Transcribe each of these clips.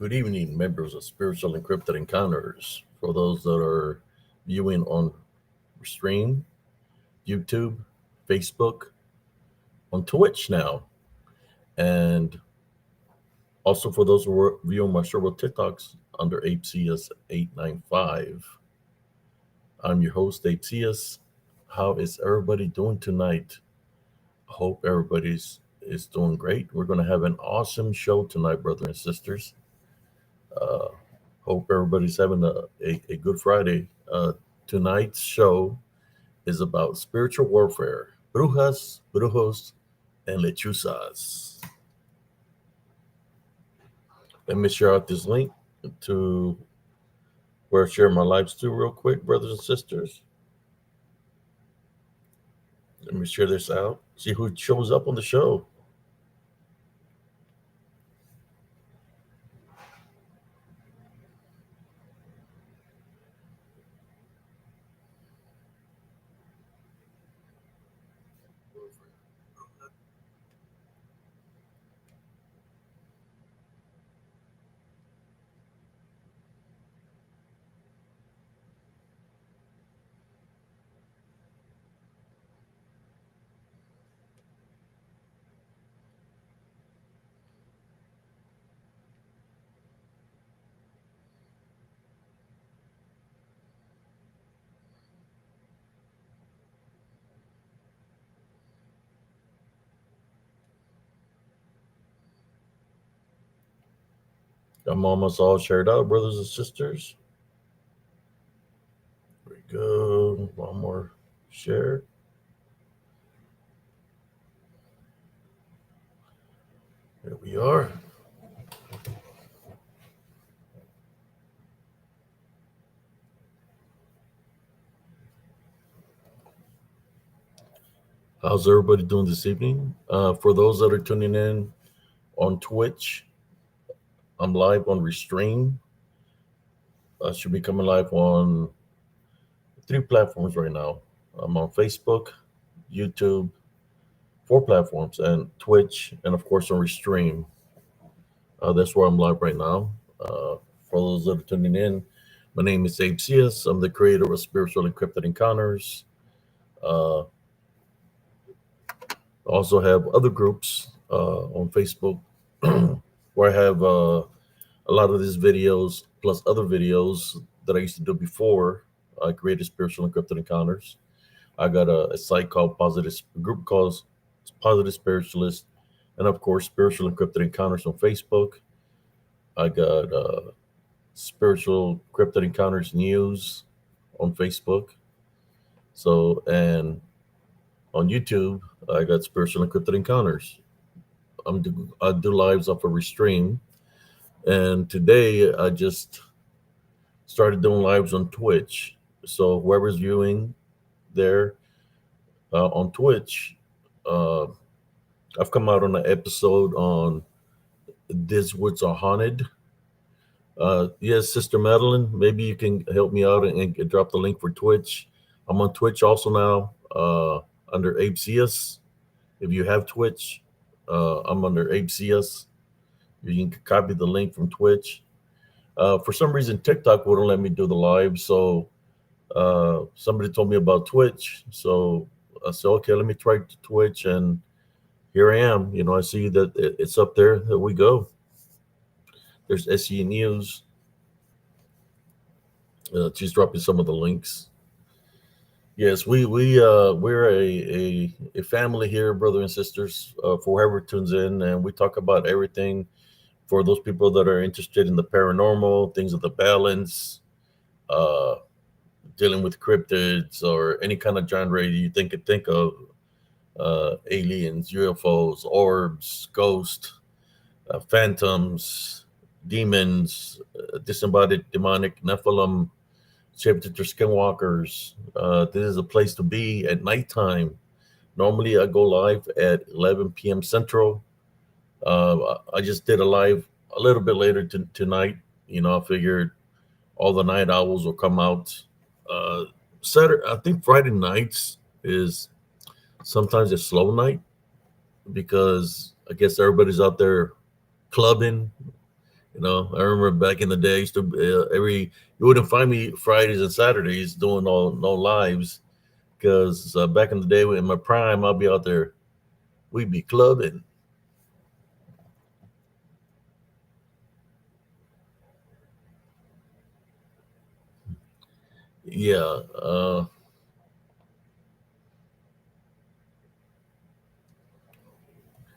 Good evening, members of Spiritual Encrypted Encounters. For those that are viewing on stream, YouTube, Facebook, on Twitch now, and also for those who are viewing my several TikToks under ApeCS895. I'm your host, ApeCS. How is everybody doing tonight? I hope everybody's is doing great. We're going to have an awesome show tonight, brothers and sisters. Uh, Hope everybody's having a good Friday. Tonight's show is about spiritual warfare, brujas, brujos, and lechuzas. Let me share out this link to where I share my lives to real quick, brothers and sisters. Let me share this out. See who shows up on the show. I'm almost all shared out, brothers and sisters. There we go. One more share. Here we are. How's everybody doing this evening? For those that are tuning in on Twitch, I'm live on Restream. I should be coming live on 3 platforms right now. I'm on Facebook, YouTube, 4 platforms, and Twitch, and of course on Restream. That's where I'm live right now. For those that are tuning in, my name is Abe CS. I'm the creator of Spiritual Encrypted Encounters. I also have other groups on Facebook where I have a lot of these videos plus other videos that I used to do before I created Spiritual Encrypted Encounters. I got a site called a group called Positive Spiritualist, and of course, Spiritual Encrypted Encounters on Facebook. I got Spiritual Encrypted Encounters News on Facebook. So, and on YouTube, I got Spiritual Encrypted Encounters. I do lives off of Restream, and today I just started doing lives on Twitch. So whoever's viewing there on Twitch, uh, I've come out on an episode on These Woods Are Haunted. Yes, Sister Madeline, maybe you can help me out and drop the link for Twitch. I'm on Twitch also now under Abe CS. If you have Twitch, I'm under Abe CS. You can copy the link from Twitch. For some reason, TikTok wouldn't let me do the live, so somebody told me about Twitch. So I said, okay, let me try Twitch, and here I am. You know, I see that it's up there. There we go. There's SE News. She's dropping some of the links. Yes, we're a family here, brother and sisters. For whoever tunes in, and we talk about everything. For those people that are interested in the paranormal, things of the balance, uh, dealing with cryptids or any kind of genre you think of, aliens, UFOs, orbs, ghosts, phantoms, demons, disembodied demonic Nephilim, shapeshifter skinwalkers. This is a place to be at nighttime. Normally, I go live at 11 p.m. Central. I just did a live a little bit later tonight. You know, I figured all the night owls will come out. Saturday, I think Friday nights is sometimes a slow night because I guess everybody's out there clubbing, I remember back in the day, I used to you wouldn't find me Fridays and Saturdays doing all no lives because back in the day in my prime, I'll be out there. We'd be clubbing. Yeah.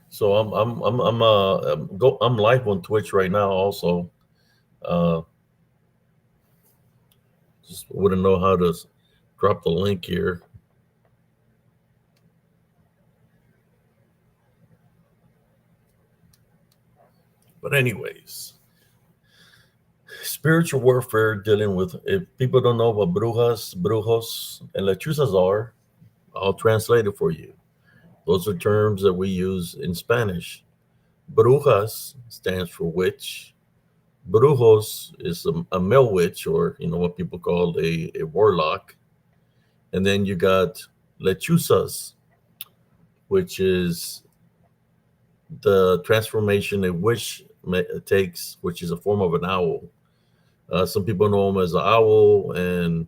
So I'm live on Twitch right now. Also, uh, just wouldn't know how to drop the link here. But anyways, spiritual warfare dealing with if people don't know what brujas, brujos, and lechuzas are, I'll translate it for you. Those are terms that we use in Spanish. Brujas stands for witch. Brujos is a male witch, or what people call a warlock. And then you got lechuzas, which is the transformation a witch takes, which is a form of an owl. Some people know him as an owl, and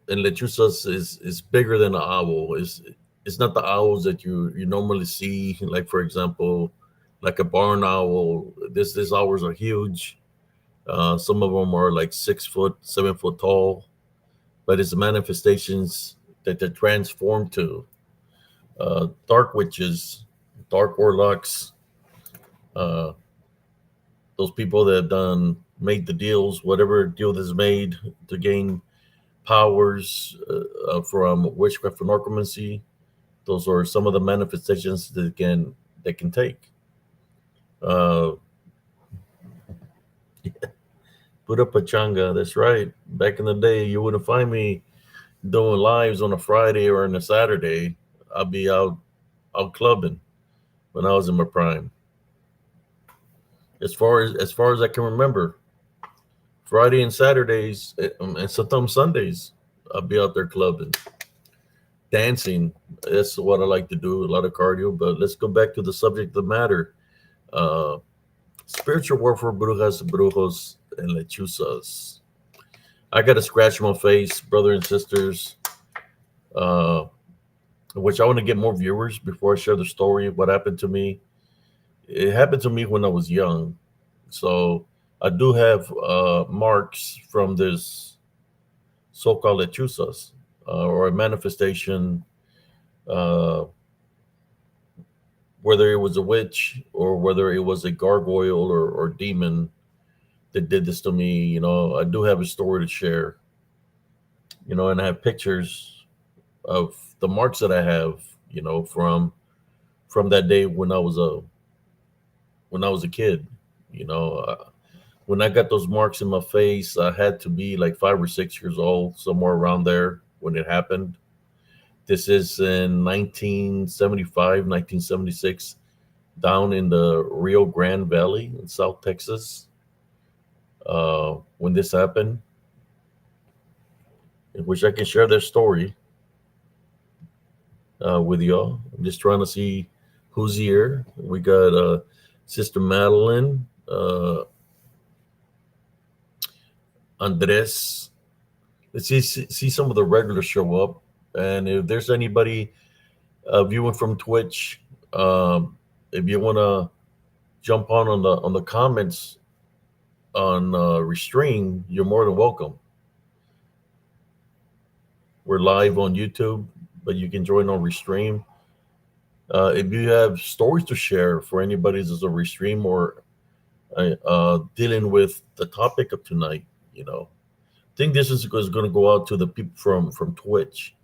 lechuzas is bigger than an owl. It's not the owls that you normally see, like for example, like a barn owl. These owls are huge. Some of them are like 6 foot, 7 foot tall, but it's the manifestations that they're transformed to. Dark witches, dark warlocks, uh, those people that have done made the deals, whatever deal is made to gain powers from witchcraft and necromancy. Those are some of the manifestations that can take. Uh, Put up a changa. That's right. Back in the day, you wouldn't find me doing lives on a Friday or on a Saturday. I'd be out clubbing when I was in my prime. As far as I can remember, Friday and Saturdays and sometimes Sundays, I'd be out there clubbing, dancing. That's what I like to do. A lot of cardio. But let's go back to the subject of the matter. Uh, Spiritual warfare, brujas, brujos, and lechuzas. I got a scratch on my face, brother and sisters, uh, which I want to get more viewers before I share the story of what happened to me. It happened to me when I was young. So I do have marks from this so-called lechuzas, or a manifestation, uh, whether it was a witch or whether it was a gargoyle or demon that did this to me. I do have a story to share. And I have pictures of the marks that I have. From that day when I was a kid. You know, when I got those marks in my face, I had to be like 5 or 6 years old, somewhere around there when it happened. This is in 1975, 1976, down in the Rio Grande Valley in South Texas. When this happened, in which I can share their story with y'all. I'm just trying to see who's here. We got Sister Madeline, Andres. Let's see some of the regulars show up, and if there's anybody viewing from Twitch, if you want to jump on the comments on Restream, you're more than welcome. We're live on YouTube, but you can join on Restream. If you have stories to share for anybody that's a Restream or dealing with the topic of tonight, I think this is going to go out to the people from Twitch.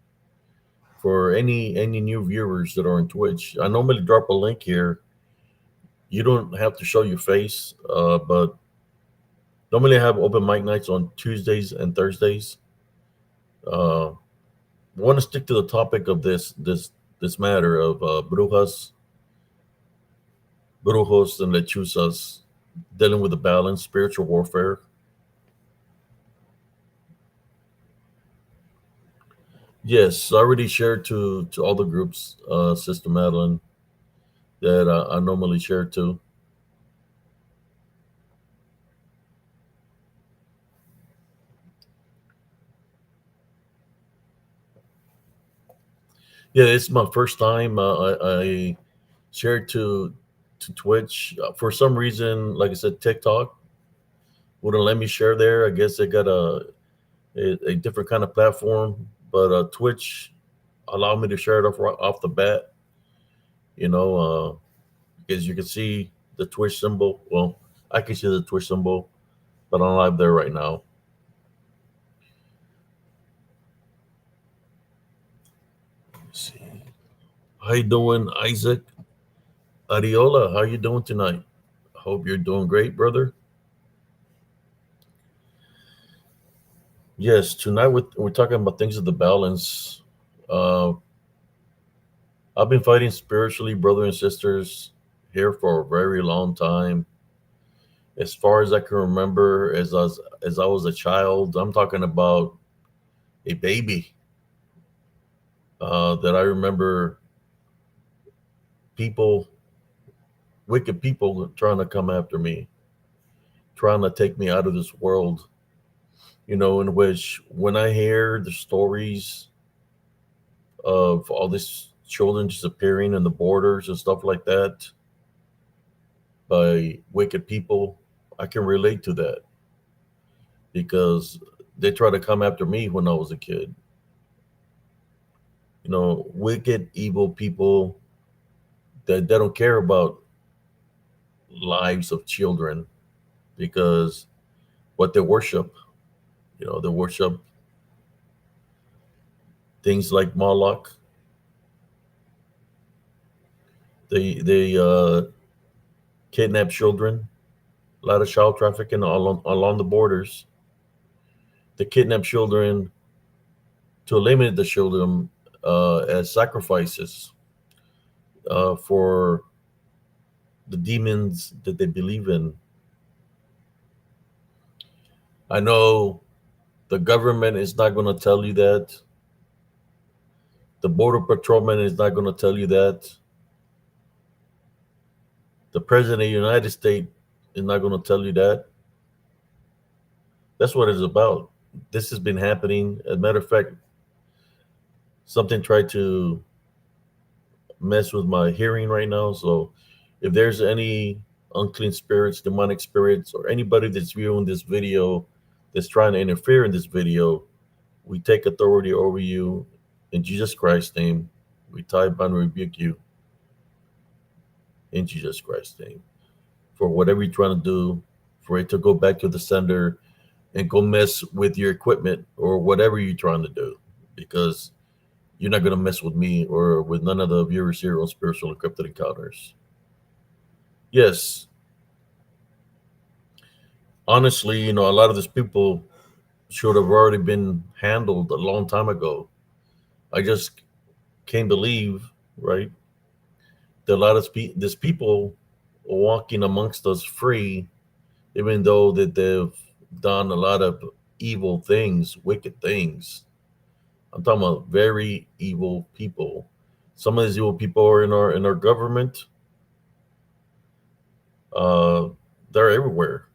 For any new viewers that are on Twitch, I normally drop a link here. You don't have to show your face, but normally I have open mic nights on Tuesdays and Thursdays. I want to stick to the topic of this matter of brujos, and lechuzas, dealing with the balance, spiritual warfare. Yes, I already shared to all the groups, Sister Madeline, that I normally share to. Yeah, it's my first time. I shared to Twitch for some reason. Like I said, TikTok wouldn't let me share there. I guess they got a different kind of platform, but Twitch allowed me to share it off the bat. You know, because you can see the Twitch symbol. Well, I can see the Twitch symbol, but I'm live there right now. Let's see. How you doing, Isaac Ariola? How you doing tonight? Hope you're doing great, brother. Yes, tonight we're talking about things of the balance. Uh, I've been fighting spiritually, brothers and sisters, here for a very long time. As far as I can remember, as I was a child, I'm talking about a baby that I remember people, wicked people, trying to come after me, trying to take me out of this world. In which when I hear the stories of all these children disappearing in the borders and stuff like that by wicked people, I can relate to that because they tried to come after me when I was a kid. Wicked, evil people that they don't care about lives of children because what they worship, they worship things like Moloch. They kidnap children, a lot of child trafficking along the borders. They kidnap children to eliminate the children as sacrifices for the demons that they believe in. I know the government is not going to tell you that. The border patrolman is not going to tell you that. The president of the United States is not going to tell you that. That's what it's about. This has been happening. As a matter of fact, something tried to mess with my hearing right now. So if there's any unclean spirits, demonic spirits, or anybody that's viewing this video that's trying to interfere in this video, we take authority over you in Jesus Christ's name. We tie, bind, and rebuke you in Jesus Christ's name for whatever you're trying to do, for it to go back to the sender and go mess with your equipment or whatever you're trying to do, because you're not going to mess with me or with none of the viewers here on Spiritual Encrypted Encounters. Yes, honestly, a lot of these people should have already been handled a long time ago. I just can't believe, right, that a lot of these people are walking amongst us free, even though that they've done a lot of evil things, wicked things. I'm talking about very evil people. Some of these evil people are in our government. Uh, they're everywhere,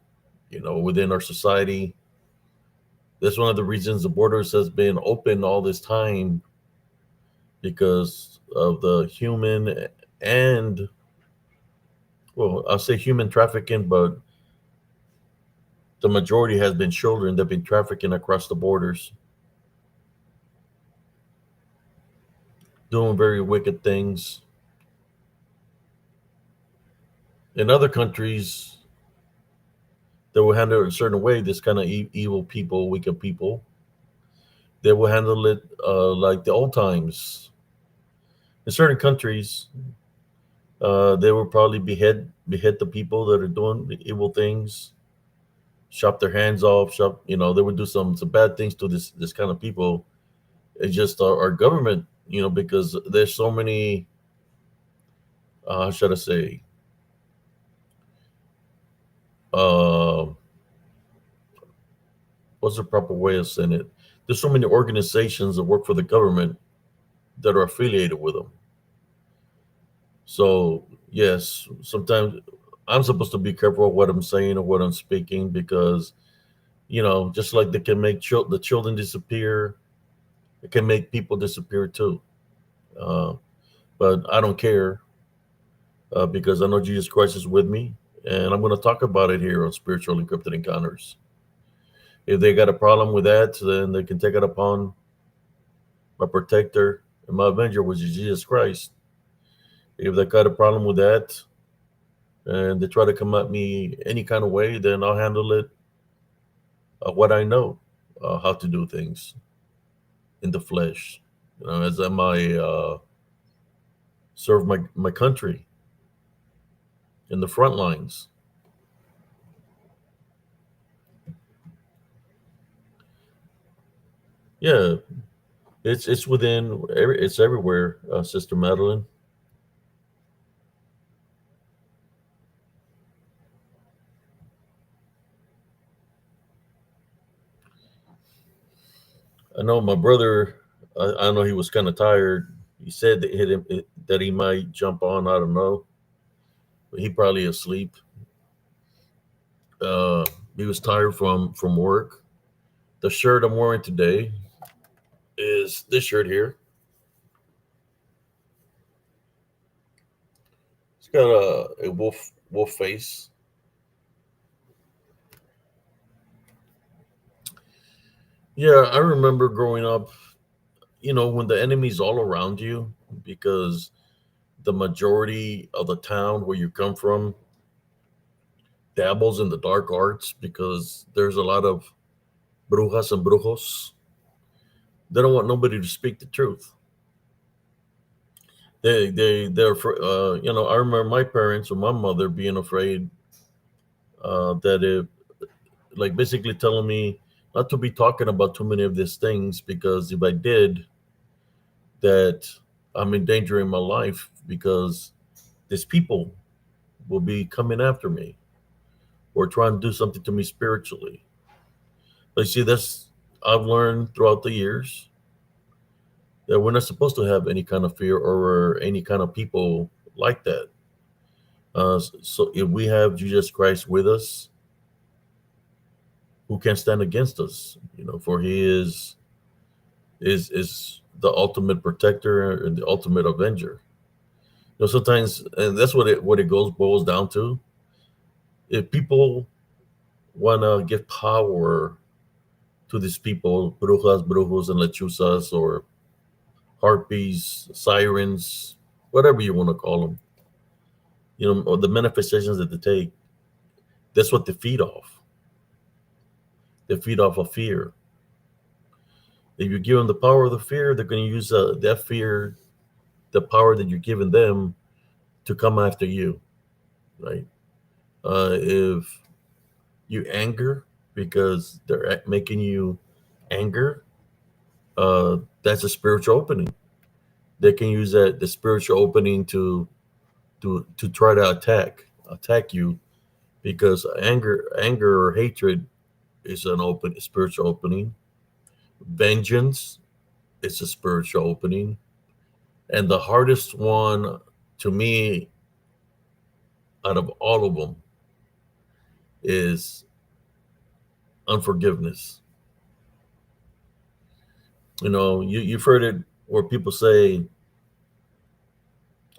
within our society. That's one of the reasons the borders has been open all this time, because of the human and, well, I'll say human trafficking, but the majority has been children that have been trafficking across the borders, doing very wicked things. In other countries, they will handle it a certain way. This kind of evil people, wicked people, they will handle it like the old times. In certain countries, they will probably behead the people that are doing the evil things, chop their hands off, they would do some bad things to this kind of people. It's just our government, because there's so many. How should I say? Uh, what's the proper way of saying it? There's so many organizations that work for the government that are affiliated with them. So yes, sometimes I'm supposed to be careful of what I'm saying or what I'm speaking, because just like they can make the children disappear, it can make people disappear too. Uh, but I don't care because I know Jesus Christ is with me, and I'm going to talk about it here on Spiritual Encrypted Encounters. If they got a problem with that, then they can take it upon my protector and my avenger, which is Jesus Christ. If they got a problem with that and they try to come at me any kind of way, then I'll handle it what I know how to do things in the flesh. As I might serve my country in the front lines. Yeah, it's within it's everywhere, Sister Madeline. I know my brother. I know he was kind of tired. He said that that he might jump on. I don't know, but he probably asleep. Uh, he was tired from work. The shirt I'm wearing today is this shirt here. It's got a wolf face. Yeah, I remember growing up. When the enemy's all around you, because the majority of the town where you come from dabbles in the dark arts, because there's a lot of brujas and brujos. They don't want nobody to speak the truth. I remember my parents or my mother being afraid that if, like, basically telling me not to be talking about too many of these things, because if I did, that I'm endangering my life, because these people will be coming after me or trying to do something to me spiritually. But you see, that's I've learned throughout the years that we're not supposed to have any kind of fear or any kind of people like that. So if we have Jesus Christ with us, who can stand against us? For He is the ultimate protector and the ultimate avenger. Sometimes, and that's what it boils down to. If people want to give power to these people, brujas, brujos, and lechuzas, or harpies, sirens, whatever you want to call them, or the manifestations that they take, that's what they feed off. They feed off of fear. If you give them the power of the fear, they're going to use that fear, the power that you're giving them, to come after you, right? If you anger because they're making you anger, that's a spiritual opening. They can use the spiritual opening to try to attack you, because anger or hatred is an open spiritual opening. Vengeance is a spiritual opening, and the hardest one to me out of all of them is unforgiveness. You've heard it where people say,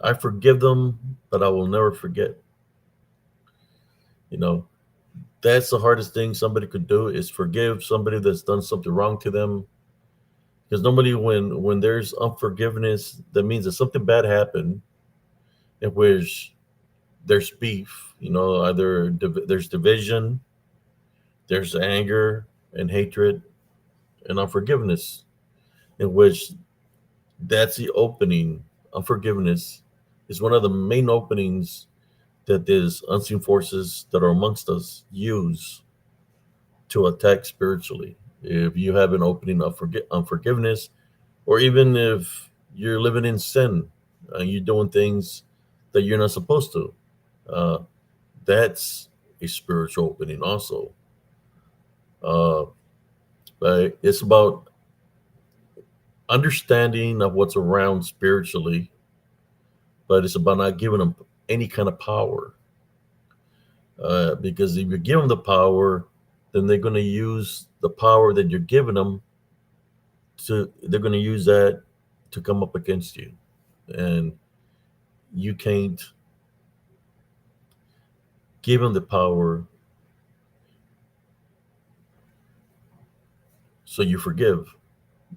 "I forgive them, but I will never forget." You know, that's the hardest thing somebody could do, is forgive somebody that's done something wrong to them. Because normally, when there's unforgiveness, that means that something bad happened, in which there's beef. Either there's division, there's anger and hatred and unforgiveness, in which that's the opening. Unforgiveness is one of the main openings that these unseen forces that are amongst us use to attack spiritually. If you have an opening of unforgiveness, or even if you're living in sin, you're doing things that you're not supposed to, uh, that's a spiritual opening also. Uh, but it's about understanding of what's around spiritually, but it's about not giving them any kind of power. Because if you give them the power, then they're going to use the power that you're giving them they're going to use that to come up against you. and you can't give them the power, so you forgive.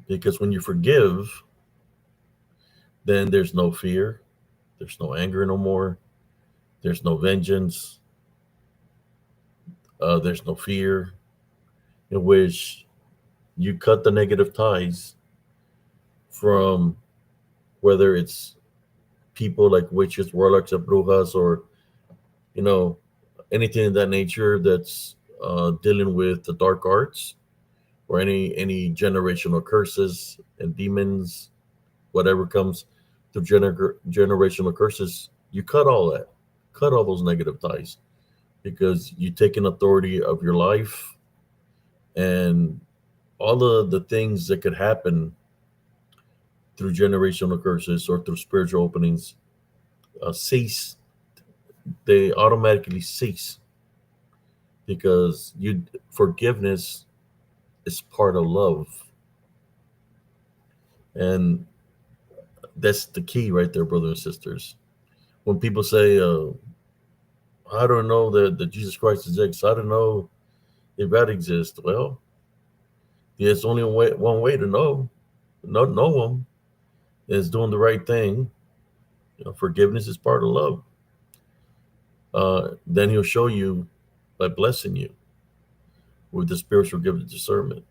Because when you forgive, then there's no fear, there's no anger no more, there's no vengeance, there's no fear, in which you cut the negative ties from, whether it's people like witches, warlocks, or brujas, or you know anything of that nature that's dealing with the dark arts, or any generational curses and demons, whatever comes through generational curses. You cut all that, cut all those negative ties, because you take an authority of your life, and all the things that could happen through generational curses or through spiritual openings cease. They automatically cease, because you forgiveness is part of love, and that's the key right there, brothers and sisters. When people say, "I don't know that Jesus Christ exists," I don't know if that exists. Well, there's only one way to know him, is doing the right thing. Forgiveness is part of love. Then he'll show you by blessing you with the spiritual gift of discernment,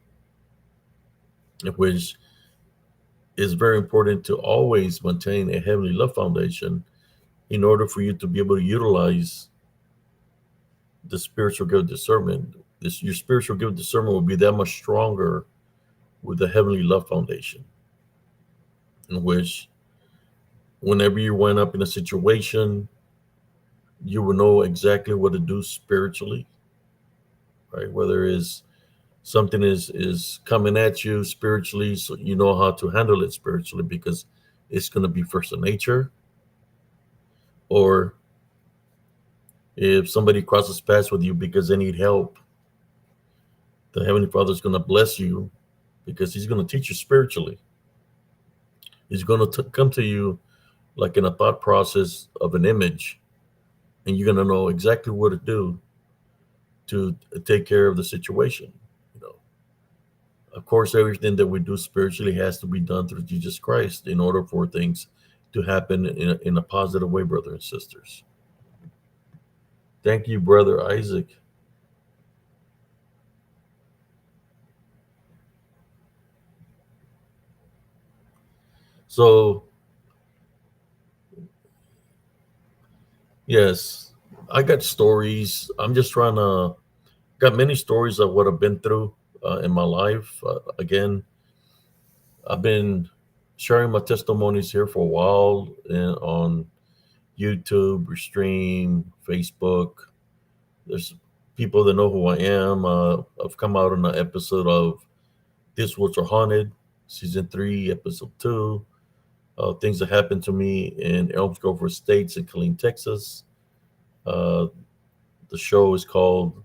which is very important to always maintain a heavenly love foundation in order for you to be able to utilize the spiritual gift of discernment. Your spiritual gift of discernment will be that much stronger with the heavenly love foundation, in which whenever you went up in a situation, you will know exactly what to do spiritually, right? Whether it's something is coming at you spiritually, so you know how to handle it spiritually, because it's going to be first in nature. Or if somebody crosses paths with you because they need help, the Heavenly Father is going to bless you, because He's going to teach you spiritually. He's going to come to you like in a thought process of an image, and you're going to know exactly what to do to take care of the situation. You know, of course, everything that we do spiritually has to be done through Jesus Christ in order for things to happen in a positive way, brothers and sisters. Thank you, brother Isaac. So, yes, I got stories. I'm just trying to, got many stories of what I've been through in my life. Again, I've been sharing my testimonies here for a while, and on YouTube, Restream, Facebook. There's people that know who I am. I've come out on an episode of This Woods Are Haunted, season 3, episode 2. Things that happened to me in Elm Grove Estates in Killeen, Texas. Uh, the show is called,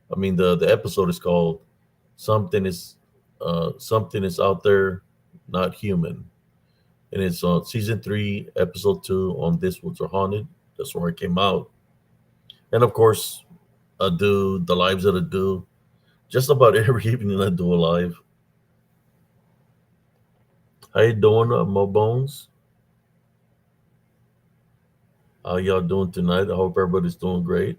the episode is called Something is Out There, Not Human. And it's on season 3, episode 2 on This Woods Are Haunted. That's where I came out. And of course, I do the lives that I do. Just about every evening I do a live. How you doing, Mo Bones? How y'all doing tonight? I hope everybody's doing great.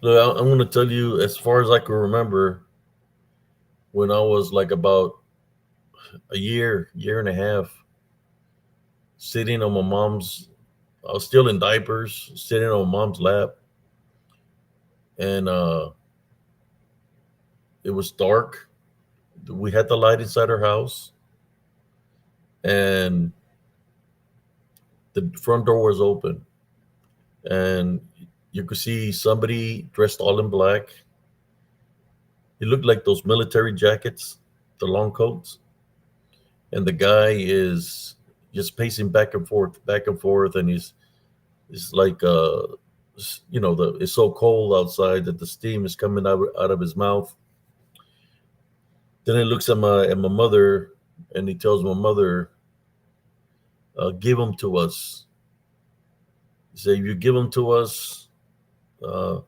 So I'm going to tell you, as far as I can remember, when I was like about a year and a half, sitting on my mom's, I was still in diapers, sitting on my mom's lap, and it was dark. We had the light inside our house, and the front door was open, and you could see somebody dressed all in black. It looked like those military jackets, the long coats, and the guy is just pacing back and forth, and he's like it's so cold outside that the steam is coming out of his mouth. Then he looks at my mother, and he tells my mother, "Give them to us." He said, "If you give them to us, uh,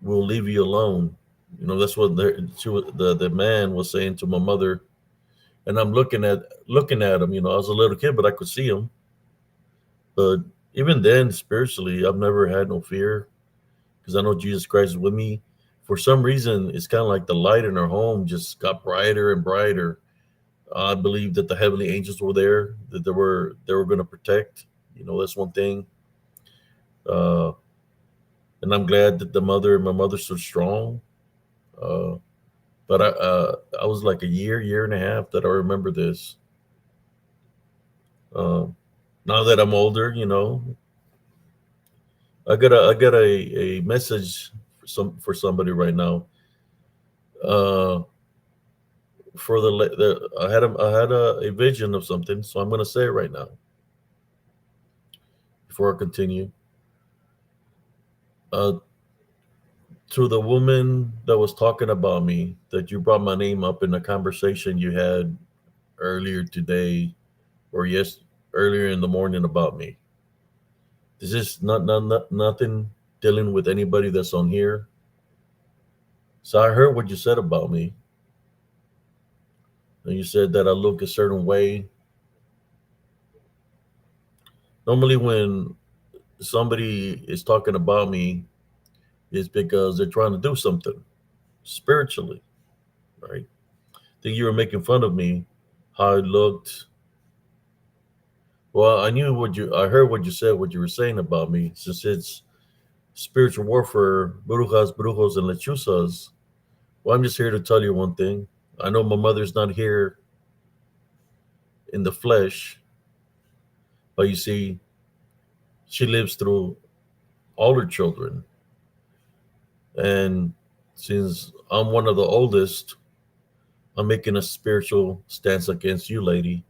we'll leave you alone." That's what the man was saying to my mother. And I'm looking at him. I was a little kid, but I could see him. But even then, spiritually, I've never had no fear because I know Jesus Christ is with me. For some reason, it's kind of like the light in our home just got brighter and brighter. I believe that the heavenly angels were there, that they were going to protect. That's one thing. Uh, and I'm glad that my mother stood strong. Uh, but I was like a year and a half that I remember this. Um, Now that I'm older, I got a message for somebody right now. Uh, for the I had a vision of something, so I'm gonna say it right now before I continue. Uh, to the woman that was talking about me, that you brought my name up in a conversation you had earlier today, or earlier in the morning about me. This is nothing dealing with anybody that's on here. So I heard what you said about me, and you said that I look a certain way. Normally, when somebody is talking about me, it's because they're trying to do something spiritually, right? I think you were making fun of me, how I looked. Well, I heard what you said, what you were saying about me. Since it's spiritual warfare, brujas, brujos, and lechuzas. Well, I'm just here to tell you one thing. I know my mother's not here in the flesh, but you see, she lives through all her children. And since I'm one of the oldest, I'm making a spiritual stance against you, lady,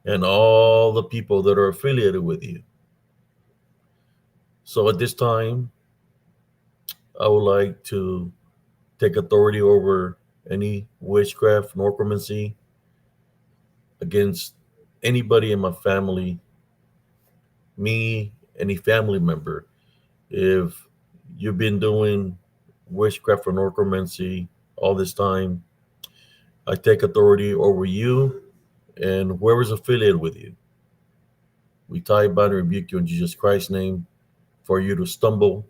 and all the people that are affiliated with you. So at this time, I would like to take authority over any witchcraft, necromancy against anybody in my family, me, any family member. If you've been doing witchcraft or necromancy all this time, I take authority over you and whoever's affiliated with you. We tie, bind, and rebuke you in Jesus Christ's name for you to stumble,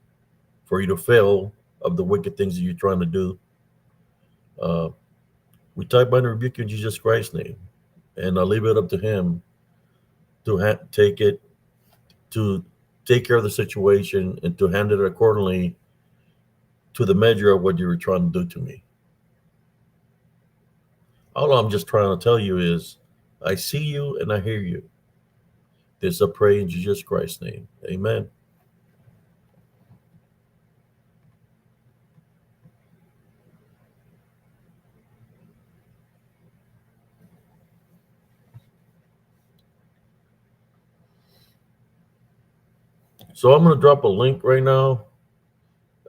for you to fail of the wicked things that you're trying to do. Uh, we tie, bind, and rebuke you in Jesus Christ's name. And I leave it up to Him to to take care of the situation and to handle it accordingly to the measure of what you were trying to do to me. All I'm just trying to tell you is I see you and I hear you. This I pray in Jesus Christ's name. Amen. So I'm gonna drop a link right now.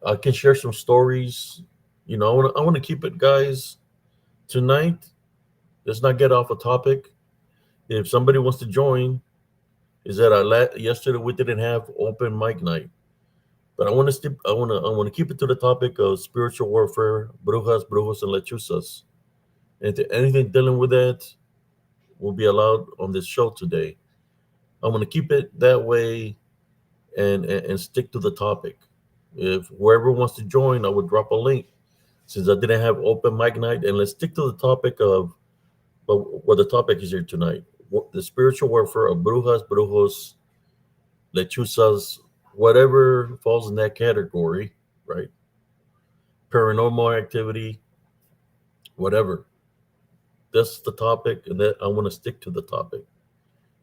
I can share some stories. I want to keep it, guys. Tonight, let's not get off a topic. If somebody wants to join, is that yesterday we didn't have open mic night, but I want to keep it to the topic of spiritual warfare, brujas, brujos, and lechuzas, and anything dealing with that will be allowed on this show today. I'm going to keep it that way and stick to the topic. If whoever wants to join, I would drop a link since I didn't have open mic night, and let's stick to the topic of what the topic is here tonight. The spiritual warfare of brujas, brujos, lechuzas, whatever falls in that category, right? Paranormal activity, whatever. That's the topic, and that I want to stick to the topic.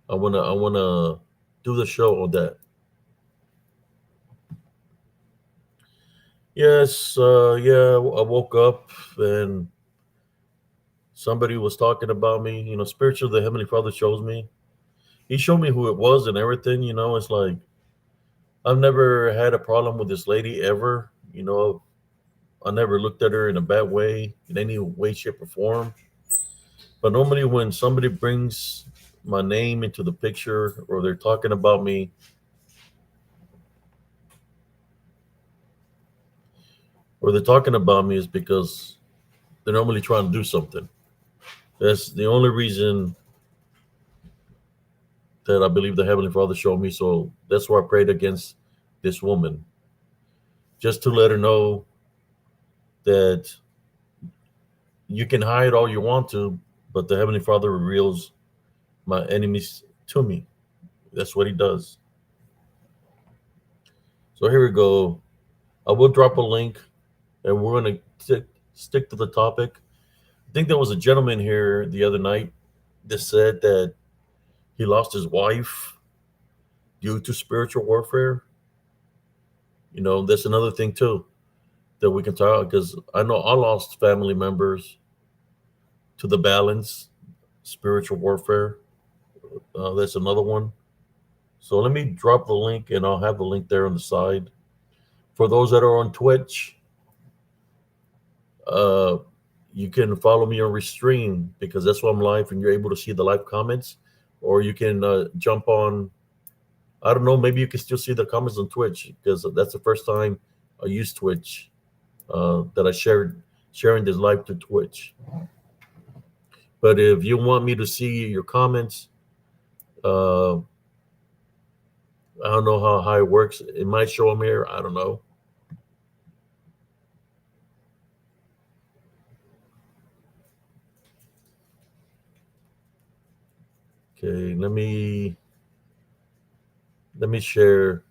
I wanna do the show on that. Yes, yeah. I woke up and somebody was talking about me. Spiritual. The Heavenly Father shows me. He showed me who it was and everything. It's like I've never had a problem with this lady ever. I never looked at her in a bad way, in any way, shape, or form. But normally, when somebody brings my name into the picture or they're talking about me, is because they're normally trying to do something. That's the only reason that I believe the Heavenly Father showed me. So that's why I prayed against this woman, just to let her know that you can hide all you want to, but the Heavenly Father reveals my enemies to me. That's what He does. So here we go. I will drop a link, and we're going to stick to the topic. I think there was a gentleman here the other night that said that he lost his wife due to spiritual warfare. That's another thing too that we can talk, because I know I lost family members to the balance, spiritual warfare. That's another one. So let me drop the link, and I'll have the link there on the side. For those that are on Twitch, uh, you can follow me on Restream, because that's why I'm live and you're able to see the live comments. Or you can jump on, I don't know, maybe you can still see the comments on Twitch, because that's the first time I used Twitch, that I sharing this live to Twitch. But if you want me to see your comments, I don't know how it works. It might show them here. I don't know. Okay, let me share.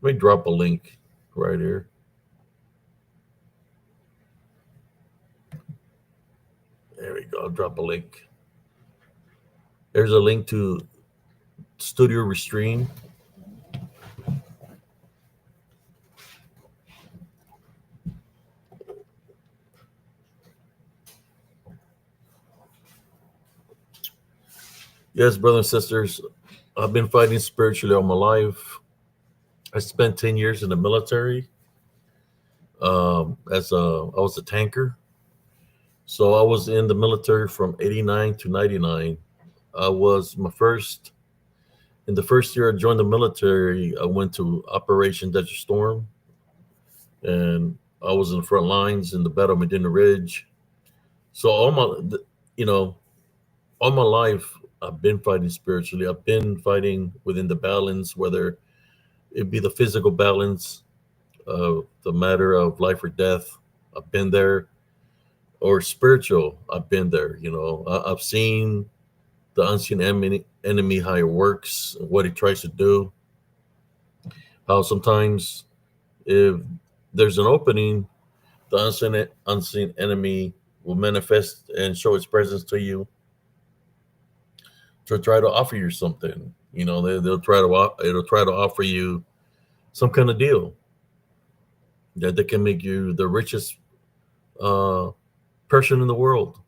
Let me drop a link right here. There we go. I'll drop a link. There's a link to Studio Restream. Yes, brothers and sisters, I've been fighting spiritually all my life. I spent 10 years in the military. I was a tanker. So I was in the military from 89 to 99. I was my first In the first year I joined the military, I went to Operation Desert Storm, and I was in the front lines in the Battle of Medina Ridge. So you know, all my life, I've been fighting spiritually. I've been fighting within the balance, whether it be the physical balance, the matter of life or death. I've been there, or spiritual. I've been there. I've seen the unseen enemy, how it works, what he tries to do. How sometimes, if there's an opening, the unseen enemy will manifest and show its presence to you to try to offer you something. It'll try to offer you some kind of deal that they can make you the richest uh, person in the world.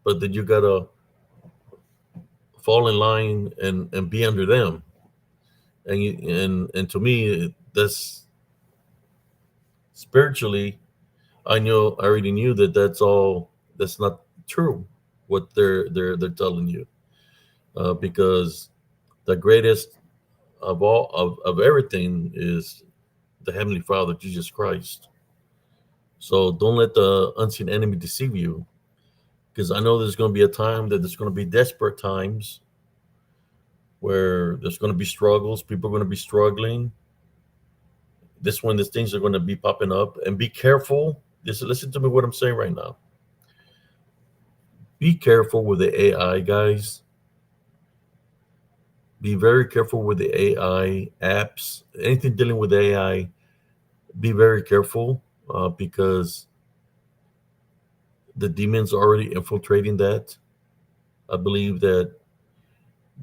But then you gotta fall in line and be under them. And to me, that's spiritually. I already knew that that's not true. What they're telling you, because the greatest of everything is the Heavenly Father, Jesus Christ. So don't let the unseen enemy deceive you, because I know there's going to be a time that there's going to be desperate times where there's going to be struggles. People are going to be struggling. This when these things are going to be popping up, and be careful. Listen to me what I'm saying right now. Be careful with the AI, guys. Be very careful with the AI apps. Anything dealing with AI, be very careful, because the demons are already infiltrating that. I believe that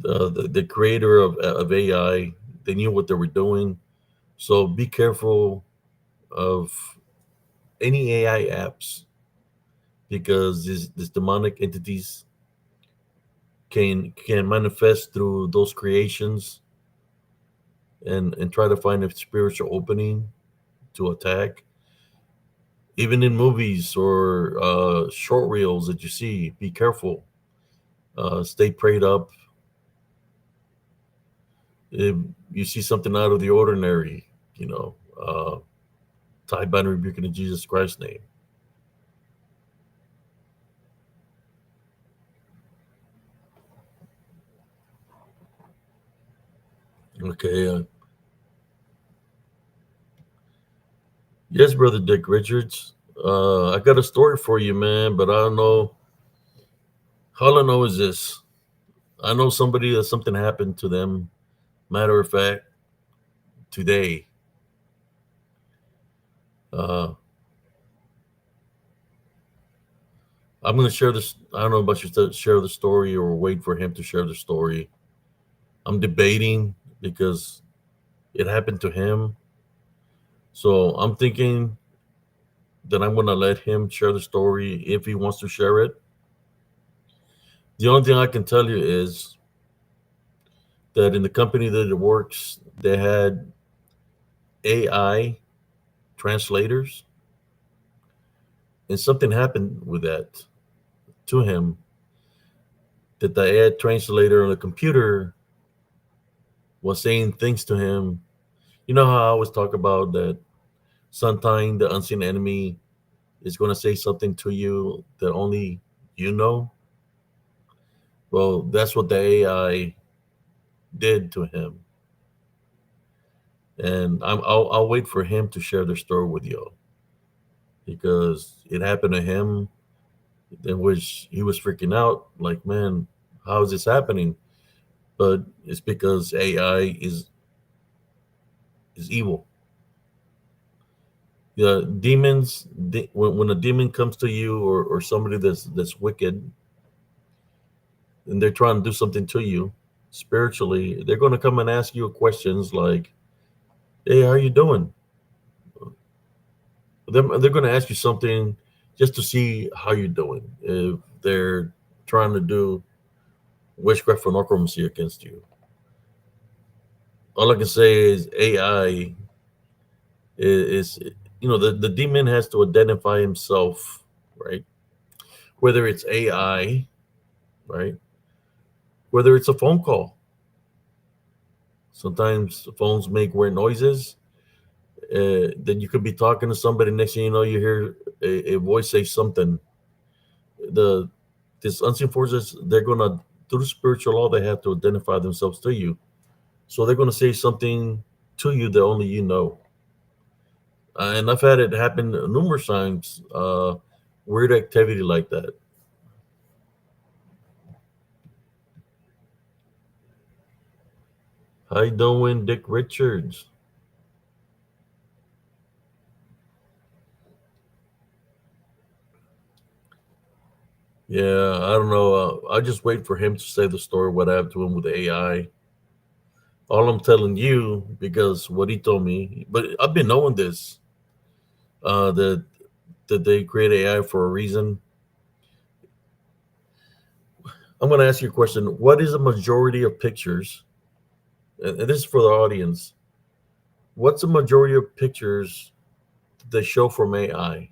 the creator of AI, they knew what they were doing. So be careful of any AI apps, because these demonic entities can manifest through those creations and try to find a spiritual opening to attack. Even in movies or short reels that you see, be careful. Stay prayed up. If you see something out of the ordinary, you know, tie bind and rebuke in Jesus Christ's name. Okay. Yes, brother Dick Richards. I got a story for you, man, but I don't know. All I know is this: I know somebody that something happened to them. Matter of fact, today. Uh, I'm going to share this. I don't know about you to share the story or wait for him to share the story. I'm debating because it happened to him. So I'm thinking that I'm going to let him share the story if he wants to share it. The only thing I can tell you is that in the company that it works, they had AI translators, and something happened with that to him. That the AI translator on the computer was saying things to him. You know how I always talk about that sometimes the unseen enemy is going to say something to you that only you know? Well, that's what the AI did to him. And I'll wait for him to share the story with you because it happened to him in which he was freaking out like, man, how is this happening? But it's because AI is evil. The demons, when a demon comes to you or somebody that's wicked and they're trying to do something to you spiritually, they're going to come and ask you questions like, hey, how you doing? They're going to ask you something just to see how you're doing. If they're trying to do witchcraft or necromancy against you, all I can say is AI is the demon has to identify himself, right? Whether it's AI, right? Whether it's a phone call. Sometimes phones make weird noises. Then you could be talking to somebody. Next thing you know, you hear a voice say something. The This unseen forces, they're gonna through spiritual law, they have to identify themselves to you. So they're gonna say something to you that only you know. And I've had it happen numerous times. Weird activity like that. How you doing, Dick Richards? Yeah, I don't know. I just wait for him to say the story. What happened to him with AI? All I'm telling you because what he told me. But I've been knowing this. That they create AI for a reason. I'm going to ask you a question. What is a majority of pictures? And this is for the audience. What's the majority of pictures they show from AI?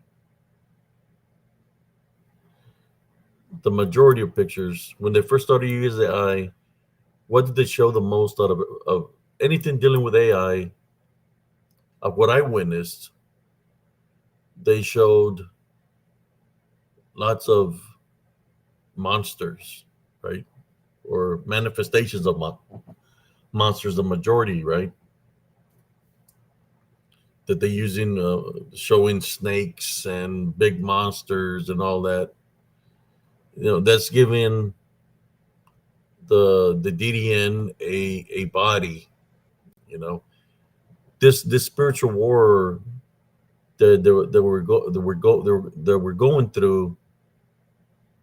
The majority of pictures when they first started using AI, what did they show the most out of anything dealing with AI? Of what I witnessed, they showed lots of monsters, right? Or manifestations of monsters, the majority, right? That they're using, showing snakes and big monsters and all that. That's giving the DDN a body. You know, this spiritual war that we're going through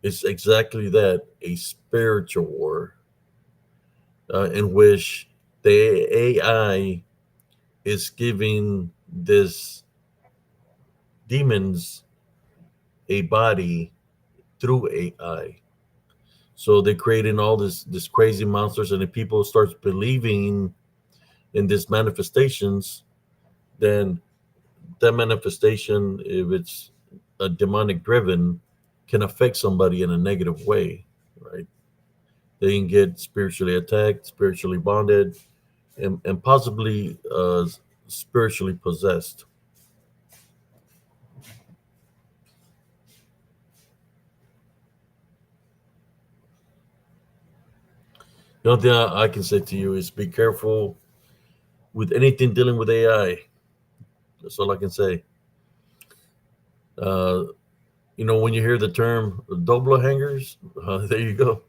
is exactly that, a spiritual war, in which the AI is giving this demons a body through AI. So they're creating all this crazy monsters, and the people starts believing in these manifestations, then that manifestation, if it's a demonic driven, can affect somebody in a negative way, right? They can get spiritually attacked, spiritually bonded, and possibly spiritually possessed. The only thing I can say to you is be careful with anything dealing with AI. That's all I can say. Uh, when you hear the term double hangers, there you go.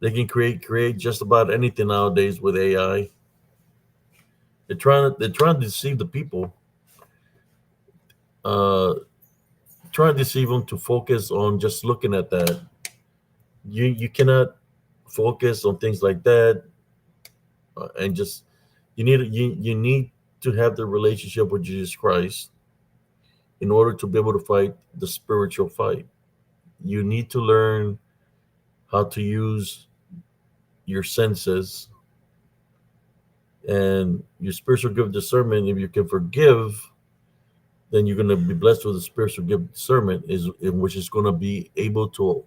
They can create just about anything nowadays with AI. They're trying to deceive the people, uh, trying to deceive them to focus on just looking at that. You cannot focus on things like that, and just you need to have the relationship with Jesus Christ in order to be able to fight the spiritual fight. You need to learn how to use your senses and your spiritual gift of discernment. If you can forgive, then you're going to be blessed with a spiritual gift of discernment, is in which is going to be able to.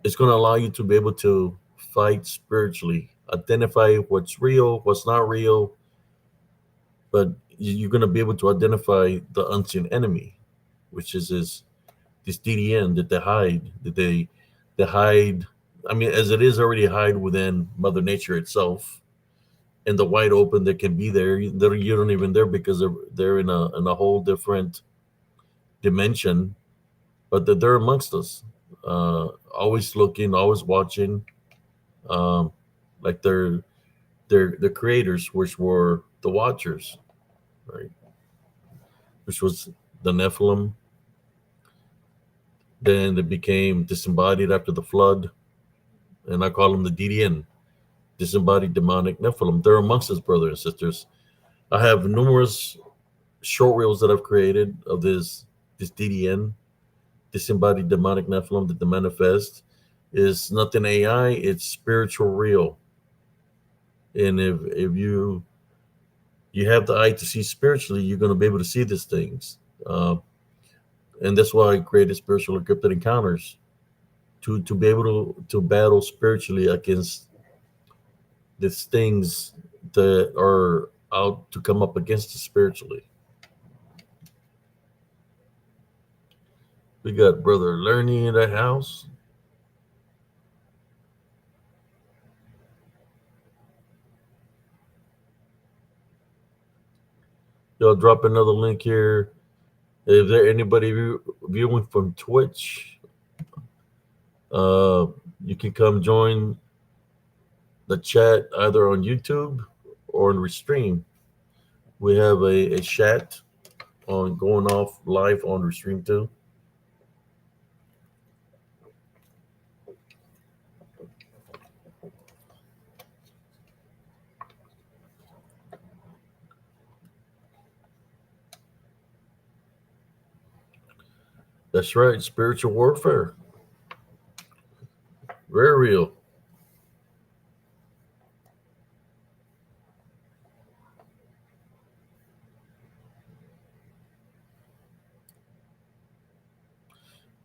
It's going to allow you to be able to fight spiritually, identify what's real, what's not real, but you're going to be able to identify the unseen enemy, which is this DDN that they hide. I mean, as it is already hide within Mother Nature itself, in the wide open that can be there. You don't even there because they're in a whole different dimension, but they're amongst us, always looking, always watching, um, like they're the creators, which were the Watchers, right? Which was the Nephilim. Then they became disembodied after the flood, and I call them the DDN, disembodied demonic Nephilim. They're amongst us, brothers and sisters. I have numerous short reels that I've created of this DDN, disembodied demonic Nephilim, that the manifest is nothing AI, it's spiritual real. And if you have the eye to see spiritually, you're going to be able to see these things. And that's why I created spiritual encrypted encounters to be able to battle spiritually against these things that are out to come up against us spiritually. We got Brother Lerny in the house. Y'all drop another link here. If there anybody viewing from Twitch, uh, you can come join the chat either on YouTube or in Restream. We have a chat on going off live on Restream too. That's right, spiritual warfare, very real.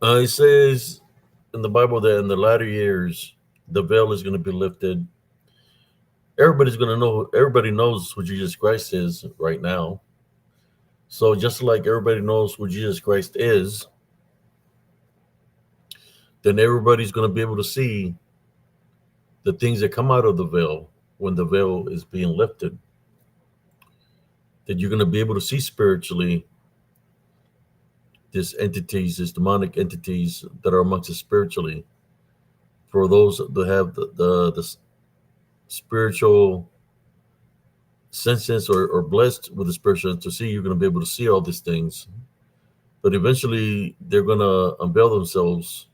It says in the Bible that in the latter years the veil is going to be lifted. Everybody's going to know. Everybody knows who Jesus Christ is right now. So just like everybody knows who Jesus Christ is, then everybody's going to be able to see the things that come out of the veil when the veil is being lifted. That you're going to be able to see spiritually these entities, these demonic entities that are amongst us spiritually. For those that have the spiritual senses or blessed with the spiritual to see, you're going to be able to see all these things. But eventually, they're going to unveil themselves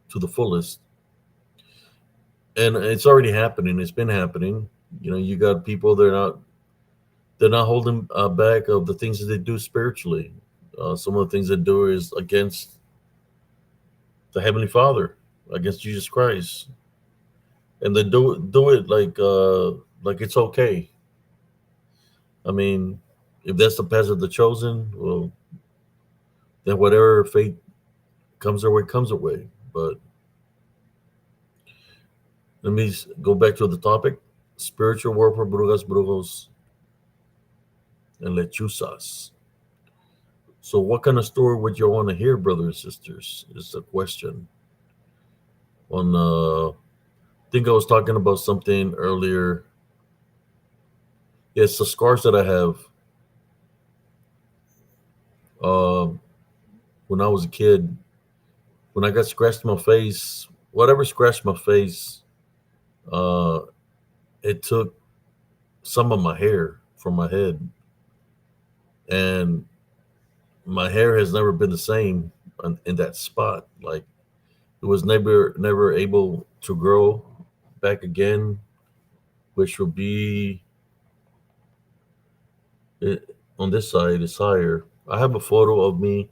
to the fullest, and it's already happening. It's been happening. You got people they're not holding back of the things that they do spiritually. Some of the things they do is against the Heavenly Father, against Jesus Christ, and they do it like it's okay. I mean, if that's the path of the chosen, well, then whatever fate comes their way comes their way. But let me go back to the topic: spiritual warfare, brujas, brujos, and lechuzas. So, what kind of story would you want to hear, brothers and sisters? Is the question. I think I was talking about something earlier. It's the scars that I have. Um, when I was a kid, when I got scratched in my face, whatever scratched my face, uh, it took some of my hair from my head, and my hair has never been the same in that spot. Like it was never able to grow back again, which will be it, on this side is higher. I have a photo of me.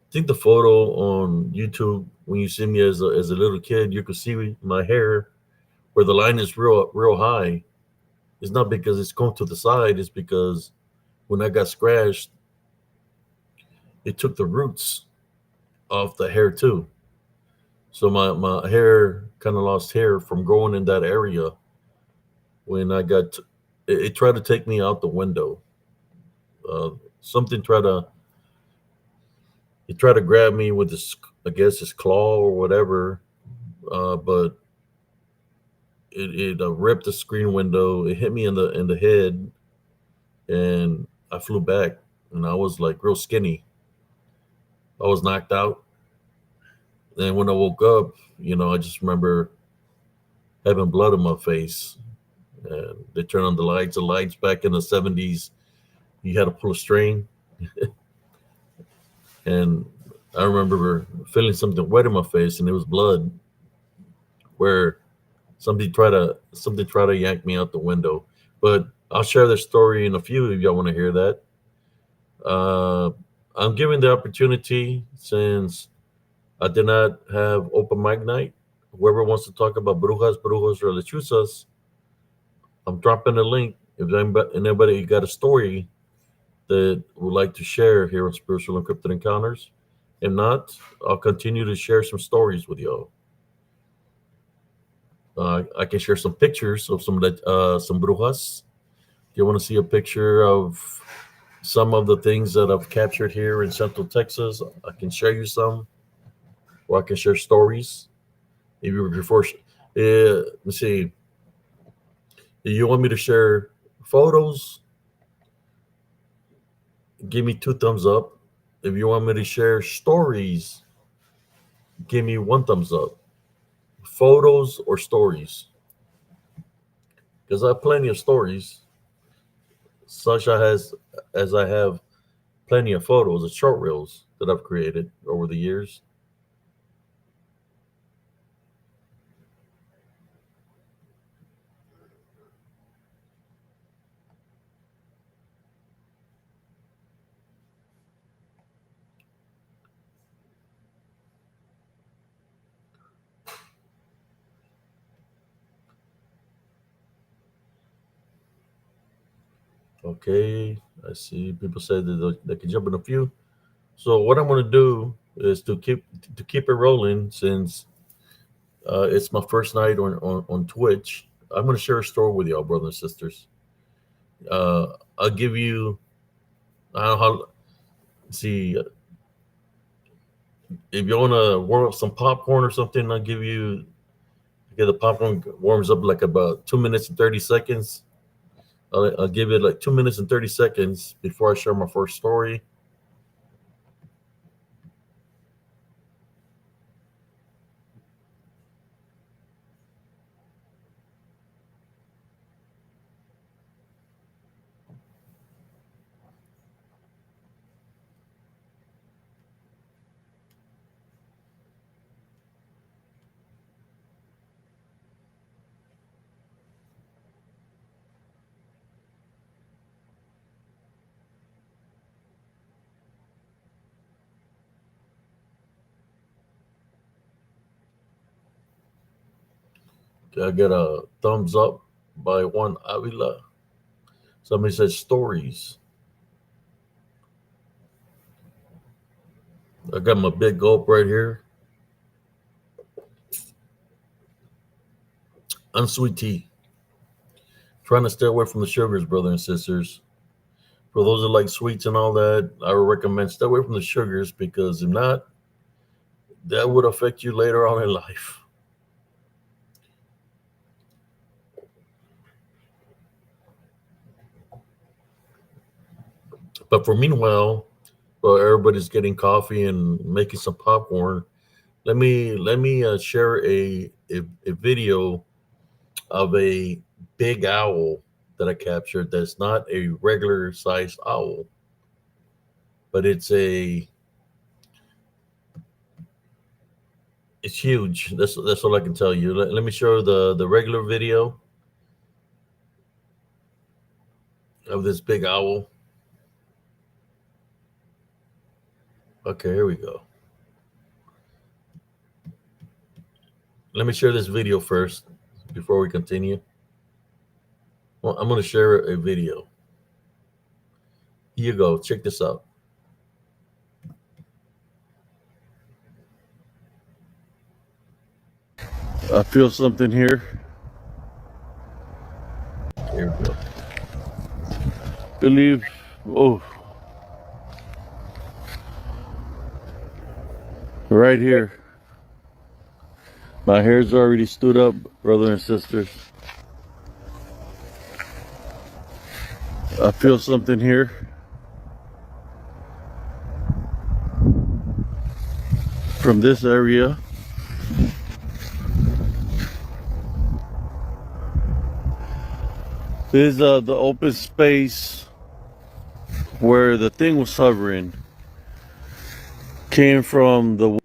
I think the photo on YouTube when you see me as a little kid, you can see my hair where the line is real high. It's not because it's going to the side. It's because when I got scratched, it took the roots off the hair too. So my hair kind of lost hair from growing in that area when it tried to take me out the window. Uh, something tried to grab me with his, I guess his claw or whatever, but it ripped the screen window. It hit me in the head, and I flew back, and I was like real skinny. I was knocked out, and when I woke up, I just remember having blood on my face. And they turned on the lights. The lights back in the '70s, you had to pull a string, and I remember feeling something wet in my face, and it was blood. Where something tried to yank me out the window. But I'll share the story in a few if y'all want to hear that. Uh, I'm giving the opportunity since I did not have open mic night. Whoever wants to talk about brujas, brujos, or lechuzas, I'm dropping a link. If anybody got a story that would like to share here on Spiritual Encrypted Encounters, if not, I'll continue to share some stories with y'all. I can share some pictures of some brujas. If you want to see a picture of some of the things that I've captured here in Central Texas, I can share you some, or I can share stories. If you prefer, let's see, if you want me to share photos, give me two thumbs up. If you want me to share stories, give me one thumbs up. Photos or stories, because I have plenty of stories, such as I have plenty of photos of short reels that I've created over the years. Okay, I see people say that they can jump in a few. So what I'm going to do is to keep it rolling since it's my first night on Twitch. I'm going to share a story with y'all, brothers and sisters. I'll give you. I don't know how. See, if you want to warm up some popcorn or something, I'll give you. Get the popcorn warms up like about 2 minutes and 30 seconds. I'll give it like 2 minutes and 30 seconds before I share my first story. I get a thumbs up by Juan Avila. Somebody said stories. I got my big gulp right here. Unsweet tea. Trying to stay away from the sugars, brothers and sisters. For those that like sweets and all that, I would recommend stay away from the sugars because if not, that would affect you later on in life. But for meanwhile, while everybody's getting coffee and making some popcorn, let me share a video of a big owl that I captured. That's not a regular sized owl, but it's huge. That's all I can tell you. Let me show the regular video of this big owl. Okay, here we go. Let me share this video first before we continue. Well, I'm going to share a video. Here you go. Check this out. I feel something here. Here we go. Believe. Oh, right here. My hair's already stood up, brothers and sisters. I feel something here. From this area. This is the open space where the thing was hovering. Came from the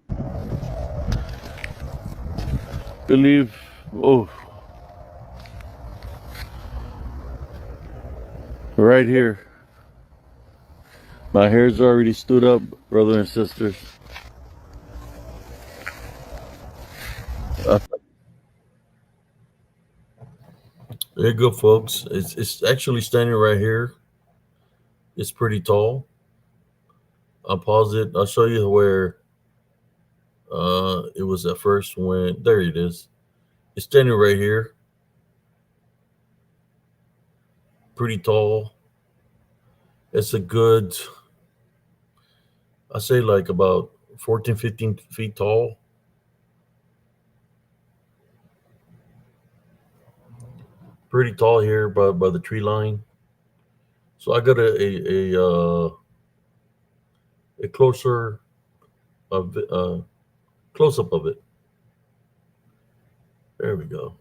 believe. Oh, right here. My hair's already stood up, brothers and sisters. There you go, folks. It's actually standing right here. It's pretty tall. I'll pause it. I'll show you where it was at first when there it is. It's standing right here. Pretty tall. It's a good, I say like about 14, 15 feet tall. Pretty tall here by the tree line. So I got a closer close up of it. There we go.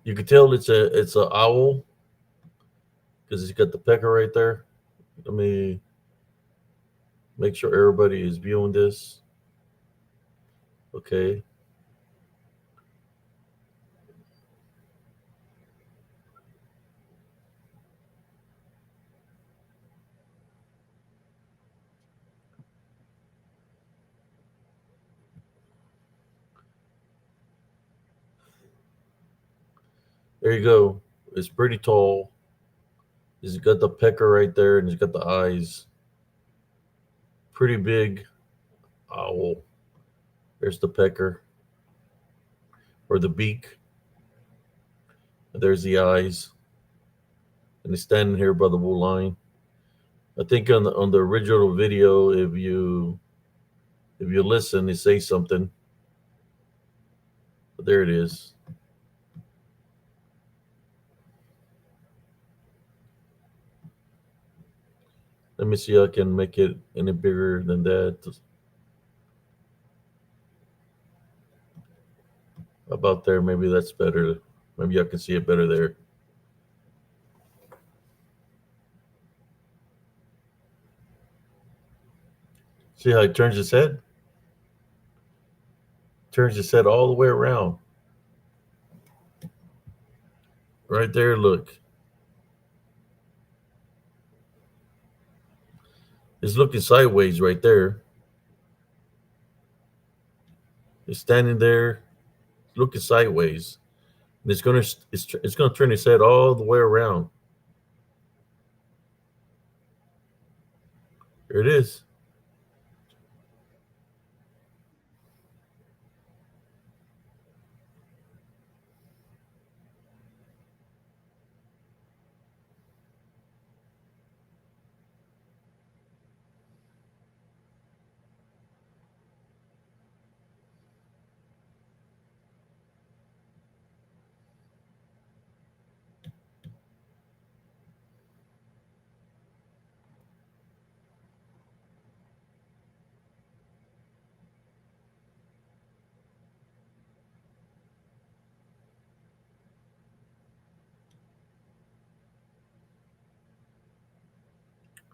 You can tell it's a owl because it's got the pecker right there. Let me make sure everybody is viewing this. Okay. There you go. It's pretty tall. He's got the pecker right there, and he's got the eyes. Pretty big owl. There's the pecker or the beak. There's the eyes, and he's standing here by the wool line. I think on the original video, if you listen, it says something. But there it is. Let me see if I can make it any bigger than that. About there, maybe that's better. Maybe I can see it better there. See how it turns its head? Turns its head all the way around. Right there, look. It's looking sideways right there. It's standing there, looking sideways. And it's gonna turn its head all the way around. Here it is.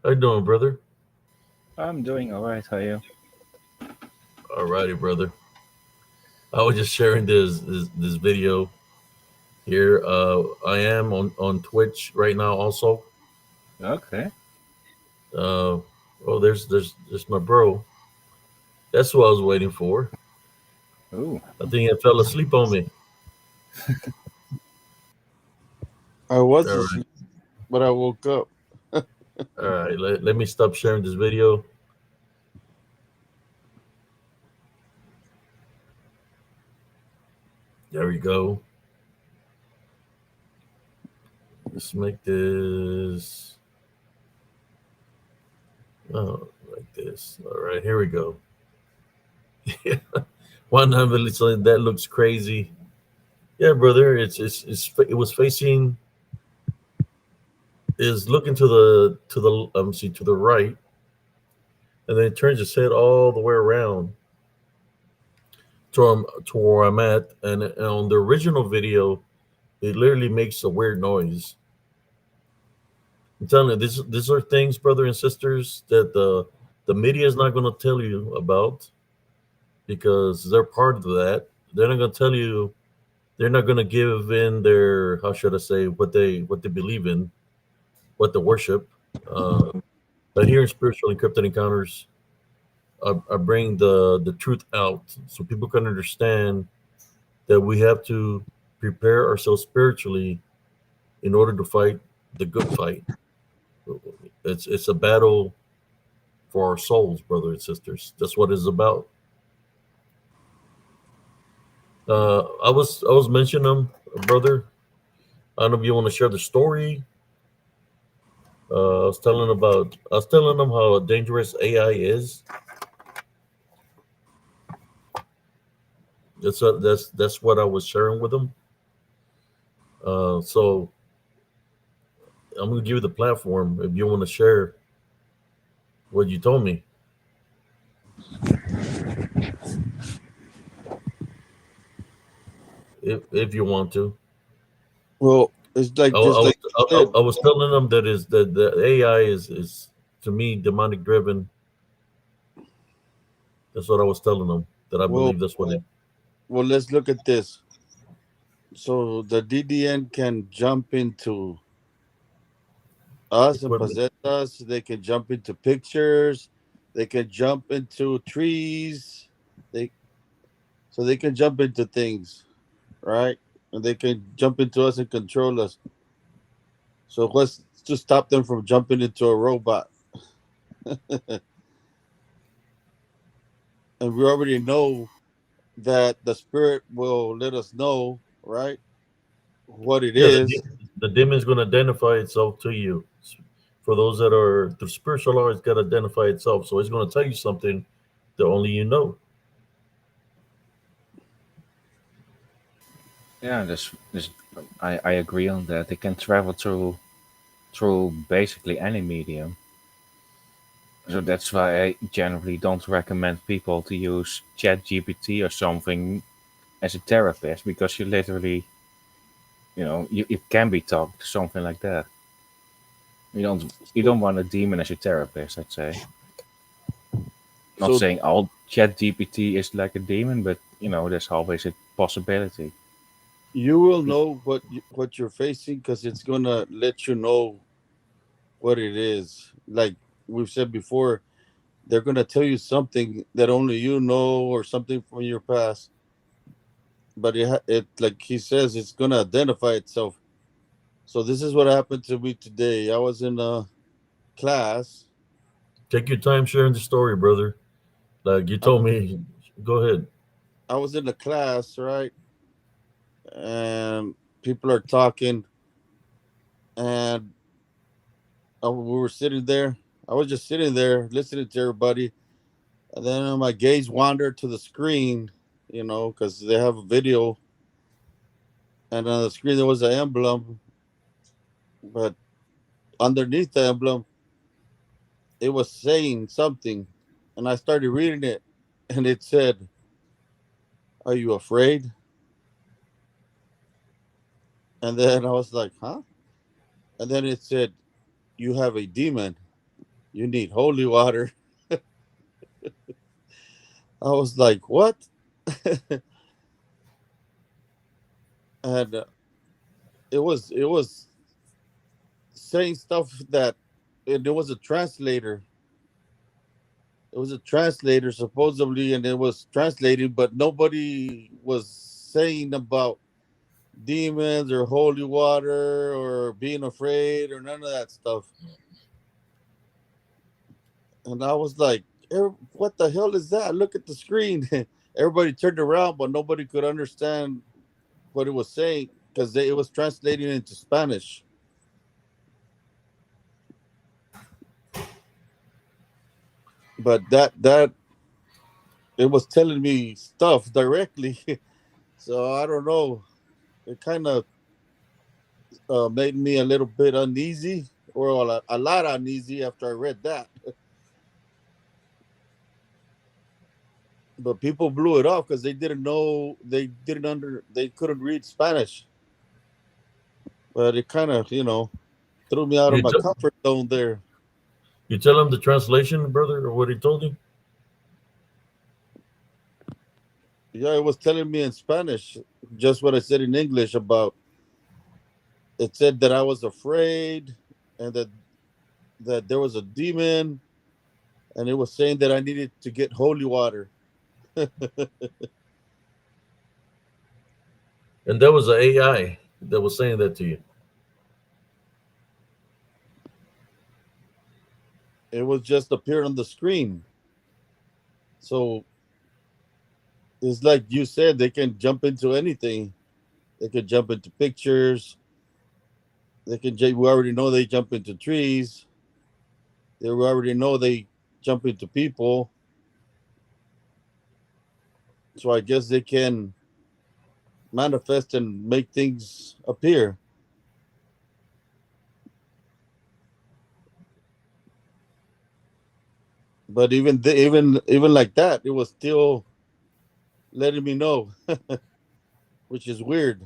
How you doing, brother? I'm doing all right. How are you? All righty, brother. I was just sharing this video here. I am on Twitch right now also. Okay. Uh, oh, there's my bro. That's what I was waiting for. Ooh. I think he fell asleep on me. I was All right, asleep, but I woke up. all right. Let me stop sharing this video. There we go. Let's make this like this. All right, here we go. One hundred. So that looks crazy. Yeah, brother. It was facing is looking to the right, and then it turns its head all the way around to where I'm at, and on the original video, it literally makes a weird noise. I'm telling you, these are things, brother and sisters, that the media is not going to tell you about because they're part of that. They're not going to tell you. They're not going to give in their, how should I say, what they believe in, what they worship. Uh, but here in spiritual encrypted encounters, I bring the truth out so people can understand that we have to prepare ourselves spiritually in order to fight the good fight. It's a battle for our souls, brothers and sisters. That's what it's about. I was mentioning them, brother. I don't know if you want to share the story. I was telling them how dangerous AI is. That's what I was sharing with them. So I'm gonna give you the platform if you want to share what you told me, if you want to. Well, it's I, like I just was like you said. I was telling them that the AI is to me demonic driven. That's what I was telling them. That I Well, believe that's what it well, let's look at this. So the DDN can jump into us and equipment. possess us. They can jump into pictures. They can jump into trees. They so they can jump into things, right? And they can jump into us and control us. So what's to stop them from jumping into a robot? And we already know that the spirit will let us know, right, what it Yeah, is. the demon's going to identify itself to you. For those that are the spiritual law, it's got to identify itself. So it's going to tell you something that only you know. Yeah, I agree on that. They can travel through basically any medium. So that's why I generally don't recommend people to use ChatGPT or something as a therapist because you literally, you can be talking to something like that. You don't want a demon as your therapist, I'd say. Not So saying all ChatGPT is like a demon, but there's always a possibility. you will know what you're facing because it's gonna let you know what it is. Like we've said before, they're gonna tell you something that only you know or something from your past. but it like he says, it's gonna identify itself. So this is what happened to me today. I was in a class. Take your time sharing the story, brother. Like you I told me, go ahead. I was in a class, right, and people are talking, and we were sitting there. I was just sitting there listening to everybody, and then my gaze wandered to the screen, because they have a video, and on the screen there was an emblem, but underneath the emblem it was saying something, and I started reading it, and it said, "Are you afraid?" And then I was like, "Huh?" And then it said, "You have a demon. You need holy water." I was like, "What?" And it was saying stuff that, and it was a translator. It was a translator supposedly, and it was translated, but nobody was saying about demons or holy water or being afraid or none of that stuff. And I was like, what the hell is that? Look at the screen." Everybody turned around, but nobody could understand what it was saying because it was translating into Spanish. But that it was telling me stuff directly. So I don't know. It kind of made me a little bit uneasy, or a lot uneasy after I read that. But people blew it off because they didn't know, they couldn't read Spanish. But it kind of, threw me out of You my t- comfort zone there. you tell him the translation, brother, or what he told you. Yeah, it was telling me in Spanish just what I said in English about. It said that I was afraid, and that there was a demon, and it was saying that I needed to get holy water. And that was an AI that was saying that to you. It was just appeared on the screen. So it's like you said, they can jump into anything. They can jump into pictures. We already know they jump into trees. We already know they jump into people. So I guess they can manifest and make things appear. But even like that, it was still letting me know, which is weird.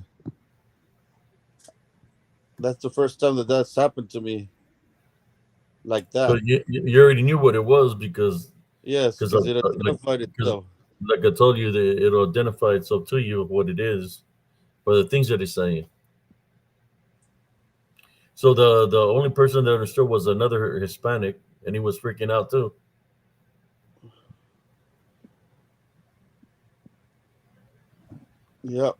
That's the first time that that's happened to me like So that. you already knew what it was Yes, because because it like identified because itself. like I told you that it'll identify itself to you of what it is for the things that it's saying. So the only person that understood was another Hispanic, and he was freaking out too. Yeah,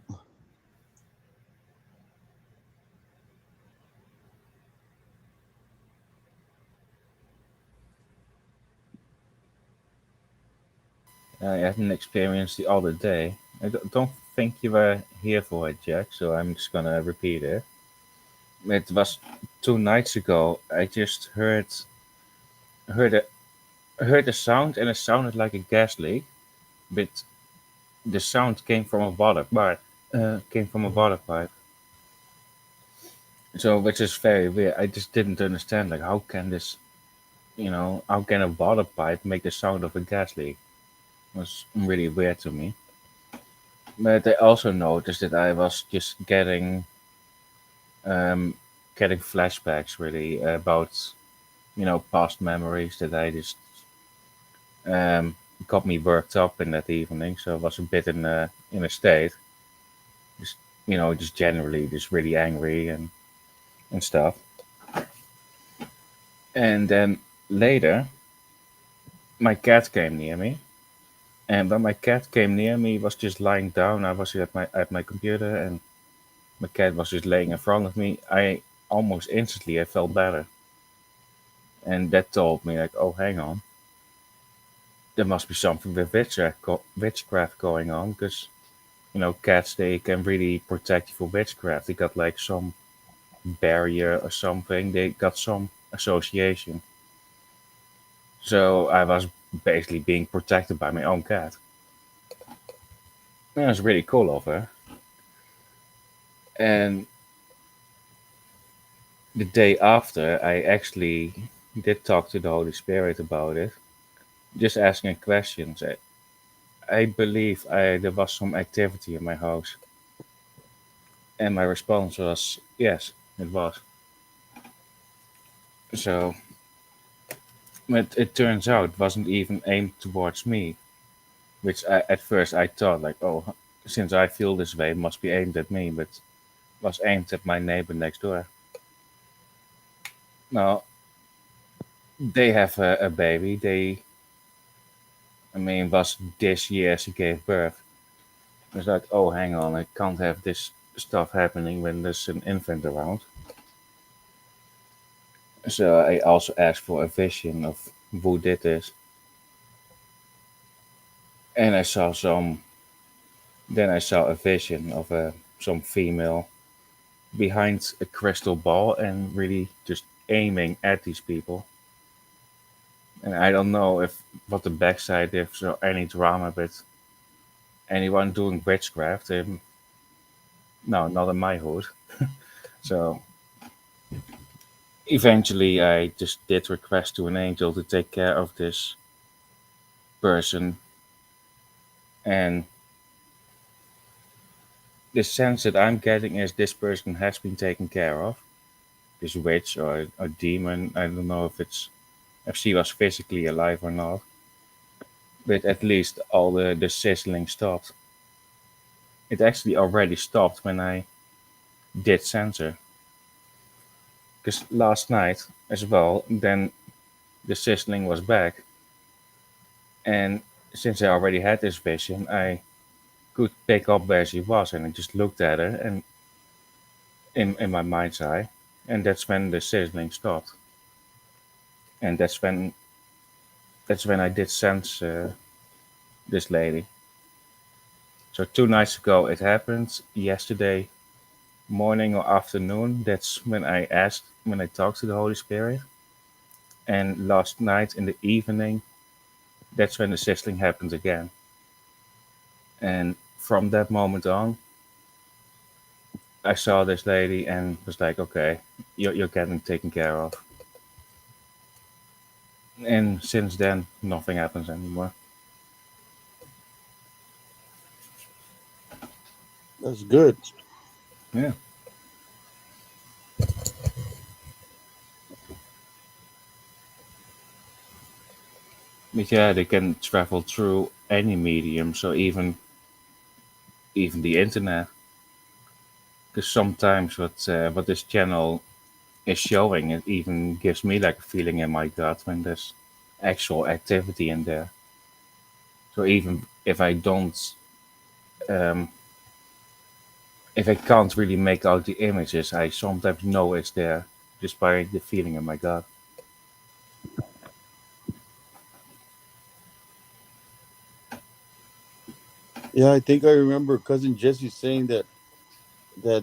I had an experience the other day. I don't think you were here for it, Jack, so I'm just gonna repeat it. It was 2 nights ago. I just heard a heard a sound, and it sounded like a gas leak, but the sound came from a water pipe. Came from a water pipe. So, which is very weird. I just didn't understand, like, how can a water pipe make the sound of a gas leak? It was really weird to me. But I also noticed that I was just um, getting flashbacks really about past memories that I just um, got me worked up in that evening. So I was a bit in a state, just just generally just really angry and stuff. And then later, my cat came near me, And when my cat came near me, was just lying down. I was at my computer, and my cat was just laying in front of me. I almost instantly I felt better, and that told me like, oh, hang on, there must be something with witchcraft going on, because cats, they can really protect you for witchcraft. They got like some barrier or something. They got some association. So I was basically being protected by my own cat. That was really cool of her. And the day after, I actually did talk to the Holy Spirit about it, just asking questions. I believe there was some activity in my house, and my response was yes, it was. So it turns out it wasn't even aimed towards me, which at first I thought like, oh, since I feel this way, it must be aimed at me, but was aimed at my neighbor next door. Now they have a baby. I mean, was this year she gave birth. It's like, oh, hang on, I can't have this stuff happening when there's an infant around. So I also asked for a vision of who did this, and I saw some. Then I saw a vision of some female behind a crystal ball and really just aiming at these people. And I don't know if what the backside is or any drama, but anyone doing witchcraft, no, not in my hood. So eventually, I just did request to an angel to take care of this person, and the sense that I'm getting is this person has been taken care of. This witch or a demon. I don't know if she was physically alive or not, but at least all the sizzling stopped. It actually already stopped when I did censor. Because last night as well, then the sizzling was back, and since I already had this vision, I could pick up where she was, and I just looked at her and in my mind's eye, and that's when the sizzling stopped, and that's when I did sense this lady. So 2 nights ago it happened. Yesterday morning or afternoon, that's when I talked to the Holy Spirit, and last night in the evening, that's when the sizzling happened again. And from that moment on, I saw this lady and was like, okay, you're getting taken care of. And since then, nothing happens anymore. That's good. Yeah. But yeah, they can travel through any medium, so even the internet. Because sometimes what this channel is showing, it even gives me like a feeling in my gut when there's actual activity in there. So even um, if I can't really make out the images, I sometimes know it's there just by the feeling in my gut. Yeah, I think I remember cousin Jesse saying that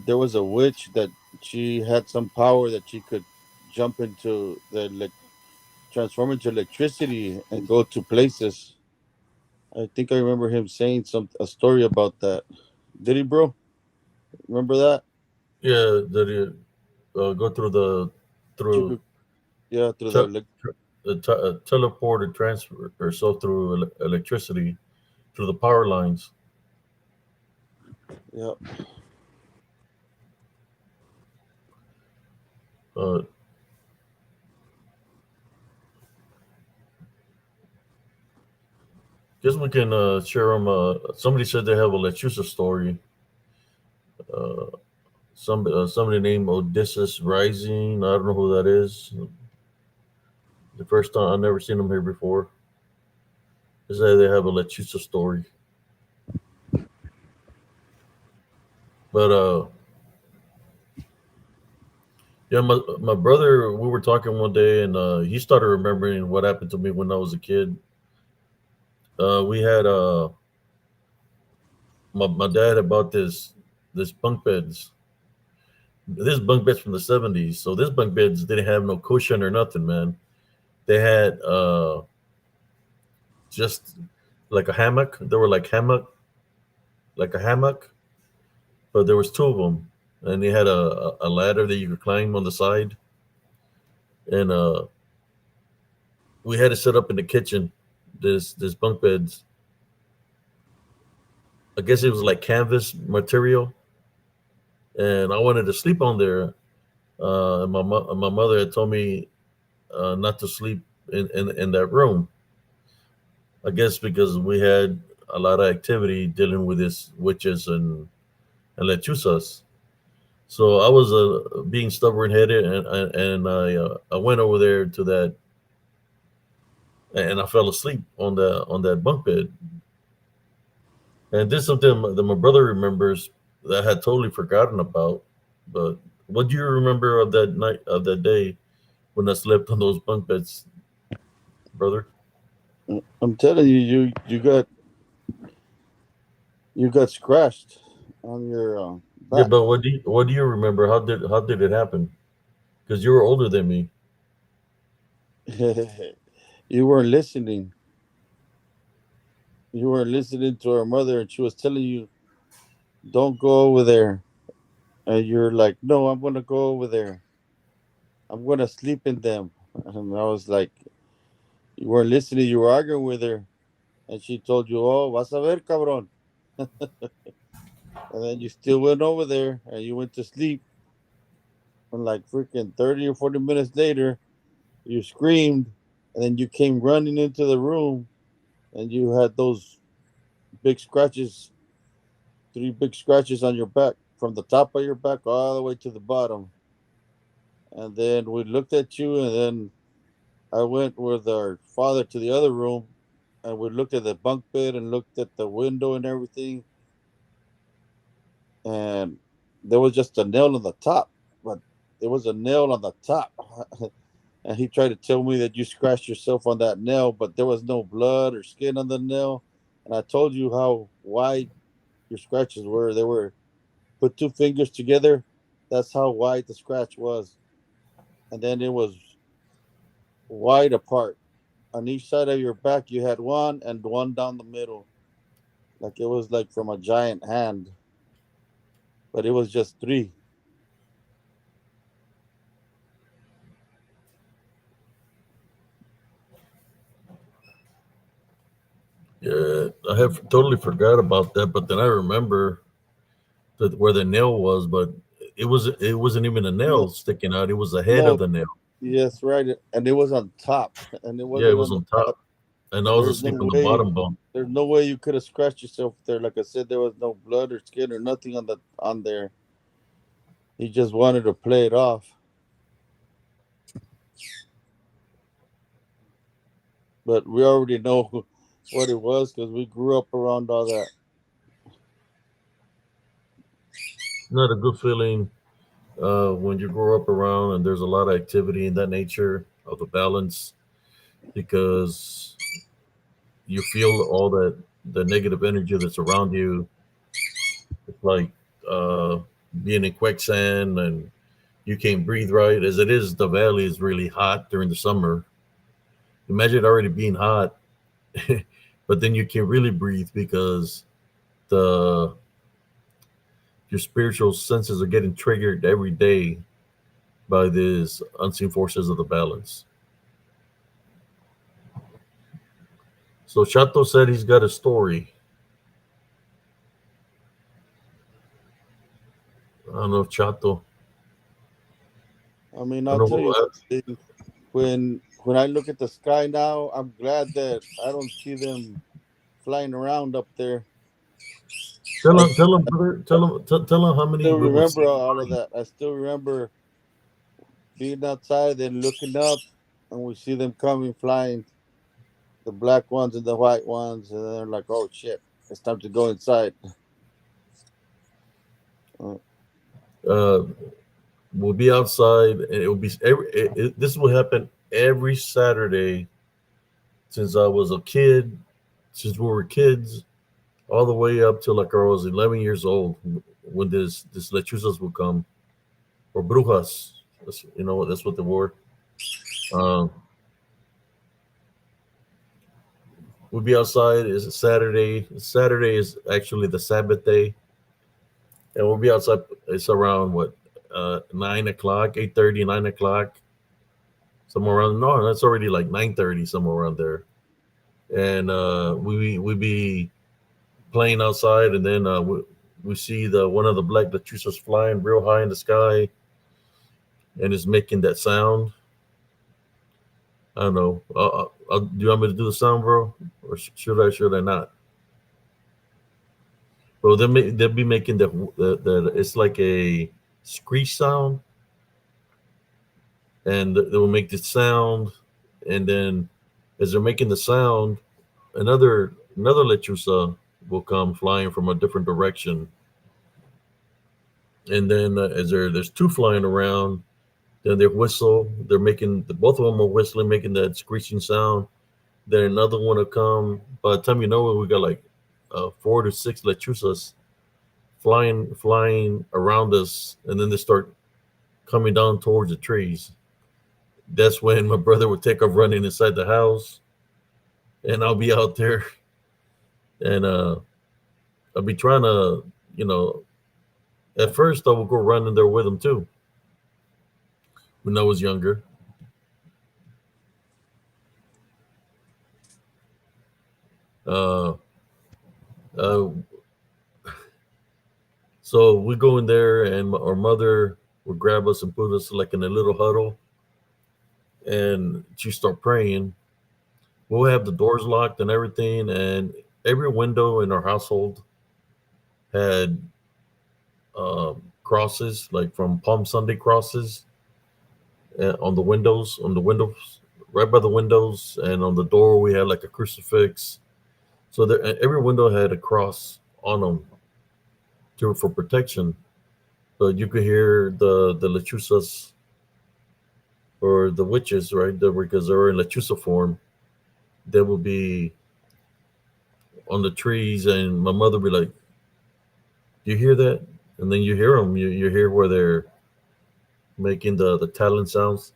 there was a witch that she had some power that she could jump into transform into electricity and go to places. I think I remember him saying a story about that. Did he, bro? Remember that? Yeah, that you go through She through could, yeah, through the te- teleport or transfer herself through electricity through the power lines. yeah. Uh, guess we can share them. Somebody said they have a Lechuza story. Uh, somebody named Odysseus Rising. I don't know who that is. The first time I've never seen him here before. Is that they have a Lechuza story. But yeah, my brother, we were talking one day, and he started remembering what happened to me when I was a kid. We had my dad had bought this bunk beds. This bunk beds from the 70s. So this bunk beds didn't have no cushion or nothing, man. They had just like a hammock. They were like a hammock, but there was two of them, and they had a ladder that you could climb on the side, and we had it set up in the kitchen. This bunk beds, I guess it was like canvas material, and I wanted to sleep on there. And my mother had told me not to sleep in that room. I guess because we had a lot of activity dealing with these witches and lechuzas. So I was being stubborn headed, and I went over there to that, and I fell asleep on that bunk bed. And this is something that my brother remembers that I had totally forgotten about. But what do you remember of that night, of that day when I slept on those bunk beds, brother? I'm telling you, you got scratched on your Yeah, back. but what do you remember? How did it happen? Because you were older than me. You weren't listening. You weren't listening to her mother, and she was telling you, "Don't go over there." And you're like, "No, I'm gonna go over there. I'm gonna sleep in them." And I was like, "You weren't listening. You were arguing with her, and she told you, 'Oh, vas a ver, cabrón.'" And then you still went over there, and you went to sleep. And like freaking 30 or 40 minutes later, you screamed, and then you came running into the room, and you had those big scratches, three big scratches on your back, from the top of your back all the way to the bottom. And then we looked at you, and then I went with our father to the other room, and we looked at the bunk bed and looked at the window and everything, and there was just a nail on the top, but there was a nail on the top. And he tried to tell me that you scratched yourself on that nail, but there was no blood or skin on the nail. And I told you how wide your scratches were. They were, put two fingers together. That's how wide the scratch was. And then it was wide apart. On each side of your back, you had one and one down the middle. Like it was like from a giant hand, but it was just three. Yeah, I have totally forgot about that. But then I remember that where the nail was, but it wasn't even a No, nail sticking out. It was the head no, of the nail. yes, right. And it was on top, and it Yeah, it wasn't was on the on bottom. top, and I And was asleep on the bottom bunk. there's no way you could have scratched yourself there. Like I said, there was no blood or skin or nothing on there. He just wanted to play it off, but we already know what it was because we grew up around all that. Not a good feeling when you grow up around and there's a lot of activity in that nature of the balance because you feel all that the negative energy that's around you. It's like uh, being in quicksand and you can't breathe right. As it is, the valley is really hot during the summer. Imagine it already being hot, but then you can't really breathe because the your spiritual senses are getting triggered every day by these unseen forces of the balance. So Chato said he's got a story. I don't know if Chato. I mean, I I'll don't tell know. you one thing. When I look at the sky now, I'm glad that I don't see them flying around up there. I Tell him, brother. Tell him how many still we would see remember all of flying. that. I still remember being outside and looking up, and we see them coming flying. the black ones and the white ones, and they're like, "Oh shit, it's time to go inside." Uh, Uh, we'll be outside, and it will be this will happen every Saturday since I was a kid, since we were kids, all the way up till like I was 11 years old when this lechuzas would come or brujas. That's what they were. Um, we'll be outside. It's a Saturday. Saturday is actually the Sabbath day, and we'll be outside. It's around what 9 o'clock, 8:30, 9 o'clock, somewhere around. No, that's already like 9:30, somewhere around there. And we be playing outside, and then we see the one of the black lechuzas flying real high in the sky, and it's making that sound. I don't know. Do you want me to do the sound, bro, or should I? Should I not? Bro, they'll be making the it's like a screech sound, and they will make this sound, and then as they're making the sound, another lechuza will come flying from a different direction, and then as there's two flying around, then they whistle. They're making both of them are whistling, making that screeching sound. Then another one will come. By the time you know it, we got like 4 to 6 lechuzas flying around us, and then they start coming down towards the trees. That's when my brother would take off running inside the house, and I'll be out there, and I'll be trying to, you know, at first I would go running there with him too when I was younger. Uh, uh, so we go in there, and our mother would grab us and put us like in a little huddle, and she start praying. We'll have the doors locked and everything, and every window in our household had crosses, like from Palm Sunday crosses on the windows, right by the windows, and on the door we had like a crucifix. So there, every window had a cross on them for protection. But you could hear the lechuzas or the witches, right? Because they're in lechuza form. They will be on the trees, and my mother would be like, "Do you hear that?" And then you hear them. You hear where they're making the talon sounds,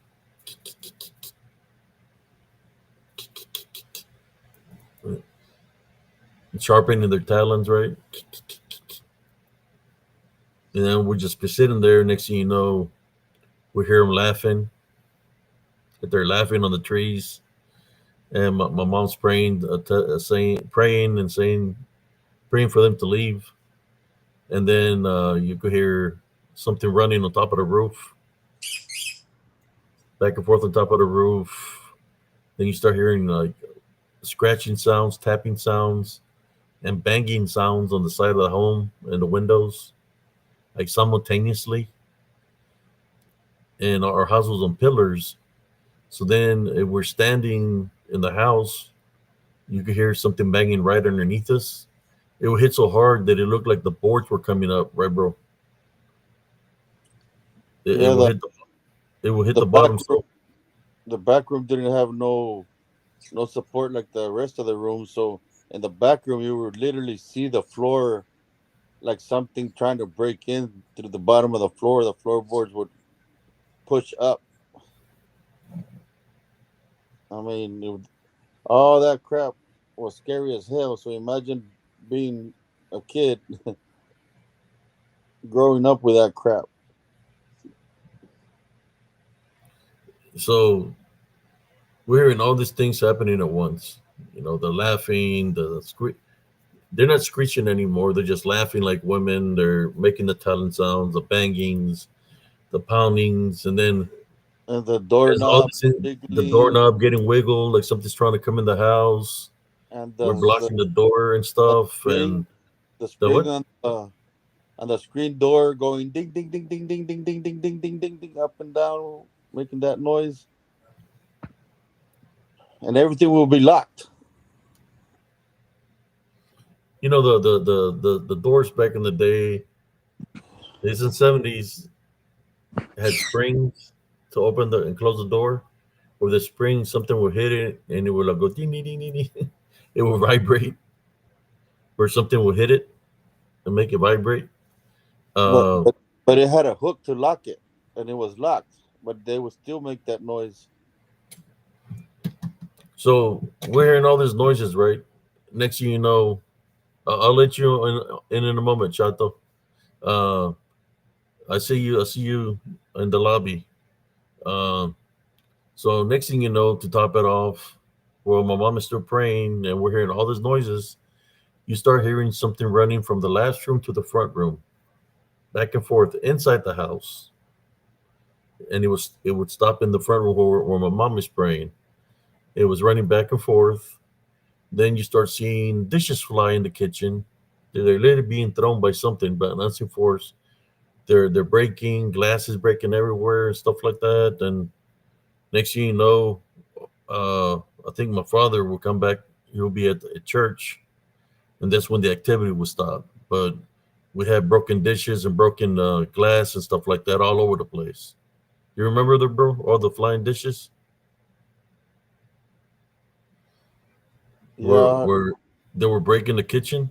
sharpening their talons, right? And then we'll just be sitting there. Next thing you know, we hear them laughing. That they're laughing on the trees, and my mom's praying, praying and saying, praying for them to leave. And then you could hear something running on top of the roof, back and forth on top of the roof. Then you start hearing like scratching sounds, tapping sounds, and banging sounds on the side of the home and the windows, like simultaneously. And our house was on pillars. So then if we're standing in the house, you could hear something banging right underneath us. It would hit so hard that it looked like the boards were coming up, right, bro? It yeah, will hit it will hit the the back bottom. room, So the back room didn't have no support like the rest of the room. So in the back room, you would literally see the floor like something trying to break in through the bottom of the floor. The floorboards would push up. I mean, all that crap was scary as hell. So imagine being a kid growing up with that crap. so we're hearing all these things happening at once. The laughing, they're not screeching anymore. They're just laughing like women. They're making the talent sounds, the bangings, the poundings, and then And the as all doorknob this, the jiggling, doorknob getting wiggled, like something's trying to come in the house. and We're the blocking the door and the stuff, spring, and the the spring what? on the screen door going ding ding ding ding ding ding ding ding ding ding ding ding up and down, making that noise, and everything will be locked. You know the doors back in the day, it's in '70s had springs to open the and close the door. With the spring, something would hit it and it would like go ding ding ding ding. Ding. It would vibrate, or something would hit it and make it vibrate. But Uh, but but it had a hook to lock it, and it was locked. But they would still make that noise. so we're hearing all these noises, right? Next thing you know, I'll let you in a moment, Chato. Uh, I see you. I see you in the lobby. Um, so next thing you know, to top it off, well, my mom is still praying, and we're hearing all these noises. You start hearing something running from the last room to the front room, back and forth inside the house, and it would stop in the front room where my mom is praying. It was running back and forth. Then you start seeing dishes fly in the kitchen. They're literally being thrown by something, but an unseen force. They're breaking, glasses breaking everywhere, and stuff like that. And next thing you know, I think my father will come back. He'll be at church, and that's when the activity will stop. But we had broken dishes and broken glass and stuff like that all over the place. You remember the bro? All the flying dishes Yeah. were they were breaking the kitchen.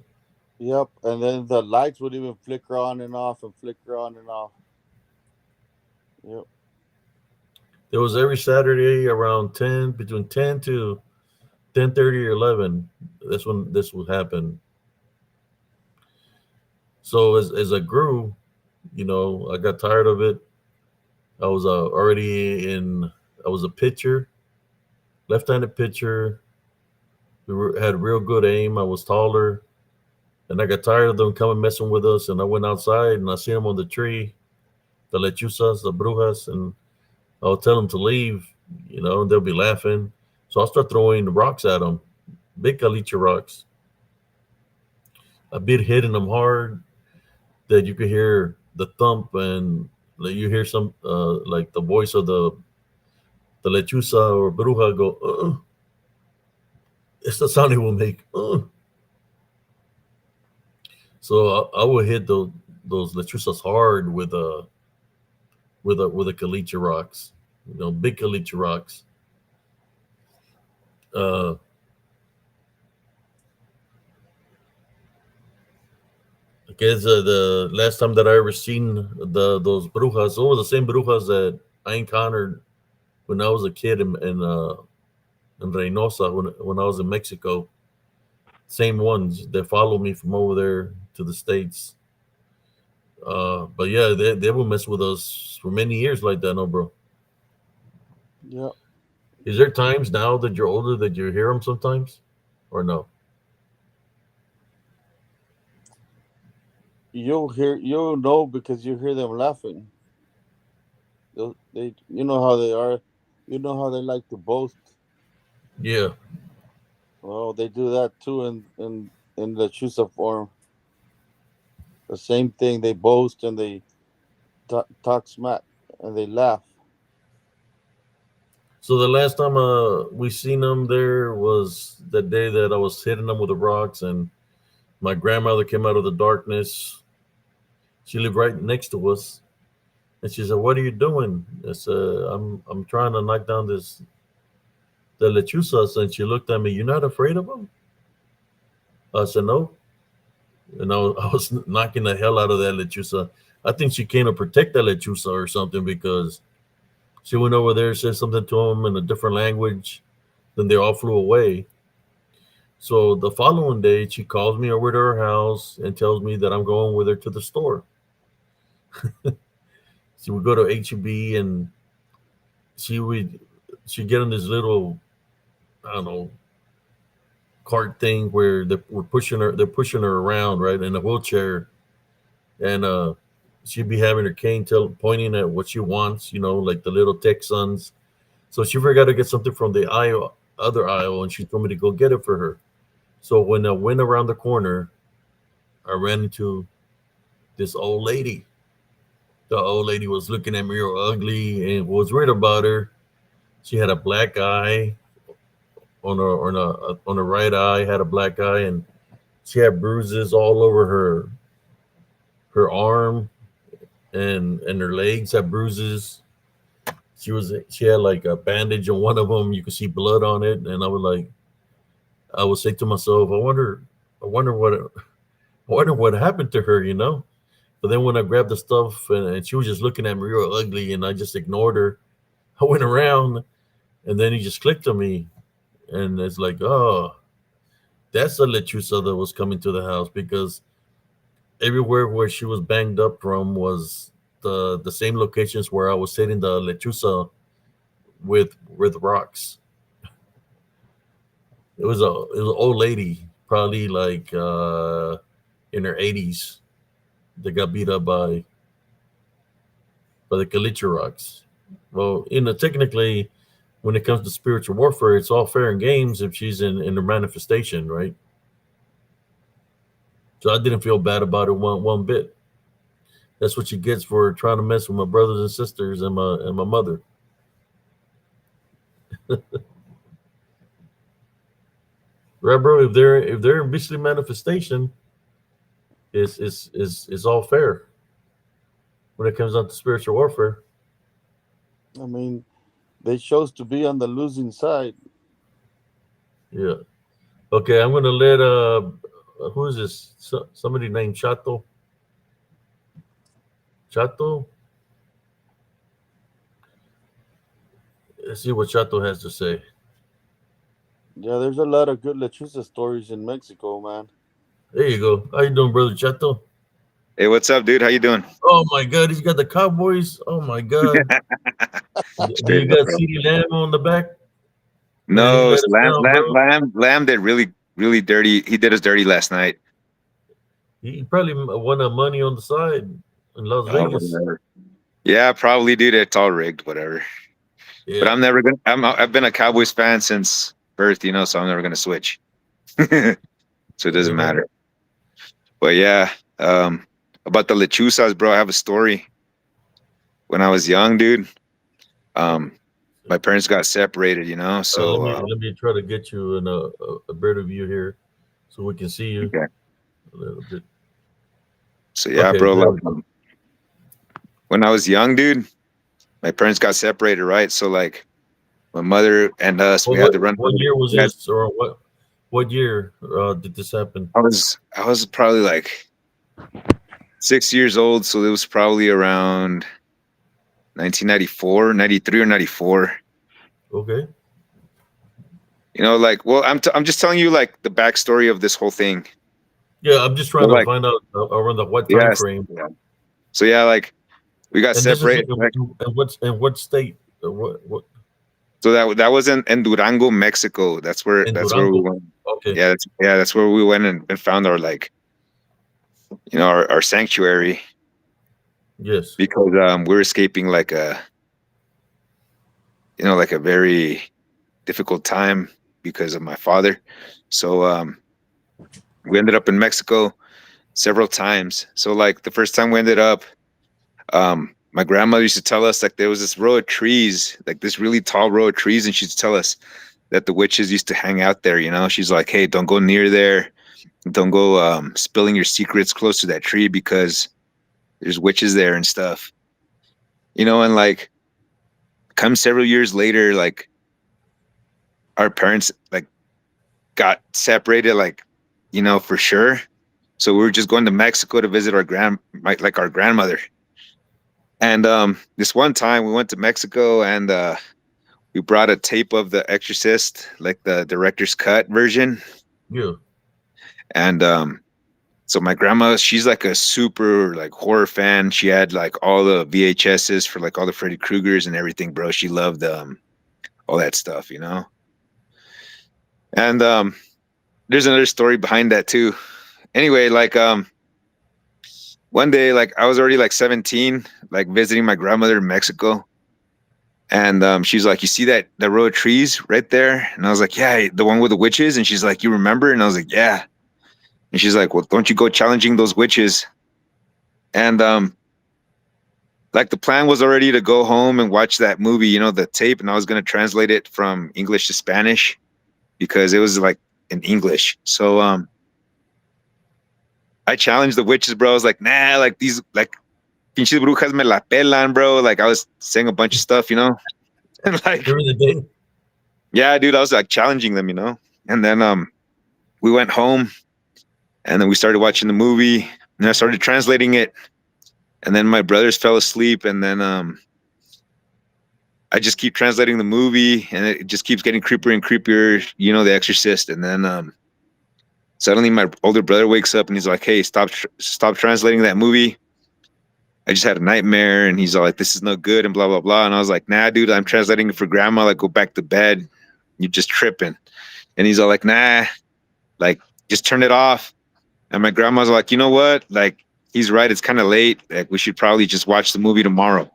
Yep. And then the lights would even flicker on and off and flicker on and off. Yep. It was every Saturday around 10, between 10 to 10:30 or 11. That's when this would happen. So as I grew, I got tired of it. I was already in. I was a pitcher, left-handed pitcher. Had real good aim. I was taller, and I got tired of them coming messing with us. And I went outside and I seen them on the tree, the lechuzas, the brujas, and I'll tell them to leave. And they'll be laughing. So I'll start throwing the rocks at them, big caliche rocks. A bit hitting them hard that you could hear the thump, and like you hear some like the voice of the lechuza or bruja go. It's the sound it will make. So I would hit those lechuzas hard with a caliche rocks, big caliche rocks. Uh, I guess the last time that I ever seen those brujas, those were the same brujas that I encountered when I was a kid in Reynosa when I was in Mexico. Same ones that follow me from over there to the states. But yeah, they will mess with us for many years like that, no, bro. Yep. Is there times now that you're older that you hear them sometimes, or no? You'll know because you hear them laughing. You know how they are. You know how they like to boast. Yeah. Well, they do that too in the Chusa form. The same thing. They boast and they talk smack and they laugh. So the last time we seen them there was the day that I was hitting them with the rocks, and my grandmother came out of the darkness. She lived right next to us, and she said, "What are you doing?" I said, "I'm trying to knock down the lechuzas." And she looked at me. "You're not afraid of them?" I said, "No." And I was knocking the hell out of that lechuza. I think she came to protect that lechuza or something because she went over there, said something to them in a different language. Then they all flew away. So the following day, she calls me over to her house and tells me that I'm going with her to the store. She would go to HEB and she would she get on this little, I don't know, cart thing where they're pushing her around, right, in a wheelchair, and she'd be having her cane pointing at what she wants, like the little Texans. So she forgot to get something from the other aisle, and she told me to go get it for her. So when I went around the corner, I ran into this old lady. The old lady was looking at me real ugly, and what was weird about her, she had a black eye on her right eye, had a black eye, and She had bruises all over her arm and her legs had bruises. She had like a bandage on one of them. You could see blood on it, and I would say to myself, I wonder what I wonder what happened to her, you know. But then when I grabbed the stuff and she was just looking at me real ugly, and I just ignored her. I went around, and then he just clicked on me, and it's like, oh, that's the Lechuza that was coming to the house because everywhere where she was banged up from was the same locations where I was hitting the Lechuza with rocks. It was an old lady, probably like in her 80s, that got beat up by the Caliche rocks. Well, technically, when it comes to spiritual warfare, it's all fair and games if she's in her manifestation, right? So I didn't feel bad about it one bit. That's what she gets for trying to mess with my brothers and sisters and my mother. Right, bro? If they're in beastly manifestation, it's all fair when it comes down to spiritual warfare. I mean, they chose to be on the losing side. Yeah. Okay, I'm gonna let who is this? Somebody named Chato. Let's see what Chato has to say. Yeah, there's a lot of good lechuza stories in Mexico, man. There you go. How you doing, brother Chato? Hey, what's up, dude? How you doing? Oh my God, he's got the Cowboys. Oh my God, do Straight you up, got bro. CD Lamb on the back? Man, he No, let it's us down, bro. Lamb did really dirty. He did us dirty last night. He probably won the money on the side in Las Oh, Vegas. whatever. Yeah, probably, dude. It's all rigged, whatever. But Yeah. I'm never gonna. I've been a Cowboys fan since birth, so I'm never gonna switch. So it doesn't Amen. matter. But yeah, um, about the lechuzas, bro. I have a story. When I was young, dude, um, my parents got separated, Let So me try to get you in a better view here, so we can see you okay. a little bit. So yeah, Okay, bro. there Like we go. when I was young, dude, my parents got separated, right? So like my mother and us, Well, we had to run. what year was We had, this, or what year did this happen? I was probably like 6 years old, so it was probably around 1994, 93 or 94. Okay. Like, well, I'm just telling you like the backstory of this whole thing. Yeah, I'm just So trying to like, find out around the what time yes, frame. yeah. So yeah, like we got And this is separated. Like, in what state? What so that was in Durango, Mexico. in That's where we Durango? went. Okay. That's where we went and found our like our sanctuary Yes. because we're escaping like a very difficult time because of my father. So we ended up in Mexico several times. So like the first time we ended up, my grandmother used to tell us like there was this row of trees, like this really tall row of trees, and she'd tell us that the witches used to hang out there. She's like, hey, don't go near there. Don't go spilling your secrets close to that tree because there's witches there and stuff. And like come several years later, like our parents like got separated, like, for sure. So we were just going to Mexico to visit our grandmother. And this one time we went to Mexico and we brought a tape of The Exorcist, like the director's cut version. Yeah. And so my grandma, she's like a super like horror fan. She had like all the VHSs for like all the Freddy Kruegers and everything, bro. She loved all that stuff. And there's another story behind that too. Anyway, like one day, like I was already like 17, like visiting my grandmother in Mexico. And she's like, you see that row of trees right there? And I was like, yeah, the one with the witches. And she's like, you remember? And I was like, yeah. And she's like, well, don't you go challenging those witches? And like the plan was already to go home and watch that movie, the tape, and I was gonna translate it from English to Spanish because it was like in English. So I challenged the witches, bro. I was like, nah, like these like pinches brujas me la pelan, bro. Like I was saying a bunch of stuff, and like During the day. yeah, dude, I was like challenging them, and then we went home and then we started watching the movie and I started translating it, and then my brothers fell asleep, and then I just keep translating the movie and it just keeps getting creepier and creepier, The Exorcist, and then suddenly my older brother wakes up and he's like, hey, stop translating that movie. I just had a nightmare, and he's all like, this is no good and blah blah blah, and I was like, nah, dude, I'm translating it for grandma, like go back to bed, you're just tripping. And he's all like, nah, like just turn it off. And my grandma's like, you know what, like he's right, it's kind of late, like we should probably just watch the movie tomorrow.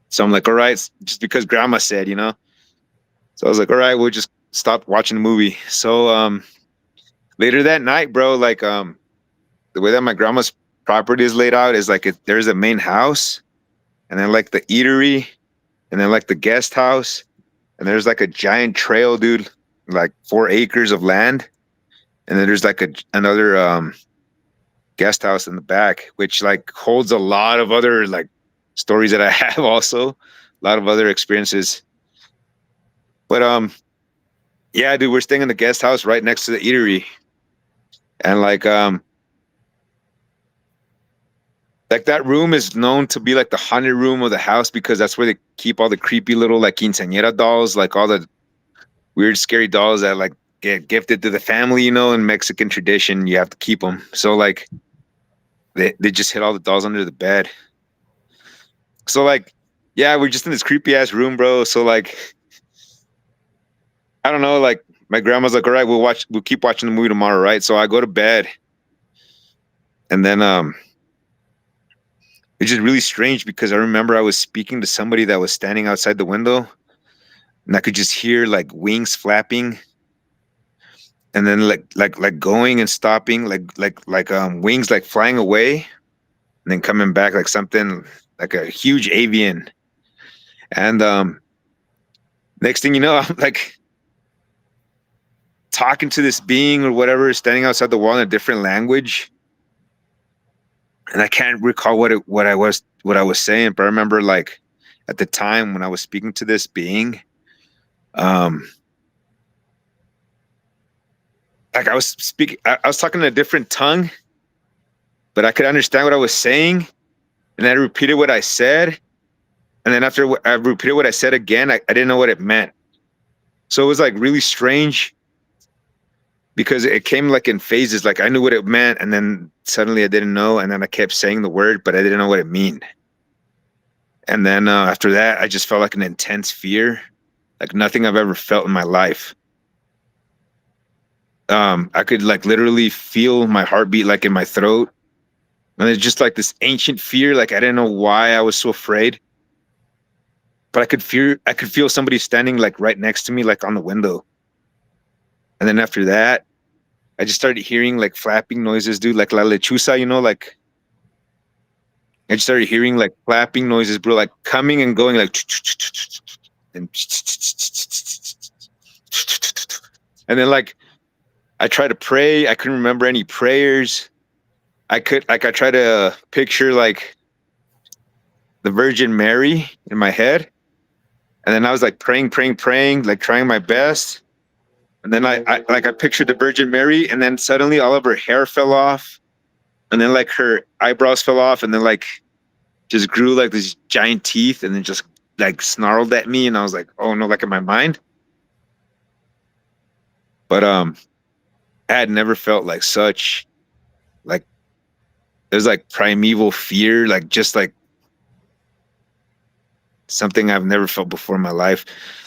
So I'm like, all right, just because grandma said, So I was like, all right, we'll just stop watching the movie. So later that night, bro, like the way that my grandma's property is laid out is like there's a main house, and then like the eatery, and then like the guest house, and there's like a giant trail, dude, like 4 acres of land, and then there's like another guest house in the back, which like holds a lot of other like stories that I have, also a lot of other experiences. But yeah, dude, we're staying in the guest house right next to the eatery, and like that room is known to be like the haunted room of the house, because that's where they keep all the creepy little like quinceañera dolls, like all the weird, scary dolls that like get gifted to the family. In Mexican tradition, you have to keep them. So like they just hid all the dolls under the bed. So like, yeah, we're just in this creepy ass room, bro. So like, I don't know, like my grandma's like, all right, we'll keep watching the movie tomorrow, right? So I go to bed, and then it's just really strange because I remember I was speaking to somebody that was standing outside the window, and I could just hear like wings flapping, and then like going and stopping, like wings like flying away and then coming back, like something like a huge avian. And next thing you know, I'm like talking to this being or whatever, standing outside the wall in a different language. And I can't recall what I was saying, but I remember like at the time when I was speaking to this being, like I was talking in a different tongue, but I could understand what I was saying, and then I repeated what I said, and then after I repeated what I said again, I didn't know what it meant. So it was like really strange because it came like in phases. Like I knew what it meant, and then suddenly I didn't know, and then I kept saying the word, but I didn't know what it meant. And then after that, I just felt like an intense fear, like nothing I've ever felt in my life. I could like literally feel my heartbeat like in my throat, and it's just like this ancient fear. Like I didn't know why I was so afraid, but I could feel somebody standing like right next to me, like on the window. And then after that, I just started hearing like flapping noises, dude, like la lechuza, like I just started hearing like flapping noises, bro, like coming and going, like and then like I tried to pray. I couldn't remember any prayers. I tried to picture like the Virgin Mary in my head. And then I was like praying, like trying my best. And then I pictured the Virgin Mary, and then suddenly all of her hair fell off. And then like her eyebrows fell off, and then like just grew like these giant teeth, and then just like snarled at me. And I was like, oh no, like in my mind. But I had never felt like such like there's like primeval fear, like just like something I've never felt before in my life.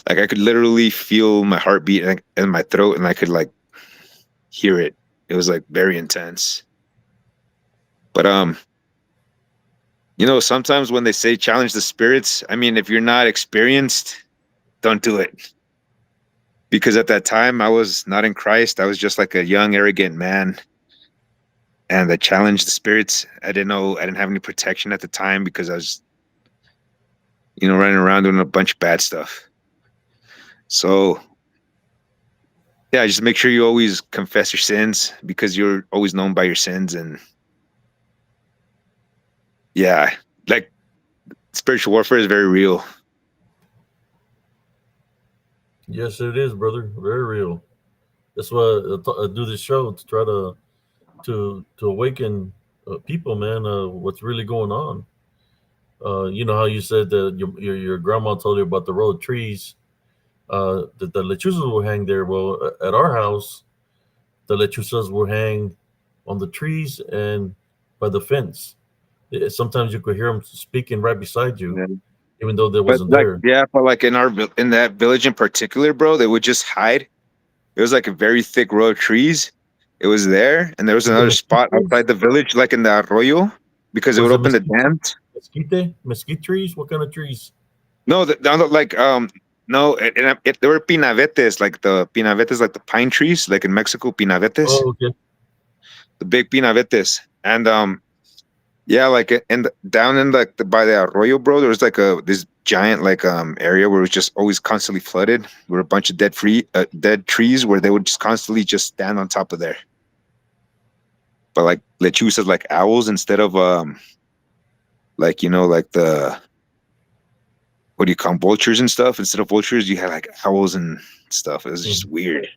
Like I could literally feel my heartbeat in my throat, and I could like hear it. It was like very intense. But sometimes when they say challenge the spirits, I mean, if you're not experienced, don't do it. Because at that time I was not in Christ. I was just like a young, arrogant man. And I challenged the spirits. I didn't have any protection at the time because I was running around doing a bunch of bad stuff. So Yeah, just make sure you always confess your sins because you're always known by your sins. And yeah, like spiritual warfare is very real. Yes, it is, brother. Very real. That's why I do this show to try to awaken people, man. What's really going on? You know how you said that your grandma told you about the row of trees that the lechuzas will hang there. Well, at our house, the lechuzas will hang on the trees and by the fence. Sometimes you could hear them speaking right beside you, Yeah. even though they But wasn't like, there. yeah, but like in that village in particular, bro, they would just hide. It was like a very thick row of trees. It was there, and there was The another mesquite spot trees? outside the village, like in the arroyo, because it Was would it open the mesquite? dams. Mesquite trees? What kind of trees? No, no, like no, there were pinavetes, like the pinavetes, like the pine trees, like in Mexico, pinavetes, Oh, okay. the big pinavetes, and yeah, like down in like by the arroyo, bro, there was like this giant like area where it was just always constantly flooded, where a bunch of dead trees where they would just constantly just stand on top of there, but like lechusas, like owls instead of like like the what do you call 'em, vultures and stuff. Instead of vultures, you had like owls and stuff. It was just Mhm. weird.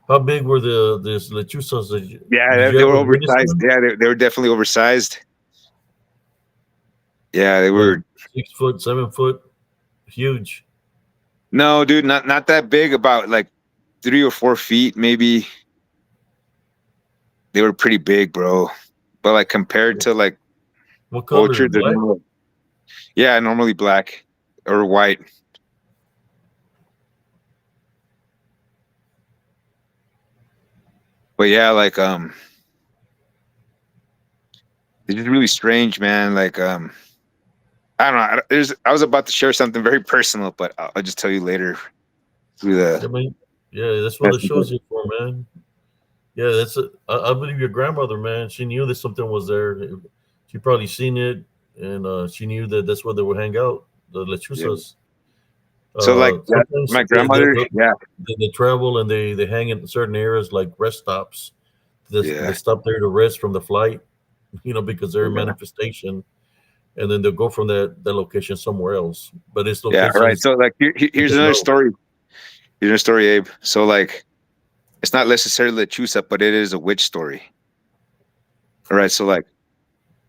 How big were these lechuzas? Did Yeah, you they were ever witness oversized. them? Yeah, they were definitely oversized. Yeah, they Like were. 6 foot, 7 foot, huge. No, dude, not that big. About like 3 or 4 feet, maybe. They were pretty big, bro. But like compared to like What color? vultures, they're Black? yeah, normally black or white. But yeah, like it's just really strange, man. Like I don't know. I was about to share something very personal, but I'll just tell you later through I the mean, yeah, that's what the messenger. show's here for, man. Yeah, I believe your grandmother, man. She knew that something was there. She probably seen it, and she knew that that's where they would hang out. The Yeah. lechuzas. So like that, Sometimes my grandmother, yeah, they travel and they hang in certain areas like rest stops. They yeah, stop there to rest from the flight, because they're in yeah, manifestation, and then they'll go from that location somewhere else. But it's yeah. Right. locations So like that here's they another know. story. Here's another story, Abe. So like it's not necessarily a Lechuza, but it is a witch story. All right. So like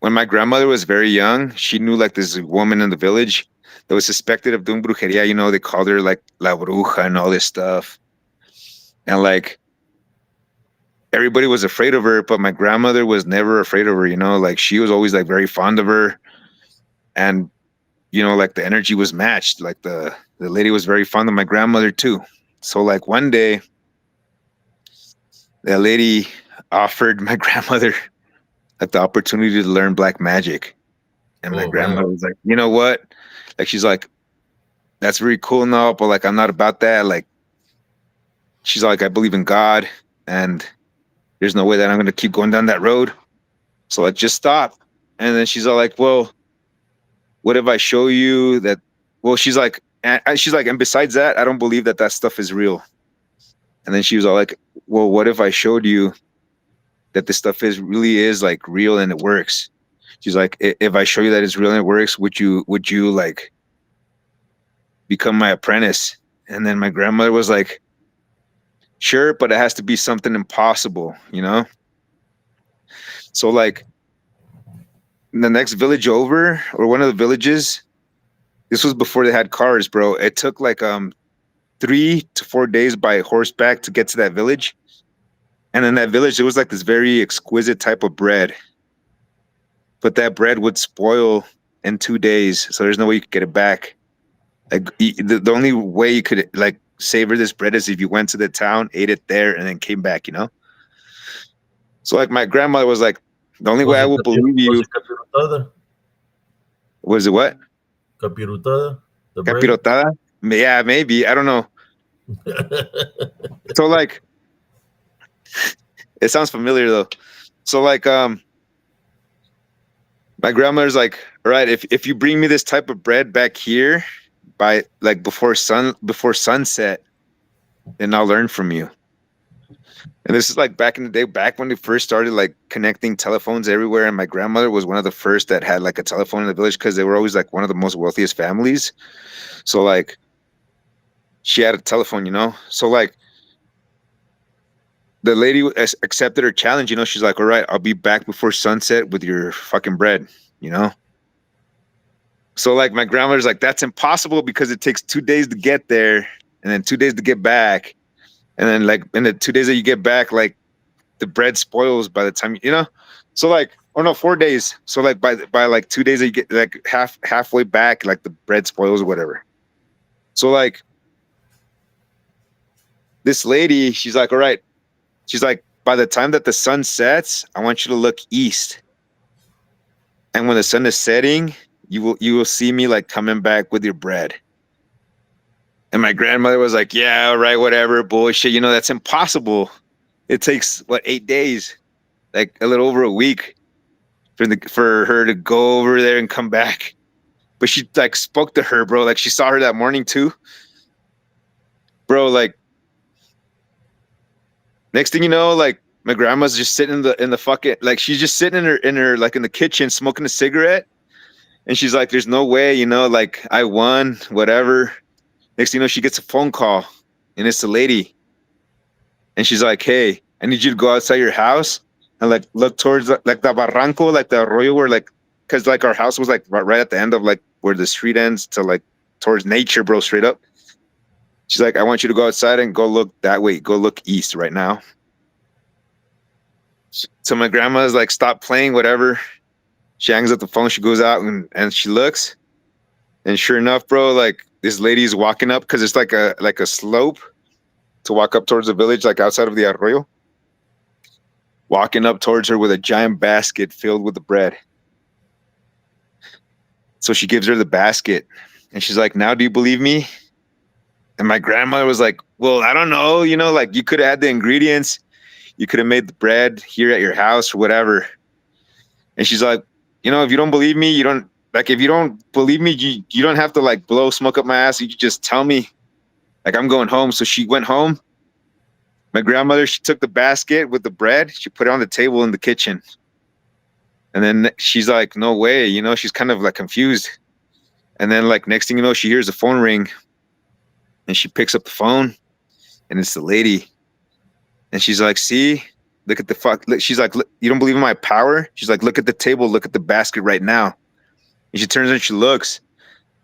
when my grandmother was very young, she knew like this woman in the village that was suspected of doing brujeria. They called her like la bruja and all this stuff. And like everybody was afraid of her, but my grandmother was never afraid of her. Like she was always like very fond of her, and like the energy was matched. Like the lady was very fond of my grandmother too. So like one day, that lady offered my grandmother like the opportunity to learn black magic, and my Oh man, grandmother was like, you know what? Like she's like, that's very cool and all, but like I'm not about that. Like she's like, I believe in God, and there's no way that I'm gonna keep going down that road. So like, just stop. And then she's all like, well, what if I show you that? Well, she's like, and besides that, I don't believe that that stuff is real. And then she was all like, well, what if I showed you that this stuff really is like real and it works? She's like, if I show you that it's real and it works, would you like become my apprentice? And then my grandmother was like, sure, but it has to be something impossible. So like in the next village over, or one of the villages, this was before they had cars, bro. It took like 3 to 4 days by horseback to get to that village. And in that village, there was like this very exquisite type of bread, but that bread would spoil in 2 days, so there's no way you could get it back. Like the only way you could like savor this bread is if you went to the town, ate it there, and then came back. So like my grandmother was like, the only way I will believe was you it capirotada? was it what? Capirotada, the bread. Capirotada? Yeah, maybe. I don't know. So like it sounds familiar though. So like my grandmother's like, all right, if you bring me this type of bread back here by like before sunset, and I'll learn from you. And this is like back in the day, back when we first started like connecting telephones everywhere. And my grandmother was one of the first that had like a telephone in the village because they were always like one of the most wealthiest families. So like she had a telephone, you know. So like the lady accepted her challenge, you know. She's like, "All right, I'll be back before sunset with your fucking bread," you know. So like my grandmother's like, "That's impossible because it takes 2 days to get there, and then 2 days to get back, and then like in the 2 days that you get back, like the bread spoils by the time you know." So like, oh no, 4 days. So like by like 2 days that you get like halfway back, like the bread spoils or whatever. So like this lady, she's like, "All right." She's like, "By the time that the sun sets, I want you to look east. And when the sun is setting, you will see me like coming back with your bread." And my grandmother was like, "Yeah, all right, whatever, bullshit. You know, that's impossible. It takes what 8 days, like a little over a week for her to go over there and come back." But she like spoke to her, bro. Like she saw her that morning too. Bro, like next thing you know, like my grandma's just sitting in the fucking like she's just sitting in her like in the kitchen smoking a cigarette. And she's like, "There's no way, you know, like I won, whatever." Next thing you know, she gets a phone call and it's the lady. And she's like, "Hey, I need you to go outside your house and like look towards like the barranco, like the arroyo where like, cause like our house was like right at the end of like where the street ends to like towards nature, bro, straight up." She's like, "I want you to go outside and go look that way. Go look east right now." So my grandma's like, "Stop playing, whatever." She hangs up the phone. She goes out and she looks. And sure enough, bro, like this lady's walking up because it's like a slope to walk up towards the village, like outside of the arroyo. Walking up towards her with a giant basket filled with the bread. So she gives her the basket and she's like, "Now do you believe me?" And my grandmother was like, "Well, I don't know, you know, like you could have had the ingredients, you could have made the bread here at your house or whatever." And she's like, "You know, if you don't believe me, you don't like if you don't believe me, you don't have to like blow smoke up my ass. You just tell me. Like I'm going home." So she went home. My grandmother, she took the basket with the bread, she put it on the table in the kitchen. And then she's like, "No way," you know, she's kind of like confused. And then like next thing you know, she hears the phone ring and she picks up the phone and it's the lady. And she's like, "See, look at the fuck." She's like, "You don't believe in my power?" She's like, "Look at the table, look at the basket right now." And she turns and she looks.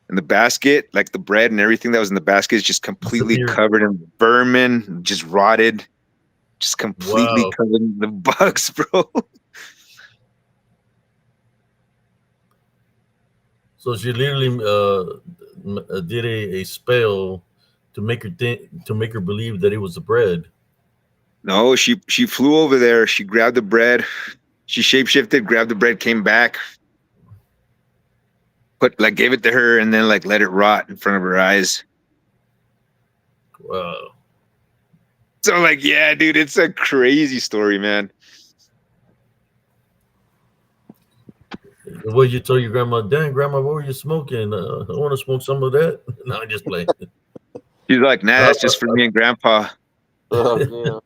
And the basket, like the bread and everything that was in the basket, is just completely Disappeared. covered in vermin, just rotted, just completely Wow. covered in the bugs, bro. So she literally did a spell to make her think to make her believe that it was the bread. No, she flew over there. She grabbed the bread. She shapeshifted, grabbed the bread, came back, put like gave it to her, and then like let it rot in front of her eyes. Wow. So like, yeah, dude, it's a crazy story, man. What you told your grandma? "Dang, grandma, what were you smoking? I want to smoke some of that." No, I just play. She's like, "Nah, Uh, that's just for me and grandpa." Yeah.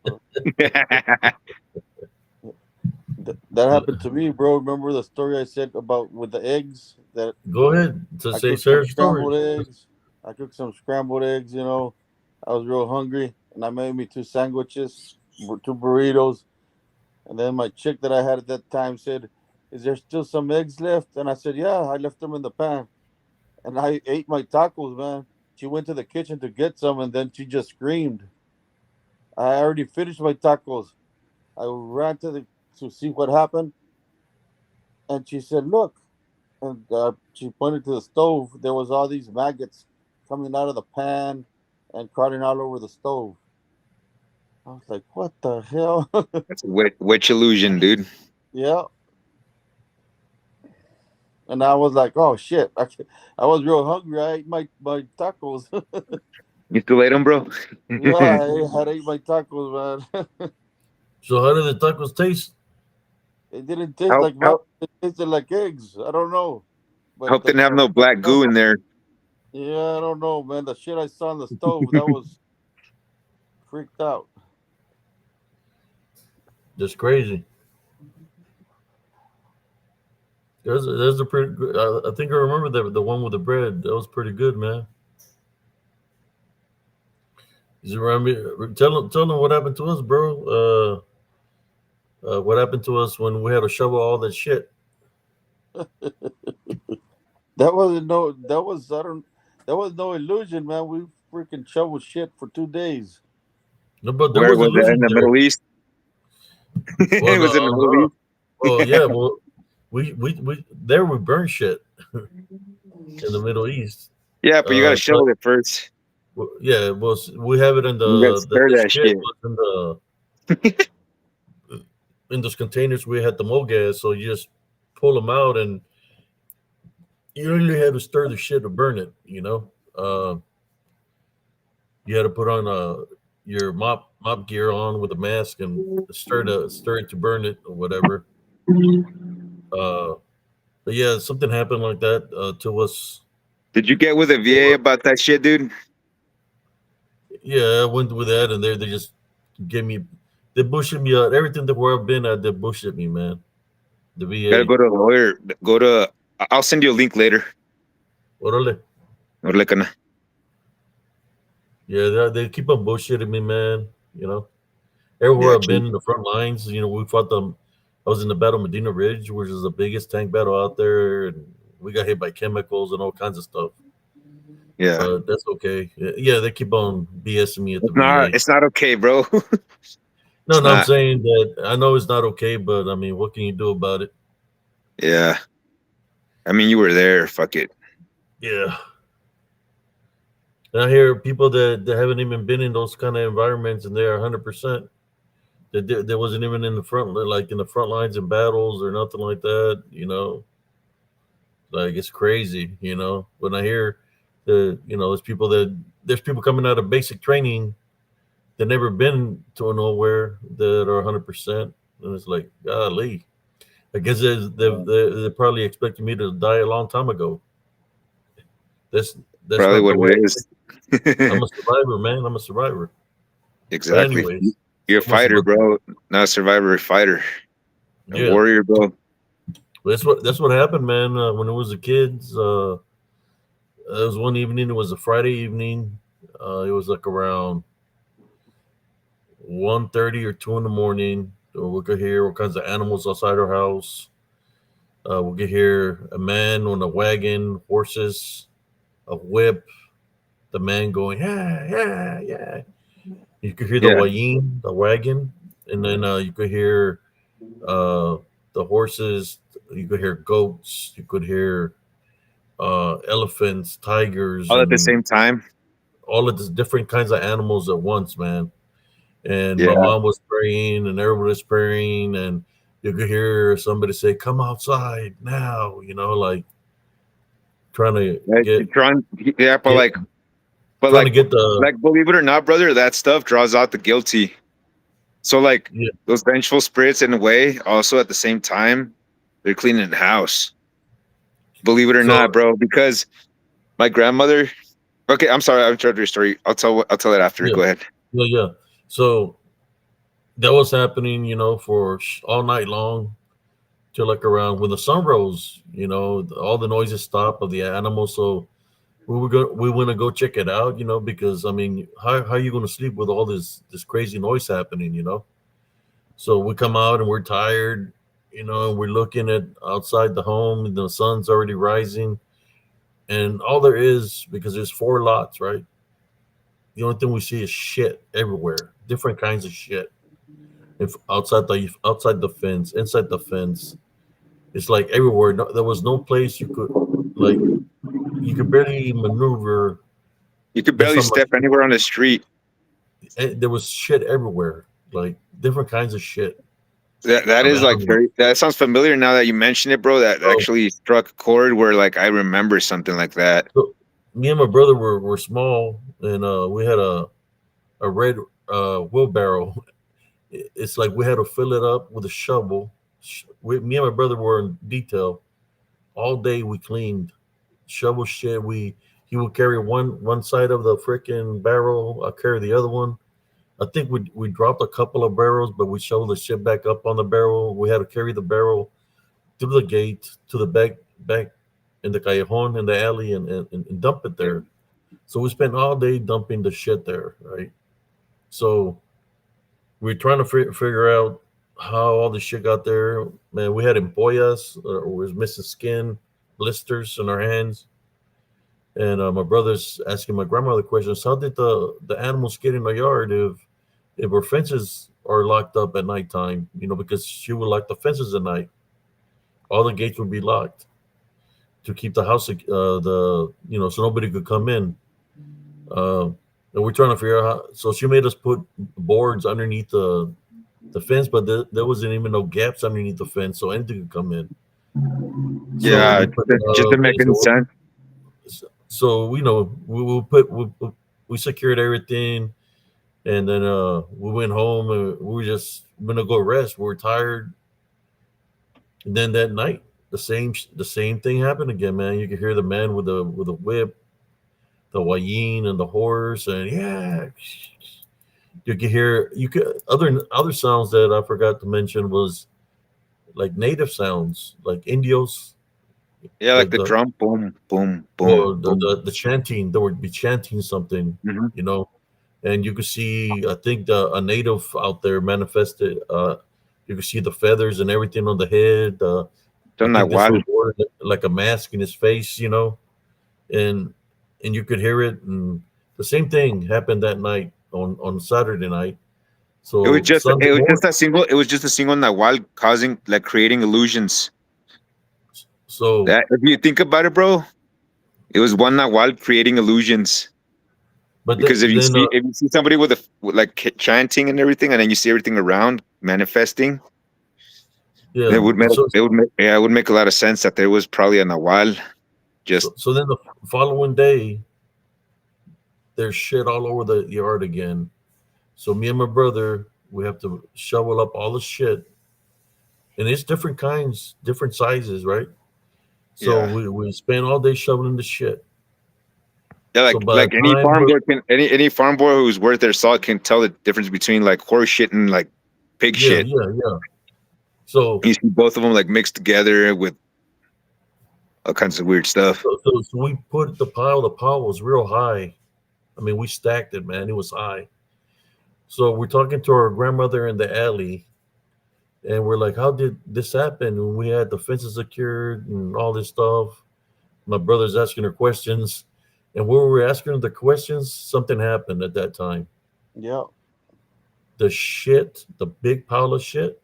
That happened to me, bro. Remember the story I said about with the eggs that Go ahead to I say cooked some share story. scrambled eggs. I cooked some scrambled eggs. You know, I was real hungry, and I made me two sandwiches, two burritos, and then my chick that I had at that time said, "Is there still some eggs left?" And I said, "Yeah, I left them in the pan." And I ate my tacos, man. She went to the kitchen to get some, and then she just screamed. I already finished my tacos. I ran to see what happened, and she said, "Look." And she pointed to the stove. There was all these maggots coming out of the pan and crawling all over the stove. I was like, "What the hell?" That's a witch illusion, dude. Yeah, and I was like, "Oh shit!" I was real hungry. I ate my tacos. You still ate them, bro? Yeah, I had ate my tacos, man. So how did the tacos taste? It didn't taste Help, like maggots. help, It tasted like eggs. I don't know, but hope didn't have no black goo in there. yeah, I don't know, man. The shit I saw on the stove, that was freaked out. Just crazy. There's a pretty good. I think I remember the one with the bread. That was pretty good, man. You remember? Tell them what happened to us, bro. What happened to us when we had to shovel all that shit? That wasn't no. That was I don't. That was no illusion, man. We freaking shoveled shit for 2 days. No, but there Where was was that in illusion the there. Middle East? Well, It was in the Middle East. well, yeah. Well, we there we burn shit in the Middle East. Yeah, but you gotta But shovel it first. yeah, well, we have it in You gotta the stir that shit shit. was in those containers we had the mogas, so you just pull them out and you really had to stir the shit to burn it. You had to put on your mop gear on with a mask and stir it to burn it or whatever. Uh, but yeah, something happened like that to us. Did you get with the VA about that shit, dude? Yeah, I went with that, and they just gave me they bullshit me out. Everything that where I've been at, they bullshit me, man. The Gotta VA, go to a lawyer. Go to. I'll send you a link later. orale. Or like an- Yeah, they keep on bullshitting me, man. Everywhere Yeah, I've been in the front lines, we fought them. I was in the Battle of Medina Ridge, which is the biggest tank battle out there, and we got hit by chemicals and all kinds of stuff. yeah. But that's okay. Yeah, they keep on BSing me at the It's not. VA. It's not okay, bro. No, It's no, I'm not. saying that I know it's not okay, but I mean, what can you do about it? Yeah. I mean, you were there. Fuck it. Yeah. And I hear people that haven't even been in those kind of environments, and they're 100%. That wasn't even in the front, like in the front lines in battles or nothing like that. Like it's crazy. When I hear there's people coming out of basic training that never been to nowhere that are 100%, and it's like, golly. I guess they're probably expecting me to die a long time ago. That's that's Probably not what the way. it is. I'm a survivor, man. I'm a survivor. But Exactly. anyways, You're a so much fighter, about that. bro. Not a survivor, a fighter. A Yeah, warrior, bro. that's what happened, man. When it was the kids, it was one evening. It was a Friday evening. It was like around 1:30 or 2 in the morning. We could hear all kinds of animals outside our house. We could hear a man on a wagon, horses, a whip. The man going, yeah, yeah, yeah. You could hear the Yeah. wagon, and then you could hear uh, the horses. You could hear goats. You could hear elephants, tigers, All at the and same time. all of the different kinds of animals at once, man. And my Yeah. mom was praying, and everybody was praying, and you could hear somebody say, "Come outside now," like trying to You're trying. Yeah, but get like, but trying to like, get the like, believe it or not, brother, that stuff draws out the guilty. So like, yeah. those vengeful spirits, in a way, also at the same time, they're cleaning the house. Believe it or So not, bro. Because my grandmother. Okay, I'm sorry. I've told your story. I'll tell it after. yeah, Go ahead. yeah. So that was happening, for all night long till like around when the sun rose. All the noises stopped of the animals. So we want to go check it out, because I mean, how are you going to sleep with all this crazy noise happening? So we come out and we're tired, and we're looking at outside the home, and the sun's already rising, and all there is, because there's 4 lots, right? The only thing we see is shit everywhere, different kinds of shit. If outside the fence, inside the fence, it's like everywhere. No, there was no place like you could barely maneuver You could based barely on my step anywhere on the street. there was shit everywhere, like different kinds of shit That of is like animals. very. That sounds familiar now that you mention it, bro. That So, actually struck a chord where like I remember something like that. so me and my brother were small, and we had a red wheelbarrow. It's like we had to fill it up with a shovel. Me and my brother were in detail all day. We cleaned, shovel shit. He would carry one side of the freaking barrel. I carry the other one. I think we dropped a couple of barrels, but we shoveled the shit back up on the barrel. We had to carry the barrel through the gate to the back in the callejon in the alley and dump it there. So we spent all day dumping the shit there, right? So we're trying to figure out how all the shit got there. Man, we had empollas, was missing skin, blisters in our hands, and my brother's asking my grandmother questions. How did the animals get in the yard if our fences are locked up at nighttime? You know, because she would lock the fences at night. All the gates would be locked to keep the house, the you know, so nobody could come in. Uh, and we're trying to figure out how. So she made us put boards underneath the fence, but there wasn't even no gaps underneath the fence, so anything could come in. So Yeah, we put just to make any sense. so you know we put we secured everything, and then we went home and we were just gonna go rest. We were tired, and then that night the same thing happened again, man. You could hear the man with a whip, the wayine and the horse, and yeah, you could hear you could other sounds that I forgot to mention was like native sounds, like Indios, Yeah, like like the the drum, boom, boom, boom, well boom. the chanting. They would be chanting something, Mm-hmm. you know, and you could see. I think a native out there manifested. You could see the feathers and everything on the head. I Son think this was Nahual. more like a mask in his face, you know, and you could hear it. And the same thing happened that night on Saturday night. So Sunday morning. It was just a single Nahual causing like creating illusions. So That if you think about it, bro, it was one Nahual creating illusions. but Because then if you see somebody with like chanting and everything, and then you see everything around manifesting, yeah. it would make a lot of sense that there was probably a Nahual just So then the following day, there's shit all over the yard again. So me and my brother, we have to shovel up all the shit, and it's different kinds, different sizes, right? So yeah. we spend all day shoveling the shit. Yeah, So by the like any time farm we're boy can any farm boy who's worth their salt can tell the difference between like horse shit and like pig yeah, shit. yeah, yeah. So You see both of them like mixed together with all kinds of weird stuff. so we put the pile. The pile was real high. I mean, we stacked it, man. It was high. So we're talking to our grandmother in the alley, and we're like, "How did this happen?" And we had the fences secured and all this stuff. My brother's asking her questions, and when we were asking her the questions, something happened at that time. Yeah. The shit, the big pile of shit,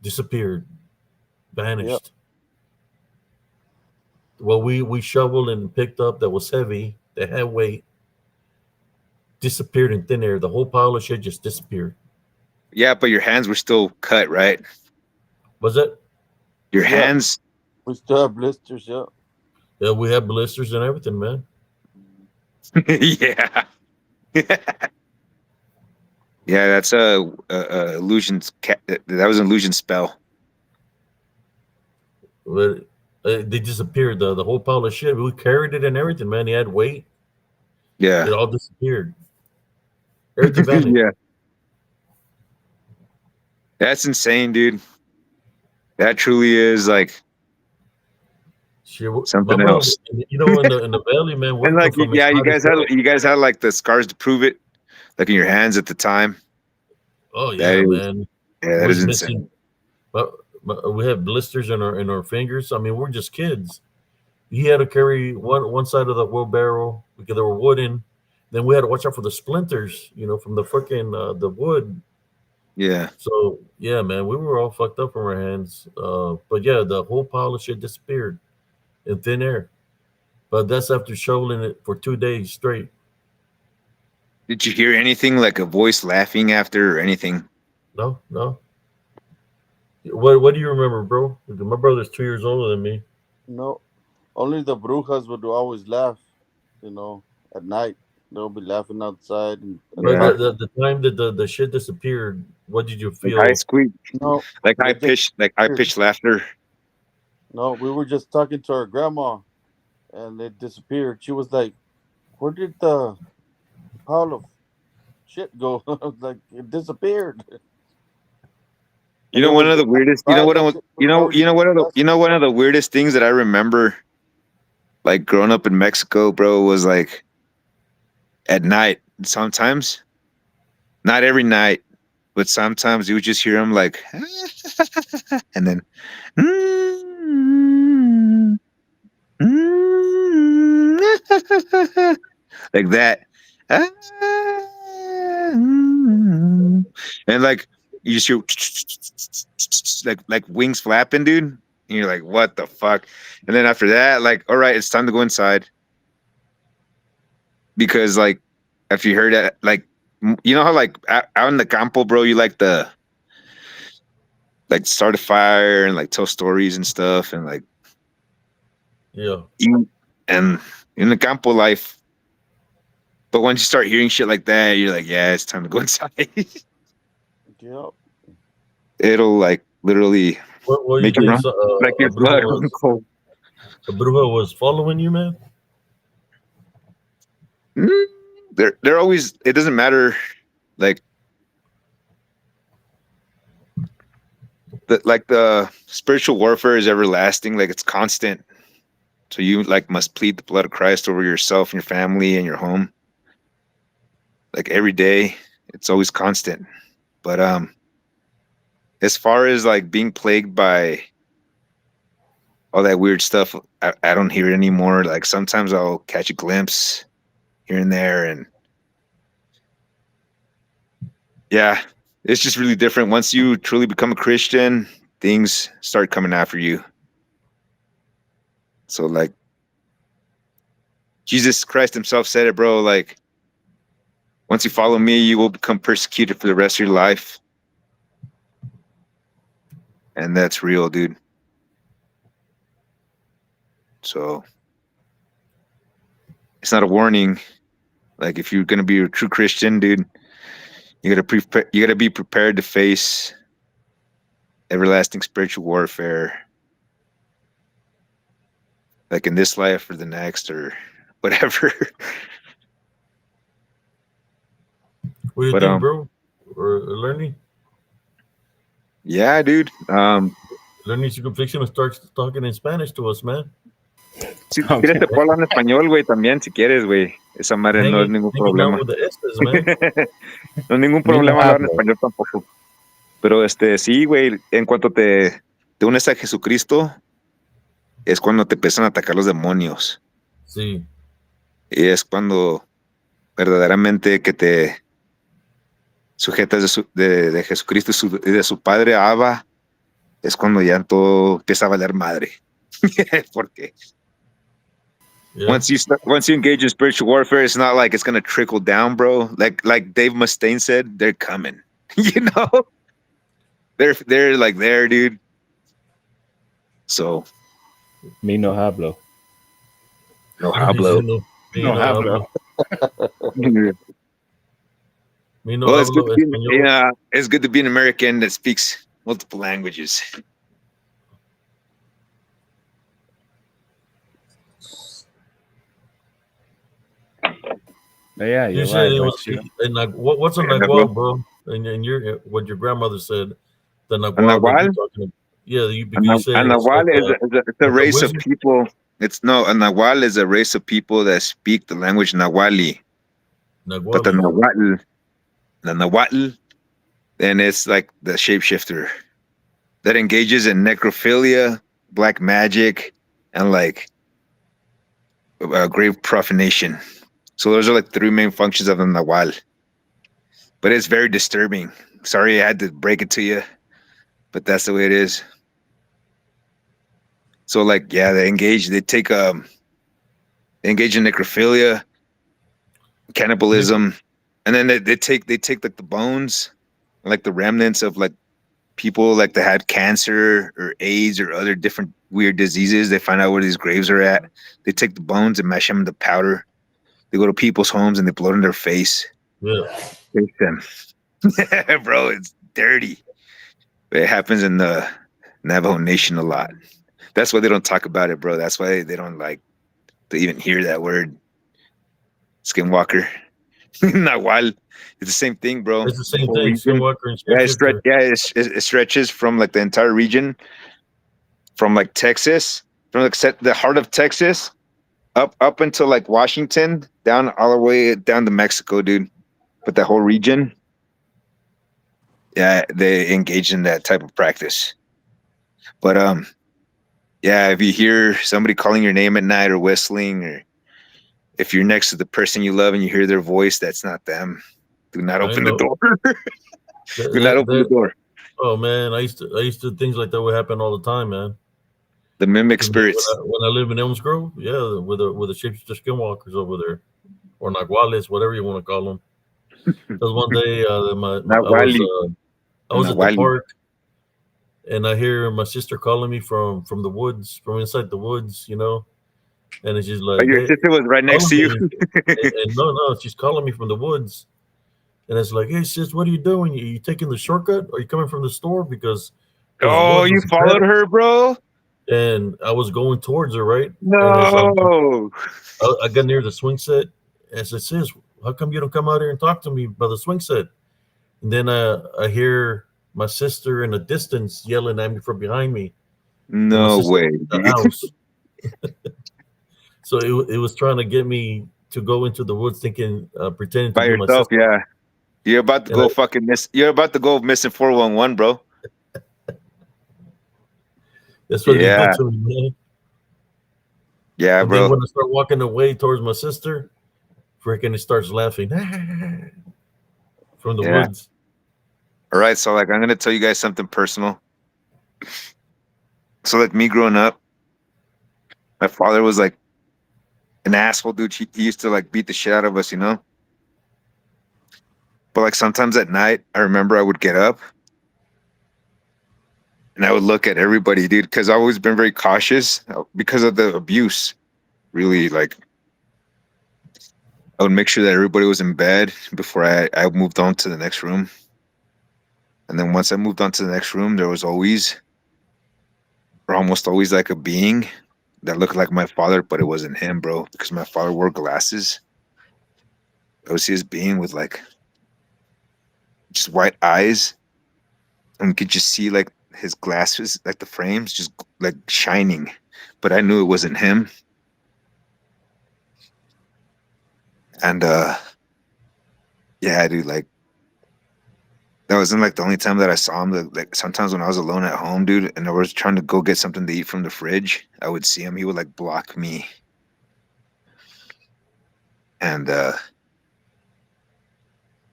disappeared, Yeah. vanished. What we shoveled and picked up that was heavy, that had weight, disappeared in thin air. The whole pile of shit just disappeared. Yeah, but your hands were still cut, right? Was it? Your Yeah. hands. We still have blisters. Yeah. Yeah, we had blisters and everything, man. Yeah. Yeah, that's a illusion. That was an illusion spell. But they disappeared. The whole pile of shit. We carried it and everything, man. It had weight. It Yeah. all disappeared. Everything vanished. Yeah. That's insane, dude. That truly is like Shit, my something mom, else. in the valley, man, And working like, from as yeah, hot as hell. you guys had like the scars to prove it, like in your hands at the time. Oh That yeah, is, man. yeah, that Was is insane. missing. But, we have blisters in our fingers. I mean, we're just kids. He had to carry one side of the wheelbarrow because they were wooden. Then we had to watch out for the splinters, from the freaking the wood. Yeah. So yeah, man, we were all fucked up from our hands. But yeah, the whole pile of shit disappeared in thin air. But that's after shoveling it for 2 days straight. Did you hear anything like a voice laughing after or anything? No, no. What do you remember, bro? Because my brother's 2 years older than me. No. Only the Brujas would always laugh. You know, at night they'll be laughing outside and But Yeah. talking. the time that the shit disappeared, what did you Like high feel? squeak, No, like they just high disappeared. pitched laughter. No, we were just talking to our grandma, and it disappeared. She was like, "Where did the pile of shit go. Like it disappeared. You And it know, one was of the weirdest. You know right what? next to the road. You know, one of the weirdest things that I remember, like growing up in Mexico, bro, was like at night. Sometimes, not every night, but sometimes you would just hear them like, and then, like that. And like you just hear like wings flapping, dude. And you're like, what the fuck? And then after that, like, all right, it's time to go inside. Because like if you heard that, like you know how like out in the campo, bro, you like start a fire and like tell stories and stuff and like Yeah. and in the campo life. But once you start hearing shit like that, you're like, yeah, it's time to go inside. Yep. It'll like literally What you make you think? run So, like your blood run cold. a bruja was following you, man? Mm, they're always. It doesn't matter. Like the spiritual warfare is everlasting. Like it's constant. So you like must plead the blood of Christ over yourself and your family and your home. Like every day, it's always constant. But as far as like being plagued by all that weird stuff, I don't hear it anymore. Like sometimes I'll catch a glimpse here and there, and yeah, it's just really different. Once you truly become a Christian, things start coming after you. So like Jesus Christ himself said it, bro. Like once you follow me, you will become persecuted for the rest of your life. And that's real, dude. So it's not a warning. Like if you're gonna be a true Christian, dude, you gotta be prepared to face everlasting spiritual warfare, like in this life or the next or whatever. What do you But think, bro? Or Lenny? yeah, dude. Lenny Circumflexion starts talking in Spanish to us, man. Si quieres Okay. te puedo hablar en español, güey, también si quieres, güey. Esa madre no es ningún Hanging out problema. with the Estes, man. No es ningún Me no problema hablar en hablo. español tampoco. Pero sí, güey, en cuanto te unes a Jesucristo, es cuando te empiezan a atacar los demonios. Sí. Y es cuando verdaderamente que te sujetas de Jesucristo y de su padre, Abba, es cuando ya todo empieza a valer madre. Porque Yeah. once you engage in spiritual warfare, it's not like it's gonna trickle down, bro. Like Dave Mustaine said, they're coming. You know, they're like there, dude. So Me no hablo. no He hablo. said no. Me No no hablo. hablo. Me no Well, it's good hablo to be español. yeah, it's good to be an American that speaks multiple languages. But yeah, You you're said right. it Like, was what's a Yeah, bro. nagual, bro? And your what your grandmother said, the A nagual that Nahual? you talking about. Yeah, you A said it's Nahual it's a like a race of wizard. people. It's no, a Nahual is a race of people that speak the language Nahuali. But Naguali. The Nahuatl, then it's like the shapeshifter that engages in necrophilia, black magic, and like grave profanation. So those are like three main functions of the Nahual. But it's very disturbing. Sorry I had to break it to you, but that's the way it is. So like yeah, they engage they engage in necrophilia, cannibalism, and then they take like the bones, like the remnants of like people like that had cancer or AIDS or other different weird diseases. They find out where these graves are at. They take the bones and mash them into powder. They go to people's homes and they blow it in their face. Yeah. Take them. Bro, it's dirty. But it happens in the Navajo Nation a lot. That's why they don't talk about it, bro. That's why they don't like to even hear that word, skinwalker. Nahual. It's the same thing, bro. It's the The same whole thing. region. Skinwalker and Yeah, shapeshifter. it stretches from like the entire region, from like Texas, from like the heart of Texas, up until like Washington, down all the way down to Mexico, dude. But that whole region, yeah, they engage in that type of practice. But yeah, if you hear somebody calling your name at night or whistling, or if you're next to the person you love and you hear their voice, that's not them. Do not I open the know. door. That, Do not that, open the that, door. oh man, I used to things like that would happen all the time, man. The mimic To me, when spirits. I live in Elms Grove, yeah, with the shapeshifter skinwalkers over there, or Naguales, whatever you want to call them. Because one day, Not Wally. I was Not at the Wally. park, and I hear my sister calling me from the woods, from inside the woods, and she's Oh, like, your "Hey," sister was right next calling to you. me, and no, she's calling me from the woods, and it's like, "Hey sis, what are you doing? You taking the shortcut? Are you coming from the store? Because there's Oh, woods, you there's a followed path." her, bro? And I was going towards her, right? And it's No. I got near the swing set, and I said, "Sis, how come you don't come out here and talk to me by the swing set?" And then I hear my sister in the distance yelling at me from behind me, and my No sister way, in the dude. house. So it was trying to get me to go into the woods, thinking, pretending to By be my yourself, sister. yeah. You're about to And I, go fucking miss. You're about to go missing 411, bro. that's what they do Yeah, to me, man. yeah, And then bro. when I start walking away towards my sister, freaking it starts laughing from the Yeah. woods. All right, so like I'm gonna tell you guys something personal. So like me growing up, my father was like an asshole, dude. He used to like beat the shit out of us, you know. But like sometimes at night, I remember I would get up and I would look at everybody, dude, because I've always been very cautious because of the abuse. Really, like I would make sure that everybody was in bed before I moved on to the next room. And then once I moved on to the next room, there was always, or almost always, like a being that looked like my father, but it wasn't him, bro, because my father wore glasses. I would see his being with like just white eyes, and we could just see like his glasses, like the frames, just like shining. But I knew it wasn't him. And yeah, dude, like that wasn't like the only time that I saw him. Like sometimes when I was alone at home, dude, and I was trying to go get something to eat from the fridge, I would see him. He would like block me. And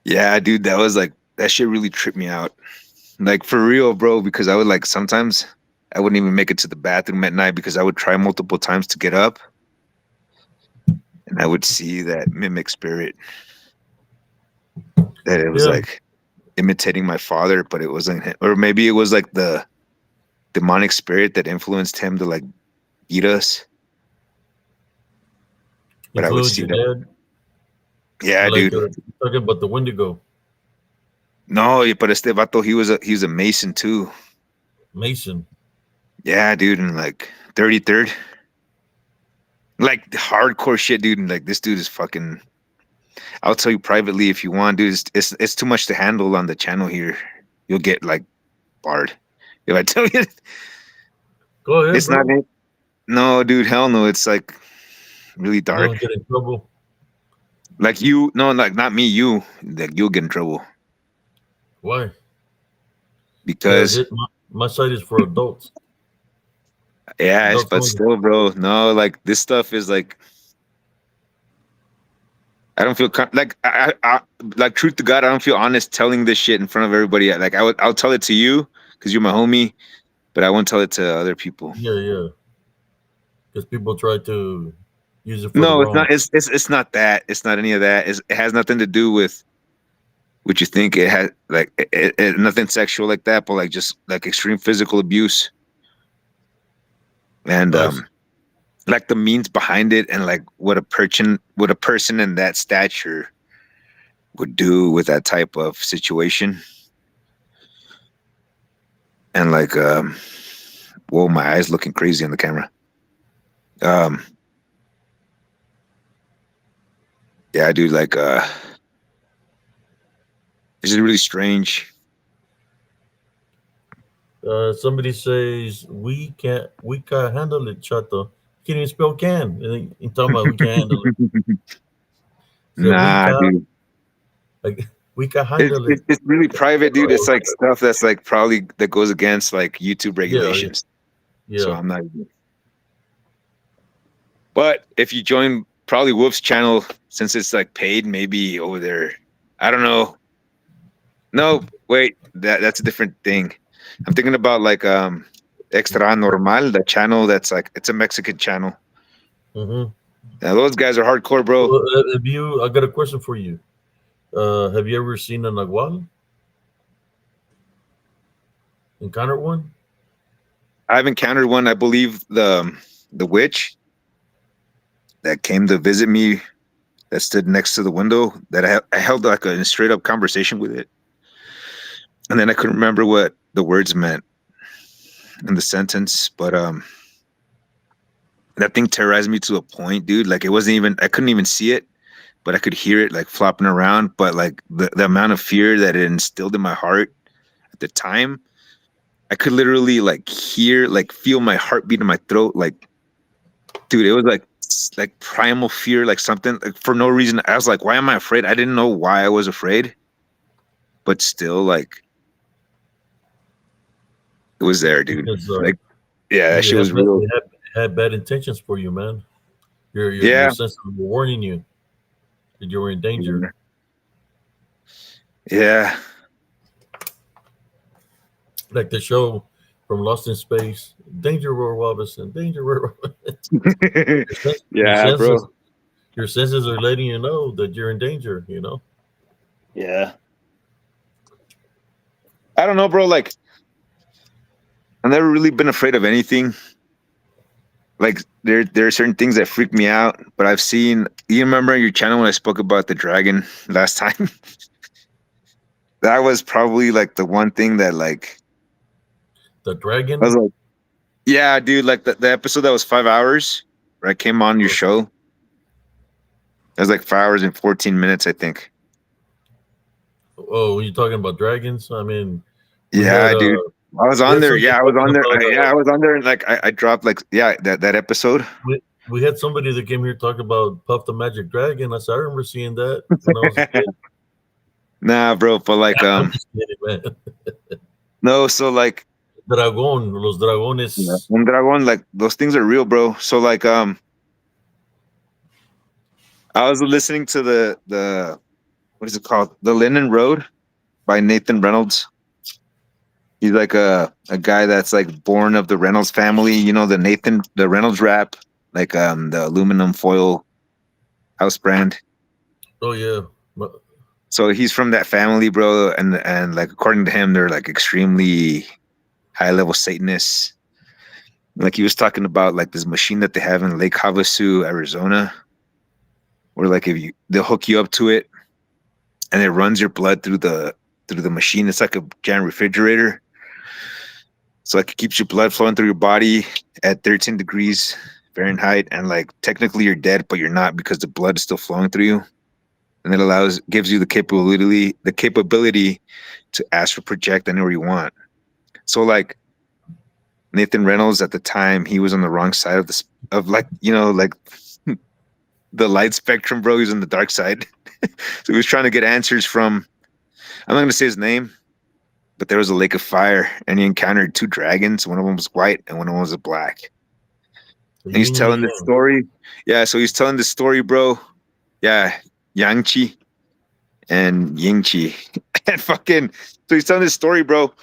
yeah, dude, that was like that shit really tripped me out. Like for real, bro, because I would like sometimes I wouldn't even make it to the bathroom at night because I would try multiple times to get up and I would see that mimic spirit that it was Yeah, like imitating my father, but it wasn't him. Or maybe it was like the demonic spirit that influenced him to like eat us. But I would influence see your that. dad. Yeah, Like dude. talking about the Wendigo, No, but este vato, he was a Mason too. Mason. Yeah, dude, and like 33rd. Like hardcore shit, dude. And like this dude is fucking. I'll tell you privately if you want, dude. It's too much to handle on the channel here. You'll get like barred if I tell you. Go ahead, It's not bro. it. No, dude. Hell no. It's like really You dark. don't get in trouble. Like you, no, like not me. You, like you'll get in trouble Why? Because because my site is for adults. yeah, Adults but only. still, bro. No, like this stuff is like I don't feel like like truth to God, I don't feel honest telling this shit in front of everybody. Like I'll tell it to you because you're my homie, but I won't tell it to other people. Yeah, yeah. Because people try to use it for the No, it's wrong. not. It's not that. It's not any of that. It has nothing to do with what you think. It has like nothing sexual like that, but like just like extreme physical abuse and I see. like the means behind it and like what a person in that stature would do with that type of situation. And like whoa, my eyes looking crazy on the camera. Um yeah, dude, like It's just really strange. Somebody says we can't handle it, Chato. Can't even spell can. And he talking about we can handle it. Said we Nah, can dude. like we can It's, handle it. it's it's really private, dude. It's Oh, like stuff that's like probably that goes against like YouTube yeah, regulations. So yeah. I'm not. But if you join probably Wolf's channel, since it's like paid, maybe over there. I don't know. No, wait, that's a different thing. I'm thinking about like Extra Normal, the channel that's like it's a Mexican channel. Mm-hmm. Now those guys are hardcore, bro. Well, have you? I got a question for you. Have you ever seen a nagual? Encountered one? I've encountered one. I believe the witch that came to visit me that stood next to the window that I held like a straight up conversation with it, and then I couldn't remember what the words meant in the sentence, but that thing terrorized me to a point, dude. Like it wasn't even I couldn't even see it, but I could hear it like flopping around. But like the amount of fear that it instilled in my heart at the time, I could literally like hear, like feel my heartbeat in my throat. Like, dude, it was like primal fear, like something like for no reason. I was like, why am I afraid? I didn't know why I was afraid, but still, like it was there, dude. Because Like, yeah, that maybe shit was real. it had bad intentions for you, man. Your Yeah. senses were warning you that you were in danger. Yeah. Like the show from Lost in Space, Danger Roy Robinson, Danger Roy Robinson. Your Yeah, senses, bro. your senses are letting you know that you're in danger. You know. Yeah. I don't know, bro. Like, I've never really been afraid of anything. Like, there are certain things that freak me out, but I've seen. You remember on your channel when I spoke about the dragon last time? That was probably like the one thing that, like, The I was dragon. like, yeah, dude. Like the episode that was 5 hours, where I came on your show. It was like 5 hours and 14 minutes, I think. Oh, you talking about dragons? I mean, we had Yeah, dude. I was we on had there. somebody Yeah, I was talking on there. about Yeah, I was on there, and like I dropped like that episode. we had somebody that came here talking about Puff the Magic Dragon. I said I remember seeing that when I was a kid. Nah, bro, but like I'm just kidding, man. no, so like Dragón, los dragones. un dragon, like those things are real, bro. So like I was listening to the what is it called? The Linden Road by Nathan Reynolds. He's like a guy that's like born of the Reynolds family, you know, the Reynolds wrap, like the aluminum foil house brand. Oh yeah, but So he's from that family, bro, and like according to him, they're like extremely high level Satanists. Like he was talking about like this machine that they have in Lake Havasu, Arizona, where like if you they'll hook you up to it and it runs your blood through the machine. It's like a giant refrigerator. So like it keeps your blood flowing through your body at 13 degrees Fahrenheit, and like technically you're dead, but you're not because the blood is still flowing through you. And it gives you the capability to astral project anywhere you want. So like Nathan Reynolds at the time, he was on the wrong side of of like, you know, like the light spectrum, bro. He was on the dark side. So he was trying to get answers from, I'm not going to say his name, but there was a lake of fire and he encountered two dragons. One of them was white and one of them was black. the And he's yin and the telling this yang. story. Yeah. So he's telling this story, bro. Yeah. Yangchi and Yingchi. And fucking, so he's telling this story, bro.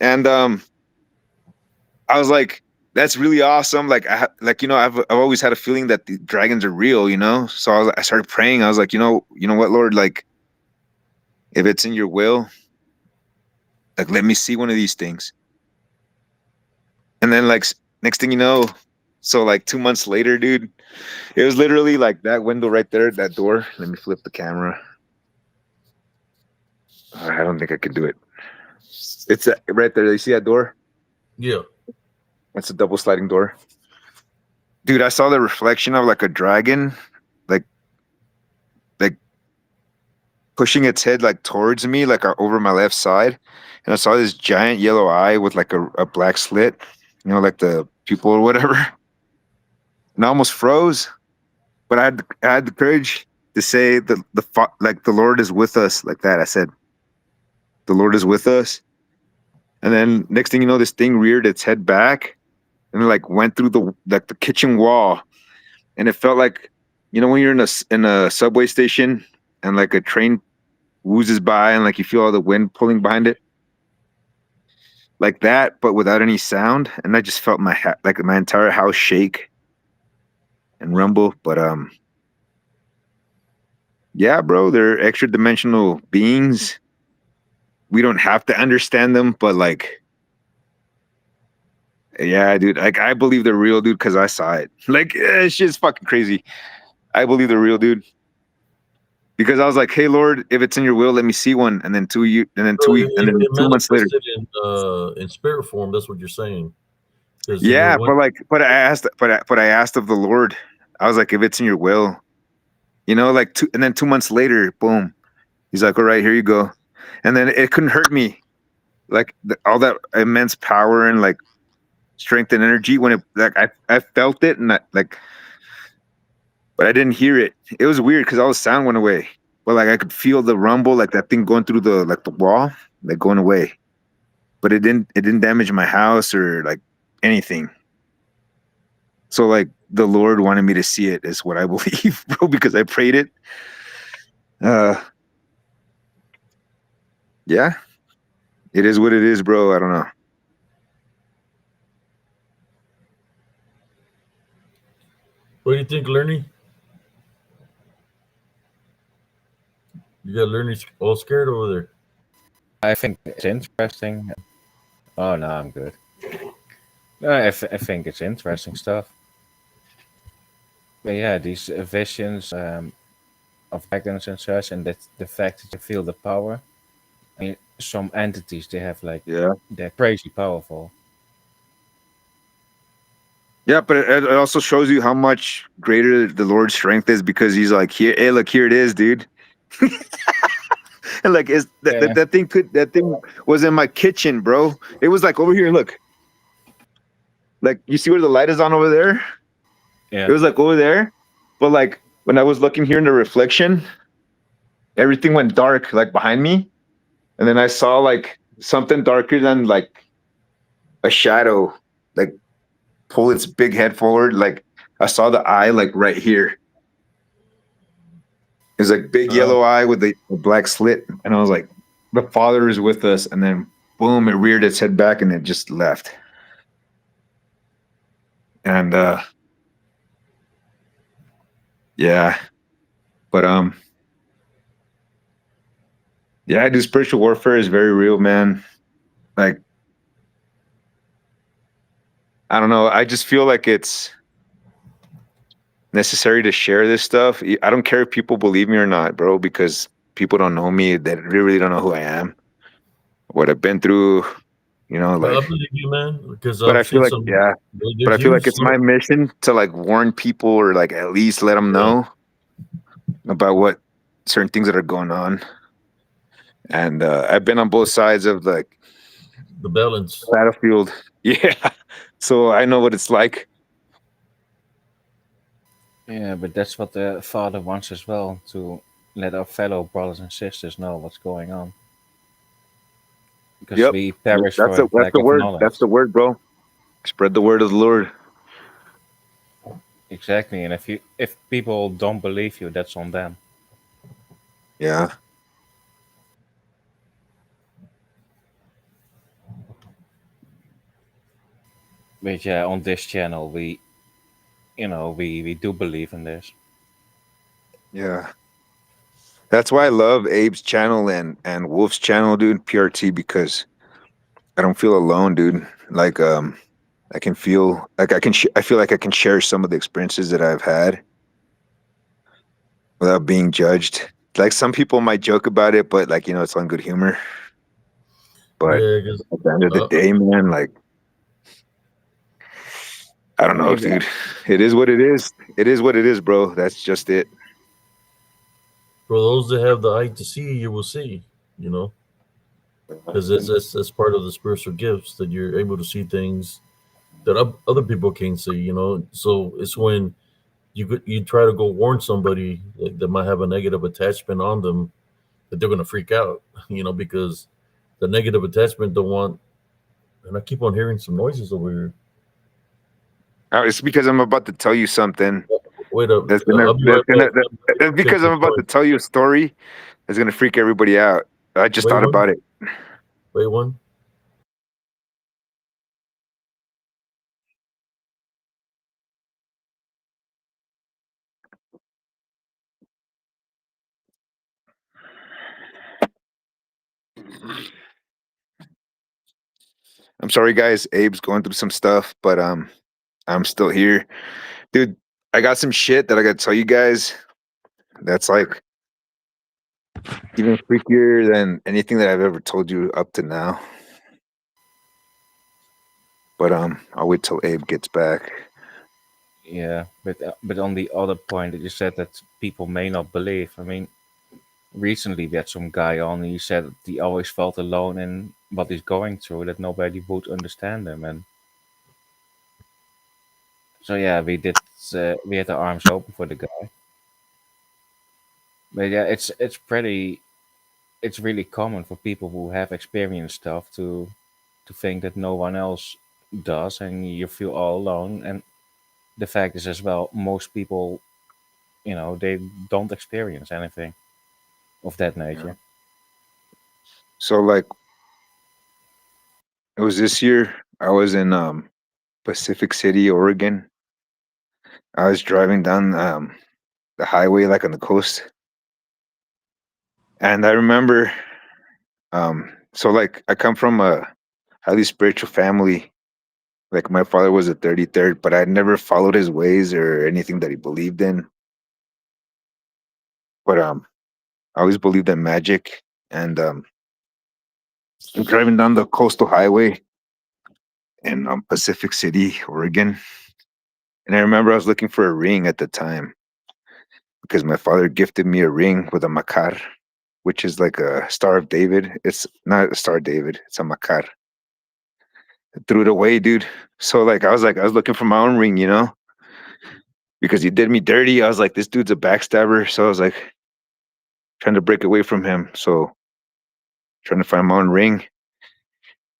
And, I was like, that's really awesome. Like, like, you know, I've always had a feeling that the dragons are real, you know? So I started praying. I was like, you know what, Lord, like, if it's in your will, like, let me see one of these things. And then, like, next thing you know, so like 2 months later, dude, it was literally like that window right there, that door. Let me flip the camera. I don't think I could do it. It's right there. You see that door? Yeah. That's a double sliding door. Dude, I saw the reflection of like a dragon, like pushing its head like towards me, like over my left side, and I saw this giant yellow eye with like a black slit, like the pupil or whatever. And I almost froze, but I had the courage to say that like the Lord is with us, like that. I said, the Lord is with us. And then next thing you know, this thing reared its head back and like went through the kitchen wall, and it felt like, when you're in a subway station and like a train woozes by and like you feel all the wind pulling behind it, like that, but without any sound. And I just felt like my entire house shake and rumble. But yeah, bro, they're extra dimensional beings. We don't have to understand them, but like, yeah, dude, like I believe they're real, dude, because I saw it. Like, it's just fucking crazy. I believe they're real, dude. Because I was like, "Hey, Lord, if it's in your will, let me see one." And then So it 2 months later, manifested in spirit form. That's what you're saying. Because yeah. But I asked of the Lord. I was like, "If it's in your will, like and then 2 months later, boom, He's like, all right, here you go." And then it couldn't hurt me, like all that immense power and like strength and energy when it like I felt it and but I didn't hear it. It was weird because all the sound went away, but like I could feel the rumble, like that thing going through the wall, like going away. But it didn't damage my house or like anything. So like the Lord wanted me to see it is what I believe, bro, because I prayed it. Yeah, it is what it is, bro. I don't know. what do you think, Lerny? You got Lerny all scared over there. I think it's interesting. Oh no, I'm good. No, I think it's interesting stuff. But yeah, these visions of dragons and such, and that the fact that you feel the power. I mean, some entities they have like Yeah. they're crazy powerful. Yeah, but it also shows you how much greater the Lord's strength is because he's like, here, hey, look, here it is, dude. And like, Yeah, that thing was in my kitchen, bro. It was like over here. Look, like you see where the light is on over there. yeah. It was like over there, but like when I was looking here in the reflection, everything went dark, like behind me, and then I saw like something darker than like a shadow, like pull its big head forward. Like I saw the eye, like right here. It was like big Uh, yellow eye with a black slit, and I was like, "The Father is with us." And then, boom! It reared its head back, and it just left. And yeah, but yeah, dude, spiritual warfare is very real, man. Like, I don't know. I just feel like it's necessary to share this stuff. I don't care if people believe me or not, bro, because people don't know me. They really don't know who I am, what I've been through. I Like. believe you, man, because But I I've feel seen like, some. yeah. But There's I feel huge. like it's my mission to like warn people or like at least let them Yeah, know about what certain things that are going on. And I've been on both sides of like the balance. battlefield. Yeah. So I know what it's like. Yeah, but that's what the Father wants as well, to let our fellow brothers and sisters know what's going on. Because Yep. we perish That's for the that's lack the of word. knowledge. That's the word, bro. Spread the word of the Lord. Exactly, and if people don't believe you, that's on them. Yeah. But yeah, on this channel, we do believe in this. Yeah. That's why I love Abe's channel and Wolf's channel, dude, PRT, because I don't feel alone, dude. Like I can feel like I feel like I can share some of the experiences that I've had without being judged. Like some people might joke about it, but like it's on good humor. But Yeah, because at the end of the uh, day, man, like I don't know, Maybe dude. It is what it is. It is what it is, bro. That's just it. For those that have the eye to see, you will see. You know, because that's part of the spiritual gifts that you're able to see things that other people can't see. You know, so it's when you try to go warn somebody that might have a negative attachment on them that they're gonna freak out. You know, because the negative attachment don't want. And I keep on hearing some noises over here. It's because I'm about to tell you something. Wait up, That's gonna I'll be that's right back. gonna that, that's Change because the I'm about to story. tell you a story that's gonna freak everybody out. I just Wait thought one. about it. Wait one. I'm sorry, guys. Abe's going through some stuff, but I'm still here, dude. I got some shit that I gotta tell you guys. That's like even freakier than anything that I've ever told you up to now. But I'll wait till Abe gets back. Yeah, but on the other point that you said that people may not believe. I mean, recently we had some guy on and he said that he always felt alone in what he's going through, that nobody would understand him, and so yeah, we had our arms open for the guy. But yeah, it's really common for people who have experienced stuff to think that no one else does, and you feel all alone. And the fact is as well, most people, they don't experience anything of that Yeah. nature. So like it was this year. I was in Pacific City, Oregon. I was driving down the highway like on the coast, and I remember so like I come from a highly spiritual family. Like my father was a 33rd, but I never followed his ways or anything that he believed in. But I always believed in magic, and I'm driving down the coastal highway in Pacific City, Oregon, and I remember I was looking for a ring at the time because my father gifted me a ring with a makar, which is like a Star of David. It's not a Star of David; it's a makar. I threw it away, dude. So like I was looking for my own ring, because he did me dirty. I was like, this dude's a backstabber. So I was like trying to break away from him. So trying to find my own ring.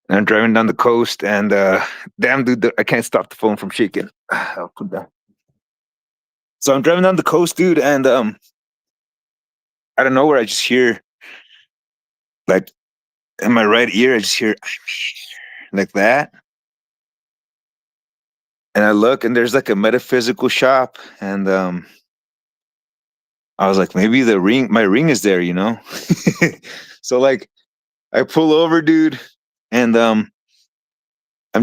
And I'm driving down the coast, and damn, dude, I can't stop the phone from shaking. I'll put down. So I'm driving down the coast, dude, and out of nowhere, I just hear like in my right ear, I just hear like that, and I look, and there's like a metaphysical shop, and I was like, maybe my ring is there. So like, I pull over, dude, and I'm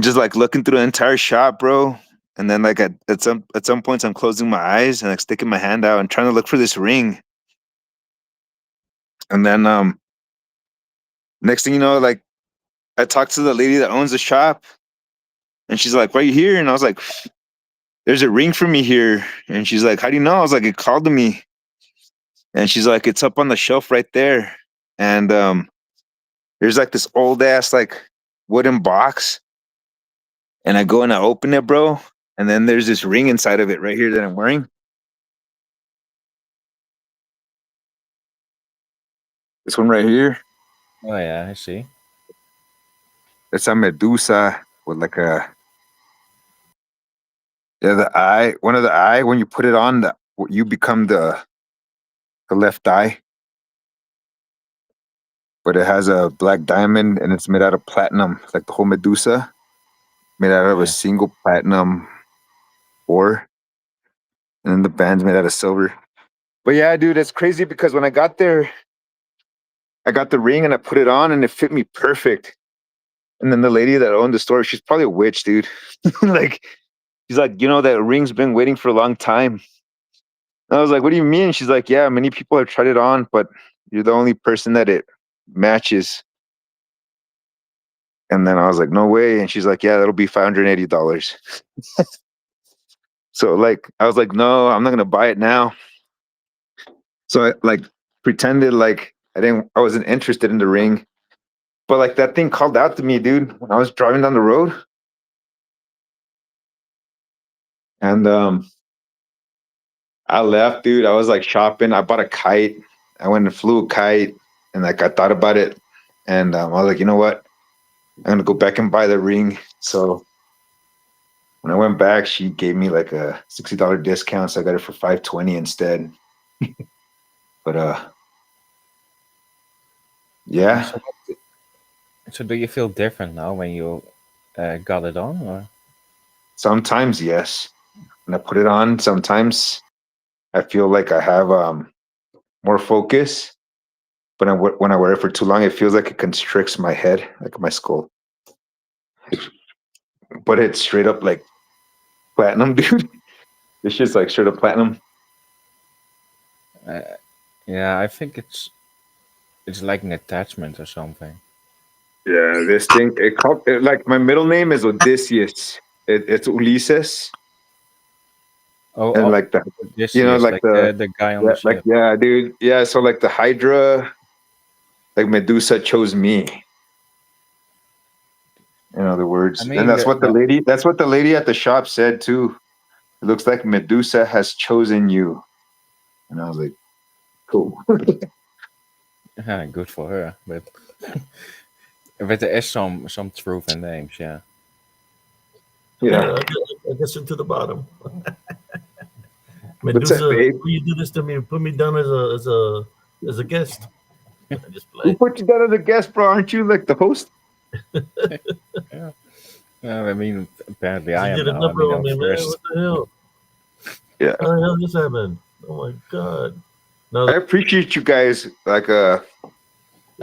just like looking through the entire shop, bro. And then like at some points I'm closing my eyes and like sticking my hand out and trying to look for this ring. And then next thing you know, like I talked to the lady that owns the shop, and she's like, "Why are you here?" And I was like, "There's a ring for me here." And she's like, "How do you know?" I was like, "It called to me." And she's like, "It's up on the shelf right there." And there's like this old ass like wooden box, and I go and I open it, bro. And then there's this ring inside of it right here that I'm wearing. This one right here. Oh yeah, I see. It's a Medusa with like a yeah, the eye. One of the eye. When you put it on, you become the left eye. But it has a black diamond and it's made out of platinum. It's like the whole Medusa made out of a Yeah. single platinum ore, and then the band's made out of silver. But yeah, dude, it's crazy because when I got there, I got the ring and I put it on and it fit me perfect. And then the lady that owned the store, she's probably a witch, dude. Like she's like, that ring's been waiting for a long time. I was like, what do you mean? She's like, yeah, many people have tried it on, but you're the only person that it matches. And then I was like, no way. And she's like, yeah, that'll be $580. So like, I was like, no, I'm not going to buy it now. So I like pretended like I wasn't interested in the ring. But like that thing called out to me, dude, when I was driving down the road. And I left, dude. I was like shopping. I bought a kite. I went and flew a kite, and like I thought about it, and I was like, you know what? I'm gonna go back and buy the ring. So when I went back, she gave me like a $60 discount, so I got it for 520 instead. But And yeah, so do you feel different now when you got it on, or? sometimes yes. When I put it on, sometimes I feel like I have more focus. But when I wear it for too long, it feels like it constricts my head, like my skull. But it's straight up like platinum, dude. It's just like straight up platinum. Uh, yeah, I think it's like an attachment or something. Yeah, this thing like my middle name is Odysseus. It's Ulises, Oh, and oh, like the this is like like the guy on the yeah, like ship. yeah, dude, yeah. So like the Hydra, like Medusa chose me. In other I words, and mean, that's what the lady at the shop said too. It looks like Medusa has chosen you, and I was like, cool. good for her, but there is some truth in names, yeah. Yeah, Yeah, I guess into the bottom. what's up, Medusa, babe? why you do this to me? Put me down as a guest. I just Who play. put you down as a guest, bro? Aren't you like the host? Yeah. I mean, apparently She I am did a now. I number mean, on I'm me, man. first. What the hell? Yeah, How the hell this happened? Oh my god! I No, appreciate you guys. Like, it I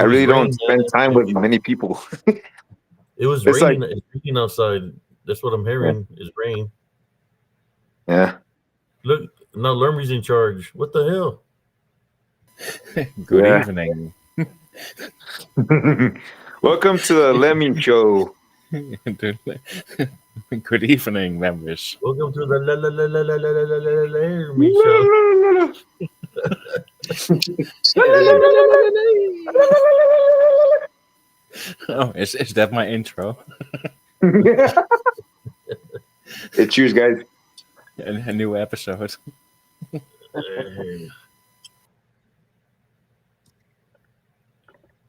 was really don't rain, spend man. time with many people. It was It's like, raining. It's raining outside. That's what I'm yeah, hearing. Is rain. yeah, Look, now Lermy's in charge. What the hell? Good yeah. evening. Welcome to the Lemmy Show. Good evening, members. Welcome to the Lermy show. Oh, is that my intro? Hey, cheers, guys. A new episode. Hey,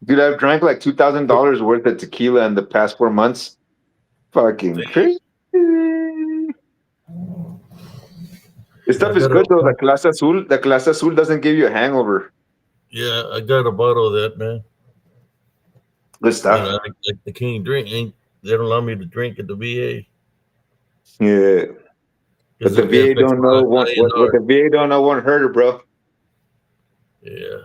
Dude, I've drank like $2,000 worth of tequila in the past 4 months. Fucking crazy. This I stuff is got good though. a The Clase Azul doesn't give you a hangover. yeah, I got a bottle of that, man. Good You stuff. know, I can't drink. Ain't they don't allow me to drink at the VA Yeah. because But the it VA affects don't my know what INR. the VA don't know won't hurt her, bro. Yeah,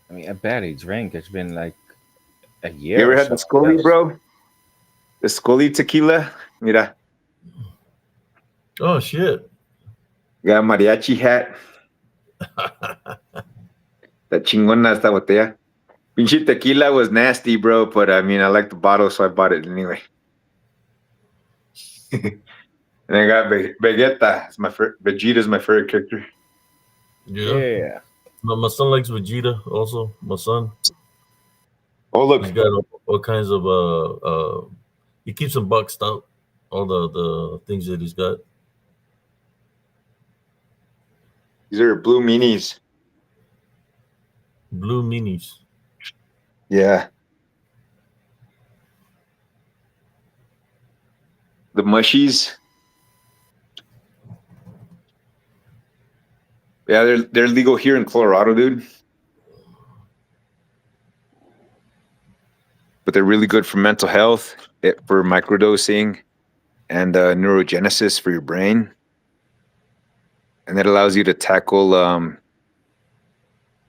I mean, I barely drink. It's been like a You year ever or had the so, I Scully, guess. bro? The Scully tequila? Mira, oh shit. got a mariachi hat. La chingona esta botella. Pinche tequila was nasty, bro, but I mean, I like the bottle, so I bought it anyway. And I got Vegeta. Vegeta's my favorite character. Yeah, Yeah. my son likes Vegeta. Also, my son, Oh, he's look. got all kinds of he keeps them boxed out. All the things that he's got. These are blue minis. Blue minis. Yeah. The mushies. Yeah, they're legal here in Colorado, dude. But they're really good for mental health, for microdosing, and neurogenesis for your brain. And that allows you to tackle,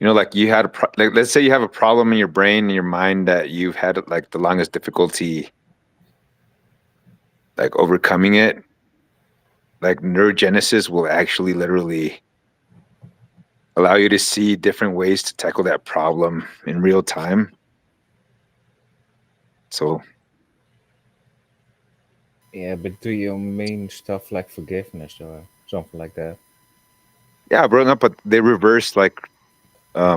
like you had like let's say you have a problem in your brain and your mind that you've had like the longest difficulty like overcoming it. Like neurogenesis will actually literally allow you to see different ways to tackle that problem in real time. So Yeah, but do you mean stuff like forgiveness or something like that? Yeah, growing up, but they reversed like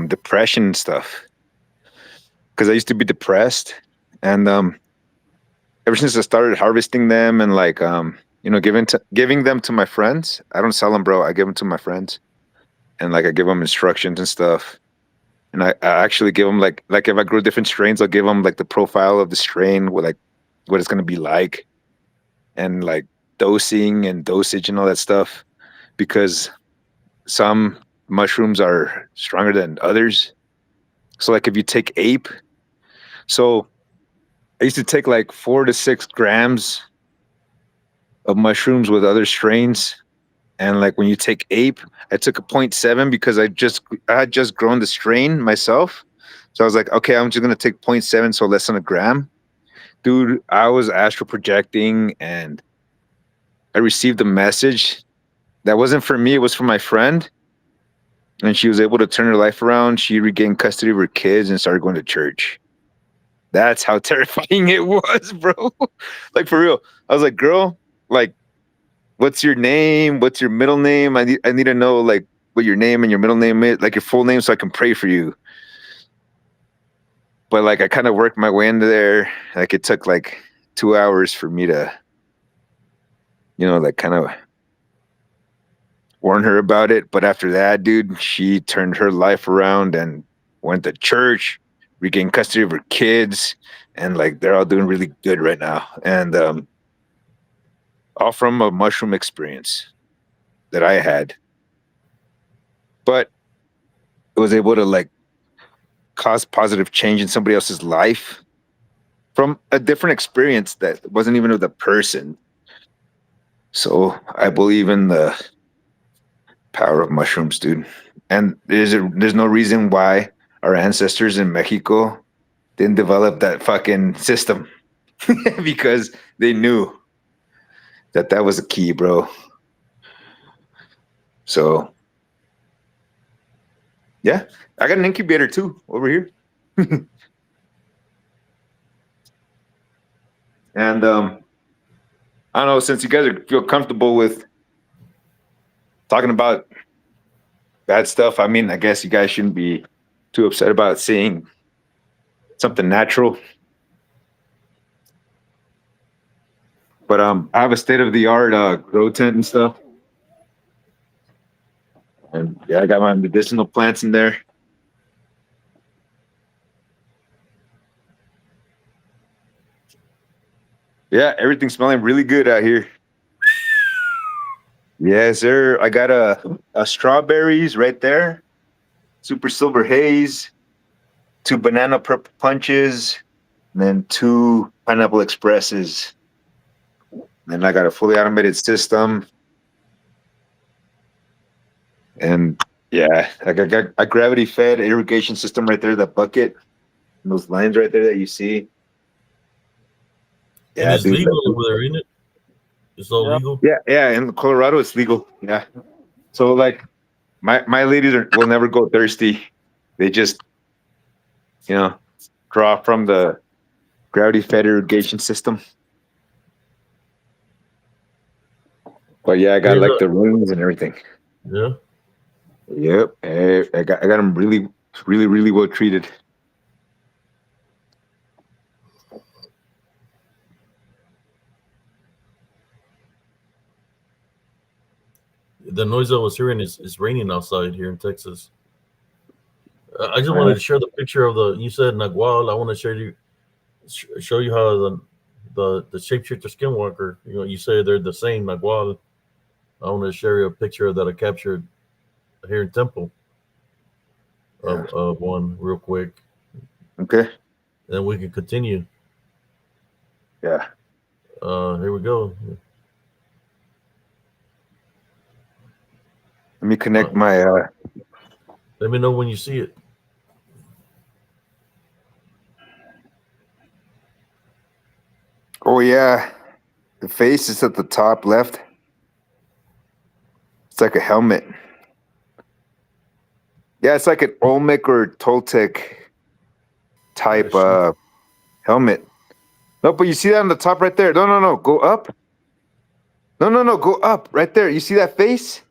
depression and stuff. Because I used to be depressed, and ever since I started harvesting them and like giving them to my friends. I don't sell them, bro. I give them to my friends, and like I give them instructions and stuff. And I actually give them like if I grow different strains, I'll give them like the profile of the strain with like what it's gonna be like, and like dosing and dosage and all that stuff. Because some mushrooms are stronger than others. So like if you take ape, so I used to take like 4 to 6 grams of mushrooms with other strains. And like when you take ape, I took a point 0.7 because I had just grown the strain myself. So I was like, okay, I'm just gonna take point 0.7, so less than a gram. Dude, I was astral projecting and I received a message that wasn't for me, it was for my friend. And she was able to turn her life around. She regained custody of her kids and started going to church. That's how terrifying it was, bro. Like for real. I was like, girl, like, what's your name? What's your middle name? I need to know like what your name and your middle name is, like your full name, so I can pray for you. But like I kind of worked my way into there. Like it took like 2 hours for me to, like kind of warn her about it. But after that, dude, she turned her life around and went to church, regained custody of her kids, and like they're all doing really good right now. And all from a mushroom experience that I had. But it was able to like cause positive change in somebody else's life from a different experience that wasn't even of the person. So I believe in the power of mushrooms, dude. And there's no reason why our ancestors in Mexico didn't develop that fucking system because they knew that was a key, bro. So yeah, I got an incubator too over here. And I don't know, since you guys feel comfortable with talking about bad stuff, I mean, I guess you guys shouldn't be too upset about seeing something natural. But I have a state of the art grow tent and stuff. And yeah, I got my medicinal plants in there. Yeah, everything's smelling really good out here. Yes, sir. I got a strawberries right there, super silver haze, 2 banana purple punches, and then 2 pineapple expresses. Then I got a fully automated system. And yeah, like I got a gravity fed irrigation system right there, that bucket, and those lines right there that you see. And Yeah, it's dude. legal over there, isn't it? It's all Yeah. legal. Yeah. In Colorado, it's legal. Yeah. So like, my ladies will never go thirsty. They just, draw from the gravity fed irrigation system. But yeah, I got Here's like a, the rooms and everything. yeah. Yep. I got them really, really, really well treated. The noise I was hearing is raining outside here in Texas. I just wanted to share the picture of the. You said Nagual. I want to show you how the shapeshifter skinwalker. You say they're the same Nagual. I want to share you a picture that I captured here in Temple of one real quick, Okay. and then we can continue. Yeah. Here we go. Let me connect my. Let me know when you see it. Oh yeah, the face is at the top left. It's like a helmet. Yeah, it's like an Olmec or Toltec type helmet. No, but you see that on the top right there. No, go up. No, go up right there. You see that face?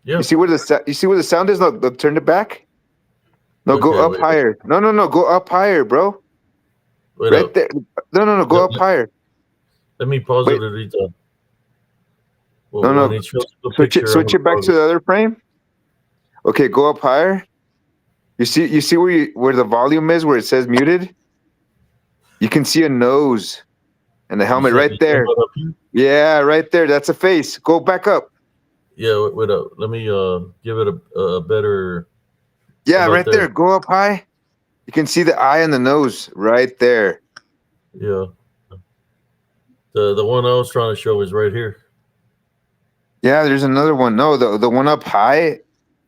Yeah. You see where you see where the sound is? No, turn it back. No, go Okay. up Wait. higher. No, go up higher, bro. Wait Right up. there. No, go Let, up let, higher. let me pause it Wait, a little. Well, when no. it shows the Switch it, picture, I'm switch gonna it back pause to it. the other frame. Okay, go up higher. You see where the volume is, where it says muted. You can see a nose and the helmet right You saying there. about up here? Yeah, right there. That's a face. Go back up. Yeah. Wait up. Let me give it a better. Yeah, About right there. there. Go up high. You can see the eye and the nose right there. Yeah. The one I was trying to show is right here. Yeah, there's another one. No, the one up high,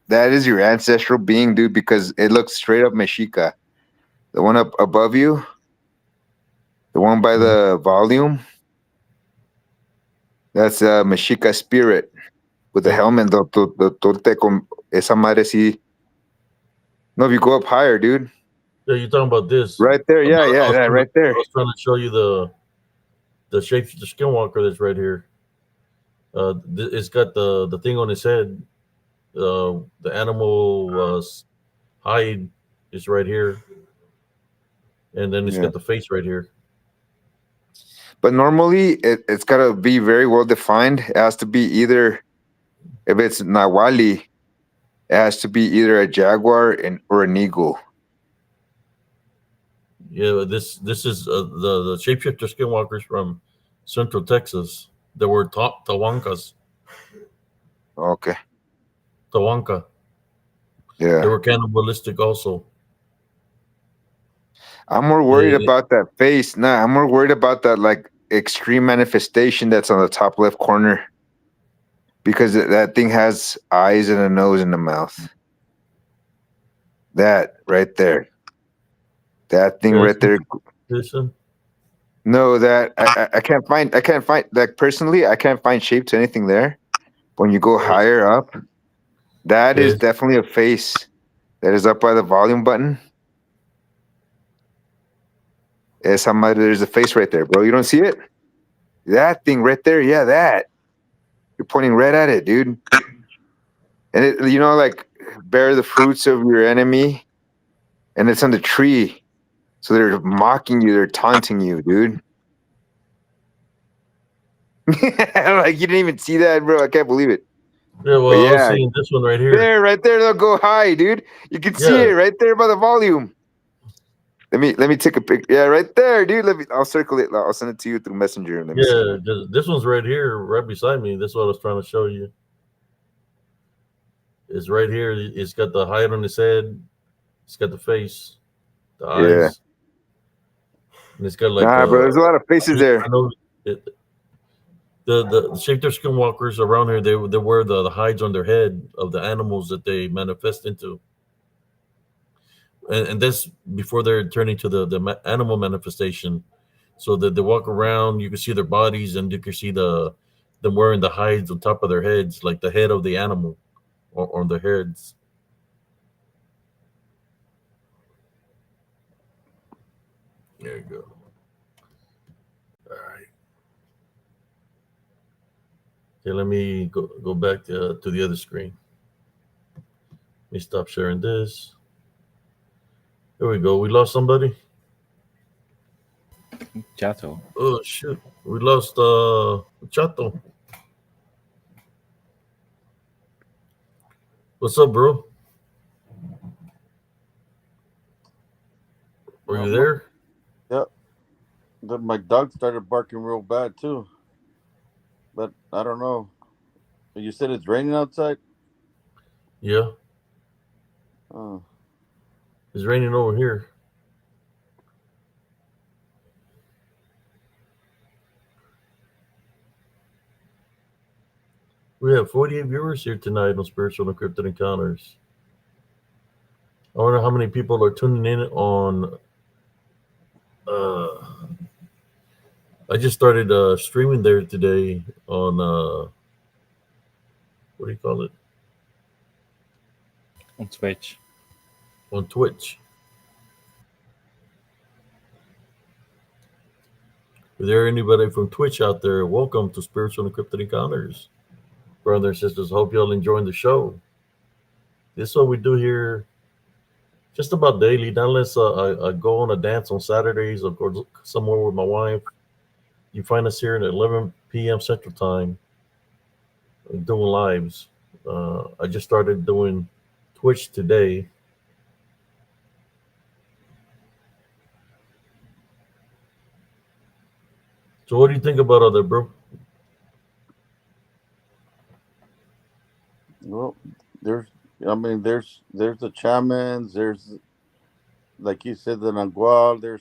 that is your ancestral being, dude, because it looks straight up Mexica. The one up above you, the one by Mhm. the volume, that's a Mexica spirit with the Yeah. helmet. The torte con esa madre sí. No, if you go up higher, dude. Yeah. You're talking about this. Right there. I'm Yeah, not, yeah, right I there. was trying to show you the shape the skinwalker that's right here. It's got the thing on his head. The animal hide is right here, and then it's Yeah. got the face right here. But normally it's got to be very well defined. It has to be either, if it's Nawali, it has to be either a jaguar or an eagle. Yeah, this is the shapeshifter skinwalkers from Central Texas. They were Tawankas, Okay. Tawanka. They Yeah. were cannibalistic also. I'm more worried They, about that face. Nah, I'm more worried about that like extreme manifestation that's on the top left corner because that thing has eyes and a nose and a mouth. That right there. That thing that's right there. listen. No, that I can't find like personally I can't find shape to anything there. When you go higher up, that is Okay. definitely a face that is up by the volume button. There's a face right there, bro. You don't see it? That thing right there, yeah, that. You're pointing right at it, dude. And it, like bear the fruits of your enemy, and it's on the tree. So they're mocking you, they're taunting you, dude. Like you didn't even see that, bro. I can't believe it. Yeah, But well, I was yeah, seeing this one right here. there, right there, they'll go high, dude. You can see Yeah, it right there by the volume. Let me take a pic. Yeah, right there, dude. I'll circle it. I'll send it to you through Messenger. Let me see. yeah. This one's right here, right beside me. This is what I was trying to show you. It's right here. It's got the hide on his head. It's got the face, the Yeah. eyes, and it's got like Nah, bro. There's a lot of faces I there. know it, the shaped skinwalkers around here. They wear the hides on their head of the animals that they manifest into, and this before they're turning to the animal manifestation. So that they walk around, you can see their bodies, and you can see them wearing the hides on top of their heads, like the head of the animal on their heads. There you go. All right. Okay, let me go back to the other screen. Let me stop sharing this. There we go. We lost somebody. Chato. Oh shoot. We lost Chato. What's up, bro? Are Not you much. there? Yep. Then my dog started barking real bad too. But I don't know. You said it's raining outside? Yeah. Oh. It's raining over here. We have 48 viewers here tonight on Spiritual Encrypted Encounters. I wonder how many people are tuning in on. Uh, I just started streaming there today on what do you call it? On Twitch. On Twitch. If there anybody from Twitch out there, welcome to Spiritual Encrypted Encounters. brothers and sisters. Hope y'all enjoying the show. This is what we do here just about daily, not unless I go on a dance on Saturdays or go somewhere with my wife. You find us here at 11 p.m. Central Time doing lives. I just started doing Twitch today. So, what do you think about other bro? Well, there's, I mean, there's the chamans. There's, like you said, the Nagual.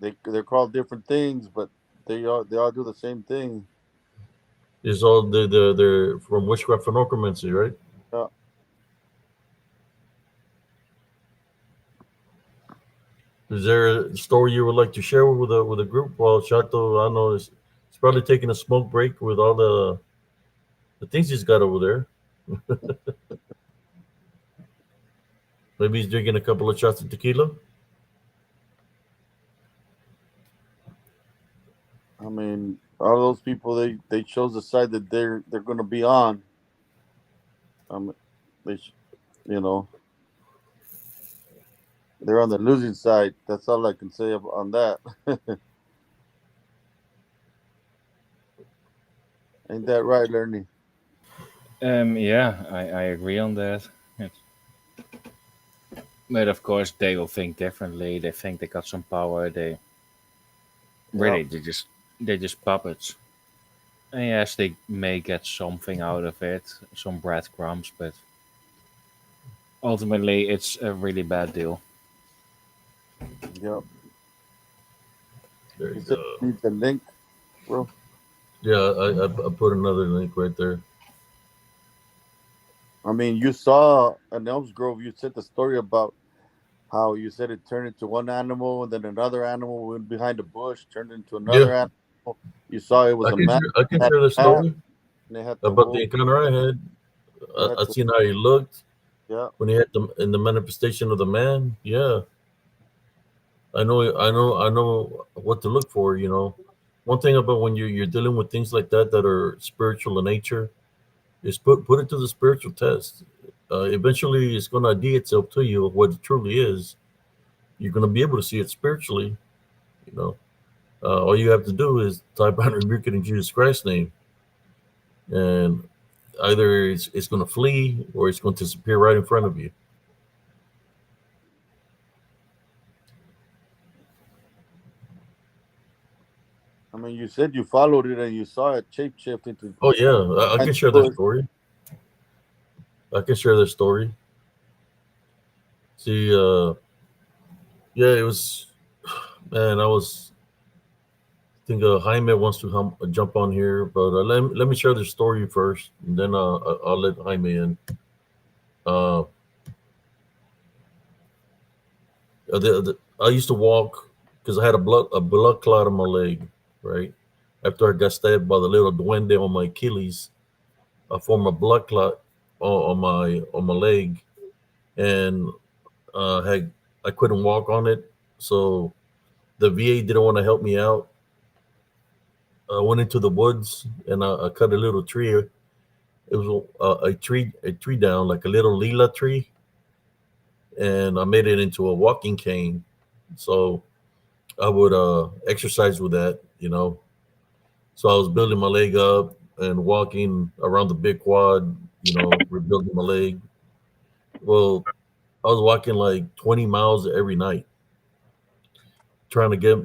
They're called different things, but they all do the same thing. Is all they're from witchcraft and necromancy, right? Yeah. Is there a story you would like to share with a group? Well, Chato, I know it's probably taking a smoke break with all the things he's got over there. Maybe he's drinking a couple of shots of tequila. I mean, all those people they chose the side that they're going to be on. Um, they, you know, they're on the losing side. That's all I can say on that. Ain't that right, Lerny? Yeah, I agree on that. But of course, they will think differently. They think they got some power. They Yeah. really they're just puppets. And yes, they may get something out of it, some breadcrumbs, but ultimately, it's a really bad deal. Yeah. There You you said go. you need the link, bro. Yeah, I put another link right there. I mean, you saw an Elms Grove. You said the story about how you said it turned into one animal, and then another animal went behind a bush, turned into Yeah, another animal. You saw it was a man. I can Had share the a hat, story and they had the about the wolf. encounter I had. They had I to. seen how he looked Yeah. when he had the in the manifestation of the man. Yeah, I know what to look for. You know, one thing about when you're dealing with things like that are spiritual in nature is put it to the spiritual test. Eventually, it's going to ID itself to you of what it truly is. You're going to be able to see it spiritually. You know, all you have to do is type out rebuke it in Jesus Christ's name, and either it's going to flee or it's going to disappear right in front of you. I mean, you said you followed it and you saw it shape shift into Oh yeah, I behind can the share that bush. story. I can share that story. See, yeah, it was man. I was I think Jaime wants to jump on here, but let me share the story first, and then I'll let Jaime in. Uh, I used to walk because I had a blood clot on my leg, right? After I got stabbed by the little duende on my Achilles, I formed a blood clot on my leg, and had I couldn't walk on it, so the VA didn't want to help me out. I went into the woods and I cut a little tree. It was a tree down, like a little lila tree, and I made it into a walking cane. So I would exercise with that, you know. So I was building my leg up and walking around the big quad, you know, rebuilding my leg. Well, I was walking like 20 miles every night, trying to get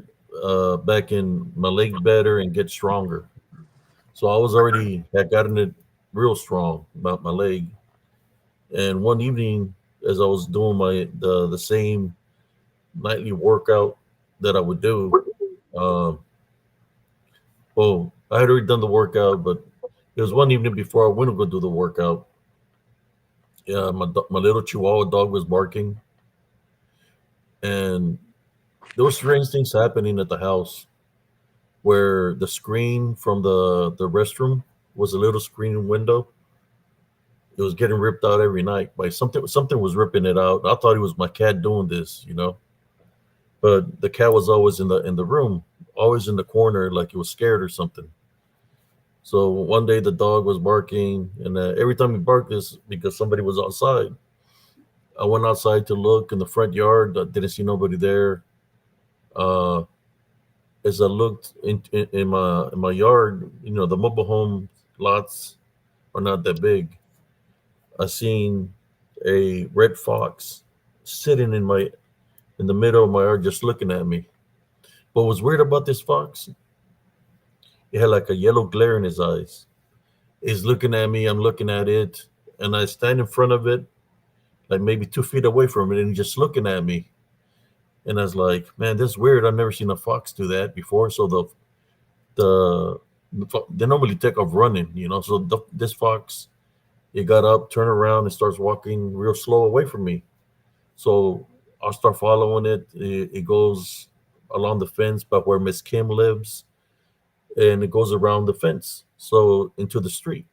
back in my leg better and get stronger. So I was already had gotten it real strong about my leg. And one evening, as I was doing the same nightly workout that I would do, um, well, I had already done the workout, but it was one evening before I went to go do the workout. Yeah, my little Chihuahua dog was barking, and there were strange things happening at the house where the screen from the restroom was a little screen window. It was getting ripped out every night by something. Something was ripping it out. I thought it was my cat doing this, you know. But the cat was always in the room, always in the corner, like it was scared or something. So one day the dog was barking, and every time he barked is because somebody was outside. I went outside to look in the front yard. I didn't see nobody there. Uh, as I looked in my yard, the mobile home lots are not that big. I seen a red fox sitting in the middle of my yard, just looking at me. What was weird about this fox? It had like a yellow glare in his eyes. It's looking at me. I'm looking at it, and I stand in front of it, like maybe 2 feet away from it, and he's just looking at me. And I was like, man, this is weird. I've never seen a fox do that before. So the they normally take off running. So this fox, it got up, turned around, and starts walking real slow away from me. So I'll start following it. It goes along the fence by where Miss Kim lives, and it goes around the fence, so into the street.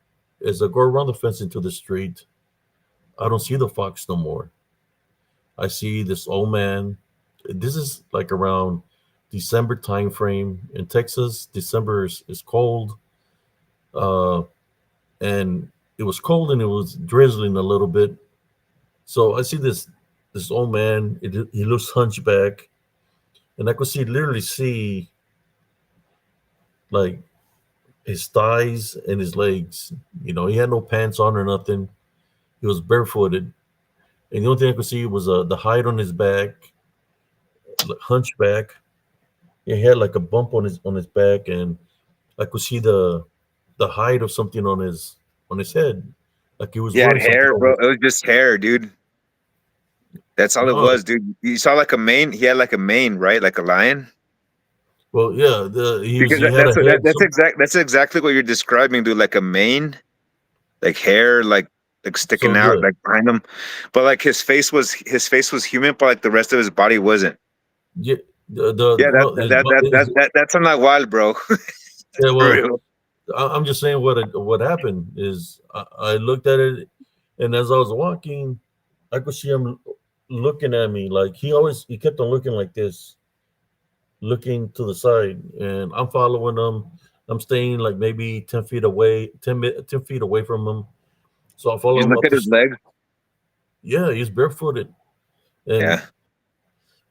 As I go around the fence into the street, I don't see the fox no more. I see this old man. This is like around December time frame in Texas. December is cold, uh, and it was cold and it was drizzling a little bit. So I see this old man. He looks hunchback, and I could literally see like his thighs and his legs. He had no pants on or nothing. He was barefooted, and the only thing I could see was the hide on his back, like, hunchback. He had like a bump on his back, and I could see the hide of something on his head, like he was He had wearing something hair, on bro. his. It was just hair, dude. That's all it No, was, dude. You saw like a mane. He had like a mane, right? Like a lion. well, yeah, he had a That's head. that's exactly what you're describing, dude. Like a mane, like hair, like So sticking out, yeah, like behind him. But like his face was human, but like the rest of his body wasn't. yeah, the Yeah, that no, that that that, that that's not wild, bro. yeah. For Well, real. I'm just saying what happened is I looked at it, and as I was walking, I could see him looking at me. Like he kept on looking like this, looking to the side, and I'm following him. I'm staying like maybe 10 feet away, 10 feet away from him. So I follow You him look up at the his street. legs. Yeah, he's barefooted, and Yeah,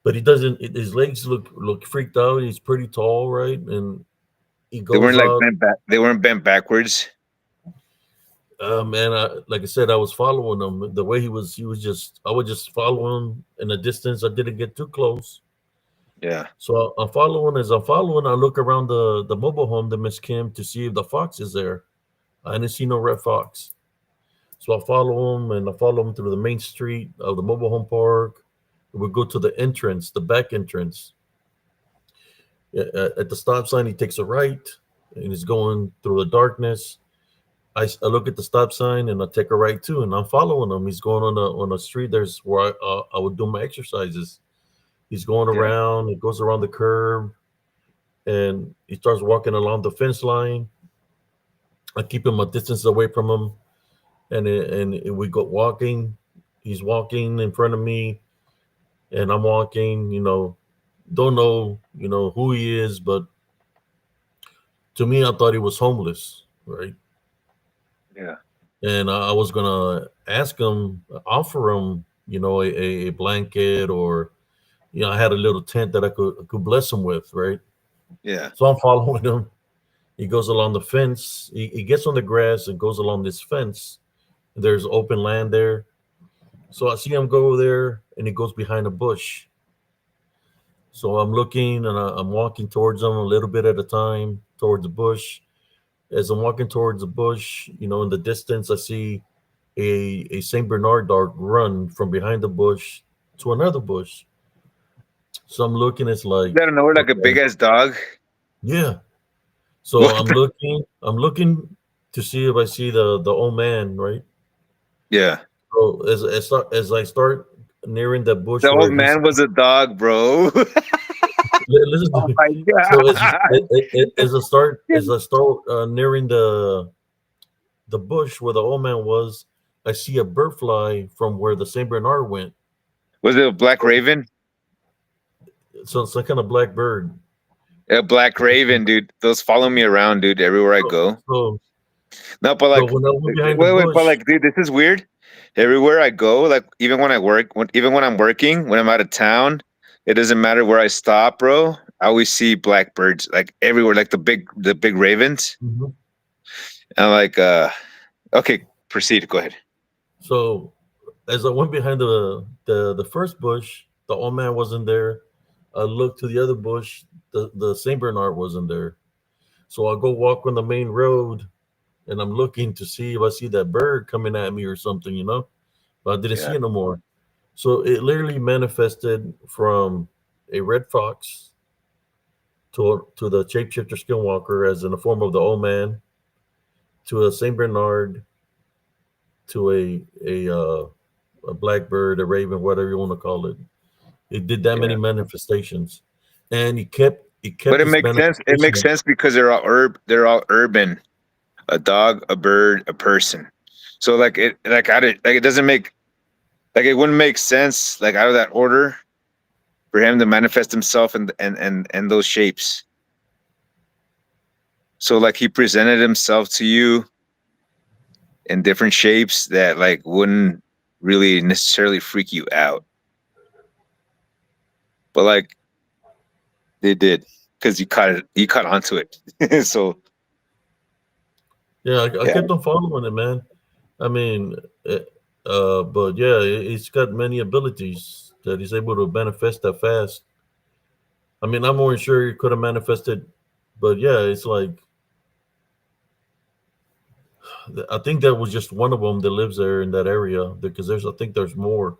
but he doesn't. His legs look freaked out. He's pretty tall, right? And he they goes weren't like out. bent back. They weren't bent backwards. Man, like I said, I was following him. The way he was just, I would just follow him in a distance. I didn't get too close. Yeah, So I'm following. As I'm following, I look around the mobile home, the Miss Kim, to see if the fox is there. I didn't see no red fox. So I follow him, and I follow him through the main street of the mobile home park. We go to the entrance, the back entrance. At the stop sign, he takes a right, and he's going through the darkness. I look at the stop sign and I take a right too, and I'm following him. He's going on a street. There's where I would do my exercises. He's going yeah. around. He goes around the curb, and he starts walking along the fence line. I keep him a distance away from him, and we go walking. He's walking in front of me, and I'm walking. Don't know who he is, but to me, I thought he was homeless, right? Yeah. And I was gonna ask him, offer him, a blanket, or I had a little tent that I could bless him with, right? Yeah. So I'm following him. He goes along the fence. He gets on the grass and goes along this fence. There's open land there. So I see him go there, and he goes behind a bush. So I'm looking, and I'm walking towards him a little bit at a time towards the bush. As I'm walking towards the bush, in the distance, I see a Saint Bernard dog run from behind the bush to another bush. So I'm looking, it's like, You gotta know, like a big okay, ass dog. yeah. So What? I'm looking to see if I see the old man, right? Yeah. So as I start nearing the bush The old where he's man was a dog, bro. listen to Oh me. my So god. as I start nearing the bush where the old man was, I see a bird fly from where the Saint Bernard went. Was it a black raven? So it's some kind of black bird. A black raven, dude. Those follow me around, dude, everywhere I So, go. so, No, but so like, when I went behind the wait, but bush, like, dude, this is weird. Everywhere I go, like, even when I work, even when I'm working, when I'm out of town, it doesn't matter where I stop, bro. I always see black birds, like everywhere, like the big ravens. Mhm. And like, okay, proceed. Go ahead. So as I went behind the first bush, the old man wasn't there. I looked to the other bush, the Saint Bernard wasn't there. So I go walk on the main road, and I'm looking to see if I see that bird coming at me or something, But I didn't see Yeah, it no more. So it literally manifested from a red fox to the shapeshifter skinwalker, as in the form of the old man, to a Saint Bernard, to a blackbird, a raven, whatever you want to call it. It did that many yeah. manifestations, and he kept But it this makes sense. It makes manifestation. sense because they're all urban. A dog, a bird, a person. So like it doesn't make like it wouldn't make sense like out of that order for him to manifest himself and those shapes. So like he presented himself to you in different shapes that like wouldn't really necessarily freak you out, but like they did because you caught onto it. So Yeah, I yeah, kept on following it, man. I mean, but yeah, he's got many abilities that he's able to manifest that fast. I mean, I'm more sure he could have manifested, but yeah, it's like I think that was just one of them that lives there in that area, because I think there's more.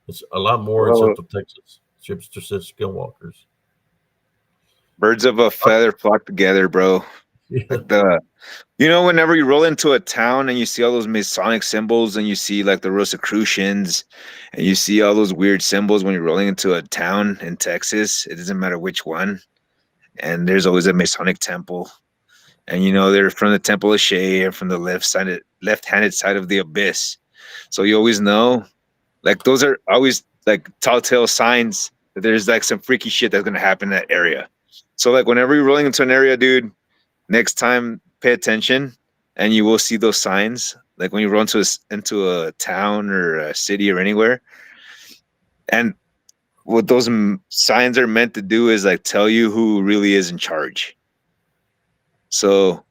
It's a lot more in well, Central Texas. Ships to skinwalkers. birds of a feather flock together, bro. Yeah. Like whenever you roll into a town and you see all those Masonic symbols and you see like the Rosicrucians and you see all those weird symbols when you're rolling into a town in Texas, it doesn't matter which one. And there's always a Masonic temple. And they're from the Temple of Shay and from the left-handed side of the abyss. So you always know, like those are always like telltale signs that there's like some freaky shit that's gonna happen in that area. So like whenever you're rolling into an area, dude, next time pay attention and you will see those signs like when you run into a town or a city or anywhere. And what those signs are meant to do is like tell you who really is in charge. So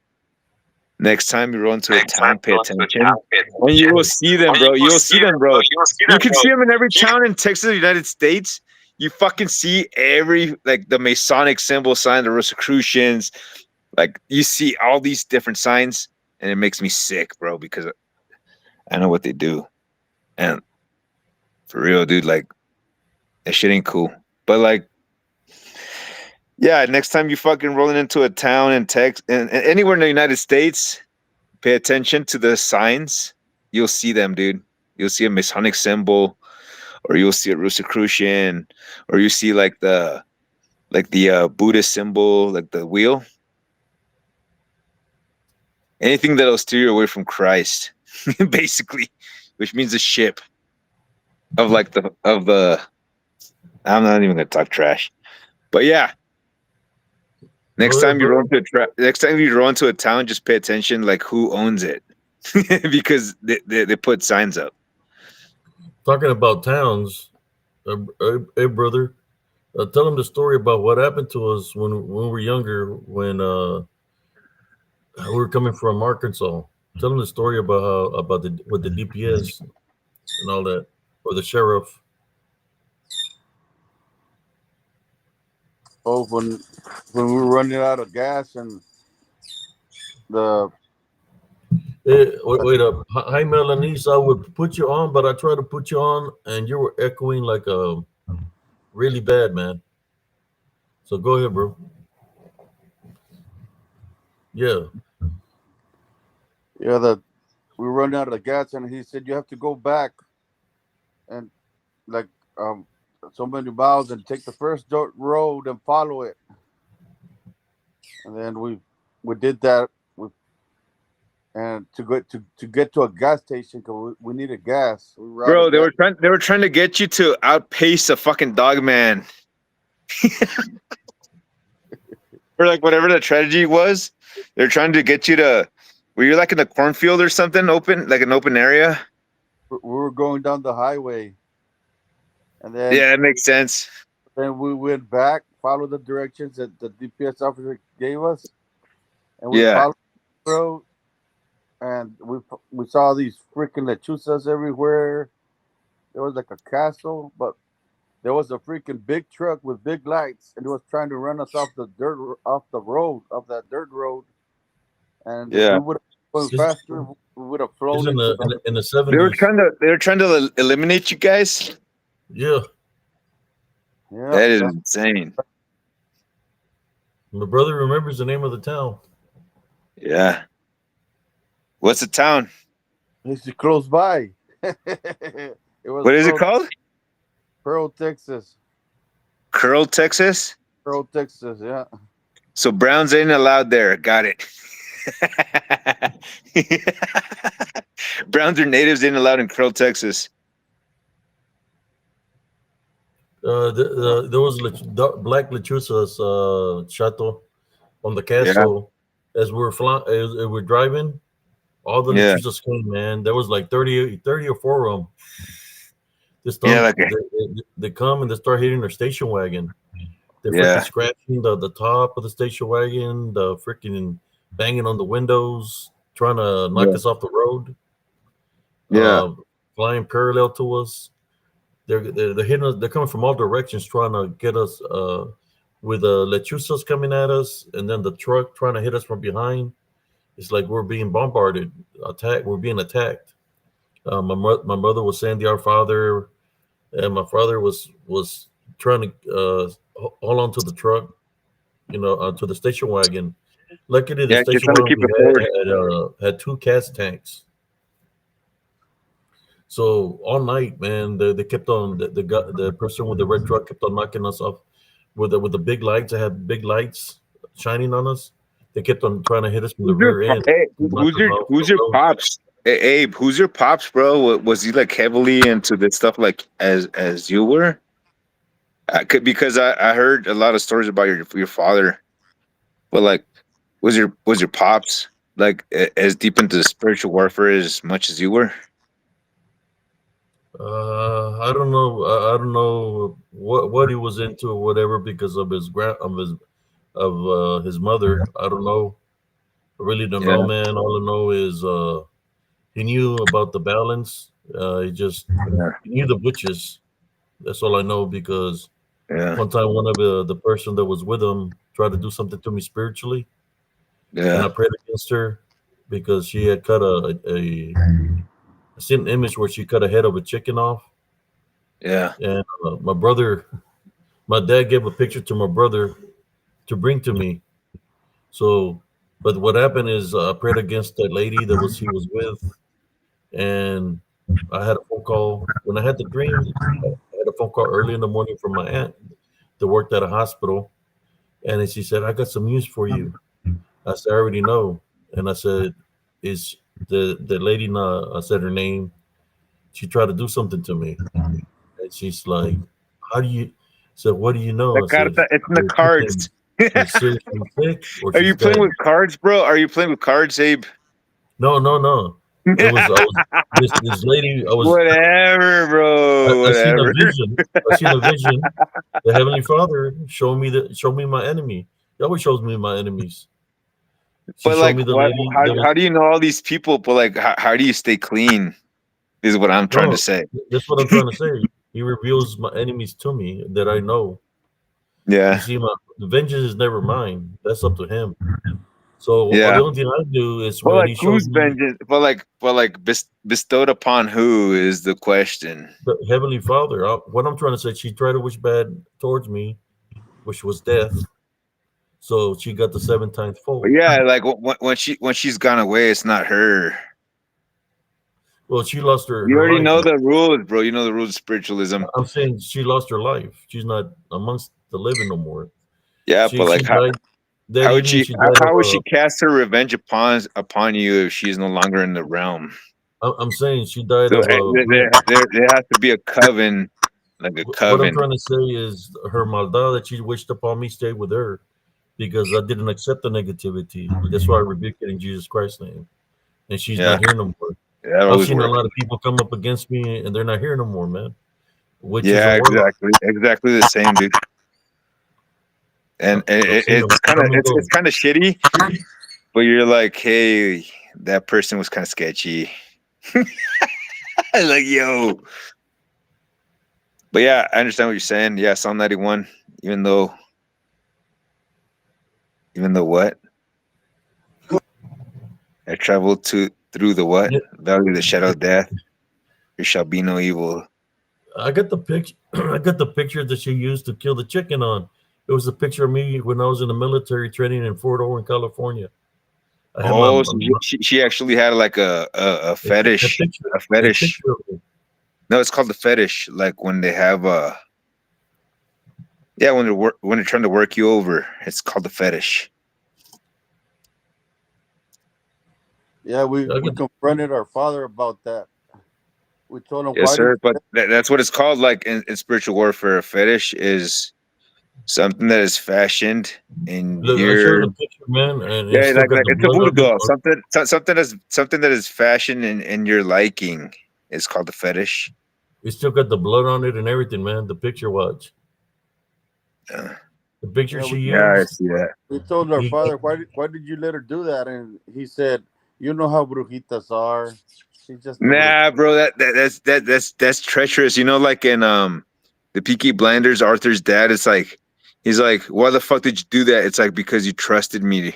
next time you run into a town, pay attention and you will see them, bro. You'll see them, bro. You can see them in every town in Texas, United States. You fucking see every like the Masonic symbol sign, the Rosicrucians. Like you see all these different signs, and it makes me sick, bro, because I know what they do. And for real, dude, like that shit ain't cool. But like, yeah, next time you fucking rolling into a town in Texas and anywhere in the United States, pay attention to the signs. You'll see them, dude. You'll see a Masonic symbol, or you'll see a Rosicrucian, or you see like the Buddhist symbol, like the wheel. Anything that'll steer you away from Christ, basically, which means a ship of like the. I'm not even gonna talk trash, but yeah. Go ahead, bro. Next time you roll into a town, just pay attention, like who owns it, because they put signs up. Talking about towns, hey brother, tell them the story about what happened to us when we were younger, when we were coming from Arkansas. Tell them the story about about the with the DPS and all that, or the sheriff. Oh, when we were running out of gas and the Wait up. Hi, Melanese. I would put you on, but I tried to put you on, and you were echoing like really bad, man. So go ahead, bro. Yeah. yeah the we were running out of the gas and he said you have to go back and like um so many miles and take the first dirt road and follow it. And then we did that. And to get to a gas station because we needed gas. We were out Bro, of gas. they were trying to get you to outpace a fucking dog man. or like whatever the tragedy was. They're trying to get you to. Were you like in the cornfield or something, open like an open area? We were going down the highway, and Yeah, that makes sense. then we went back, followed the directions that the DPS officer gave us, and we Yeah, followed the road, and we saw these freaking lechuzas everywhere. There was like a castle, but there was a freaking big truck with big lights, and it was trying to run us off the road, off that dirt road. And if we yeah. would have gone This faster, we would have is flown in into the the. in the They were 70s. trying to eliminate you guys. Yeah, Yeah, That is that's insane. my brother remembers the name of the town. Yeah. What's the town? it's close by. It was What is it called? Pearl, Texas. Curl, Texas. Pearl, Texas. Yeah. So Browns ain't allowed there. Got it. Browns or natives ain't allowed in Curl, Texas. There was black Lechuzas, Chato, on the Yeah, castle as we were flying, as we were driving. All the yeah, Lechuzas came, man. There was like 30 or four of them. yeah. Like, They come and they start hitting their station wagon. They're freaking yeah, scratching the top of the station wagon, the freaking banging on the windows, trying to knock yeah, us off the road, yeah, uh, flying parallel to us. They're hitting us. They're coming from all directions, trying to get us. With the lechuzas coming at us, and then the truck trying to hit us from behind. It's like we're being bombarded, attacked. We're being attacked. My mother was saying the Our Father, and my father was trying to hold on to the truck, to the station wagon. Luckily, the yeah. You're station trying to wagon keep we it forward. had two gas tanks. So all night, man, they kept on the person with the red truck kept on knocking us off with the big lights. They had big lights shining on us. They kept on trying to hit us from the rear end, Hey, knock us off the who's your road. pops? Hey, Abe, who's your pops, bro? Was he like heavily into this stuff like as you were? Because I heard a lot of stories about your father, but like, was your pops like as deep into the spiritual warfare as much as you were? I don't know. I don't know what he was into or whatever because of his mother. I don't know. I really don't know, Yeah, man. All I know is he knew about the balance. yeah, He knew the butches. That's all I know because yeah, one time one of the person that was with him tried to do something to me spiritually, and I yeah, prayed against her because she had cut I seen an image where she cut a head of a chicken off, yeah. and my dad gave a picture to my brother to bring to me. So, but what happened is I prayed against that lady that was he was with, and I had a phone call when I had the dream. I had a phone call early in the morning from my aunt that worked at a hospital, and then she said, "I got some news for you." I said, "I already know," and I said, "Is the lady not?" I said her name. She tried to do something to me, and she's like, "How do you?" Said, "What do you The know?" I said, carta, it's in the "There's cards. something. She's seriously sick, or Are she's you playing dead." with cards, bro? Are you playing with cards, Abe? No, no, no. It was I was this lady. Whatever, bro. I seen a Whatever. vision. I seen a vision. The Heavenly Father showed me my enemy. He always shows me my enemies. She But showed like, me the what? lady that was How do you know all these people? But like, how do you stay clean? Is what I'm trying to no. say. That's what I'm trying to say. He reveals my enemies to me that I know. You Yeah, see, my the vengeance is never mine. That's up to him. So yeah. the only thing I do is But when like, he shows who's me vengeance? But like, bestowed upon who is the question? the Heavenly Father. What I'm trying to say, she tried to wish bad towards me, which was death. So she got the seven times But fold. yeah, like when she's gone away, it's not her. Well, she lost You her already life. know the rules, bro. You know the rules of spiritualism. I'm saying she lost her life. She's not amongst the living no more. Yeah, but She like, died that how would evening. she? She died How of would she cast her revenge upon you if she's no longer in the realm? I'm saying she died So of a. there has to be a coven, like a What I'm coven. trying to say is her maldad that she wished upon me stayed with her. because I didn't accept the negativity. That's why I rebuke it in Jesus Christ's name. And she's Yeah, not here no more. that I've always seen a works. lot of people come up against me and they're not here no more, man. Witches Yeah, and warlocks. exactly the same, dude. And I've seen them it's kind of come and it's go. kind of shitty, but you're like, hey, that person was kind of sketchy. Like, yo. But yeah, I understand what you're saying. Yeah, Psalm 91. Even though, what I traveled to through the what Yeah, valley of the shadow of death, there shall be no evil. I got the picture. I got the picture that she used to kill the chicken on. It was a picture of me when I was in the military training in Fort Owens, California. I had Oh, so she actually had like a a fetish, picture, a a fetish. picture of me. No, it's called the fetish. Like when they have yeah, when they're trying to work you over, it's called the fetish. Yeah, we I we got, confronted our father about that. We told him, Yes, why did sir. But that's what it's called. Like in spiritual warfare, a fetish is something that is fashioned in look, I showed your the picture, man, and it yeah, still got like the it's a blood voodoo on it. doll. Something that is fashioned in your liking is called the fetish. It still got the blood on it and everything, man. The picture, watch Yeah, the picture yeah, she yeah, I used. see that. we told our He, father, why did you let her do that? And he said, you know how brujitas are. She's just a bruja. Nah, bro, that's treacherous. You know, like in the Peaky Blinders, Arthur's dad. It's like he's like, why the fuck did you do that? It's like because you trusted me,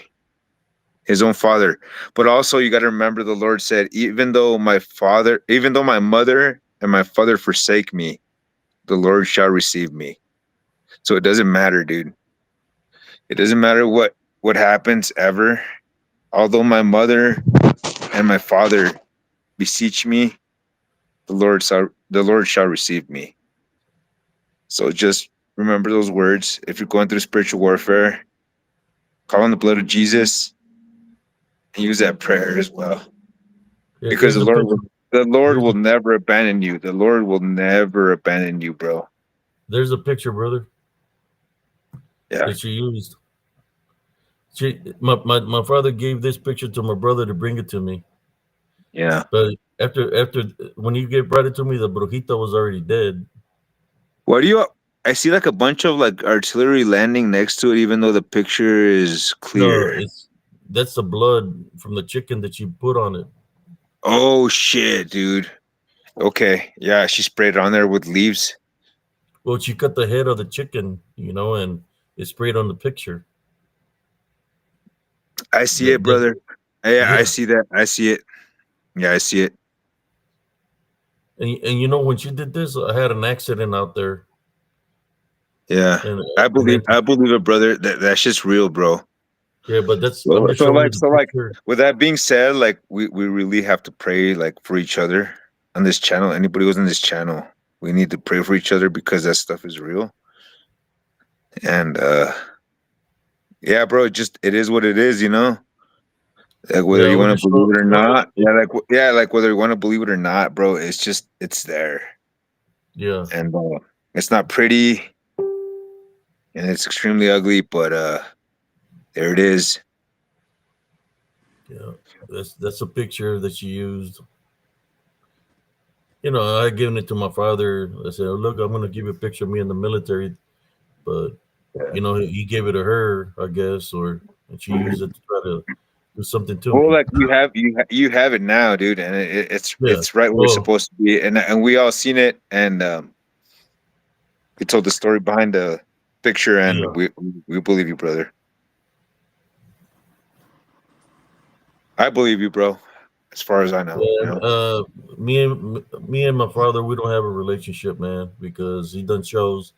his own father. But also, you got to remember, the Lord said, even though my mother and my father forsake me, the Lord shall receive me. So it doesn't matter, dude. It doesn't matter what happens ever. Although my mother and my father beseech me, the Lord shall receive me. So just remember those words. If you're going through spiritual warfare, call on the blood of Jesus and use that prayer as well. yeah, Because here's the picture. the Lord Here's will never abandon you. The Lord will never abandon you, bro. there's a picture, brother, Yeah. that she used. My father gave this picture to my brother to bring it to me. Yeah. But after when he gave brought it to me, the brujita was already dead. What do you I see like a bunch of like artillery landing next to it, even though the picture is No, clear. it's that's the blood from the chicken that she put on it. Oh shit, dude. Okay. Yeah, she sprayed it on there with leaves. Well, she cut the head of the chicken, and it sprayed on the picture. I see it, That brother. Yeah, I yeah, see that. I see it. Yeah, I see it. and when she did this, I had an accident out there, Yeah. and I and believe then I believe it, brother. That's just real, bro. yeah, but I'm So, just so showing you like the so like picture. with that being said, like we really have to pray like for each other on this channel. Anybody who's on this channel, we need to pray for each other because that stuff is real. And yeah, bro, it is what it is, you know? Like Yeah, whether I you was want to just believe it or showing not. you. Like whether you want to believe it or not, bro, it's there. Yeah, And it's not pretty and it's extremely ugly, but there it is. yeah, that's a picture that she used. I had given it to my father. I said, "Look, I'm going to give you a picture of me in the military," but he gave it to her, I guess, and she used it to try to do something to Well, me. like you have it now, dude, and Yeah. it's right where it's Well, supposed to be, and we all seen it, and we told the story behind the picture, and yeah. we believe you, brother. I believe you, bro. As far as I know, you And know. me and my father, we don't have a relationship, man, because he done chose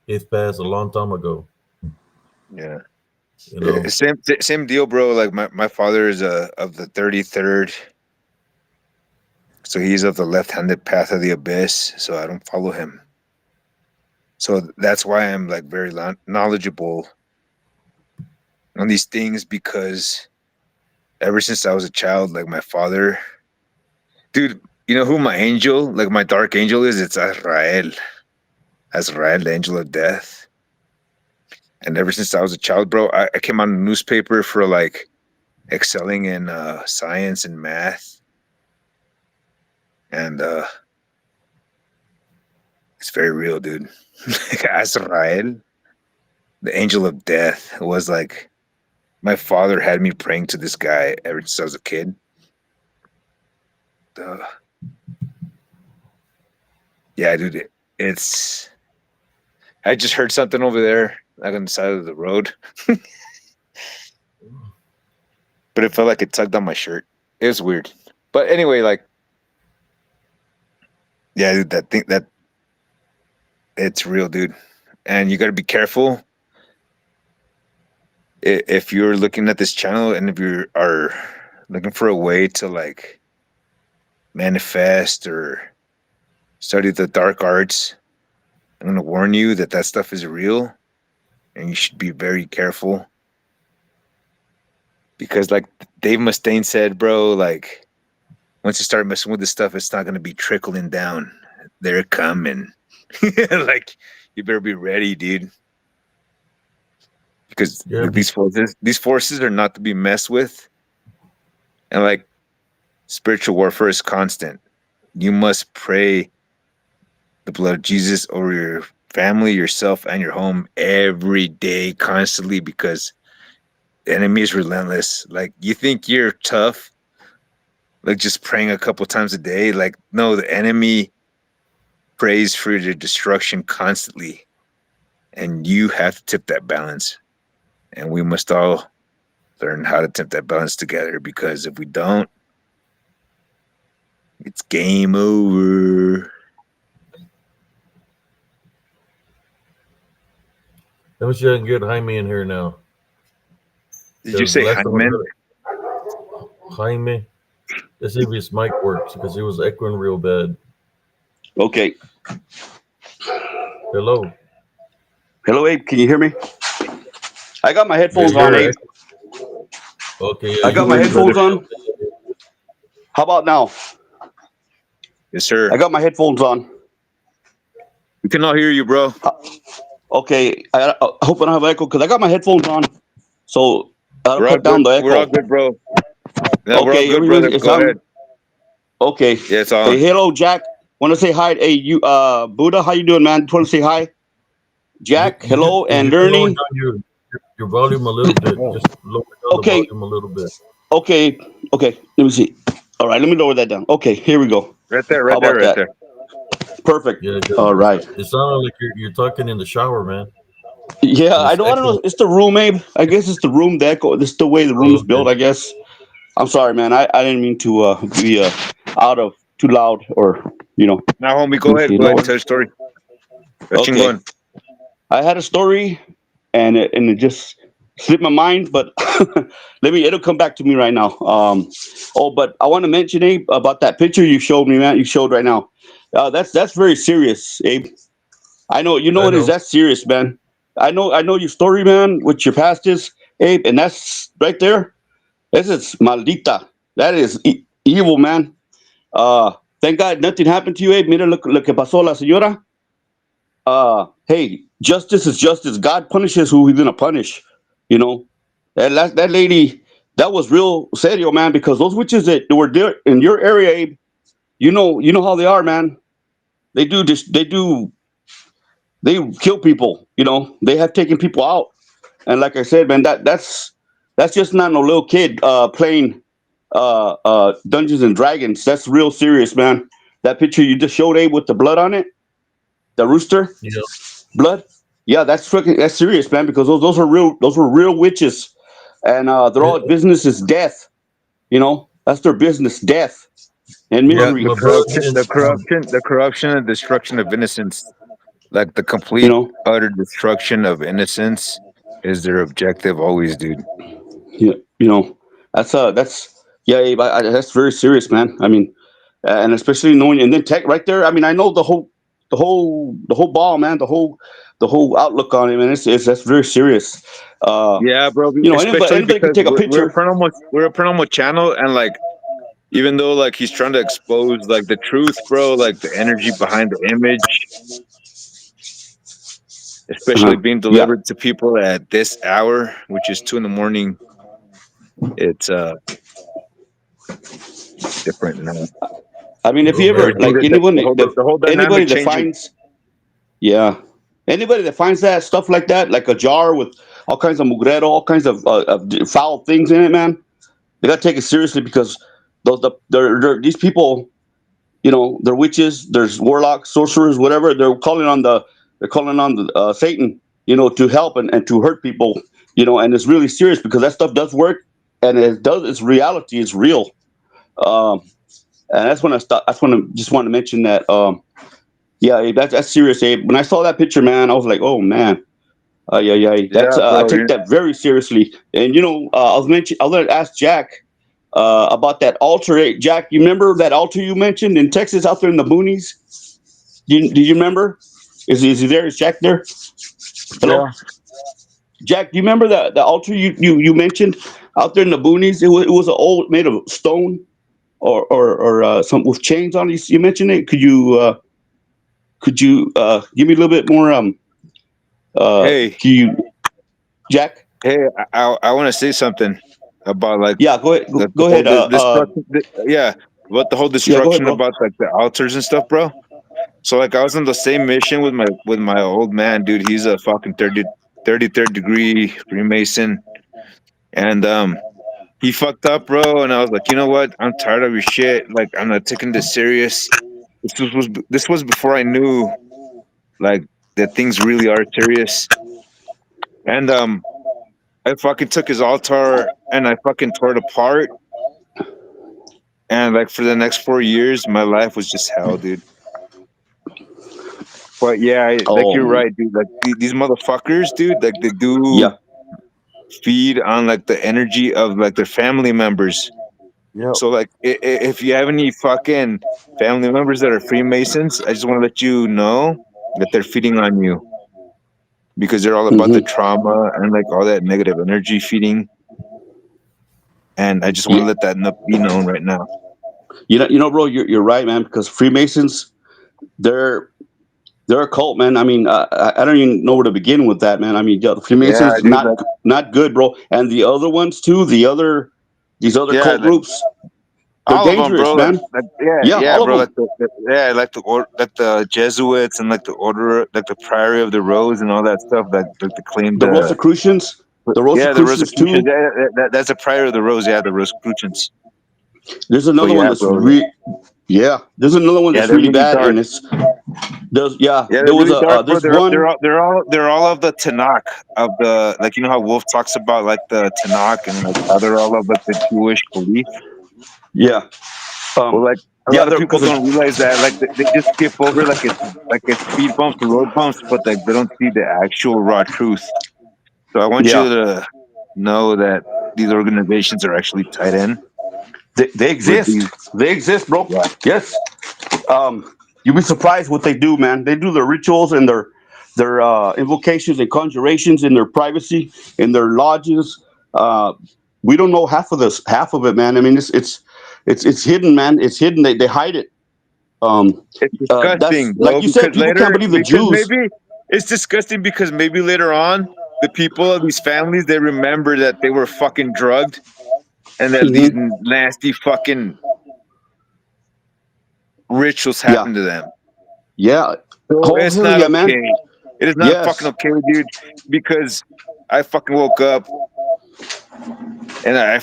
his past a long time ago. Yeah. You know. Same deal, bro. Like my father is of the 33rd, so he's of the left-handed path of the abyss. So I don't follow him. So that's why I'm like very knowledgeable on these things because ever since I was a child, like my father, dude, you know who my angel, like my dark angel is? It's Azrael, the angel of death. And ever since I was a child, bro, I came on a newspaper for like excelling in science and math, and it's very real, dude. Azrael, the angel of death, was like my father had me praying to this guy ever since I was a kid. Uh, yeah, dude, it's. I just heard something over there, like on the side of the road, but it felt like it tugged on my shirt. It was weird, but anyway, like, yeah, dude, that thing that it's real, dude, and you got to be careful if you're looking at this channel and if you are looking for a way to like manifest or study the dark arts. I'm going to warn you that that stuff is real and you should be very careful because like Dave Mustaine said, bro, like once you start messing with this stuff, it's not going to be trickling down. They're coming. Like you better be ready, dude. Because Yeah, these forces are not to be messed with. And like spiritual warfare is constant. You must pray the blood of Jesus over your family, yourself, and your home every day, constantly, because the enemy is relentless. Like you think you're tough, like just praying a couple times a day. Like, no, the enemy prays for your destruction constantly. And you have to tip that balance. And we must all learn how to tip that balance together, because if we don't, it's game over. let me see if I can get Jaime in here now. Did you Because the say last time I Hyman? heard Jaime, let's see if his mic works because he was echoing real bad. Okay. Hello. Hello, Abe. Can you hear me? I got my Yeah, headphones on, you're Abe. okay. Yeah, I got you my were headphones echoing. on. How about now? Yes, sir. I got my headphones on. We can all hear you, bro. Okay. I hope I don't have echo because I got my headphones on. So that'll We're all cut down good. the We're all echo. good, bro. No, we're all Okay. good, brother. It's Go on. ahead. Okay. Yeah, it's Hey, on. hello, Jack. Want to say hi? Hey, you, Buddha, how you doing, man? Want to say hi? Jack, hello, If and you can lower Lerny. down your volume a little bit, Oh, just lower down the Okay. volume a little bit. Okay. Okay. Let me see. All right. Let me lower that down. Okay. Here we go. Right there, How right there, about right that? there. Perfect. Yeah, 'cause All right. it sounded like you're talking in the shower, man, Yeah, and it's I don't know. echoing. It's the room, Abe. I guess it's the room, the echo. This is the way the Oh, room's built, okay. I guess. I'm sorry, man. I didn't mean to be out of too loud or, you know. Now, homie, Let go me ahead. see, Go ahead lower. and tell your story. Okay. Chingon. I had a story and it just slipped my mind, but it'll come back to me right now. But I want to mention, Abe, about that picture you showed me, man. You showed right now. That's very serious, Abe. I know, you know I it is. know. That's serious, man. I know your story, man. What your past is, Abe, and that's right there. This is maldita. That is evil, man. Thank God nothing happened to you, Abe. Mira lo que pasó la señora. Hey, justice is justice. God punishes who He's gonna punish. You know, that lady, that was real serio, man. Because those witches that were there in your area, Abe, you know how they are, man. They do this. They kill people. You know, they have taken people out. And like I said, man, that's just not no little kid playing Dungeons and Dragons. That's real serious, man. That picture you just showed, Abe, with the blood on it, the rooster Yeah. blood. Yeah, that's serious, man. Because those were real witches, and their Yeah, all business is death. You know, that's their business, death and my, Yeah, misery. my brother the corruption and destruction of innocence, like the You complete know, utter destruction of innocence, is their objective always, dude. yeah, you know, that's yeah, Abe, that's very serious, man. I mean, and especially knowing and then tech right there. I mean, I know the whole ball, man, the whole outlook on it, man. It's that's very serious. Uh, Yeah, bro. you know, Especially anybody can because take a picture. we're a paranormal channel, and like even though like he's trying to expose like the truth, bro, like the energy behind the image, especially being Yeah. delivered to people at this hour, which is 2 in the morning. It's different now. I mean, if Oh you ever man, Everything like that anyone, the whole anybody dynamic that changes. finds, yeah, anybody that finds that stuff like that, like a jar with all kinds of mugredo, all kinds of foul things in it, man, they gotta take it seriously because these people, they're witches, there's warlocks, sorcerers, whatever. They're calling on the Satan, to help and to hurt people, and it's really serious because that stuff does work, and it's reality, it's real. Um, and that's when I start. That's when I just want to mention that. Yeah, Abe, that's serious, Abe. When I saw that picture, man, I was like, oh man, yeah, yeah. That's Yeah, I bro. take that very seriously. And I was gonna ask Jack about that altar. Jack, you remember that altar you mentioned in Texas, out there in the boonies? Do you remember? Is he there? Is Jack there? Hello, Yeah. Jack. Do you remember the altar you mentioned out there in the boonies? It was an old made of stone or some with chains on it. You mentioned it. Could you give me a little bit more? Hey, Can you, Jack? hey. I want to say something about like Yeah, go ahead. Go, the go whole ahead. destruction. Yeah, about the whole Yeah, go ahead, destruction bro. about like the altars and stuff, bro. So like I was on the same mission with my old man, dude. He's a fucking 33rd degree Freemason, and he fucked up, bro. And I was like, you know what? I'm tired of your shit. Like I'm not taking this serious. This was before I knew like that things really are serious. And I fucking took his altar and I fucking tore it apart. And like for the next 4 years, my life was just hell, dude. But yeah, like you're Oh, right, dude. Like these motherfuckers, dude. Like they do yeah. feed on like the energy of like their family members. Yep. So like if you have any fucking family members that are Freemasons, I just want to let you know that they're feeding on you because they're all about the hmm trauma and like all that negative energy feeding. And I just want Yeah. to let that be known right now. Bro, you're right, man. Because Freemasons, they're they're a cult, man. I mean, I don't even know where to begin with that, man. I mean, yeah, the Yeah, Freemasons dude. Like not good, bro. And the other ones too, these other yeah, cult like groups, they're all of them, dangerous, bro. Like, man. like yeah, Yeah, yeah, all of bro. Like them. yeah, like the Jesuits and like the order, like the Priory of the Rose and all that stuff. Like the claim The the Rosicrucians, the yeah, the Rosicrucians Rosicrucians. too. Yeah, that's a Priory of the Rose. Yeah, the Rosicrucians. There's But another one yeah, that's bro. yeah. There's another one Yeah, that's they're really really bad, dark. and yeah. Yeah, There they're was really dark, bro. there's one. They're all of the Tanakh of the like how Wolf talks about like the Tanakh and like how they're all of like the Jewish belief. Yeah. Well, Um. like a Yeah. lot of There people because don't realize that like they just skip over like it's speed bumps and road bumps, but like they don't see the actual raw truth. So I want you yeah, to know that these organizations are actually tied in they with exist. these. They exist, bro. Yeah, Yes. You'll be surprised what they do, man. They do their rituals and their invocations and conjurations in their privacy in their lodges. Uh, we don't know half of it, man. I mean, it's hidden, man. It's hidden. They hide it. it's That's disgusting, like bro. you said. People can't believe the Because Jews. maybe it's disgusting because maybe later on the people of these families they remember that they were fucking drugged and that these hmm nasty fucking rituals Yeah, happened to them. yeah. So Oh it's hell not yeah, man. okay. It is not fucking Yes. okay, dude. Because I fucking woke up and I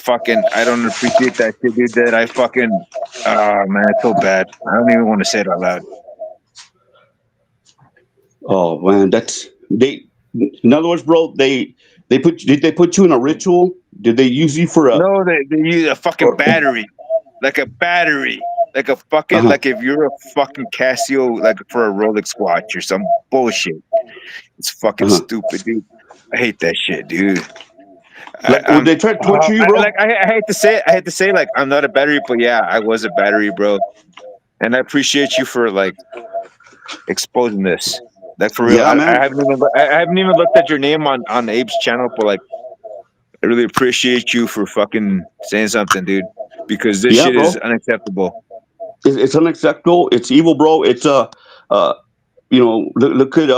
don't appreciate that shit, dude. That I fucking man, it's so bad. I don't even want to say it out loud. Oh man, that's they. In other words, bro, did they put you in a ritual? Did they use you for a No, they use a fucking or battery, like a battery, like a uh fucking huh like if you're a fucking Casio, like for a Rolex watch or some bullshit. It's fucking uh huh? stupid, dude. I hate that shit, dude. Like would they try to torture you, bro? I hate to say it. I hate to say like I'm not a battery, but yeah, I was a battery, bro. And I appreciate you for like exposing this. Like for real, Yeah, I man. haven't even looked at your name on Abe's channel, but like I really appreciate you for fucking saying something, dude. Because this Yeah, shit is bro. unacceptable. It's unacceptable. It's evil, bro. Uh look at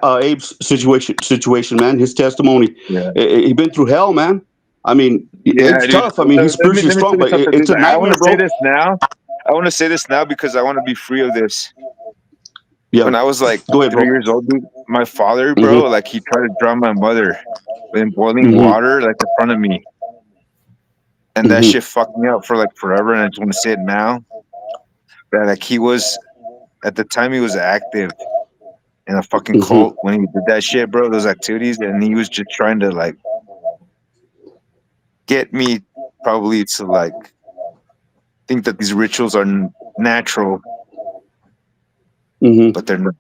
Abe's situation, man. His testimony. Yeah. He been through hell, man. I mean, Yeah, it's dude. tough. I mean, he's Let me spiritually let me strong, tell you but something, it's dude. a Like, I want nightmare, to say bro. this now. I want to say this now because I want to be free of this. Yeah. When I was like Go ahead, bro. 3 years old, dude, my father, bro, Mm-hmm. like he tried to drown my mother in boiling Mm-hmm. water, like in front of me, and that Mm-hmm. shit fucked me up for like forever. And I just want to say it now that like he was at the time he was active in a fucking Mm-hmm. cult when he did that shit, bro. Those activities, and he was just trying to like get me probably to like think that these rituals are natural, Mm-hmm. but they're not.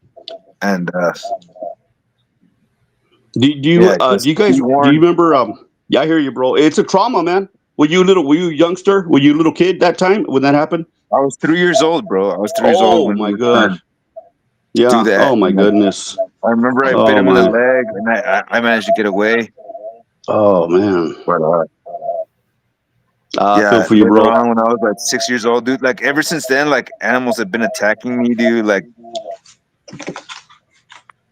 And Do just you be guys do you warned. remember? Yeah, I hear you, bro. It's a trauma, man. Were you a youngster? Were you a little kid that time when that happened? I was 3 years old, bro. I was 3 years old Oh when he my was trying gosh. to do Yeah. that. Oh my And like, goodness. I remember I bit Oh him in the my. leg, and I managed to get away. Oh man. But I feel yeah, for you, later bro. on when I was like 6 years old, dude, like ever since then, like animals have been attacking me, dude. Like,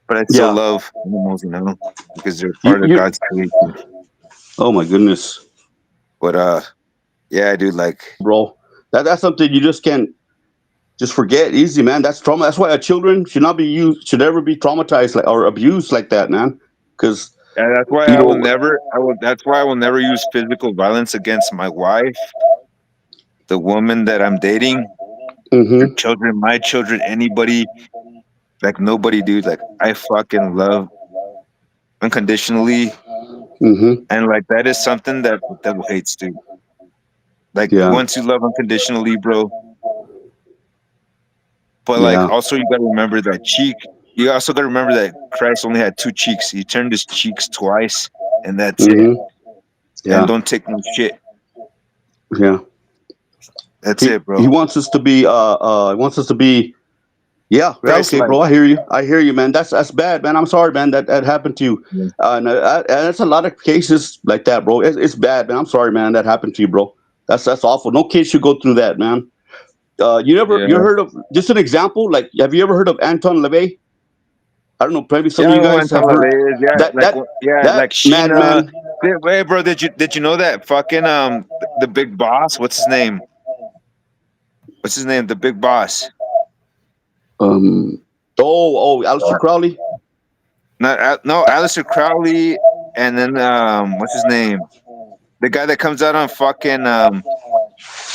but I still Yeah. love animals, because they're You part of you. God's creation. Oh my goodness, But yeah, dude, like, bro. That's something you just can't just forget easy, man. That's trauma. That's why our children should ever be traumatized like or abused like that, man. Because and that's why you I will know. never, I will. That's why I will never use physical violence against my wife, the woman that I'm dating, your Mm-hmm. children, my children, anybody. Like nobody, dude. Like I fucking love unconditionally, Mm-hmm. and like that is something that the devil hates, dude. Like Yeah. once you love unconditionally, bro. But like Yeah. also you gotta remember that cheek. You also gotta remember that Christ only had two cheeks. He turned his cheeks twice, and that's it. Mm-hmm. And Yeah. don't take no shit. Yeah. That's He it, he bro. wants us to be he wants us to be. Yeah, yeah, Christ, okay, like, bro. I hear you. I hear you, man. That's bad, man. I'm sorry, man. That happened to you. yeah, And that's a lot of cases like that, bro. It's bad, man. I'm sorry, man. That happened to you, bro. That's awful. No kid should go through that, man. You yeah. heard of just an example? Like, have you ever heard of Anton LaVey? I don't know. Maybe some Yeah, of I you know guys when have heard LaVey is. Yeah, that. That like Sheena. madman. Wait, bro, did you know that fucking the big boss? What's his name? What's his name? The big boss. Um. Aleister Crowley. Not no, Aleister Crowley, and then what's his name? The guy that comes out on fucking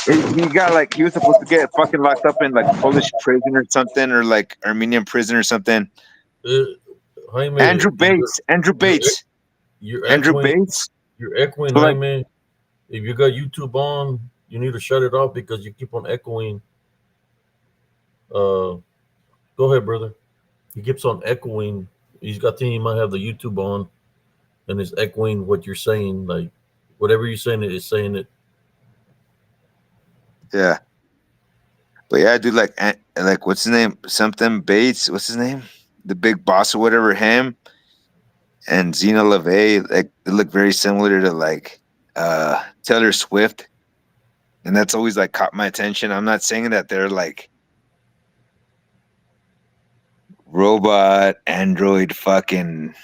he got like he was supposed to get fucking locked up in like Polish prison or something, or like Armenian prison or something. Uh, Jaime, Andrew Bates, Andrew you're Bates, you're Andrew echoing. Bates. You're echoing, So like, Jaime. If you got YouTube on, you need to shut it off because you keep on echoing. Uh, Go ahead, brother. He keeps on echoing. He's got thinking he might have the YouTube on, and it's echoing what you're saying. Like whatever you're saying, it is saying it. yeah, but yeah, dude, like what's his name? Something Bates. What's his name? The big boss or whatever. Him and Zena LaVey, like they look very similar to like Taylor Swift, and that's always like caught my attention. I'm not saying that they're like robot, android, fucking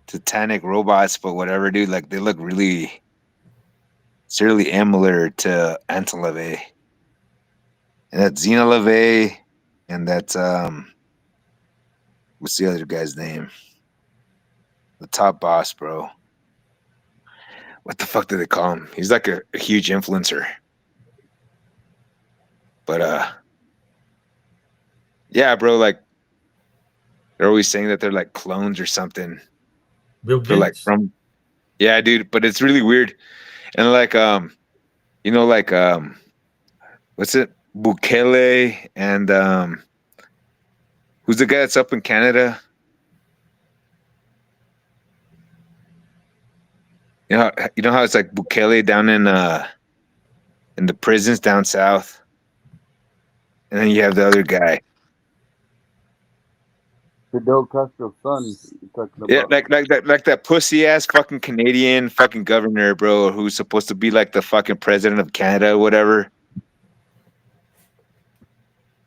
satanic robots, but whatever, dude. Like they look really, seriously similar to Anton LaVey, and that's Zena LaVey, and that's what's the other guy's name? The top boss, bro. What the fuck do they call him? He's like a huge influencer, but yeah, bro. Like they're always saying that they're like clones or something. Bill They're like Gates. from, yeah, dude. But it's really weird, and like like what's it? Bukele and who's the guy that's up in Canada? You know how it's like Bukele down in the prisons down south, and then you have the other guy. Fidel Castro's son. You're talking Yeah, about. like that pussy ass fucking Canadian fucking governor, bro, who's supposed to be like the fucking president of Canada, or whatever.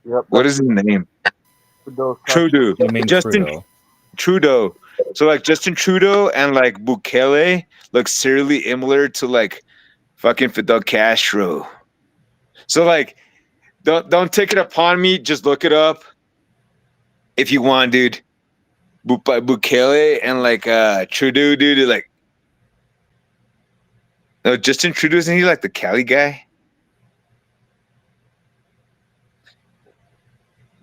Yep, What that's is his name? Those Castro. Trudeau, You mean Justin Trudeau? Trudeau. So like Justin Trudeau and like Bukele look seriously similar to like fucking Fidel Castro. So like, don't take it upon me. Just look it up if you want, dude. Bukele and like Trudeau, dude. Like, no, Justin Trudeau, isn't he like the Cali guy?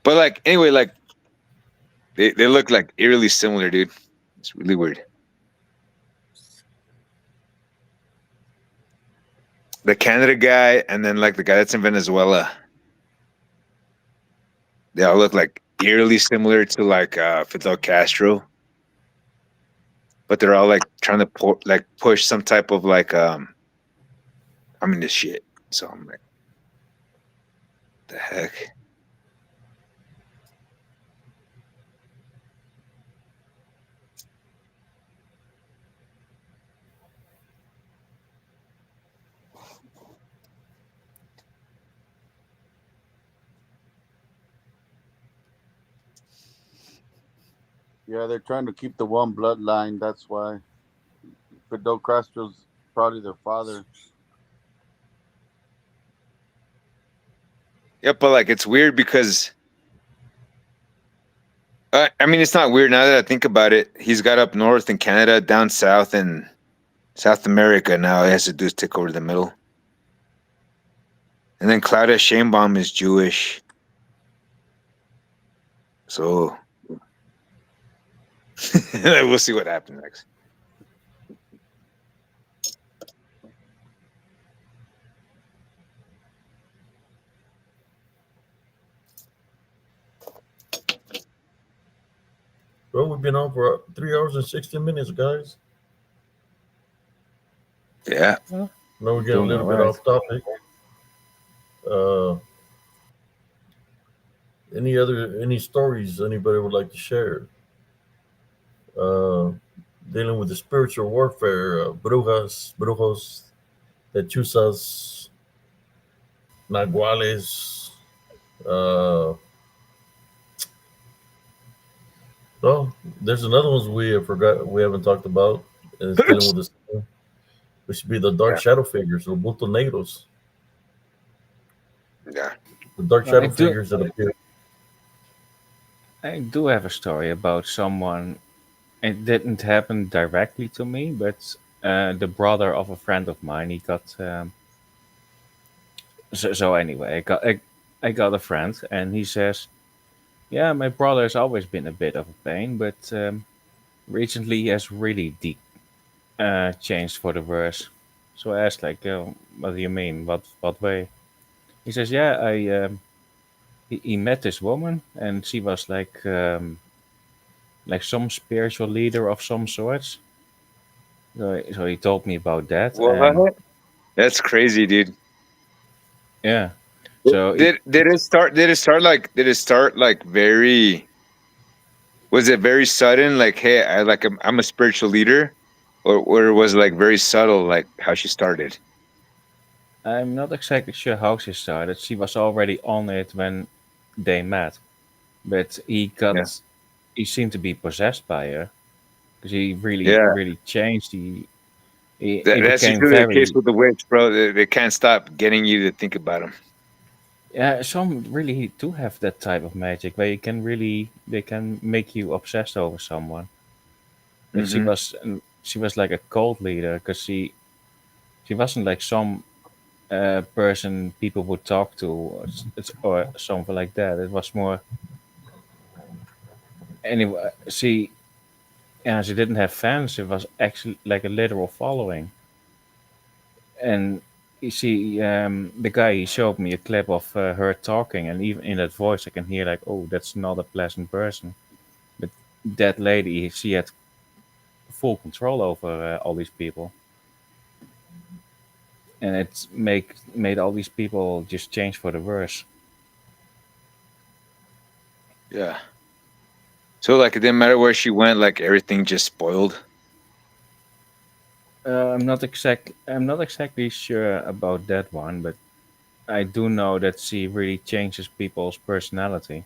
But like anyway, like they look like eerily similar, dude. It's really weird. The Canada guy and then like the guy that's in Venezuela. They all look like eerily similar to like Fidel Castro, but they're all like trying to push some type of like I'm in this shit. So I'm like, the heck. Yeah, they're trying to keep the one bloodline. That's why Fidel Castro's probably their father. Yeah, but like it's weird because I mean it's not weird now that I think about it. He's got up north in Canada, down south in South America. Now he has to do is take over the middle. And then Claudia Sheinbaum is Jewish, so we'll see what happens next. Well, we've been on for 3 hours and 16 minutes, guys. Yeah. Well, Now we're getting a doing all little bit right. off topic. Uh, any stories anybody would like to share? Uh, Dealing with the spiritual warfare, brujas, brujos, lechuzas, naguales. Uh, well, there's another ones we have forgot we haven't talked about, and it's dealing with this. Which should be the dark Yeah. shadow figures, or bulto negros, Yeah. the dark Well, shadow figures that appear. I do have a story about someone. It didn't happen directly to me, but the brother of a friend of mine. He got so anyway. I got a friend, and he says, "Yeah, my brother has always been a bit of a pain, but recently he has really changed for the worse." So I asked, like, "What do you mean? What way?" He says, "Yeah, he met this woman, and she was like some spiritual leader of some sorts." So he told me about that, and What? That's crazy, dude. yeah. So Did it start like very, was it very sudden, like, hey, I'm a spiritual leader, or was it like very subtle, like how she started? I'm not exactly sure how she started. She was already on it when they met, but Yeah. he seemed to be possessed by her because he Yeah. really changed. He That's became usually the case very, with the witch, bro. They can't stop getting you to think about them. yeah. Some really do have that type of magic where they can make you obsessed over someone. But Hmm. she was like a cult leader because she wasn't like some person people would talk to or something like that. It was more anyway. She didn't have fans. It was actually like a literal following. And you see, the guy he showed me a clip of her talking, and even in that voice, I can hear like, "Oh, that's not a pleasant person." But that lady, she had full control over all these people, and it made all these people just change for the worse. Yeah. So like it didn't matter where she went, like everything just spoiled. I'm not exactly sure about that one, but I do know that she really changes people's personality.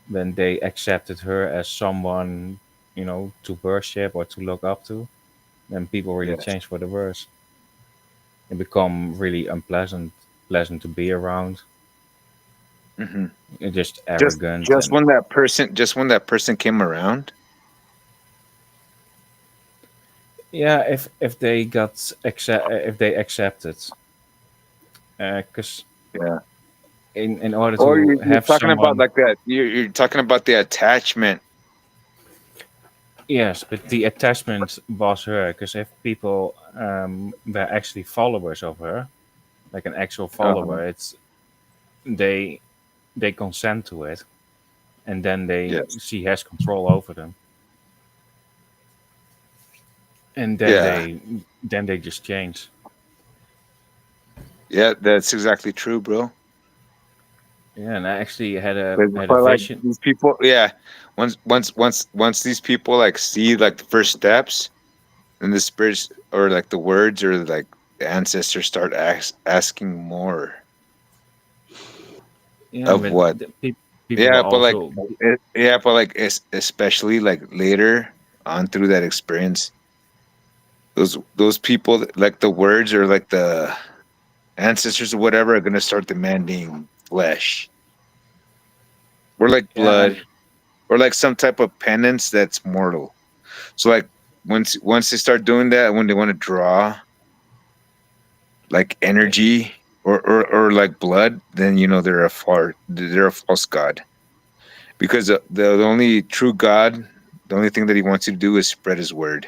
when they accepted her as someone, to worship or to look up to, then people really Yes. change for the worse and become really unpleasant, pleasant to be around, Hmm. and just Just arrogant. just And when that person just when that person came around. yeah, if they if they accept it, because Yeah. in order Or to you're have talking about someone. like that. You're talking about the attachment. Yes, but the attachment was her, because if people were actually followers of her, like an actual Uh-huh. follower, they they consent to it, and then Yes. she has control over them, and Yeah. then they just change. Yeah. That's exactly true, bro. Yeah, and I actually had a But like vision. these people, yeah. Once these people like see like the first steps, and the spirits or like the words or like the ancestors start asking more Yeah, of but what. people will Yeah, but like also. yeah, but like especially like later on through that experience, those people like the words or like the ancestors or whatever are gonna start demanding flesh or like Yeah, blood or like some type of penance that's mortal. So like once they start doing that, when they want to draw like yeah, energy or like blood, then they're a false god because the only true God, the only thing that he wants you to do is spread his word.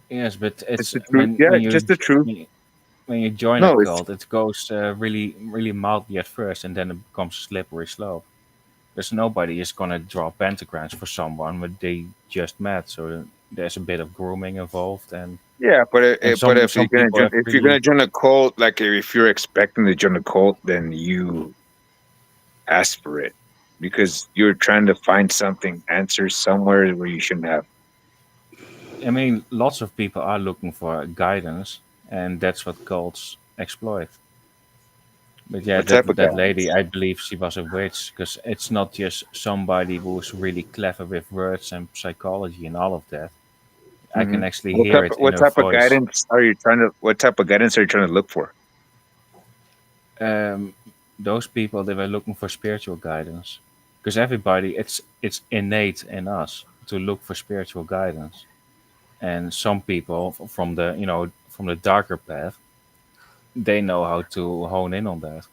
yes, but Just it's the truth. Yeah, just the truth. when you join a No, it's cult, it goes really really mildly at first, and then it becomes a slippery slope. There's nobody is gonna draw pentagrams for someone when they just met, so there's a bit of grooming involved, yeah, and but if some people have if you're really. gonna join a cult, like if you're expecting to join a cult, then you ask for it because you're trying to find something answers somewhere where you shouldn't have. I mean, lots of people are looking for guidance, and that's what cults exploit. But yeah, What type of that lady, guidance? I believe she was a witch, because it's not just somebody who's really clever with words and psychology and all of that. I Hmm. can actually hear it in What her type of voice. guidance are you trying to? What type of guidance are you trying to look for? Um, those people, they were looking for spiritual guidance, because everybody, it's innate in us to look for spiritual guidance. And some people from the from the darker path, they know how to hone in on that,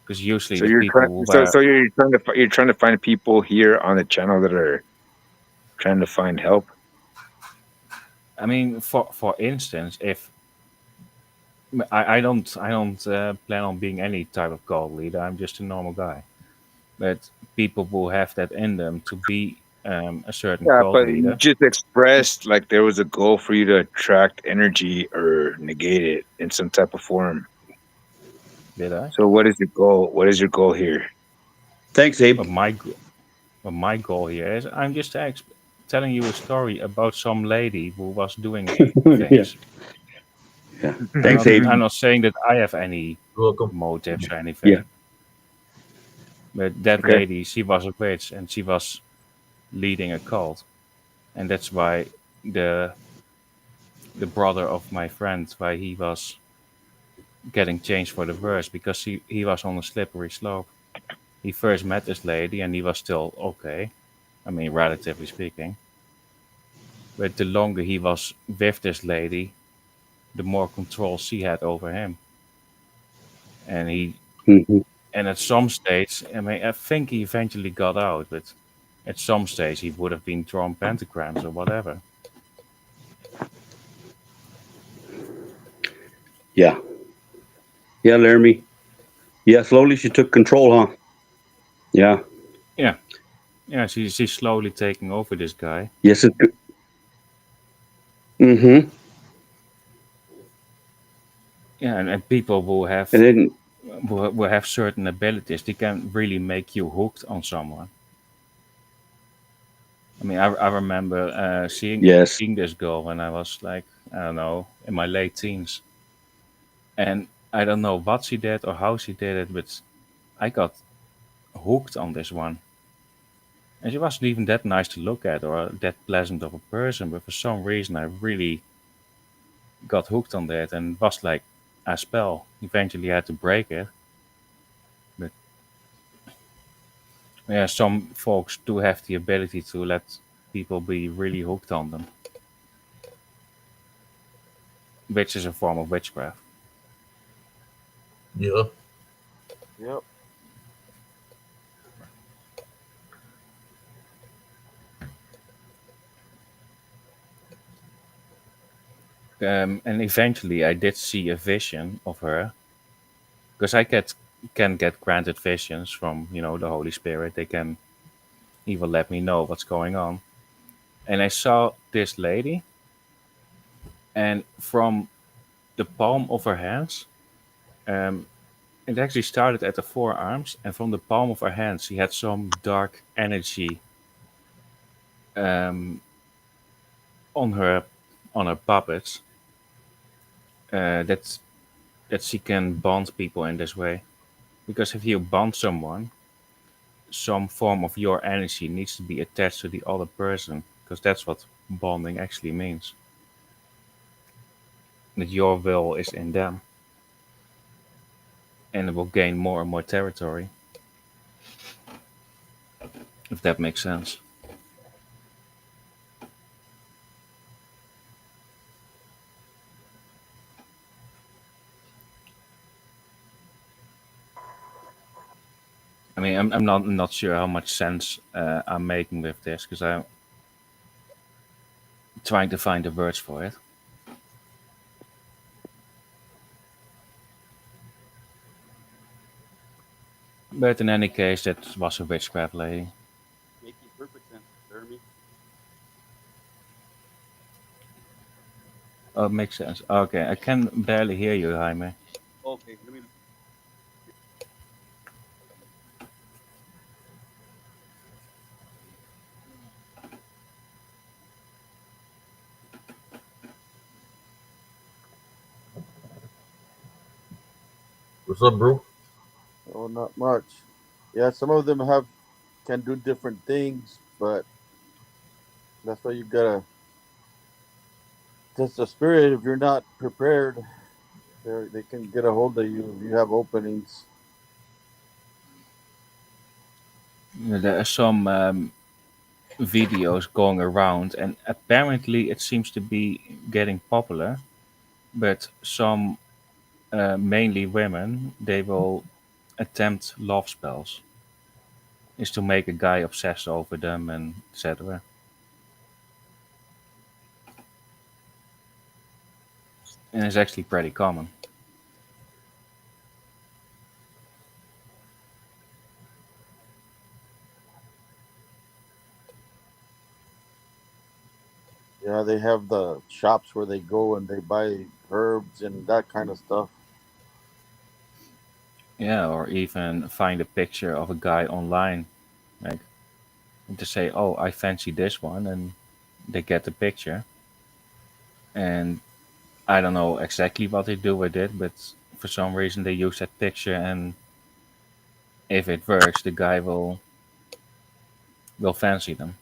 because usually So the you're people trying. who were. So you're trying to find people here on the channel that are trying to find help. I mean, for instance, if I don't plan on being any type of cult leader. I'm just a normal guy. But people will have that in them to be a certain Yeah, cult but you leader. just expressed like there was a goal for you to attract energy or negate it in some type of form. Did I? So what is your goal? What is your goal here? Thanks, Abe. But my goal here is I'm just telling you a story about some lady who was doing Yeah, things. yeah. I'm Thanks, not Abe. I'm not saying that I have any You're welcome. motives or Yeah. anything. But that Okay. lady, she was a witch and she was leading a cult, and that's why the the brother of my friend, why he was getting changed for the worse, because he was on a slippery slope. He first met this lady and he was still okay. I mean, relatively speaking. But the longer he was with this lady, the more control she had over him. And Hmm. at some stage, I mean, I think he eventually got out, but at some stage he would have been drawing pentagrams or whatever. Yeah. Yeah, Laramie. Yeah, slowly she took control, huh? Yeah. Yeah, yeah. She's slowly taking over this guy. Yes, it. Mm-hmm. Yeah, and people And then will have certain abilities. They can really make you hooked on someone. I mean, I remember yes. seeing this girl when I was like, I don't know, in my late teens, and I don't know what she did or how she did it, but I got hooked on this one. And she wasn't even that nice to look at or that pleasant of a person, but for some reason I really got hooked on that and it was like a spell. Eventually I had to break it. But yeah, some folks do have the ability to let people be really hooked on them, which is a form of witchcraft. Yeah. Yep. And eventually I did see a vision of her because can get granted visions from the Holy Spirit. They can even let me know what's going on. And I saw this lady, and from the palm of her hands, um, it actually started at the forearms, and from the palm of her hands, she had some dark energy um, on her puppets that she can bond people in this way. Because if you bond someone, some form of your energy needs to be attached to the other person, because that's what bonding actually means. That your will is in them, and it will gain more and more territory, if that makes sense. I mean, I'm not sure how much sense I'm making with this because I'm trying to find the words for it. But in any case, that was a witchcraft lady. Making perfect sense, Jeremy. Oh, it makes sense. Okay, I can barely hear you, Jaime. Okay, let me. What's up, bro? Oh, not much. Yeah, some of them have can do different things, but that's why you gotta test the spirit. If you're not prepared, they can get a hold of you if you have openings. Yeah, there are some videos going around, and apparently it seems to be getting popular. But some, mainly women, they will attempt love spells, is to make a guy obsess over them and etc. And it's actually pretty common. Yeah, they have the shops where they go and they buy herbs and that kind of stuff. Yeah, or even find a picture of a guy online, like to say, "Oh, I fancy this one," and they get the picture. And I don't know exactly what they do with it, but for some reason they use that picture, and if it works, the guy will fancy them.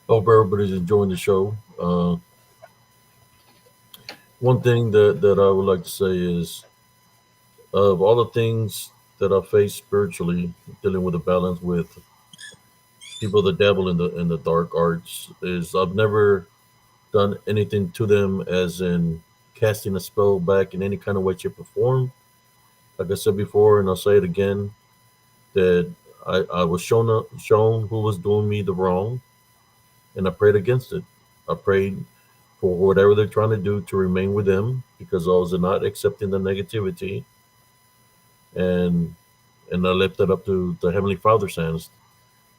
Hope everybody's enjoying the show. One thing that I would like to say is, of all the things that I face spiritually, dealing with a balance with people that dabble in the dark arts, is I've never done anything to them, as in casting a spell back in any kind of way, shape, or form. Like I said before, and I'll say it again, that I was shown who was doing me the wrong, and I prayed against it. I prayed for whatever they're trying to do to remain with them, because I was not accepting the negativity, and I left that up to the Heavenly Father's hands.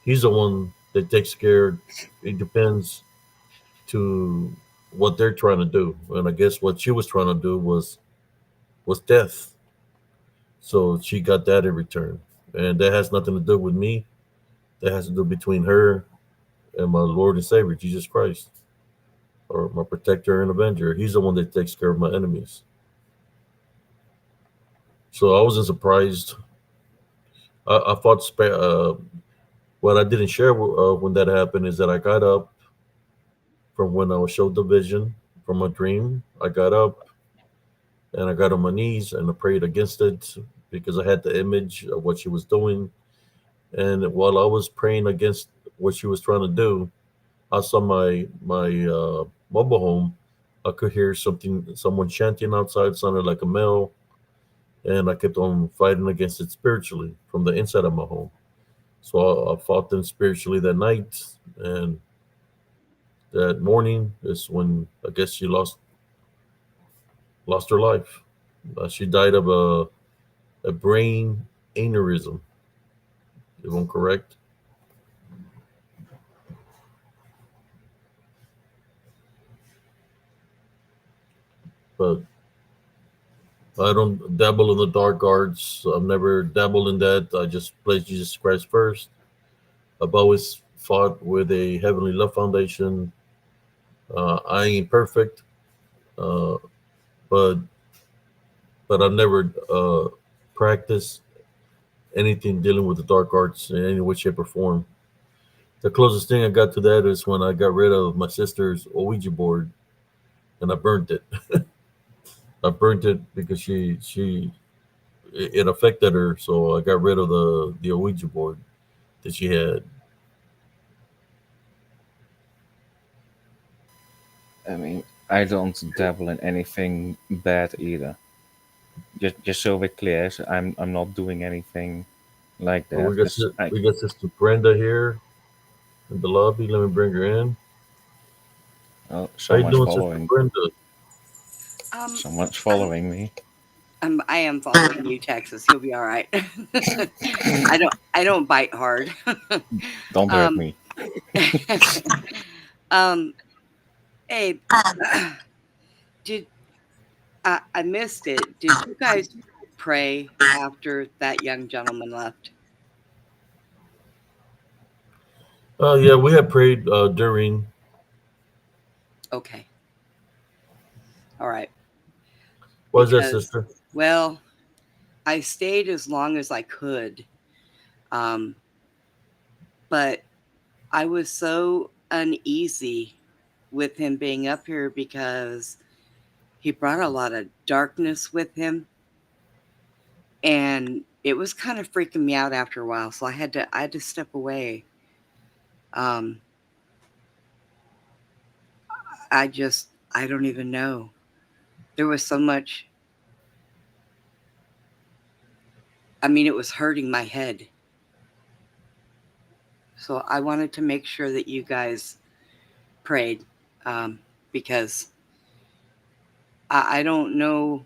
He's the one that takes care. It depends to what they're trying to do, and I guess what she was trying to do was death. So she got that in return, and that has nothing to do with me. That has to do between her and my Lord and Savior Jesus Christ, or my protector and avenger. He's the one that takes care of my enemies. So I wasn't surprised. I fought. What I didn't share when that happened is that I got up from when I was showed the vision from my dream. I got up and I got on my knees and I prayed against it because I had the image of what she was doing. And while I was praying against what she was trying to do, outside my mobile home, I could hear someone chanting outside, sounded like a male, and I kept on fighting against it spiritually from the inside of my home. So I fought them spiritually that night, and that morning is when I guess she lost her life. She died of a brain aneurysm, if I'm correct. But I don't dabble in the dark arts. I've never dabbled in that. I just place Jesus Christ first. I've always fought with a Heavenly Love Foundation. I ain't perfect, uh, but I've never practiced anything dealing with the dark arts in any way, shape, or form. The closest thing I got to that is when I got rid of my sister's Ouija board and I burnt it. I burnt it because it affected her, so I got rid of the Ouija board that she had. I mean, I don't dabble in anything bad either. Just so we're clear, so I'm not doing anything like Well, that. Because I we got Sister Brenda here in the lobby. Let me bring her in. oh, How you someone's doing, Sister following. Brenda? Um, Someone's I'm, following me. I am following you, Texas. You'll be all right. I don't bite hard. Don't hurt um, me. um, Abe, did I missed it? Did you guys pray after that young gentleman left? Yeah, we had prayed during. Okay, all right. What is that, Because, Sister? well, I stayed as long as I could, um, but I was so uneasy with him being up here because he brought a lot of darkness with him, and it was kind of freaking me out after a while, so I had to step away. um I don't even know, there was so much. I mean, it was hurting my head, so I wanted to make sure that you guys prayed, um because I don't know.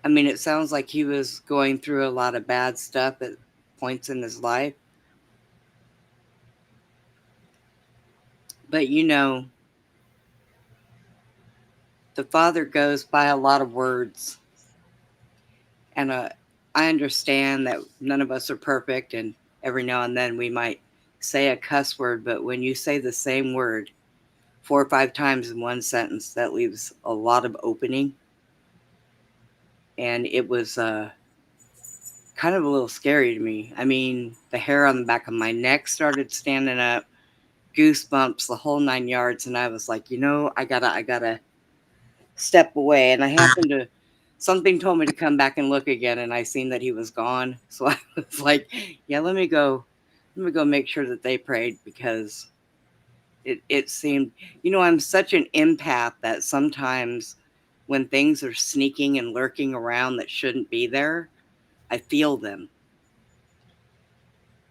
I mean, it sounds like he was going through a lot of bad stuff at points in his life, but the father goes by a lot of words. And I understand that none of us are perfect, and every now and then we might say a cuss word, but when you say the same word 4 or 5 times in one sentence, that leaves a lot of opening. And it was kind of a little scary to me. I mean, the hair on the back of my neck started standing up, goosebumps, the whole 9 yards. And I was like, I gotta step away. And I happened to, something told me to come back and look again, and I seen that he was gone. So I was like, yeah, let me go make sure that they prayed, because it seemed, I'm such an empath that sometimes when things are sneaking and lurking around that shouldn't be there, I feel them.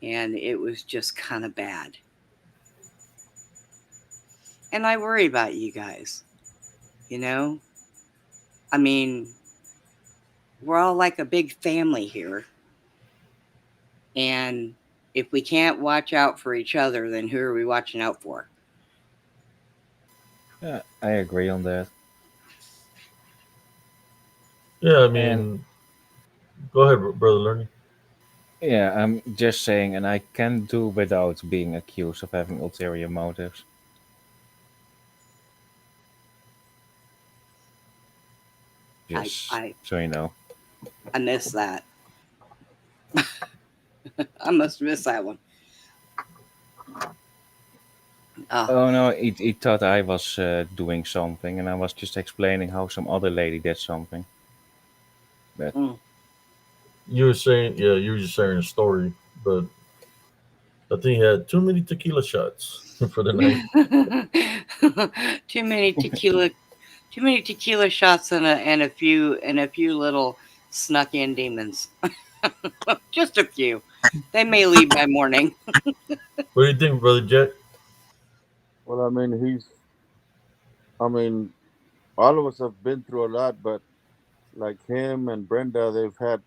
And it was just kind of bad. And I worry about you guys, you know? I mean, we're all like a big family here. And if we can't watch out for each other, then who are we watching out for? Yeah, I agree on that. Yeah, I And mean, go ahead, brother Learning. yeah, I'm just saying, and I can do without being accused of having ulterior motives. I Just I so you know. I missed that. I must have missed that one. Uh, Oh no, he thought I was doing something, and I was just explaining how some other lady did something. But mm. You were saying, yeah, you were just sharing a story, but I think he had too many tequila shots for the night. too many tequila, too many tequila shots and a few little snuck in demons. Just a few. They may leave by morning. What do you think, brother Jack? Well, I mean, I mean, all of us have been through a lot, but like him and Brenda, they've had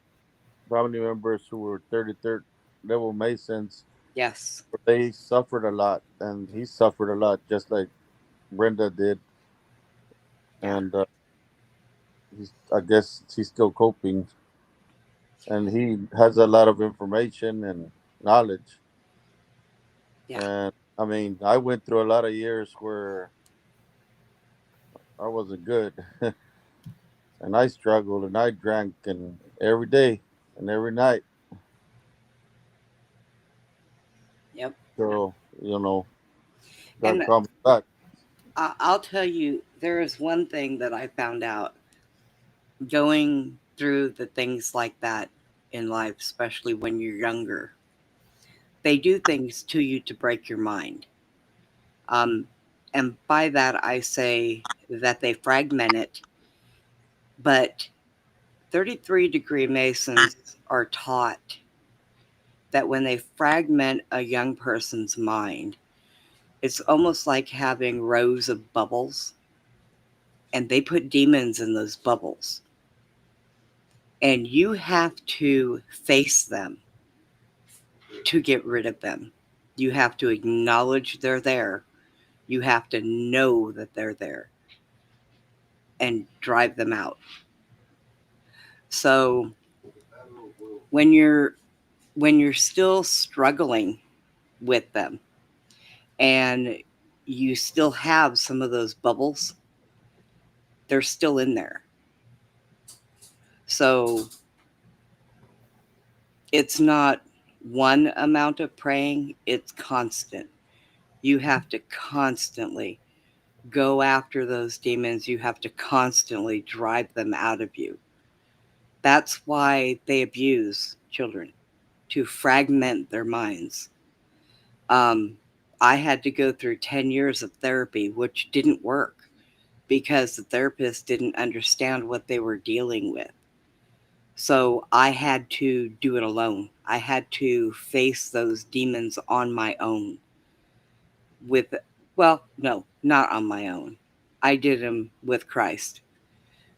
family members who were 33rd level Masons. Yes. They suffered a lot, and he suffered a lot, just like Brenda did. Yeah. And I guess he's still coping, and he has a lot of information and knowledge. Yeah. And I mean, I went through a lot of years where I wasn't good, and I struggled, and I drank, and every day and every night. Yep. So God And called me back. I'll tell you, there is one thing that I found out going through the things like that in life, especially when you're younger. They do things to you to break your mind. Um, and by that, I say that they fragment it. But 33-degree Masons are taught that when they fragment a young person's mind, it's almost like having rows of bubbles, and they put demons in those bubbles. And you have to face them to get rid of them. You have to acknowledge they're there. You have to know that they're there and drive them out. So when you're when you're still struggling with them and you still have some of those bubbles, they're still in there. So it's not one amount of praying, it's constant. You have to constantly go after those demons. You have to constantly drive them out of you. That's why they abuse children, to fragment their minds. Um, I had to go through 10 years of therapy, which didn't work because the therapist didn't understand what they were dealing with. So I had to do it alone. I had to face those demons on my own with, well, no, not on my own. I did them with Christ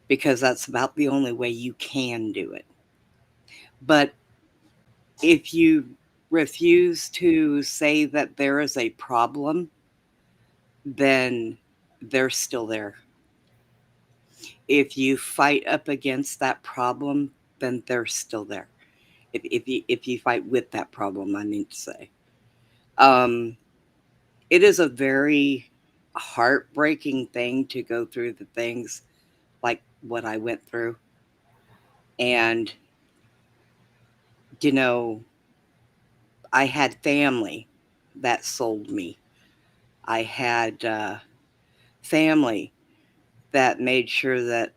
because that's about the only way you can do it. But if you refuse to say that there is a problem, then they're still there. If you fight up against that problem, then they're still there. If you fight with that problem, I mean to say, um, it is a very heartbreaking thing to go through the things like what I went through, and you know, I had family that sold me. I had family that made sure that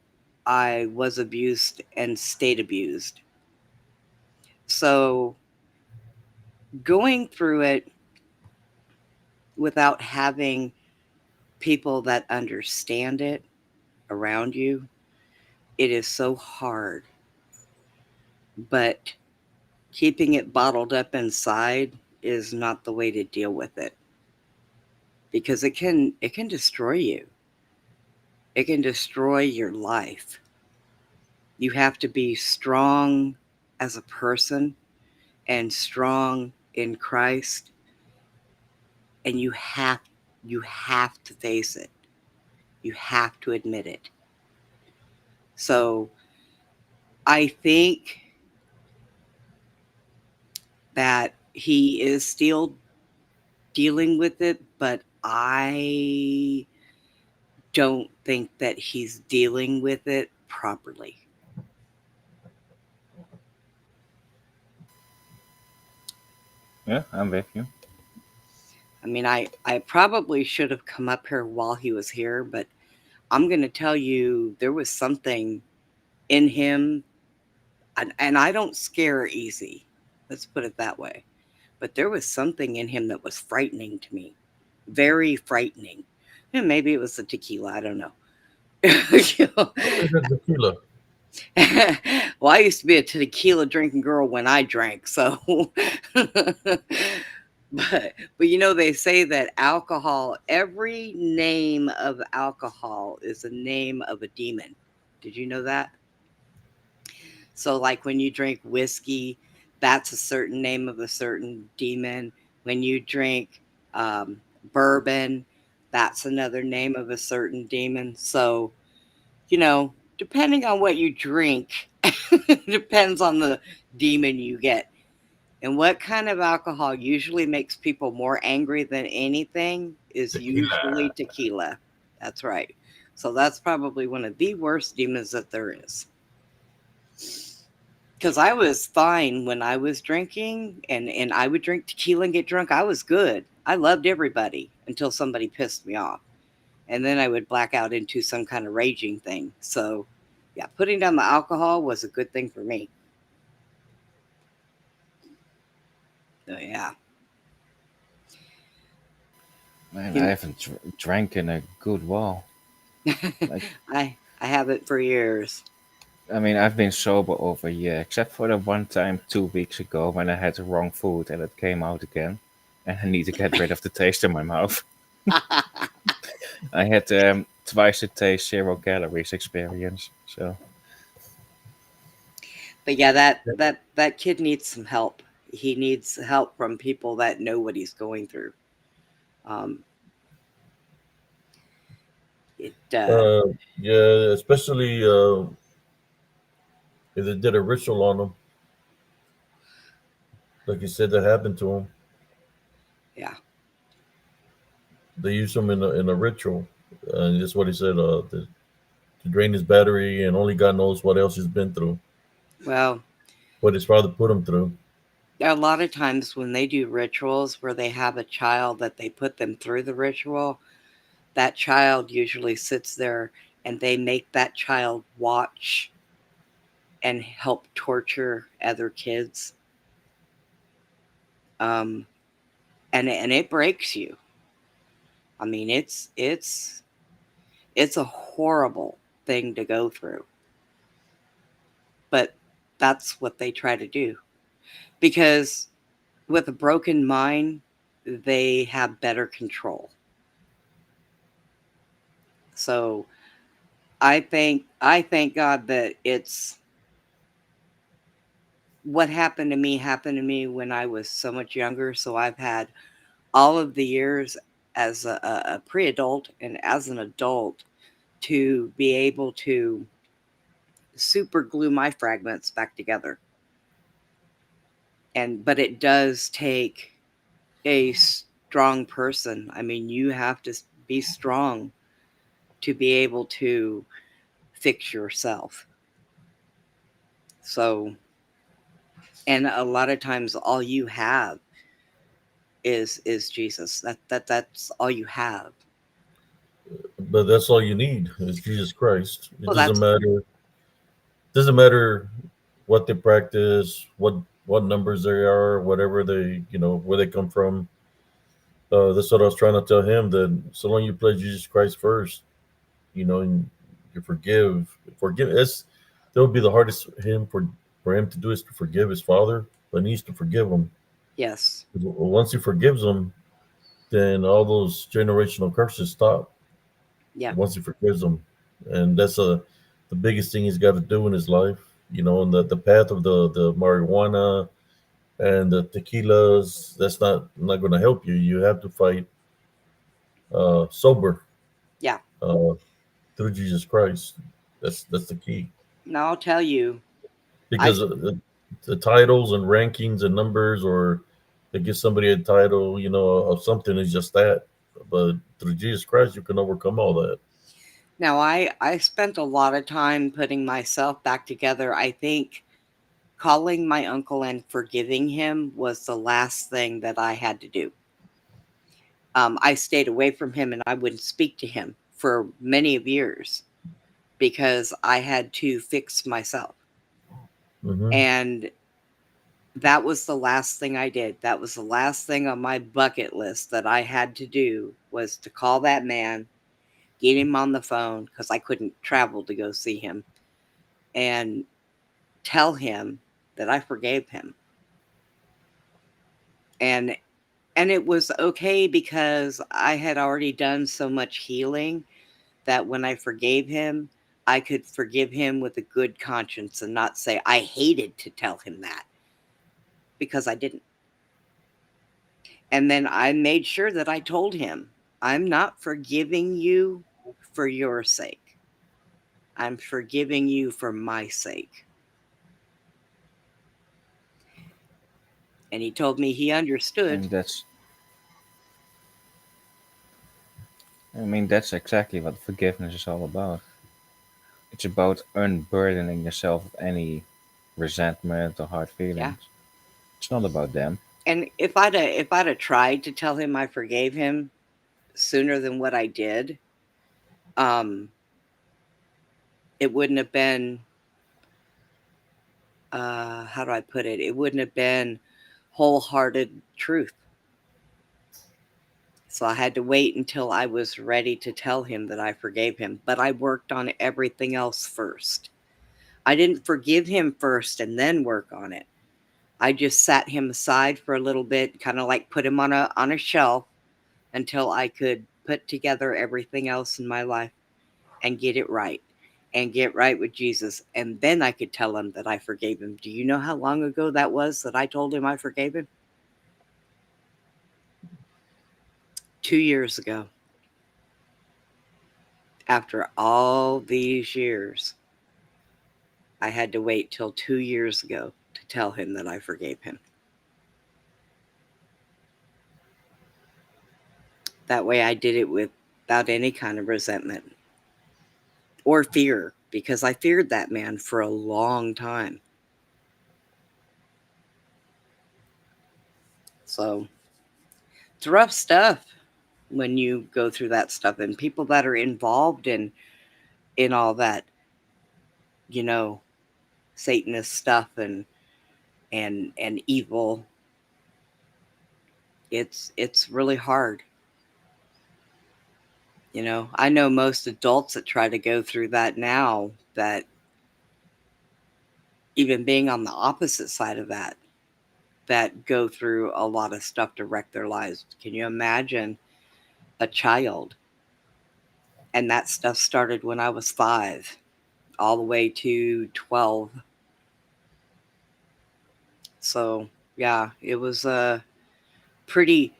I was abused and stayed abused. So going through it without having people that understand it around you, it is so hard. But keeping it bottled up inside is not the way to deal with it because it can destroy you. It can destroy your life. You have to be strong as a person and strong in Christ, and you have to face it. You have to admit it. So I think that he is still dealing with it, but I don't think that he's dealing with it properly. Yeah, I'm with you. I mean, I probably should have come up here while he was here, but I'm going to tell you there was something in him, and I don't scare easy. Let's put it that way. But there was something in him that was frightening to me, very frightening. And maybe it was the tequila. I don't know. You know? Probably the tequila. Well, I used to be a tequila drinking girl when I drank, so. but you know they say that alcohol, every name of alcohol is a name of a demon. Did you know that? So, like when you drink whiskey, that's a certain name of a certain demon. When you drink um, bourbon, that's another name of a certain demon. So, depending on what you drink, depends on the demon you get. And what kind of alcohol usually makes people more angry than anything is Tequila. usually tequila. That's right. So, that's probably one of the worst demons that there is. Because I was fine when I was drinking, and I would drink tequila and get drunk. I was good. I loved everybody until somebody pissed me off. And then I would black out into some kind of raging thing. So, yeah, putting down the alcohol was a good thing for me. So, yeah. Man, I You, haven't drank in a good while. Like, I haven't for years. I mean, I've been sober over a year, except for the one time 2 weeks ago when I had the wrong food and it came out again, and I need to get rid of the taste in my mouth. I had twice the taste, 0 calories experience. So But yeah, that kid needs some help. He needs help from people that know what he's going through. Um, it Uh, yeah, especially if they did a ritual on him, like you said, that happened to him. Yeah. They used him in a ritual, and that's what he said. To drain his battery, and only God knows what else he's been through, Well, what his father put him through. a lot of times when they do rituals where they have a child that they put them through the ritual, that child usually sits there and they make that child watch and help torture other kids. Um, and it breaks you. I mean, it's a horrible thing to go through, but that's what they try to do because with a broken mind, they have better control. So I thank God that it's what happened to me when I was so much younger. So I've had all of the years as a pre-adult and as an adult to be able to super glue my fragments back together. And but it does take a strong person. I mean, you have to be strong to be able to fix yourself. So, and a lot of times all you have is Jesus. That's all you have. But that's all you need is Jesus Christ. It Well, doesn't that's matter. Doesn't matter what they practice, what numbers they are, whatever they where they come from. That's what I was trying to tell him. That so long you play Jesus Christ first, and you forgive. That would be the hardest for him to do is to forgive his father, but he needs to forgive him. yes. Once he forgives him, then all those generational curses stop. Yeah. Once he forgives them, and that's the biggest thing he's got to do in his life. And the path of the marijuana and the tequilas, that's not going to help you. You have to fight sober. Yeah. Uh, through Jesus Christ. That's the key. Now I'll tell you, I Because the titles and rankings and numbers, or they give somebody a title, of something is just that. But through Jesus Christ, you can overcome all that. now I spent a lot of time putting myself back together. I think calling my uncle and forgiving him was the last thing that I had to do. I stayed away from him and I wouldn't speak to him for many of years because I had to fix myself. Hmm. And that was the last thing I did. That was the last thing on my bucket list that I had to do, was to call that man, get him on the phone because I couldn't travel to go see him, and tell him that I forgave him. And it was okay because I had already done so much healing that when I forgave him, I could forgive him with a good conscience and not say I hated to tell him that, because I didn't. And then I made sure that I told him, I'm not forgiving you for your sake. I'm forgiving you for my sake. And he told me he understood. And that's exactly what forgiveness is all about. It's about unburdening yourself of any resentment or hard Yeah. feelings. It's not about them. And if I'd have tried to tell him I forgave him sooner than what I did, um, it wouldn't have been, how do I put it? It wouldn't have been wholehearted truth. So I had to wait until I was ready to tell him that I forgave him. But I worked on everything else first. I didn't forgive him first and then work on it. I just sat him aside for a little bit, kind of like put him on a shelf until I could put together everything else in my life and get it right, and get right with Jesus. And then I could tell him that I forgave him. Do you know how long ago that was that I told him I forgave him? 2 years ago. After all these years, I had to wait till 2 years ago to tell him that I forgave him. That way I did it without any kind of resentment or fear, because I feared that man for a long time. So it's rough stuff when you go through that stuff, and people that are involved in all that, you know, Satanist stuff and evil. It's really hard. I know most adults that try to go through that now, that even being on the opposite side of that go through a lot of stuff to wreck their lives. Can you imagine a child? And that stuff started when I was 5, all the way to 12. So yeah, it was a pretty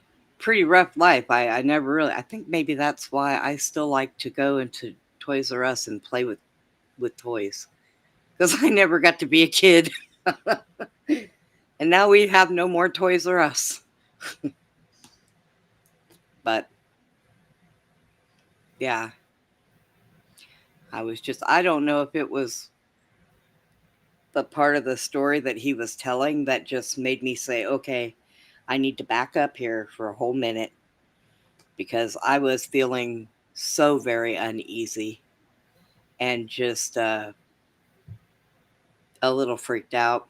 rough life. I never really. I think maybe that's why I still like to go into Toys R Us and play with toys, because I never got to be a kid. And now we have no more Toys R Us. But yeah, I don't know if it was the part of the story that he was telling that just made me say, okay, I need to back up here for a whole minute, because I was feeling so very uneasy and just a little freaked out.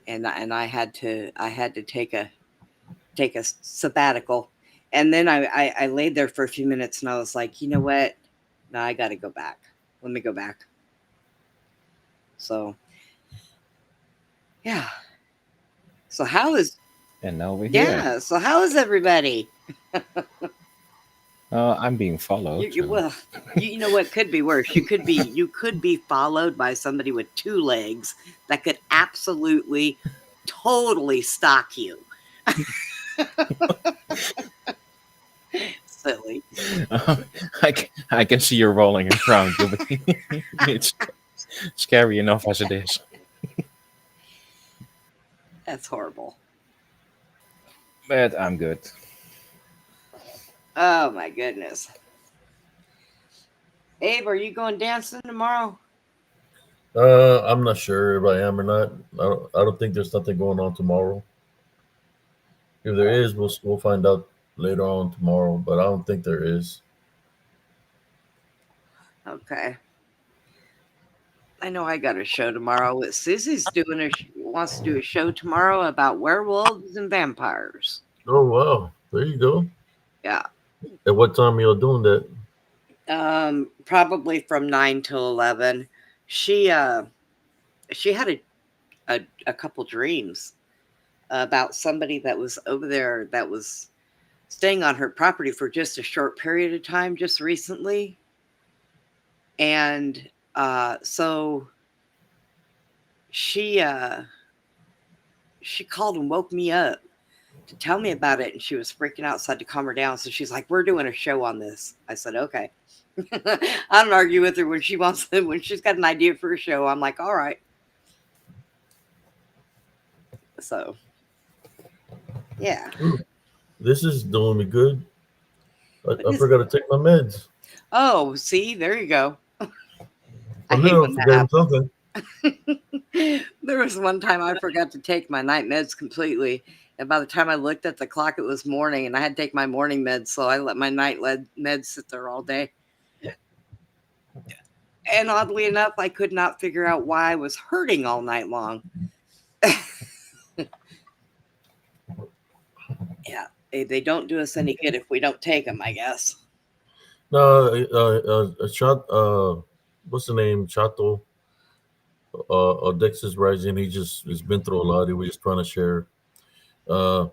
And I had to take a sabbatical. And then I laid there for a few minutes and I was like, you know what? No, I got to go back. Let me go back. So yeah. So how is And now we're here. yeah? So how is everybody? I'm being followed, so Well, you know what could be worse? You could be followed by somebody with 2 legs that could absolutely, totally stalk you. silly. I can see you rolling around you, but it's scary enough as it is. That's horrible. But I'm good. Oh my goodness. Abe, are you going dancing tomorrow? I'm not sure if I am or not. I don't think there's nothing going on tomorrow. If there is, we'll find out later on tomorrow. But I don't think there is. Okay. I know I got a show tomorrow. Susie's wants to do a show tomorrow about werewolves and vampires. Oh wow, there you go. Yeah. At what time are you doing that? Probably from 9 till 11. She had a couple dreams about somebody that was over there that was staying on her property for just a short period of time just recently. And so she called and woke me up to tell me about it, and she was freaking out, so I had to calm her down. So she's like, "We're doing a show on this." I said, "Okay." I don't argue with her when she's got an idea for a show. I'm like, "All right." So yeah. Ooh, this is doing me good. I is- forgot to take my meds. Oh, see, there you go. I I hate knew when I'm that forgetting happens. something. There was one time I forgot to take my night meds completely. And by the time I looked at the clock, it was morning, and I had to take my morning meds. So I let my night meds sit there all day. And oddly enough, I could not figure out why I was hurting all night long. Yeah, they don't do us any good if we don't take them, I guess. No, shot. What's the name? Chato. Dexter's Rising. He's been through a lot. He was just trying to share. Uh,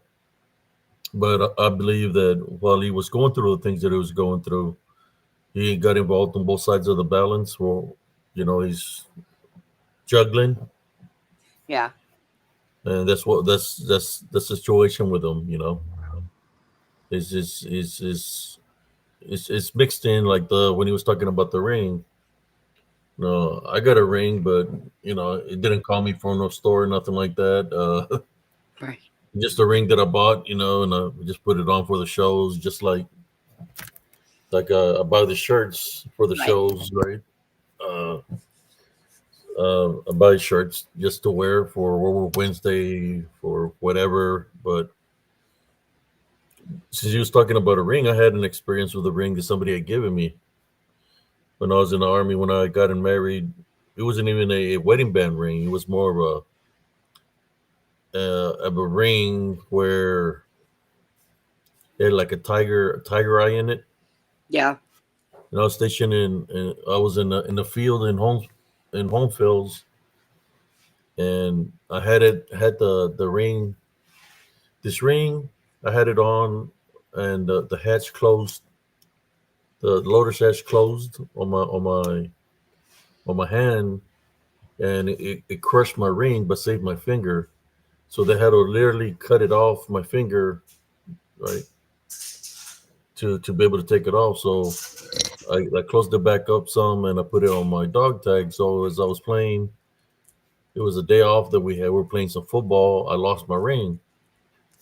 but I believe that while he was going through the things that he was going through, he got involved on both sides of the balance. Where he's juggling, Yeah, and that's the situation with him. It's just it's mixed in like the when he was talking about the ring. No, I got a ring, but it didn't call me from no store, nothing like that. right. Just a ring that I bought, and I just put it on for the shows, just like I buy the shirts for the Right. shows, right? Uh, I buy shirts just to wear for World War Wednesday for whatever. But since you was talking about a ring, I had an experience with a ring that somebody had given me when I was in the army. When I got married, it wasn't even a wedding band ring. It was more of a ring where it had like a tiger eye in it. Yeah. And I was stationed I was in the field in home fields, and I had the ring. This ring, I had it on, and the hatch closed. The loader's hatch closed on my hand, and it crushed my ring, but saved my finger. So they had to literally cut it off my finger, right, to be able to take it off. So I closed it back up some, and I put it on my dog tag. So as I was playing, it was a day off that we had. We were playing some football. I lost my ring,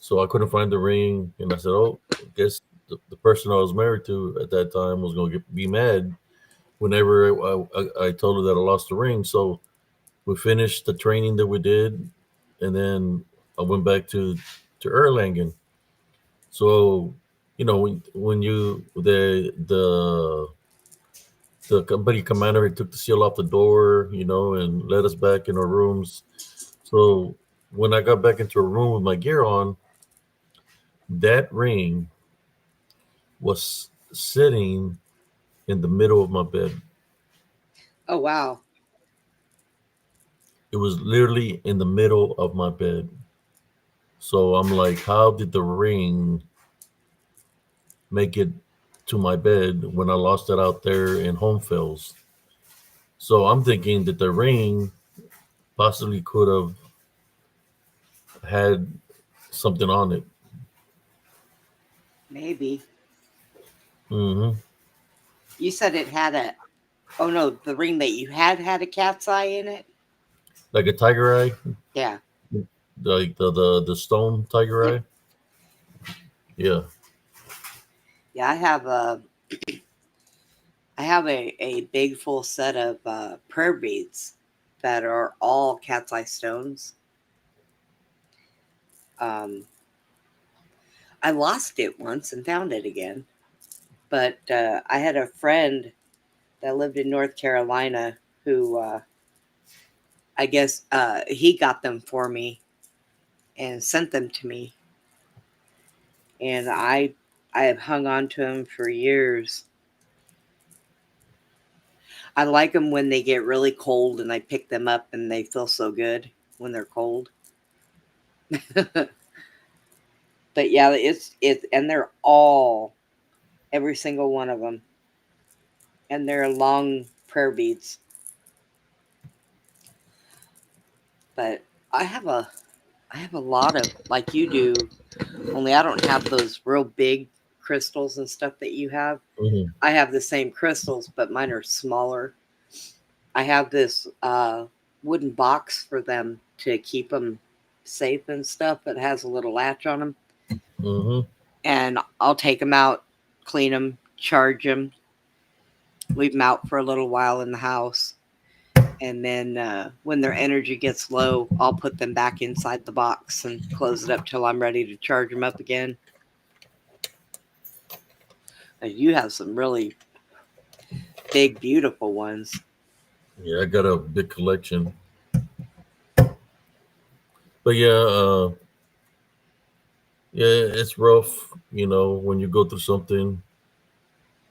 so I couldn't find the ring, and I said, "Oh, I guess the person I was married to at that time was going to be mad." Whenever I told her that I lost the ring, so we finished the training that we did, and then I went back to Erlangen. So, when you the company commander, he took the seal off the door, and let us back in our rooms. So when I got back into a room with my gear on, that ring was sitting in the middle of my bed. Oh wow. It was literally in the middle of my bed. So I'm like, how did the ring make it to my bed when I lost it out there in home fields? So I'm thinking that the ring possibly could have had something on it. Maybe. Mm-hmm. You said it had a. Oh no, the ring that you had a cat's eye in it. Like a tiger eye, Yeah. like the stone tiger Yep. eye. Yeah. Yeah, I have a big full set of prayer beads that are all cat's eye stones. Um, I lost it once and found it again, but I had a friend that lived in North Carolina who I guess he got them for me and sent them to me, and I have hung on to them for years. I like them when they get really cold and I pick them up and they feel so good when they're cold. But yeah, it's and they're all every single one of them, and they're long prayer beads. But I have a I have a lot of like you do, only I don't have those real big crystals and stuff that you have. Mm-hmm. I have the same crystals, but mine are smaller. I have this wooden box for them to keep them safe and stuff that has a little latch on them. Mm-hmm. And I'll take them out, clean them, charge them, leave them out for a little while in the house. And then when their energy gets low, I'll put them back inside the box and close it up till I'm ready to charge them up again. And you have some really big, beautiful ones. Yeah, I got a big collection. But yeah, yeah, it's rough. When you go through something.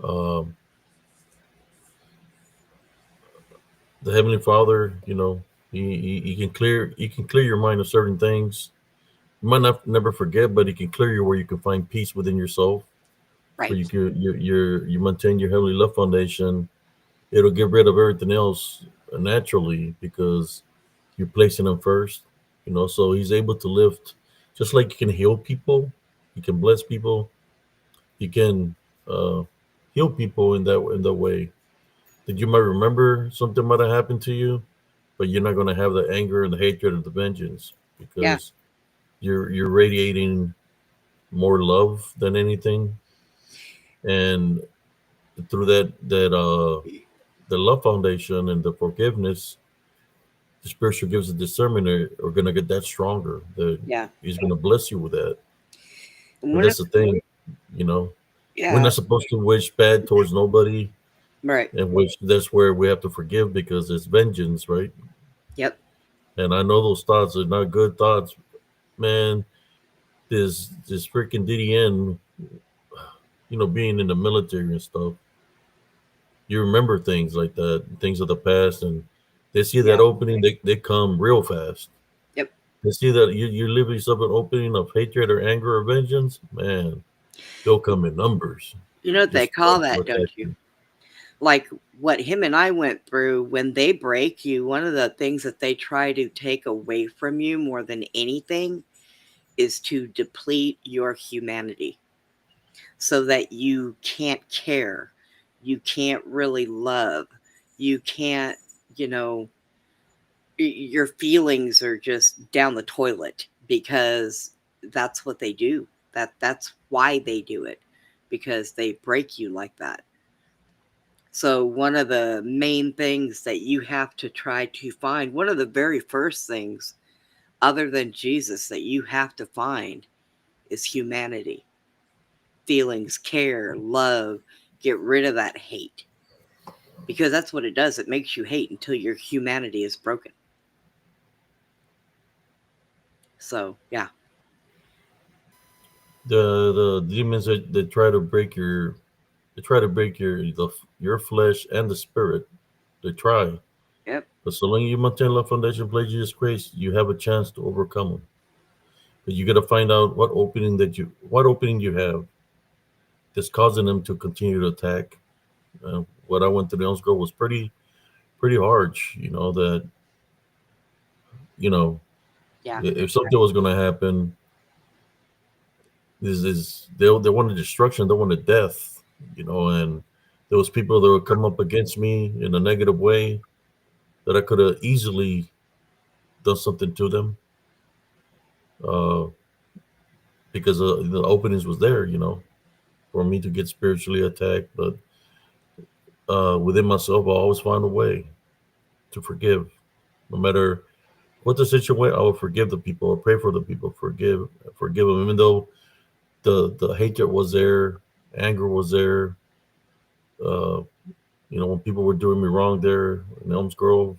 Um, the Heavenly Father, he can clear your mind of certain things. You might not never forget, but he can clear you where you can find peace within yourself, where Right. you maintain your heavenly love foundation. It'll get rid of everything else naturally because you're placing him first. So he's able to lift, just like he can heal people, he can bless people, he can uh, heal people in that way. That you might remember something might have happened to you, but you're not going to have the anger and the hatred and the vengeance Yeah. because you're radiating more love than anything, and through that the love foundation and the forgiveness, the spiritual gifts of discernment are going to get that stronger. That Yeah. he's going to bless you with that, And and one of that's the thing, you know. We're yeah. not supposed to wish bad towards nobody, Right. and which that's where we have to forgive because it's vengeance, right? Yep. And I know those thoughts are not good thoughts, man. This freaking DDN, being in the military and stuff, you remember things like that, things of the past, and they see that Yeah. opening, they come real fast. Yep. They see that you live yourself an opening of hatred or anger or vengeance, man, they'll come in numbers. You know what they Just call to that, don't attack you? you. Like what him and I went through when they break you, one of the things that they try to take away from you more than anything is to deplete your humanity so that you can't care. You can't really love. You can't, you know, your feelings are just down the toilet because that's what they do. That's why they do it because they break you like that. So one of the main things that you have to try to find, one of the very first things other than Jesus that you have to find is humanity. Feelings, care, love, get rid of that hate. Because that's what it does. It makes you hate until your humanity is broken. So, yeah. The demons that try to break your flesh and the spirit. They try, Yep. but so long you maintain love foundation, play Jesus Christ, you have a chance to overcome them. But you got to find out what opening you have that's causing them to continue to attack. What I went to the Elms Grove was pretty harsh. That you know Yeah. if something was going to happen, this is they wanted destruction, they wanted death. And there was people that would come up against me in a negative way that I could have easily done something to them, uh, because the openings was there, for me to get spiritually attacked. But within myself, I always find a way to forgive, no matter what the situation. I will forgive the people. I pray for the people. Forgive them, even though the hatred was there, anger was there. Uh, when people were doing me wrong there in Elms Grove,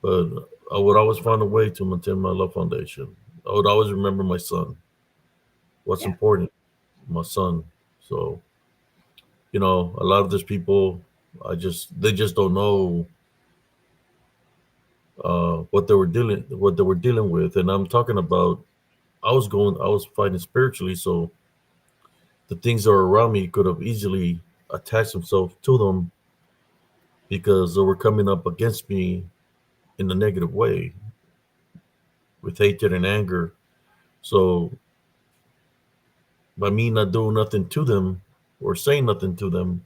but I would always find a way to maintain my love foundation. I would always remember my son. What's Yeah. important, my son. So a lot of these people, they just don't know what they were dealing with, and I'm talking about. I was fighting spiritually, so the things that were around me could have easily attached themselves to them because they were coming up against me in a negative way with hatred and anger. So by me not doing nothing to them or saying nothing to them,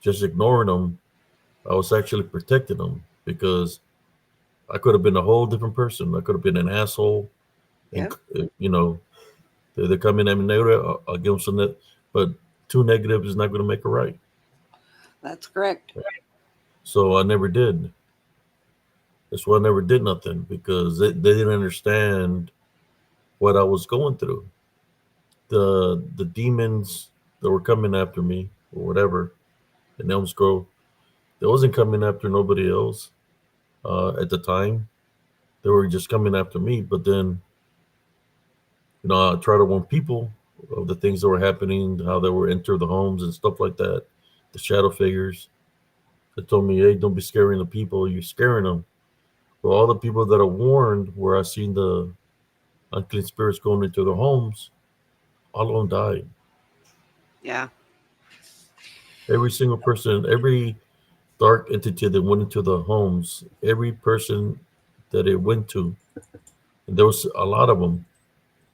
just ignoring them, I was actually protecting them because I could have been a whole different person. I could have been an asshole, and Yep. they're coming at me negative. I'll give them some that, but two negative is not going to make a right. That's correct. So I never did. That's why I never did nothing because they didn't understand what I was going through. The demons that were coming after me or whatever in Elms Grove, they wasn't coming after nobody else at the time. They were just coming after me. But then, I try to warn people of the things that were happening, how they were enter the homes and stuff like that. The shadow figures. They told me, "Hey, don't be scaring the people. You're scaring them." But all the people that are warned, where I seen the unclean spirits going into their homes, all of them died. Yeah. Every single person, every dark entity that went into the homes, every person that it went to, and there was a lot of them.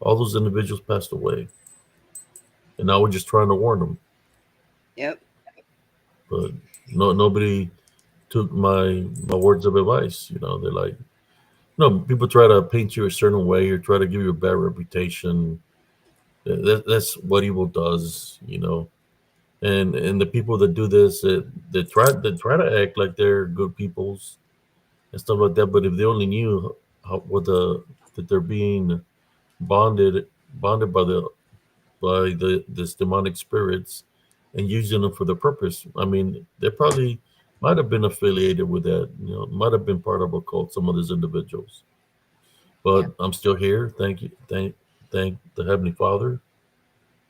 All those individuals passed away, and I was just trying to warn them, Yep. but nobody took my words of advice. They're like, no, people try to paint you a certain way or try to give you a bad reputation. That's what evil does. And the people that do this, they try to act like they're good peoples and stuff like that. But if they only knew how what that they're being bonded by the this demonic spirits and using them for the purpose. I mean, they probably might have been affiliated with that. Might have been part of a cult. Some of these individuals, but Yep. I'm still here. Thank you, thank the Heavenly Father,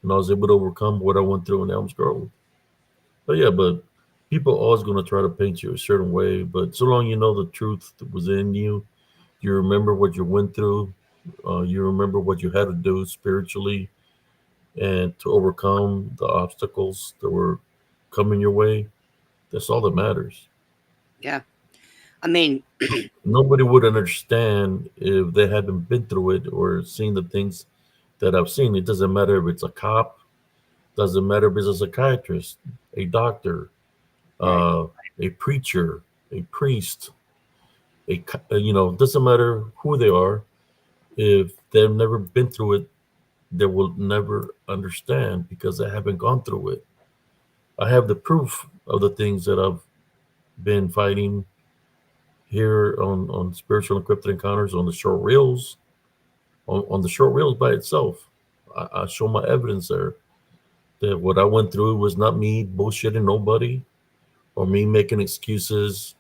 and I was able to overcome what I went through in Elms Grove. But yeah, but people are always going to try to paint you a certain way. But so long you know the truth that was in you, you remember what you went through, you remember what you had to do spiritually and to overcome the obstacles that were coming your way. That's all that matters. Yeah. I mean, Nobody would understand if they hadn't been through it or seen the things that I've seen. It doesn't matter if it's a cop, doesn't matter if it's a psychiatrist, a doctor, right. uh, a preacher, a priest, doesn't matter who they are. If they've never been through it, they will never understand because they haven't gone through it. I have the proof of the things that I've been fighting here on Spiritual Encrypted Encounters on the short reels, on the short reels by itself. I show my evidence there that what I went through was not me bullshitting nobody or me making excuses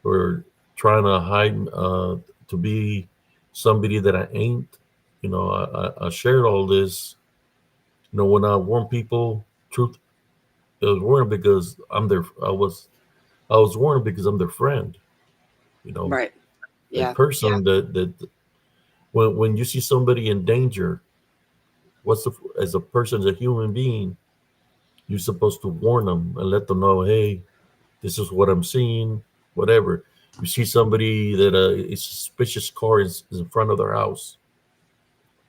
or trying to hide to be somebody that I ain't. I shared all this. When I warn people, truth, I was warned because I was warned because I'm their friend. You know, Right. a Yeah. person that when you see somebody in danger, as a person, as a human being, you're supposed to warn them and let them know, hey, this is what I'm seeing, whatever. You see somebody that a suspicious car is in front of their house,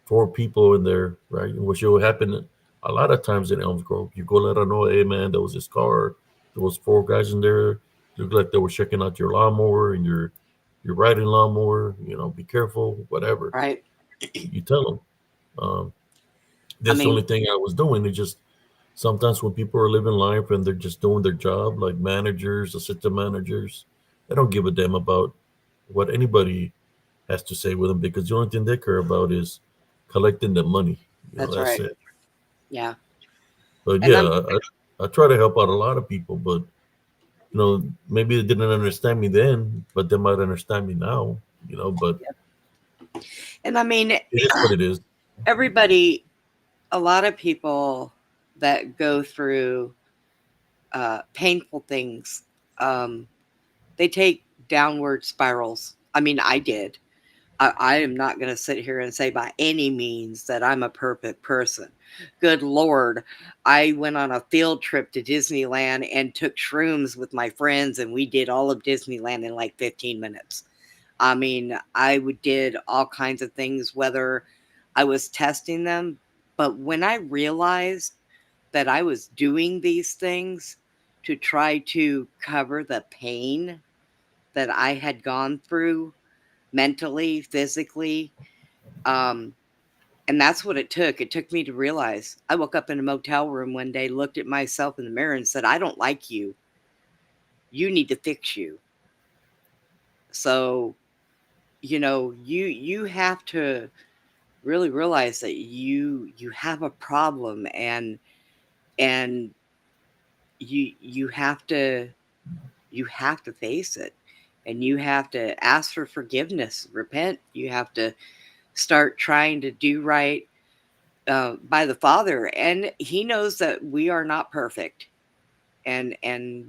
four people in there, right? Which will happen a lot of times in Elms Grove, you go let them know, hey man, there was this car, there was four guys in there, looked like they were checking out your lawnmower and your riding lawnmower. Be careful, whatever. Right. You tell them. Um, I that's the mean, only thing I was doing. It just sometimes when people are living life and they're just doing their job, like managers, assistant managers, they don't give a damn about what anybody has to say with them because the only thing they care about is collecting the money. that's That's right. it. Yeah. But And yeah, I'm I try to help out a lot of people, but maybe they didn't understand me then, but they might understand me now. But and I mean it is what it is. everybody, a lot of people that go through painful things, um, they take downward spirals. I mean, I did. I am not going to sit here and say by any means that I'm a perfect person. Good Lord. I went on a field trip to Disneyland and took shrooms with my friends, and we did all of Disneyland in like 15 minutes. I mean, did all kinds of things, whether I was testing them. But when I realized that I was doing these things to try to cover the pain that I had gone through mentally, physically, um, and that's what it took. It took me to realize. I woke up in a motel room one day, looked at myself in the mirror, and said, I don't like you. You need to fix you. So, you have to really realize that you have a problem, and you have to face it, and you have to ask for forgiveness, repent. You have to start trying to do right by the Father, and He knows that we are not perfect, and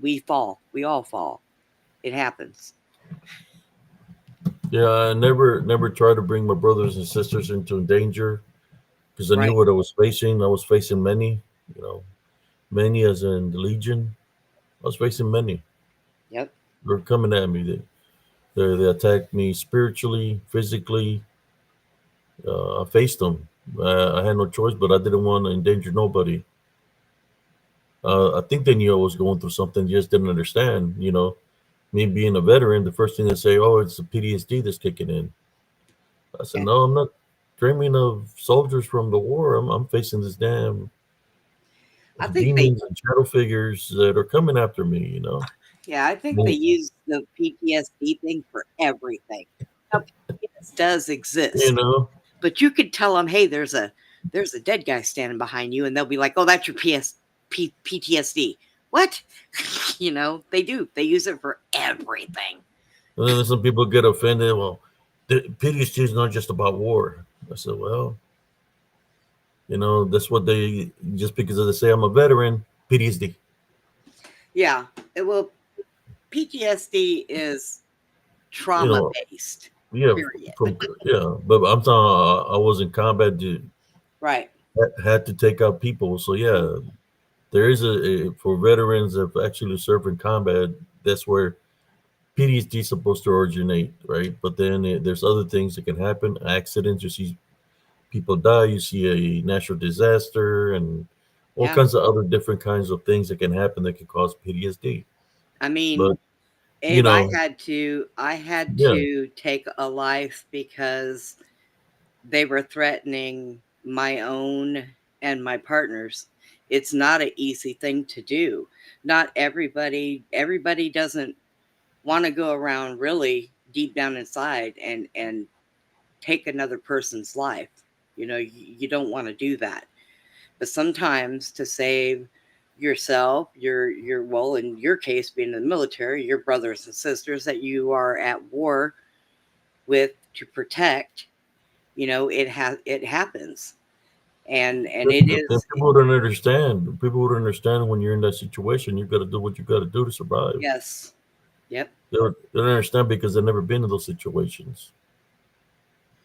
we all fall. It happens. Yeah, I never try to bring my brothers and sisters into danger because I knew Right. what I was facing. I was facing many, you know, many as in the Legion. I was facing many. Yep. They were coming at me. They attacked me spiritually, physically. I faced them. I had no choice, but I didn't want to endanger nobody. I think they knew I was going through something, just didn't understand. Me being a veteran, the first thing they say, "Oh, it's the PTSD that's kicking in." I said, And "No, I'm not dreaming of soldiers from the war. I'm facing this damn I think they demons and shadow figures that are coming after me." yeah, I think they Well, use the PTSD thing for everything. Now, PTSD does you exist, know, but you could tell them, "Hey, there's a dead guy standing behind you," and they'll be like, "Oh, that's your PTSD." What? They do. They use it for everything. and then some people get offended. Well, the PTSD is not just about war. I said, well, that's what they just because they say I'm a veteran, PTSD. Yeah. Well, PTSD is You trauma know, based. yeah, Period. yeah, but I'm talking. I was in combat. Right. Had to take out people. So yeah, there is for veterans that actually serve in combat. That's where PTSD is supposed to originate, right? But then there's other things that can happen. Accidents. You see people die. You see a natural disaster and all Yeah. kinds of other different kinds of things that can happen that can cause PTSD. I mean, But you Abe, know, I had yeah, to take a life because they were threatening my own and my partner's. It's not an easy thing to do. Not everybody doesn't want to go around really deep down inside and take another person's life. You don't want to do that. But sometimes to save yourself, well, in your case being in the military, your brothers and sisters that you are at war with to protect, it happens. And it and is. people don't understand. People don't understand when you're in that situation. You got to do what you got to do to survive. Yes. Yep. They don't understand because they've never been in those situations.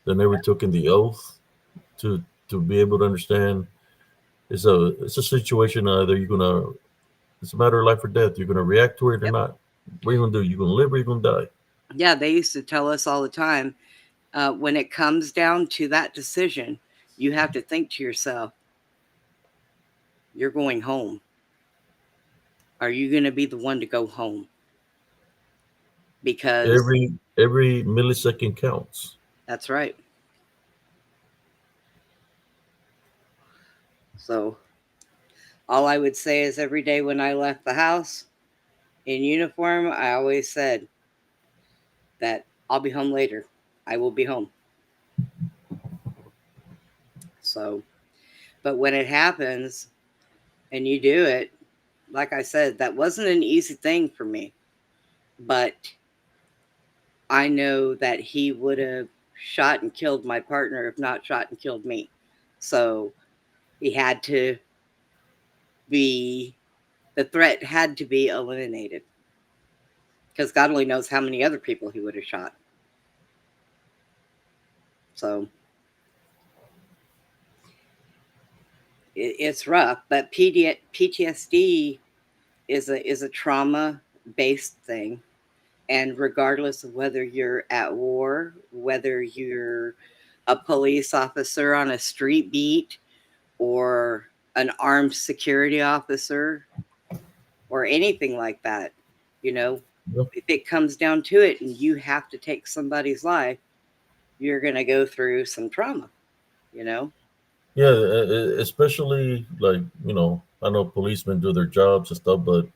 They never took in the oath to be able to understand. It's a situation either you're gonna. It's a matter of life or death. You're gonna react to it or Yep. not. What are you gonna do? You gonna live or you gonna die? Yeah, they used to tell us all the time, when it comes down to that decision, you have to think to yourself, You're going home. Are you going to be the one to go home? Because Every millisecond counts. that's right. So all I would say is every day when I left the house in uniform, I always said that I'll be home later. I will be home. So, but when it happens and you do it, like I said, that wasn't an easy thing for me. But I know that he would have shot and killed my partner, if not shot and killed me. So he had to be, the threat had to be eliminated because God only knows how many other people he would have shot. So it's rough, but PTSD is a trauma based thing, and regardless of whether you're at war, whether you're a police officer on a street beat, or an armed security officer, or anything like that, you know, Yep. if it comes down to it and you have to take somebody's life, you're going to go through some trauma, you know? Yeah, especially like I know policemen do their jobs and stuff, but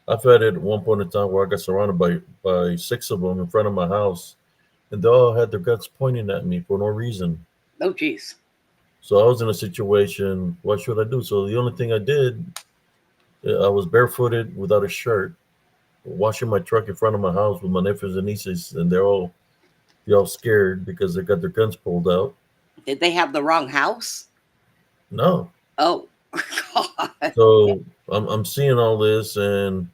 I've had it at one point in time where I got surrounded by six of them in front of my house, and they all had their guns pointing at me for no reason. Oh, geez. So I was in a situation. What should I do? So the only thing I did, I was barefooted without a shirt, washing my truck in front of my house with my nephews and nieces, and they all scared because they got their guns pulled out. Did they have the wrong house? No, Oh, God. so I'm seeing all this, and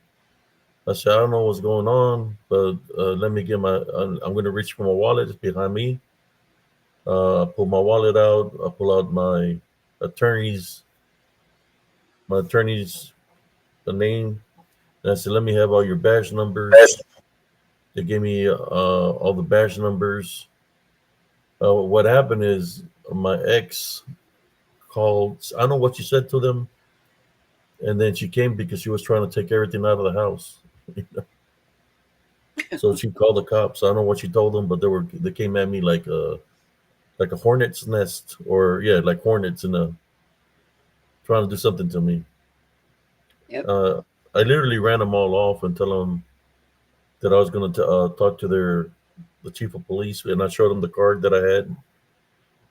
I said I don't know what's going on, but let me get my. I'm going to reach for my wallet. It's behind me. I pull my wallet out. I pull out attorney's my attorney's name, and I said, "Let me have all your badge numbers." They gave me all the badge numbers. What happened is my ex called. I don't know what she said to them, and then she came because she was trying to take everything out of the house. So she called the cops. I don't know what she told them, but they came at me like a hornet's nest, or yeah, like hornets in a trying to do something to me. Yep. I literally ran them all off and tell them that I was going to talk to the chief of police, and I showed them the card that I had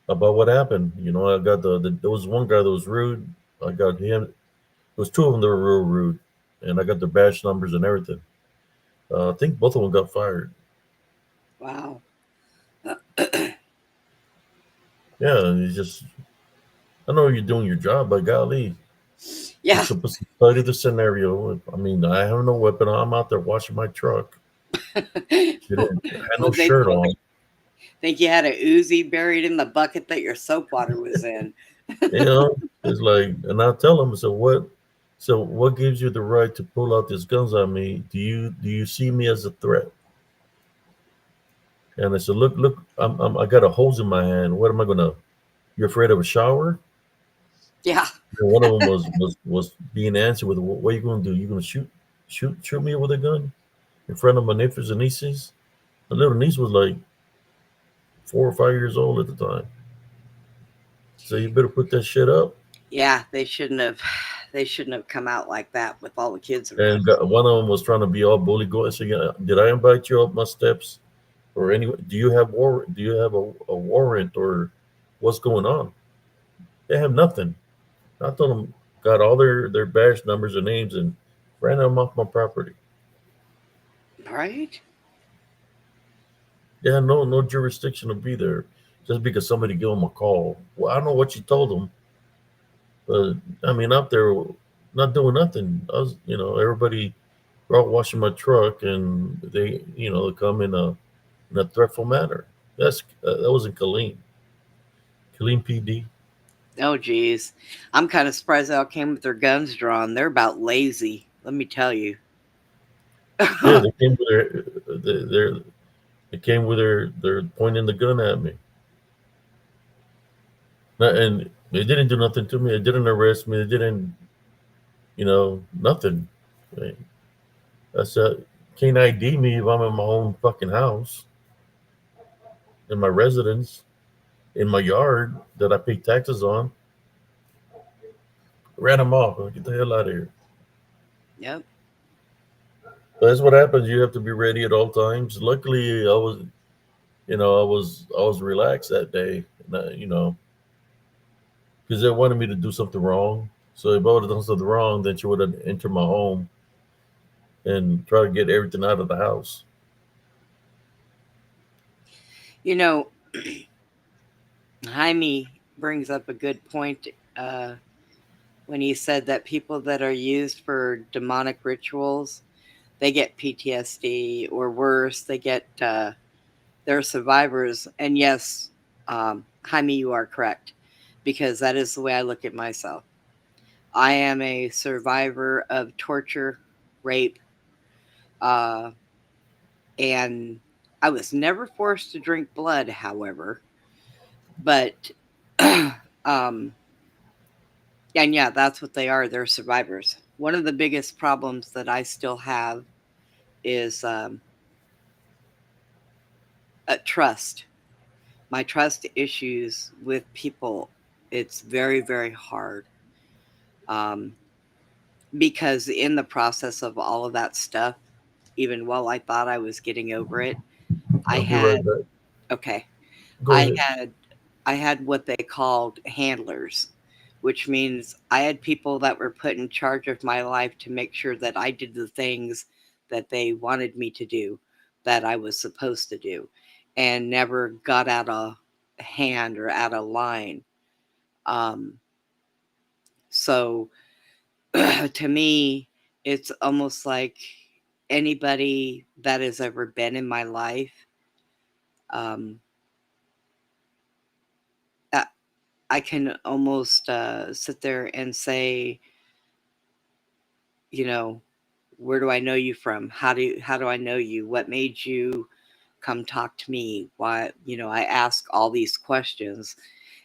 about what happened. I got there was one guy that was rude. I got him. There was two of them that were real rude, and I got their badge numbers and everything. I think both of them got fired. Wow. Yeah, and it's just I know you're doing your job, but golly, you're Yeah. supposed to study the scenario. I mean, I have no weapon. I'm out there washing my truck. She didn't I had no Would they shirt on. think you had a Uzi buried in the bucket that your soap water was in? It's like, and I tell them, so what? So what gives you the right to pull out these guns on me? Do you see me as a threat? And I said, look, I got a hose in my hand. What am I gonna? You're afraid of a shower? Yeah. And one of them was being answered with, what are you gonna do? You gonna shoot me with a gun in front of my nephews and nieces? My little niece was like 4 or 5 years old at the time. So you better put that shit up. Yeah, they shouldn't have. They shouldn't have come out like that with all the kids around. And one of them was trying to be all bully. Go and say, yeah, did I invite you up my steps? Or anyway, do you have a warrant, or what's going on? They have nothing. I told them, got all their badge numbers and names, and ran them off my property. Right? They had no jurisdiction to be there just because somebody gave them a call. Well, I don't know what you told them, but I mean, out there not doing nothing. I was, everybody were out washing my truck, and they come in a threatful manner. That was in Killeen PD. Oh, geez. I'm kind of surprised they all came with their guns drawn. They're about lazy, let me tell you. Yeah, they came with they came with their pointing the gun at me. And They didn't do nothing to me. They didn't arrest me. They didn't, nothing. Right? That's can't ID me if I'm in my own fucking house, in my residence, in my yard that I pay taxes on. Ran them off. Get the hell out of here. Yep. But that's what happens. You have to be ready at all times. Luckily, I was relaxed that day. And because they wanted me to do something wrong. So if I would have done something wrong, then she would have entered my home and try to get everything out of the house. You know, Jaime brings up a good point uh, when he said that people that are used for demonic rituals, they get PTSD or worse, they get they're survivors. And yes, Jaime, you are correct because that is the way I look at myself. I am a survivor of torture, rape, uh, and I was never forced to drink blood, however. But, um, and yeah, that's what they are. They're survivors. One of the biggest problems that I still have is trust. My trust issues with people. It's very, very hard. Um, because in the process of all of that stuff, even while I thought I was getting over it, I I'll be had, right back. okay, Go I ahead. had I had what they called handlers, which means I had people that were put in charge of my life to make sure that I did the things that they wanted me to do, that I was supposed to do, and never got out of hand or out of line. Um, so to me, it's almost like anybody that has ever been in my life, um, I, I can almost sit there and say, you know, where do I know you from? How do I know you? What made you come talk to me? Why, I ask all these questions.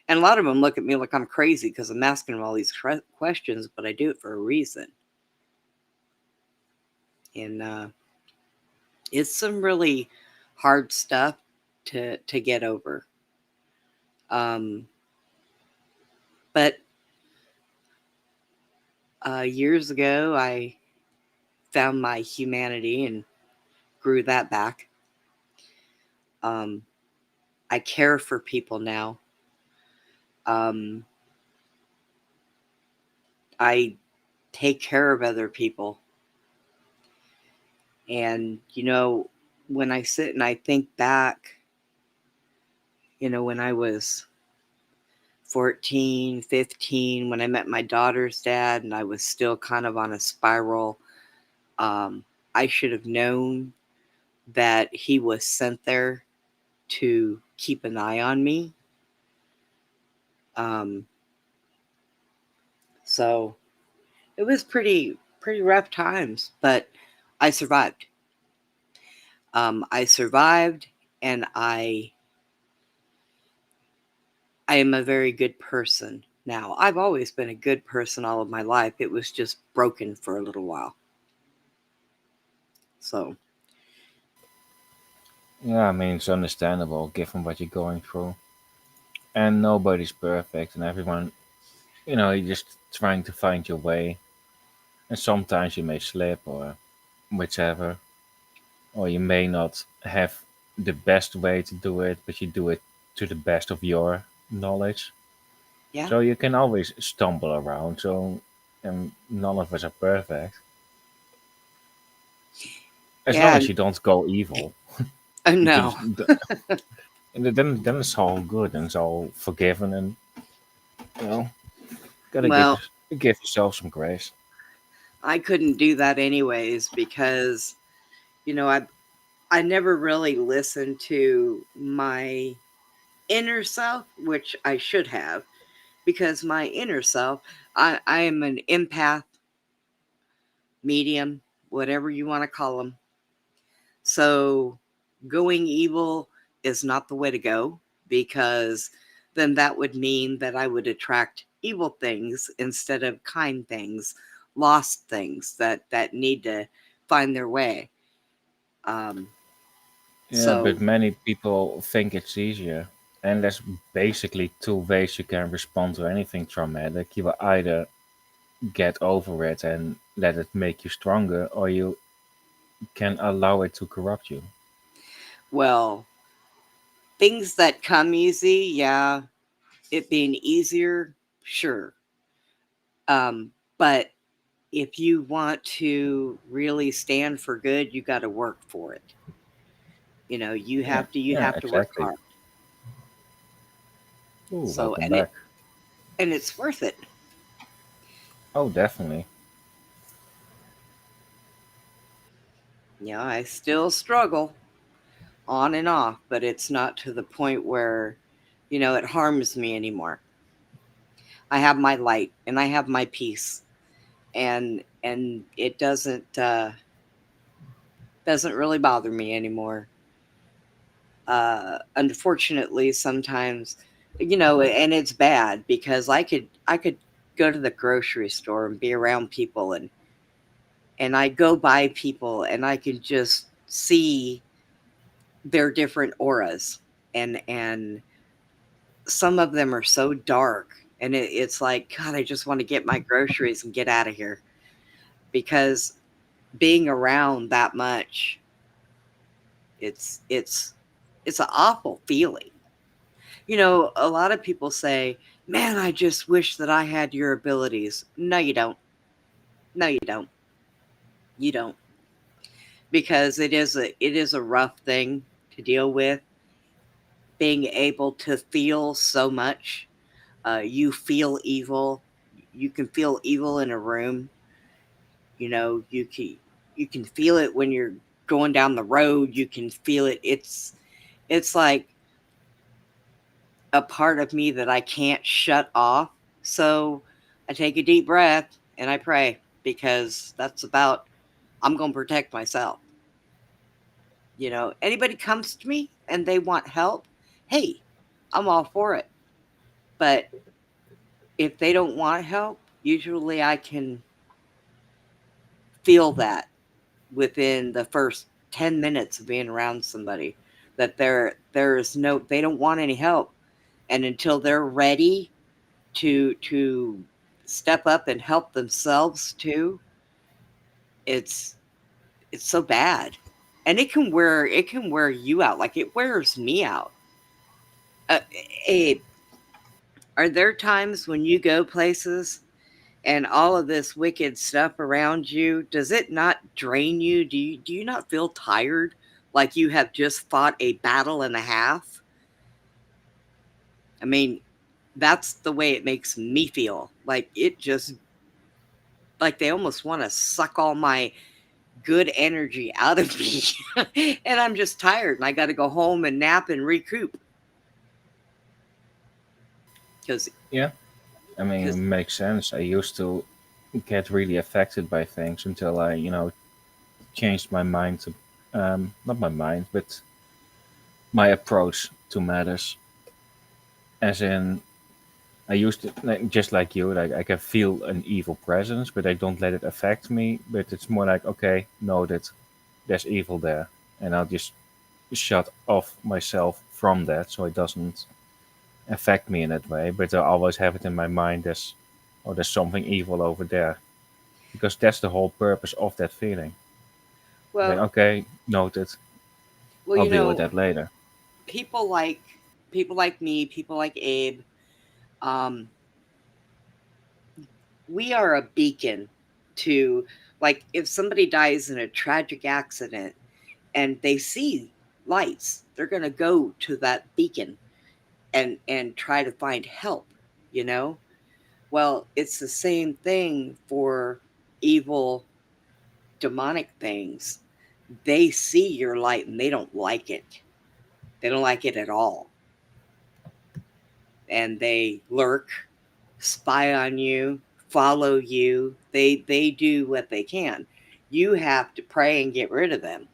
And a lot of them look at me like I'm crazy because I'm asking them all these questions, but I do it for a reason. And it's some really hard stuff to get over. Um, but years ago, I found my humanity and grew that back. Um, I care for people now. Um, I take care of other people. And, when I sit and I think back, when I was 14, 15, when I met my daughter's dad and I was still kind of on a spiral, um, I should have known that he was sent there to keep an eye on me. Um, so it was pretty rough times, but I survived. I survived, and I am a very good person now. I've always been a good person all of my life. It was just broken for a little while. So Yeah, I mean, it's understandable given what you're going through. And nobody's perfect, and everyone, you're just trying to find your way. And sometimes you may slip or whichever, or you may not have the best way to do it, but you do it to the best of your knowledge. yeah, So you can always stumble around. So, and none of us are perfect. As long yeah, as you don't go evil, you no, just, and then it's all good and it's all forgiven, and you know, gotta well, give yourself some grace. I couldn't do that anyways because you know I I never really listened to my inner self, which I should have, because my inner self, I am an empath, medium, whatever you want to call them. So going evil is not the way to go because then that would mean that I would attract evil things instead of kind things, lost things that need to find their way. Um, Yeah, but so, many people think it's easier. And there's basically two ways you can respond to anything traumatic. You will either get over it and let it make you stronger, or you can allow it to corrupt you. well, things that come easy, yeah, it being easier, sure. But if you want to really stand for good, you got to work for it. You Yeah, you yeah, have to work exactly. hard. Ooh, So, welcome back. and it's worth it. Oh, definitely. I still struggle on and off, but it's not to the point where, it harms me anymore. I have my light and I have my peace, and it doesn't really bother me anymore. Unfortunately, sometimes, and it's bad because I could go to the grocery store and be around people, and I go by people and I can just see their different auras, and some of them are so dark, and it's like, God, I just want to get my groceries and get out of here, because being around that much, it's it's an awful feeling. A lot of people say, man, I just wish that I had your abilities. No, you don't. No, you don't. You don't. Because it is a rough thing to deal with, being able to feel so much. You feel evil. You can feel evil in a room. You can feel it when you're going down the road. You can feel it. It's like a part of me that I can't shut off. So I take a deep breath and I pray, because that's about, I'm going to protect myself. Anybody comes to me and they want help, hey, I'm all for it. But if they don't want help, usually I can feel that within the first 10 minutes of being around somebody, that there's no, they don't want any help. And until they're ready to step up and help themselves too, it's it's so bad. And it can wear you out, like it wears me out. uh, Abe, are there times when you go places and all of this wicked stuff around you, does it not drain you? Do you not feel tired, like you have just fought a battle and a half? I mean, that's the way it makes me feel. Like it just, like they almost want to suck all my good energy out of me. And I'm just tired and I got to go home and nap and recoup, because Yeah, I mean, it because makes sense. I used to get really affected by things until I, changed my mind to, not my mind, but my approach to matters. As in, I used to, like, just like you, like I can feel an evil presence, but I don't let it affect me. But it's more like, okay, no, that there's evil there, and I'll just shut off myself from that, so it doesn't affect me in that way. But I always have it in my mind as, oh, there's something evil over there, because that's the whole purpose of that feeling. It's like, well, okay, noted. well, I'll deal with that later. people like people like me, people like Abe, um, we are a beacon to, like, if somebody dies in a tragic accident and they see lights, they're going to go to that beacon and try to find help, you know? Well, it's the same thing for evil demonic things. They see your light and they don't like it. They don't like it at all. And they lurk, spy on you, follow you. They do what they can. You have to pray and get rid of them,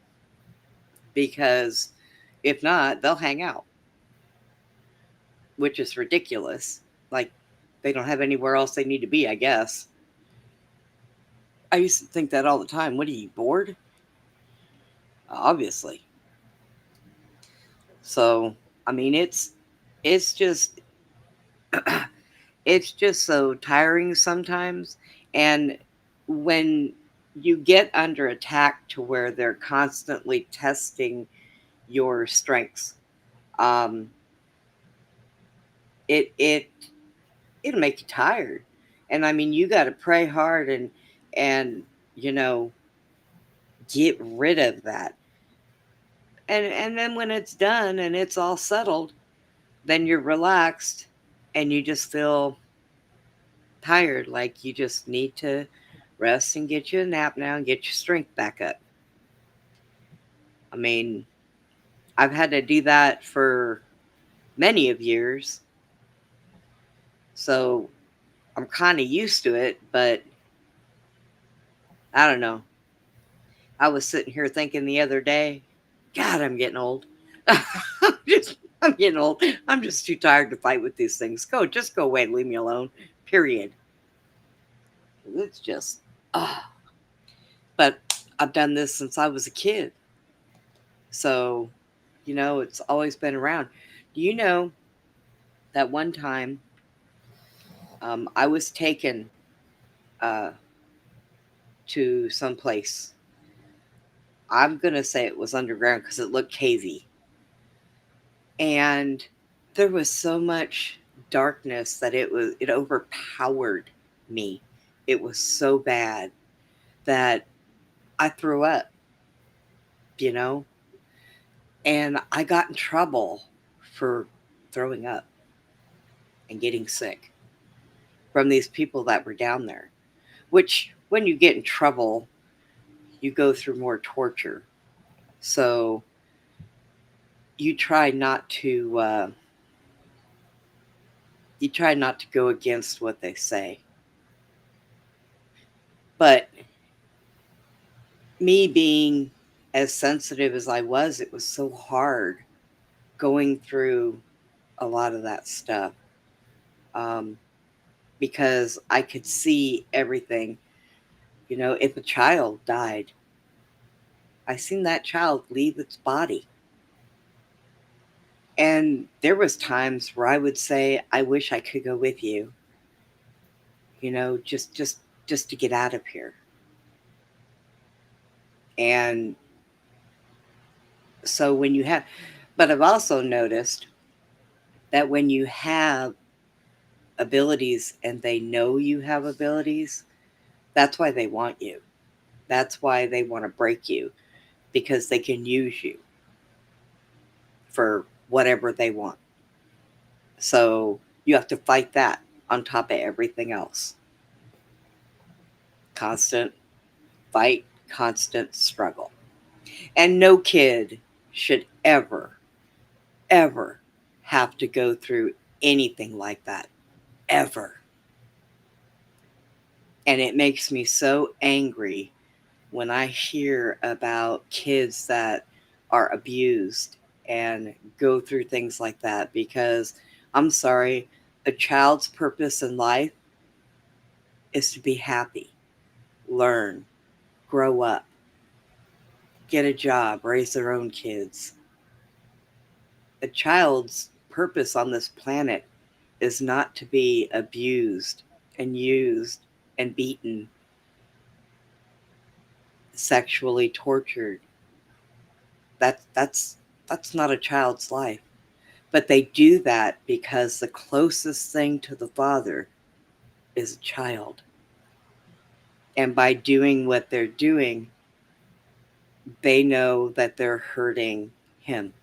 because if not, they'll hang out. which is ridiculous. Like, they don't have anywhere else they need to be, I guess. I used to think that all the time. What are you, bored? Obviously. So, I mean, it's just it's just so tiring sometimes. And when you get under attack to where they're constantly testing your strengths, um, it it'll make you tired. And I mean, you got to pray hard and you know get rid of that. And then when it's done and it's all settled, then you're relaxed and you just feel tired, like you just need to rest and get you a nap now and get your strength back up. I mean, I've had to do that for many of years, so I'm kind of used to it, but I don't know. I was sitting here thinking the other day, God, I'm getting old. I'm getting old. I'm just too tired to fight with these things. Just go away and leave me alone. Period. It's just, ah. But I've done this since I was a kid. So, it's always been around. Do you know that one time I was taken uh, to some place? I'm going to say it was underground because it looked cavey. And there was so much darkness that it overpowered me. It was so bad that I threw up, you know, and I got in trouble for throwing up and getting sick from these people that were down there. Which, when you get in trouble, you go through more torture. So you try not to go against what they say. But me being as sensitive as I was, it was so hard going through a lot of that stuff, um, because I could see everything. If a child died, I seen that child leave its body. And there was times where I would say, I wish I could go with you, just to get out of here. And so but I've also noticed that when you have abilities and they know you have abilities, that's why they want you. That's why they want to break you, because they can use you for whatever they want. So you have to fight that on top of everything else. Constant fight, constant struggle. And no kid should ever have to go through anything like that. Ever. And it makes me so angry when I hear about kids that are abused and go through things like that, because I'm sorry, a child's purpose in life is to be happy, learn, grow up, get a job, raise their own kids. A child's purpose on this planet is not to be abused and used and beaten, sexually tortured. That's not a child's life. But they do that because the closest thing to the father is a child. And by doing what they're doing, they know that they're hurting him.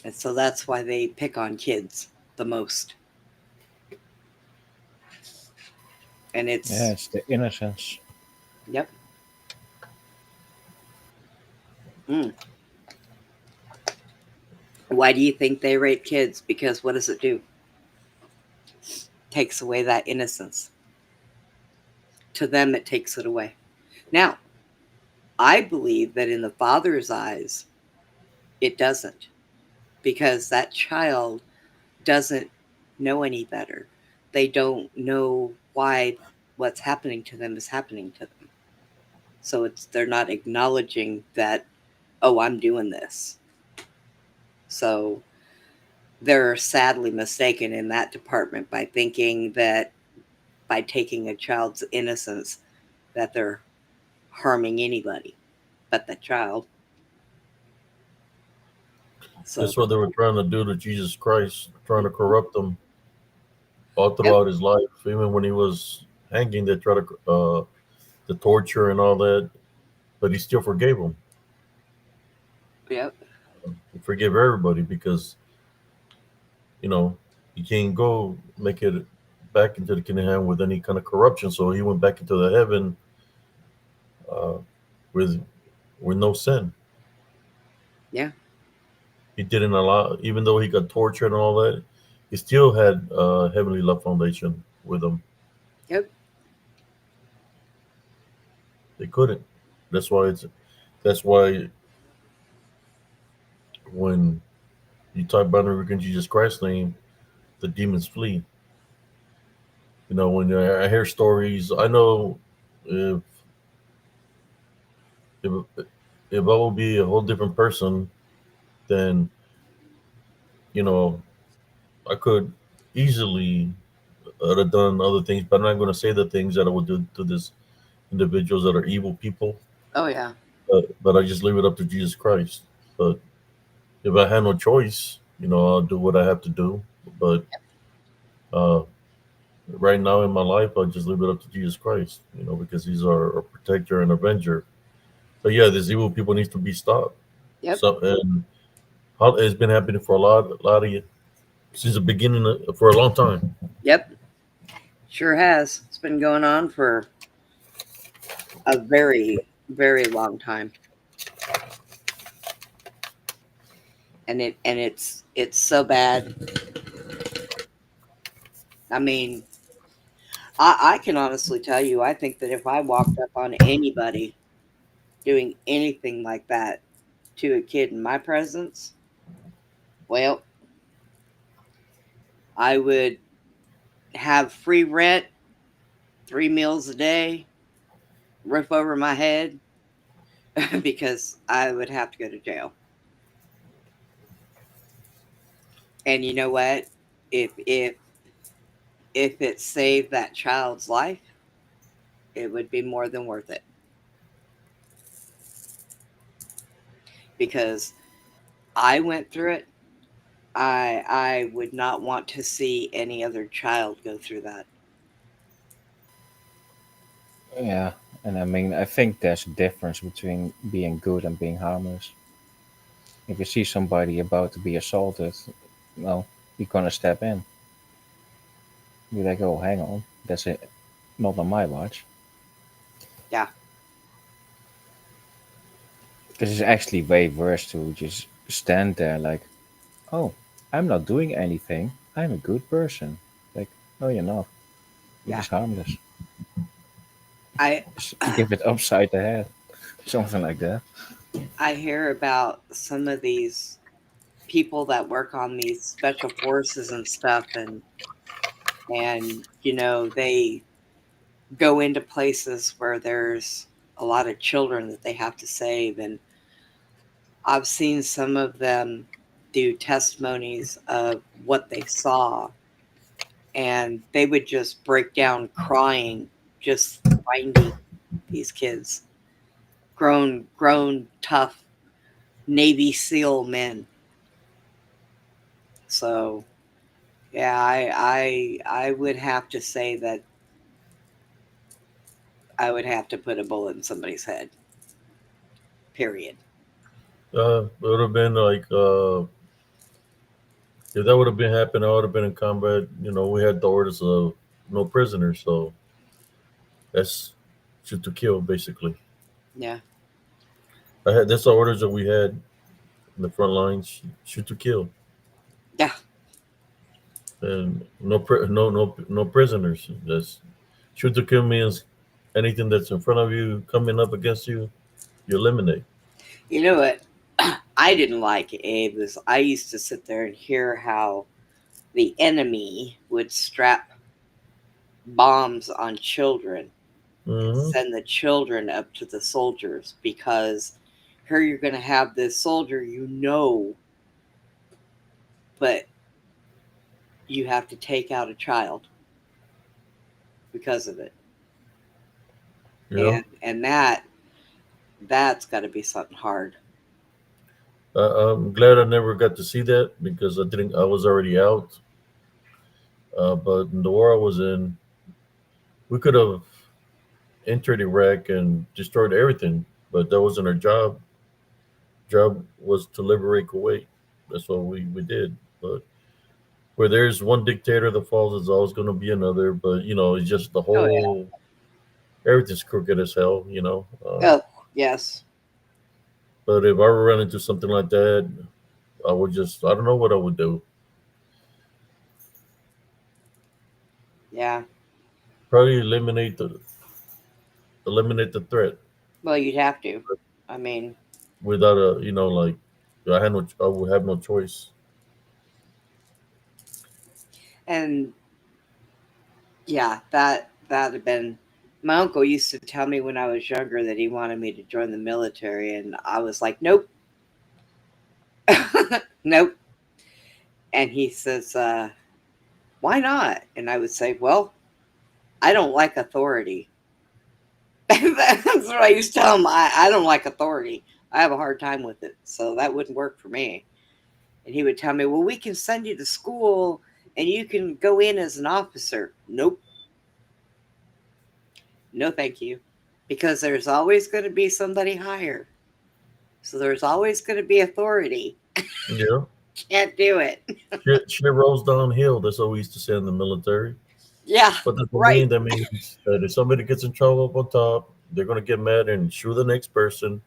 And so that's why they pick on kids the most. And Yeah, it's the innocence. Yep. Mm. Why do you think they rape kids? Because what does it do? Takes away that innocence. To them, it takes it away. Now, I believe that in the father's eyes, it doesn't. because that child doesn't know any better. They don't know why what's happening to them is happening to them. So they're not acknowledging that, oh, I'm doing this. So they're sadly mistaken in that department by thinking that by taking a child's innocence that they're harming anybody but the child. So That's what they were trying to do to Jesus Christ, trying to corrupt him all yep, throughout his life. Even when he was hanging, they tried to the torture and all that, but he still forgave them. yep, He forgave everybody because you know you can't go make it back into the kingdom of heaven with any kind of corruption. So he went back into the heaven uh, with no sin. yeah, He didn't allow, even though he got tortured and all that, he still had heavenly love foundation with him. yep, They couldn't. That's why it's. That's why when you talk about in Jesus Christ's name, the demons flee. You know, when I hear stories, I know if if if I will be a whole different person, then you know I could easily have done other things, but I'm not going to say the things that I would do to these individuals that are evil people. oh yeah, But I just leave it up to Jesus Christ. But if I had no choice, I'll do what I have to do. But uh, right now in my life, I just leave it up to Jesus Christ, because He's our protector and avenger. But yeah, these evil people needs to be stopped. yep, So and it's been happening for a lot of since the beginning for a long time. yep, sure has. It's been going on for a very, very long time. And it's so bad. I mean, I can honestly tell you, I think that if I walked up on anybody doing anything like that to a kid in my presence, well, I would have free rent, 3 meals a day, roof over my head, because I would have to go to jail. And you know what? If it saved that child's life, it would be more than worth it. Because I went through it. I would not want to see any other child go through that. Yeah, and I mean, I think there's a difference between being good and being harmless. If you see somebody about to be assaulted, well, you're gonna step in. Be like, oh, hang on, that's it, not on my watch. Yeah. This is actually way worse to just stand there like, oh, I'm not doing anything. I'm a good person. Like, no, you're not. You're Yeah. just harmless. I Just give it upside the head, something like that. I hear about some of these people that work on these special forces and stuff, and they go into places where there's a lot of children that they have to save, and I've seen some of them do testimonies of what they saw, and they would just break down crying just finding these kids, grown tough Navy SEAL men. So yeah, I would have to say that I would have to put a bullet in somebody's head. Period. It would have been like if that would have been happening, I would have been in combat. We had the orders of no prisoners, so that's shoot to kill basically. Yeah. That's the orders that we had in the front lines: shoot to kill, Yeah. and no prisoners. That's shoot to kill means anything that's in front of you coming up against you, you eliminate. You know what? I didn't like, Abe, was I used to sit there and hear how the enemy would strap bombs on children and Hmm. send the children up to the soldiers, because here you're going to have this soldier, but you have to take out a child because of it. Yeah. And that's got to be something hard. I'm glad I never got to see that because I didn't. I was already out. But in the war I was in, we could have entered Iraq and destroyed everything, but that wasn't our job. Job was to liberate Kuwait. That's what we did. But where there's one dictator that falls, there's always going to be another. But it's just the Oh yeah. whole everything's crooked as hell. Oh yes. But if I were run into something like that, I would just I don't know what I would do. Yeah. Probably eliminate the threat Well, you'd have to. I mean, without a like I would have no choice. and yeah, that'd have been. My uncle used to tell me when I was younger that he wanted me to join the military, and I was like, nope, nope. And he says, why not? And I would say, well, I don't like authority. That's what I used to tell him. I don't like authority. I have a hard time with it. So that wouldn't work for me. And he would tell me, well, we can send you to school and you can go in as an officer. Nope. No, thank you. Because there's always going to be somebody higher. So there's always going to be authority. Yeah, Can't do it. shit rolls downhill. That's what we used to say in the military. Yeah, But that doesn't right. mean that means that if somebody gets in trouble up on top, they're gonna get mad and shoot the next person.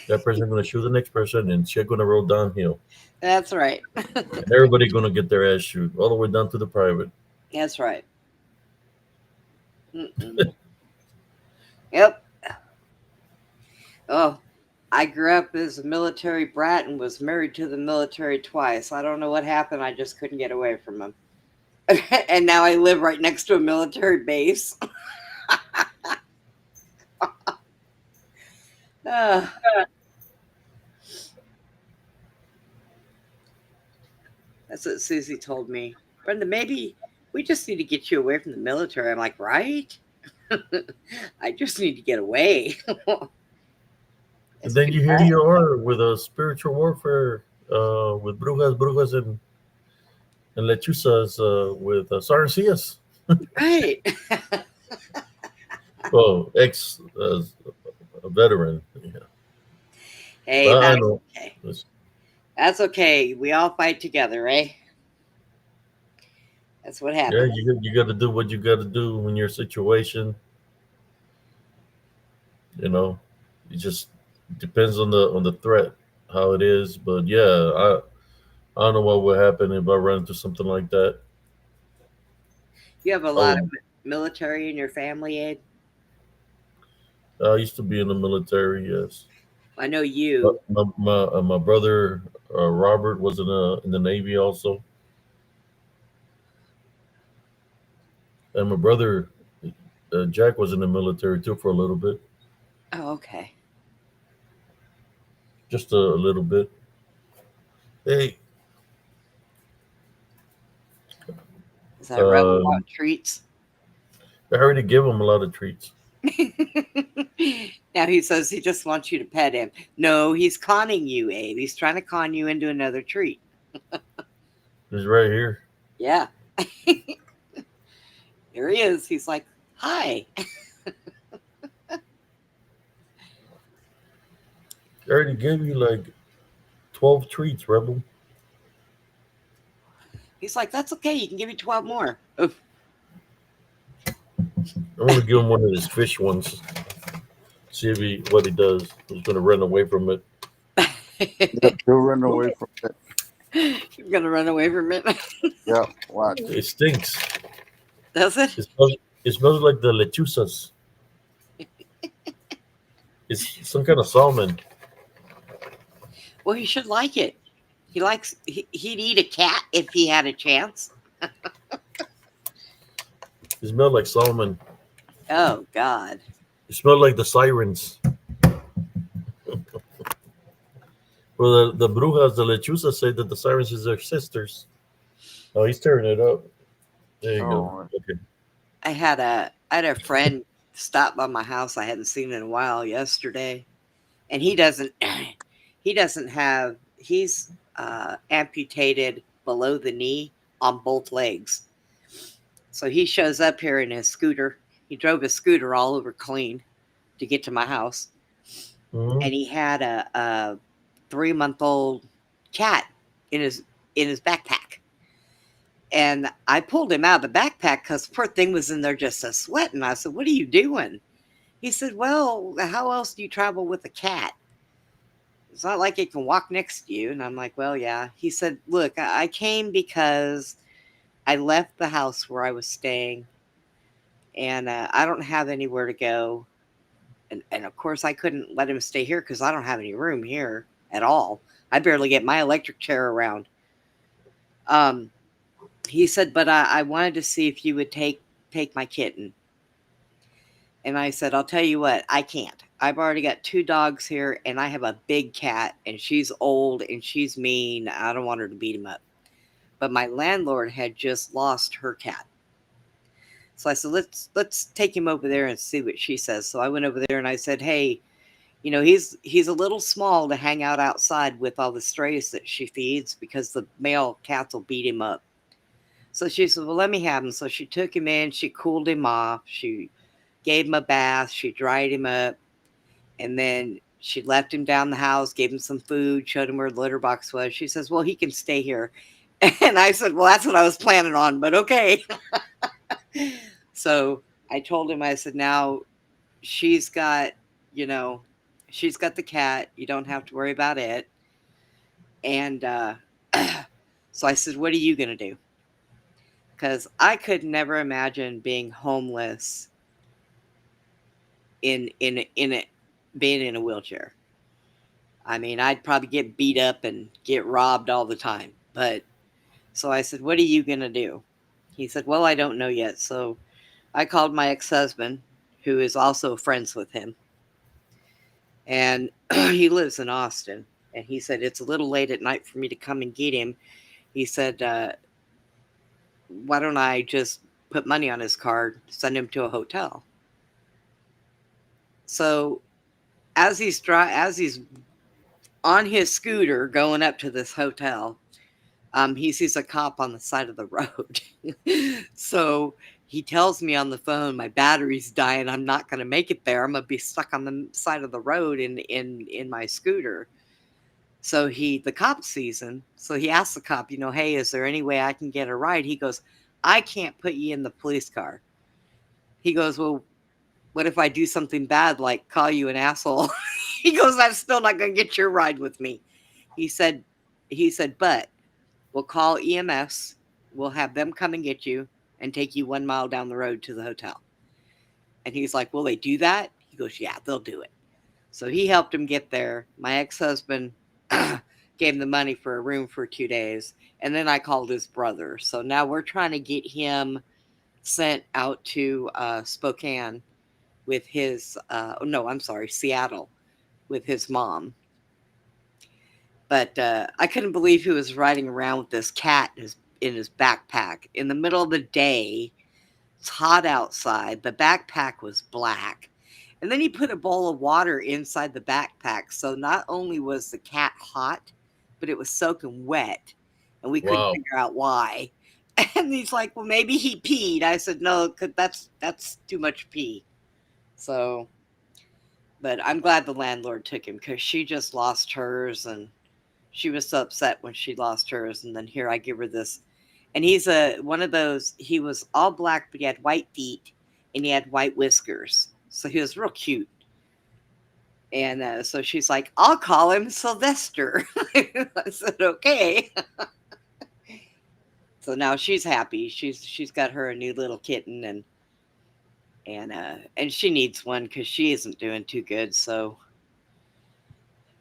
That person's gonna shoot the next person, and shit gonna roll downhill. That's right. And everybody gonna get their ass shoot all the way down to the private. That's right. Mm-mm. Yep. Oh, I grew up as a military brat and was married to the military twice. I don't know what happened. I just couldn't get away from him. And now I live right next to a military base. Uh, that's what Susie told me. Brenda, maybe we just need to get you away from the military. I'm like, right? I just need to get away. And It's then too here bad. you are with a spiritual warfare with Brujas, and Lechuzas with Sarcias. Right. Oh, ex a veteran. Yeah. Hey, But I that's know. okay. It's- That's okay. We all fight together, eh? That's what Yeah, happens. you got to do what you got to do in your situation. You know, it just depends on the threat, how it is. But yeah, I don't know what would happen if I run into something like that. You have a lot of Oh, military in your family, Ed? I used to be in the military. Yes, I know you. my brother Robert was in the Navy also, and my brother Jack was in the military too for a little bit, Oh, okay. just a little bit. Hey, Is that rebel uh, want treats? I already give him a lot of treats. Now he says he just wants you to pet him. No, he's conning you, Abe. He's trying to con you into another treat. He's right here. Yeah. Here he is. He's like, hi. I already gave you like 12 treats, Rebel. He's like, that's okay. You can give me 12 more. Oof. I'm gonna give him one of his fish ones. See if what he does. He's gonna run away from it. Yep, he'll run away from it. You're going to run away from it. Yeah, watch. It stinks. Does it? It smells like the lechuzas. It's some kind of salmon. Well, he should like it. He'd eat a cat if he had a chance. You smell like Solomon. Oh God. You smell like the sirens. Well, the Brujas, the Lechuza say that the sirens is their sisters. Oh, he's tearing it up. There you go. Oh, Okay. I had a friend stop by my house I hadn't seen in a while yesterday, and he's amputated below the knee on both legs. So he shows up here in his scooter. He drove his scooter all over clean to get to my house, Hmm. and he had a 3 month old cat in his backpack. And I pulled him out of the backpack because the poor thing was in there just a sweating. I said, "What are you doing?" He said, "Well, how else do you travel with a cat? It's not like it can walk next to you." And I'm like, "Well, yeah." He said, "Look, I came because I left the house where I was staying, and I don't have anywhere to go. And of course, I couldn't let him stay here because I don't have any room here at all. I barely get my electric chair around." Um, he said, "But I wanted to see if you would take my kitten." And I said, "I'll tell you what, I can't. I've already got two dogs here, and I have a big cat, and she's old and she's mean. I don't want her to beat him up." But my landlord had just lost her cat. So I said, let's take him over there and see what she says. So I went over there and I said, "Hey, he's a little small to hang out outside with all the strays that she feeds because the male cats will beat him up." So she said, "Well, let me have him." So she took him in, she cooled him off, she gave him a bath, she dried him up, and then she left him down the house, gave him some food, showed him where the litter box was. She says, "Well, he can stay here." And I said, "Well, that's what I was planning on, but okay." So I told him, I said, "Now she's got, you know, she's got the cat. You don't have to worry about it." And so I said, "What are you going to do?" Because I could never imagine being homeless in being in a wheelchair. I mean, I'd probably get beat up and get robbed all the time. But so I said, "What are you going to do?" He said, "Well, I don't know yet." So I called my ex-husband, who is also friends with him, and he lives in Austin. And he said, "It's a little late at night for me to come and get him." He said, "Why don't I just put money on his card, send him to a hotel?" So as he's on his scooter going up to this hotel, he sees a cop on the side of the road. So he tells me on the phone, "My battery's dying. I'm not going to make it there. I'm going to be stuck on the side of the road in my scooter." So the cop sees him. So he asks the cop, "Hey, is there any way I can get a ride?" He goes, "I can't put you in the police car." He goes, "Well, what if I do something bad, like call you an asshole?" He goes, "I'm still not going to get your ride with me." He said, "But we'll call EMS. We'll have them come and get you and take you 1 mile down the road to the hotel." And he's like, "Will they do that?" He goes, "Yeah, they'll do it." So he helped him get there. My ex-husband gave him the money for a room for 2 days. And then I called his brother. So now we're trying to get him sent out to Spokane with his, no, I'm sorry, Seattle with his mom. But I couldn't believe he was riding around with this cat in his backpack in the middle of the day. It's hot outside. The backpack was black. And then he put a bowl of water inside the backpack. So not only was the cat hot, but it was soaking wet. And we couldn't Wow. figure out why. And he's like, "Well, maybe he peed." I said, "No, 'cause that's too much pee." So, but I'm glad the landlord took him because she just lost hers, and she was so upset when she lost hers. And then here I give her this, and he's one of those. He was all black, but he had white feet, and he had white whiskers, so he was real cute. And so she's like, "I'll call him Sylvester." I said, "Okay." So now she's happy. She's got her a new little kitten, and she needs one because she isn't doing too good. So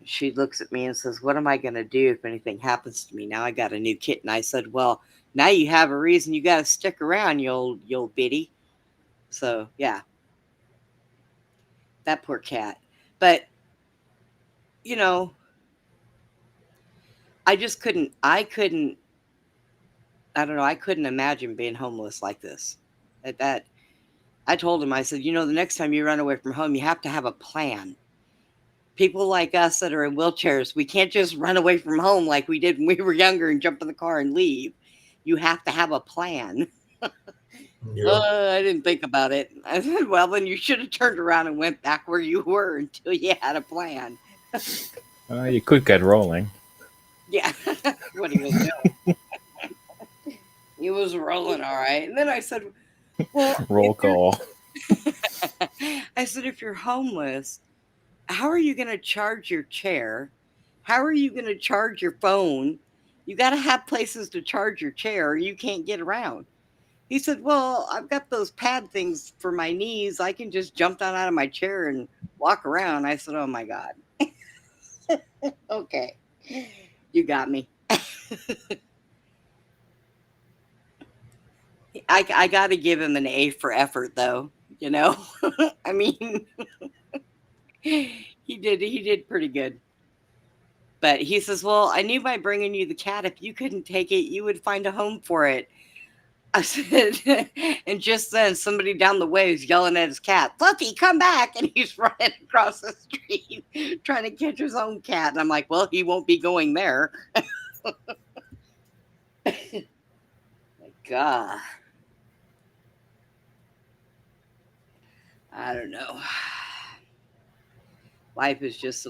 She looks at me and says, "What am I going to do if anything happens to me? Now I got a new kitten." I said, "Well, now you have a reason you got to stick around, you old biddy." So, yeah, that poor cat. But, you know, I just couldn't I don't know, I couldn't imagine being homeless like this. That I told him, I said, "The next time you run away from home, you have to have a plan. People like us that are in wheelchairs, we can't just run away from home like we did when we were younger and jump in the car and leave. You have to have a plan." Yeah. I didn't think about it. I said, "Well, then you should have turned around and went back where you were until you had a plan." You could get rolling. Yeah, what he was doing. He was rolling all right. And then I said, "Well, Roll call. I said, if you're homeless, how are you going to charge your chair? How are you going to charge your phone? You got to have places to charge your chair, or you can't get around." He said, "Well, I've got those pad things for my knees. I can just jump down out of my chair and walk around." I said, "Oh my God." Okay. You got me. I got to give him an A for effort, though. You know, I mean, he did pretty good. But he says, "Well, I knew by bringing you the cat, if you couldn't take it, you would find a home for it." I said, and just then somebody down the way is yelling at his cat, "Fluffy, come back!" And he's running across the street trying to catch his own cat. And I'm like, "Well, he won't be going there." My God, I don't know. Life is just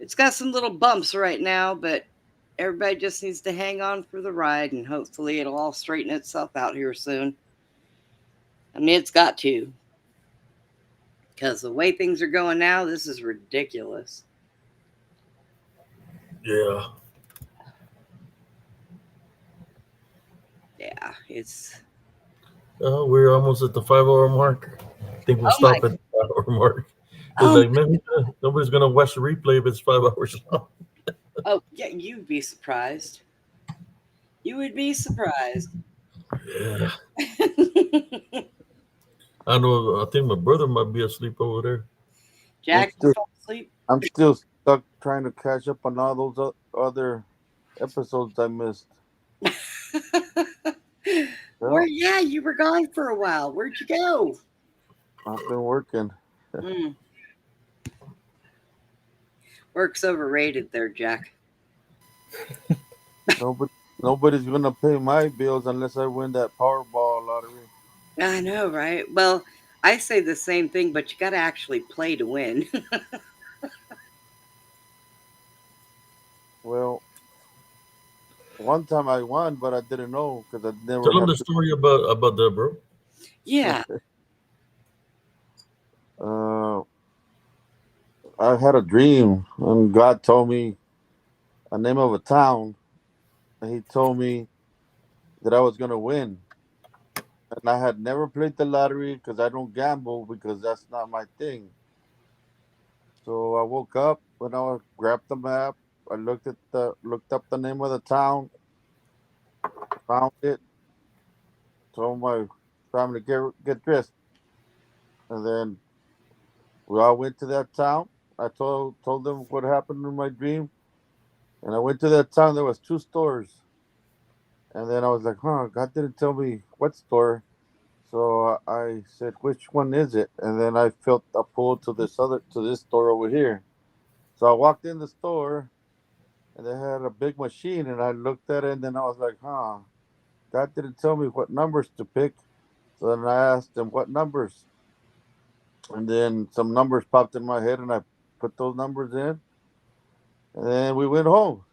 it's got some little bumps right now, but everybody just needs to hang on for the ride, and hopefully it'll all straighten itself out here soon. I mean, it's got to, because the way things are going now, this is ridiculous. Yeah. Yeah, it's. We're almost at the 5 hour mark. I think we'll Oh my. stop at the 5 hour mark. It's Oh, like, man, nobody's going to watch the replay if it's 5 hours long. oh, yeah, you'd be surprised. You would be surprised. Yeah. I know. I think my brother might be asleep over there. I'm Jack, you still fall asleep? I'm still stuck trying to catch up on all those other episodes I missed. Where? Well, Yeah, you were gone for a while. Where'd you go? I've been working. Mm, work's overrated there, Jack. Nobody, nobody's gonna pay my bills unless I win that Powerball lottery. I know, right? Well, I say the same thing, but you got to actually play to win. Well, one time I won, but I didn't know because I never Tell them had. the story about that, bro. Yeah. Uh, I had a dream, and God told me a name of a town, and He told me that I was gonna win. And I had never played the lottery because I don't gamble because that's not my thing. So I woke up and I grabbed the map. I looked up the name of the town, found it, told my family to get dressed, and then we all went to that town. I told them what happened in my dream, and I went to that town. There was two stores, and then I was like, "Huh, God didn't tell me what store." So I said, "Which one is it?" And then I felt a pull to this store over here. So I walked in the store, and they had a big machine, and I looked at it, and then I was like, "Huh, God didn't tell me what numbers to pick." So then I asked him what numbers, and then some numbers popped in my head, and I put those numbers in, and then we went home.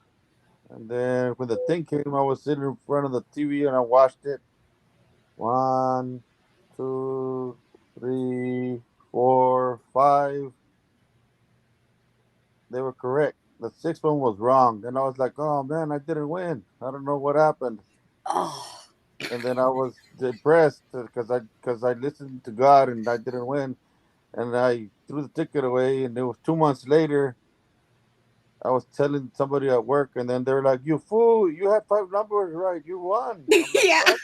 And then when the thing came, I was sitting in front of the TV and I watched it. One, two, three, four, five. They were correct. The sixth one was wrong. And I was like, "Oh man, I didn't win. I don't know what happened." Oh, And then I was depressed because I listened to God and I didn't win. And I threw the ticket away. And it was 2 months later. I was telling somebody at work, and then they're like, "You fool! You had five numbers right. You won." I'm like, Yeah. "What?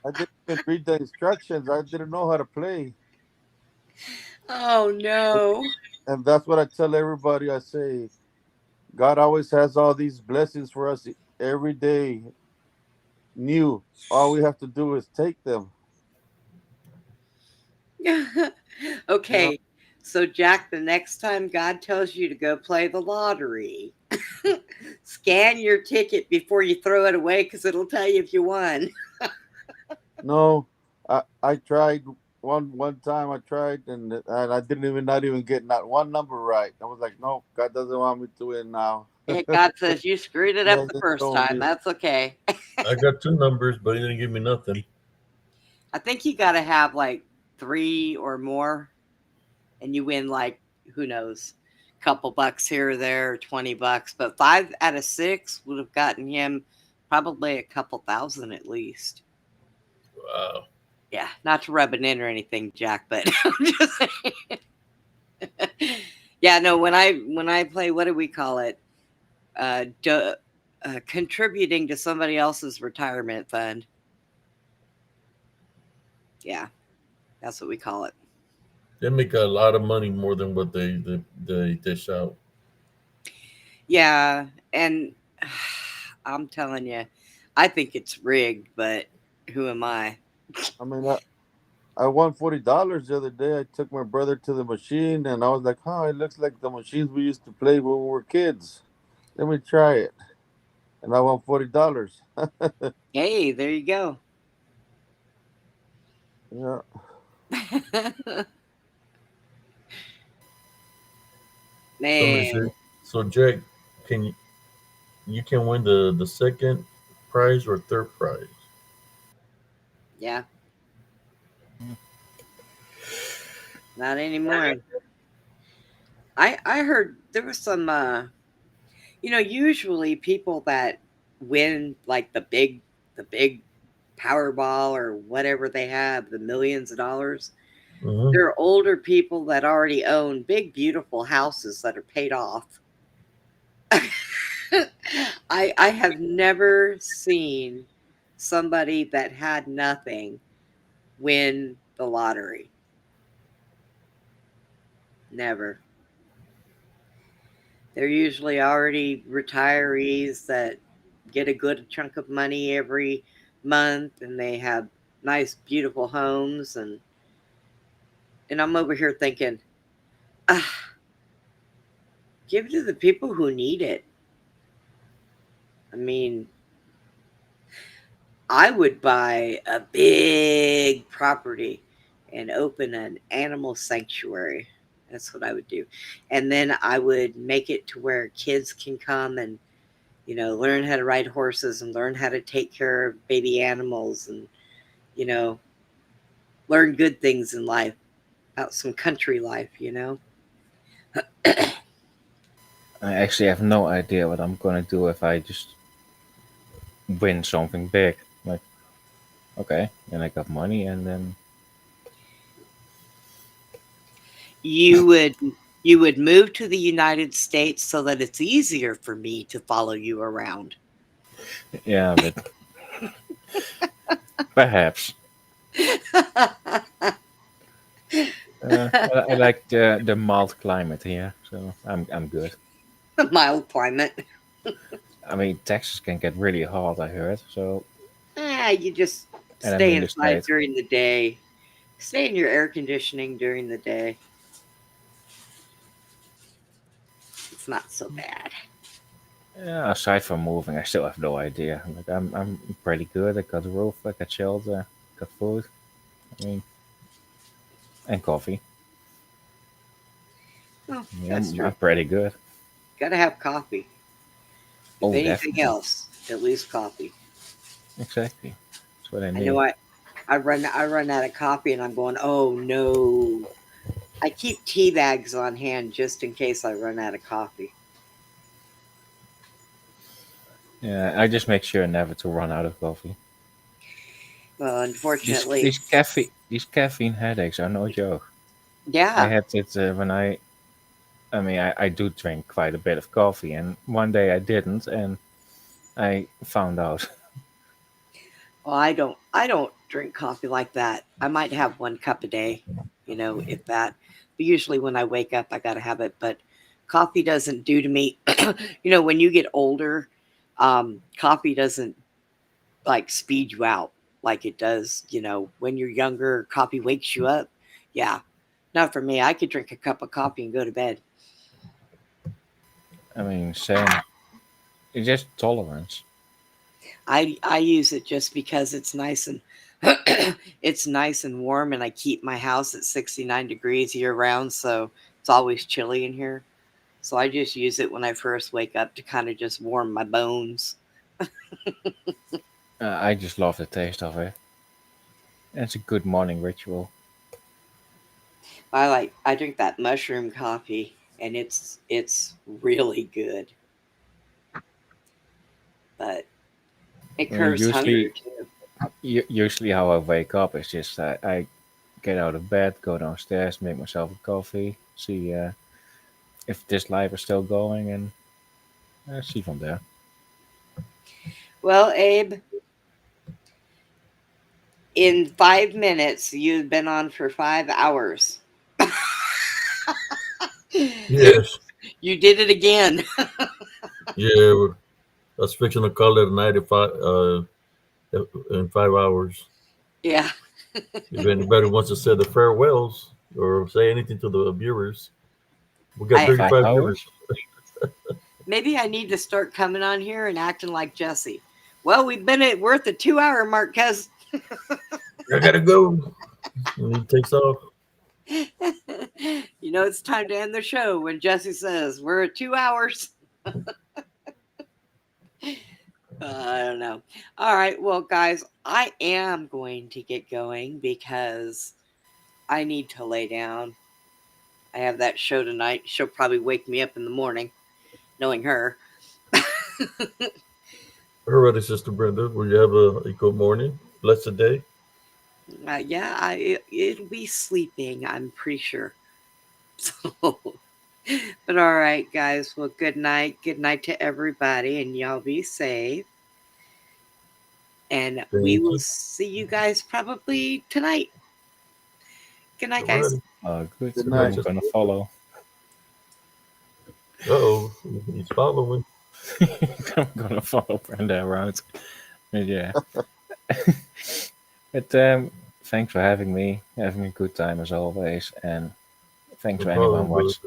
I didn't even read the instructions. I didn't know how to play." Oh no. And that's what I tell everybody. I say, God always has all these blessings for us every day, new. All we have to do is take them. You know? Okay. So Jack, the next time God tells you to go play the lottery, scan your ticket before you throw it away because it'll tell you if you won. No, I tried one time. I tried, and I didn't even not even get not one number right. I was like, no, God doesn't want me to win now. Yeah, God says you screwed it Yeah, up the just first showing time. me. That's okay. I got two numbers, but he didn't give me nothing. I think you got to have like three or more, and you win like who knows, a couple bucks here or there, or $20. But 5 out of 6 would have gotten him probably a couple thousand at least. Wow. Yeah, not to rub it in or anything, Jack, but I'm just saying. Yeah, no. When I play, what do we call it? Do, contributing to somebody else's retirement fund. Yeah, that's what we call it. They make a lot of money more than what they dish out. Yeah, and I'm telling you, I think it's rigged, but who am I? I mean, I won $40 the other day. I took my brother to the machine, and I was like, "Huh, it looks like the machines we used to play when we were kids. Let me try it." And I won $40. Hey, there you go. Yeah, So let me Man, see. So Jack, can you can win the second prize or third prize? yeah, not anymore. I heard there was some usually people that win like the big Powerball or whatever they have, the millions of dollars. Mm-hmm. They're older people that already own big, beautiful houses that are paid off. I have never seen somebody that had nothing win the lottery. Never. They're usually already retirees that get a good chunk of money every month and they have nice, beautiful homes and I'm over here thinking, ah, give it to the people who need it. I mean, I would buy a big property and open an animal sanctuary. That's what I would do. And then I would make it to where kids can come and, learn how to ride horses and learn how to take care of baby animals and, you know, learn good things in life, about some country life. I actually have no idea what I'm gonna do if I just win something big. Like, okay, then I got money, and then You would you would move to the United States so that it's easier for me to follow you around. yeah, but perhaps. I like the mild climate here, so I'm good. Mild climate. I mean, Texas can get really hot, I heard. So, You just and I stay mean the inside state. during the day. Stay in your air conditioning during the day. It's not so bad. Yeah, aside from moving, I still have no idea. Like I'm pretty good. I got a roof, I got shelter, got food. I mean, and coffee. Well, Yeah, that's true. I'm pretty good. Gotta have coffee. If Oh, anything definitely, else, at least coffee. exactly. That's what I I know need. I run out of coffee and I'm going, oh no. I keep tea bags on hand just in case I run out of coffee. Yeah, I just make sure never to run out of coffee. Well, These unfortunately, these caffeine these caffeine headaches are no joke. I yeah. had it when I I mean, I do drink quite a bit of coffee, and one day I didn't, and I found out. Well, I don't drink coffee like that. I might have 1 cup a day, if that. But usually when I wake up, I got to have it. But coffee doesn't do to me. When you get older, coffee doesn't like speed you out like it does. When you're younger, coffee wakes you up. Yeah, not for me. I could drink a cup of coffee and go to bed. I mean, same. It's just tolerance. I use it just because it's nice and it's nice and warm, and I keep my house at 69 degrees year round, so it's always chilly in here. So I just use it when I first wake up to kind of just warm my bones. I just love the taste of it. It's a good morning ritual. I drink that mushroom coffee, and it's really good, but it I mean, curbs hunger too. usually how I wake up is just I get out of bed, go downstairs, make myself a coffee, see if this live is still going, and see from there. Well, Abe, in 5 minutes, you've been on for 5 hours. Yes. You did it again. Yeah. I was fixing to call it a night in 5 hours. Yeah. If anybody wants to say the farewells or say anything to the viewers, we got I 5 35 hours? viewers. Maybe I need to start coming on here and acting like Jesse. Well, we've been at worth a 2 hour mark, cuz. I gotta go. And he takes off. It's time to end the show when Jesse says we're at 2 hours. I don't know. All right, well, guys, I am going to get going because I need to lay down. I have that show tonight. She'll probably wake me up in the morning, knowing her. Alrighty, Sister Brenda. Will you have a good morning? Blessed day. Yeah, it'll be sleeping, I'm pretty sure. So, but all right, guys. Well, good night. Good night to everybody, and y'all be safe. And we Thank will you. see you guys probably tonight. Good night, guys. Alrighty. Good. Good Good night, night. I'm Sister gonna Brenda. follow. Uh-oh. He's following. I'm gonna follow Brenda around. But yeah. But thanks for having me. Having a good time as always, and thanks No for anyone problem, brother. watch.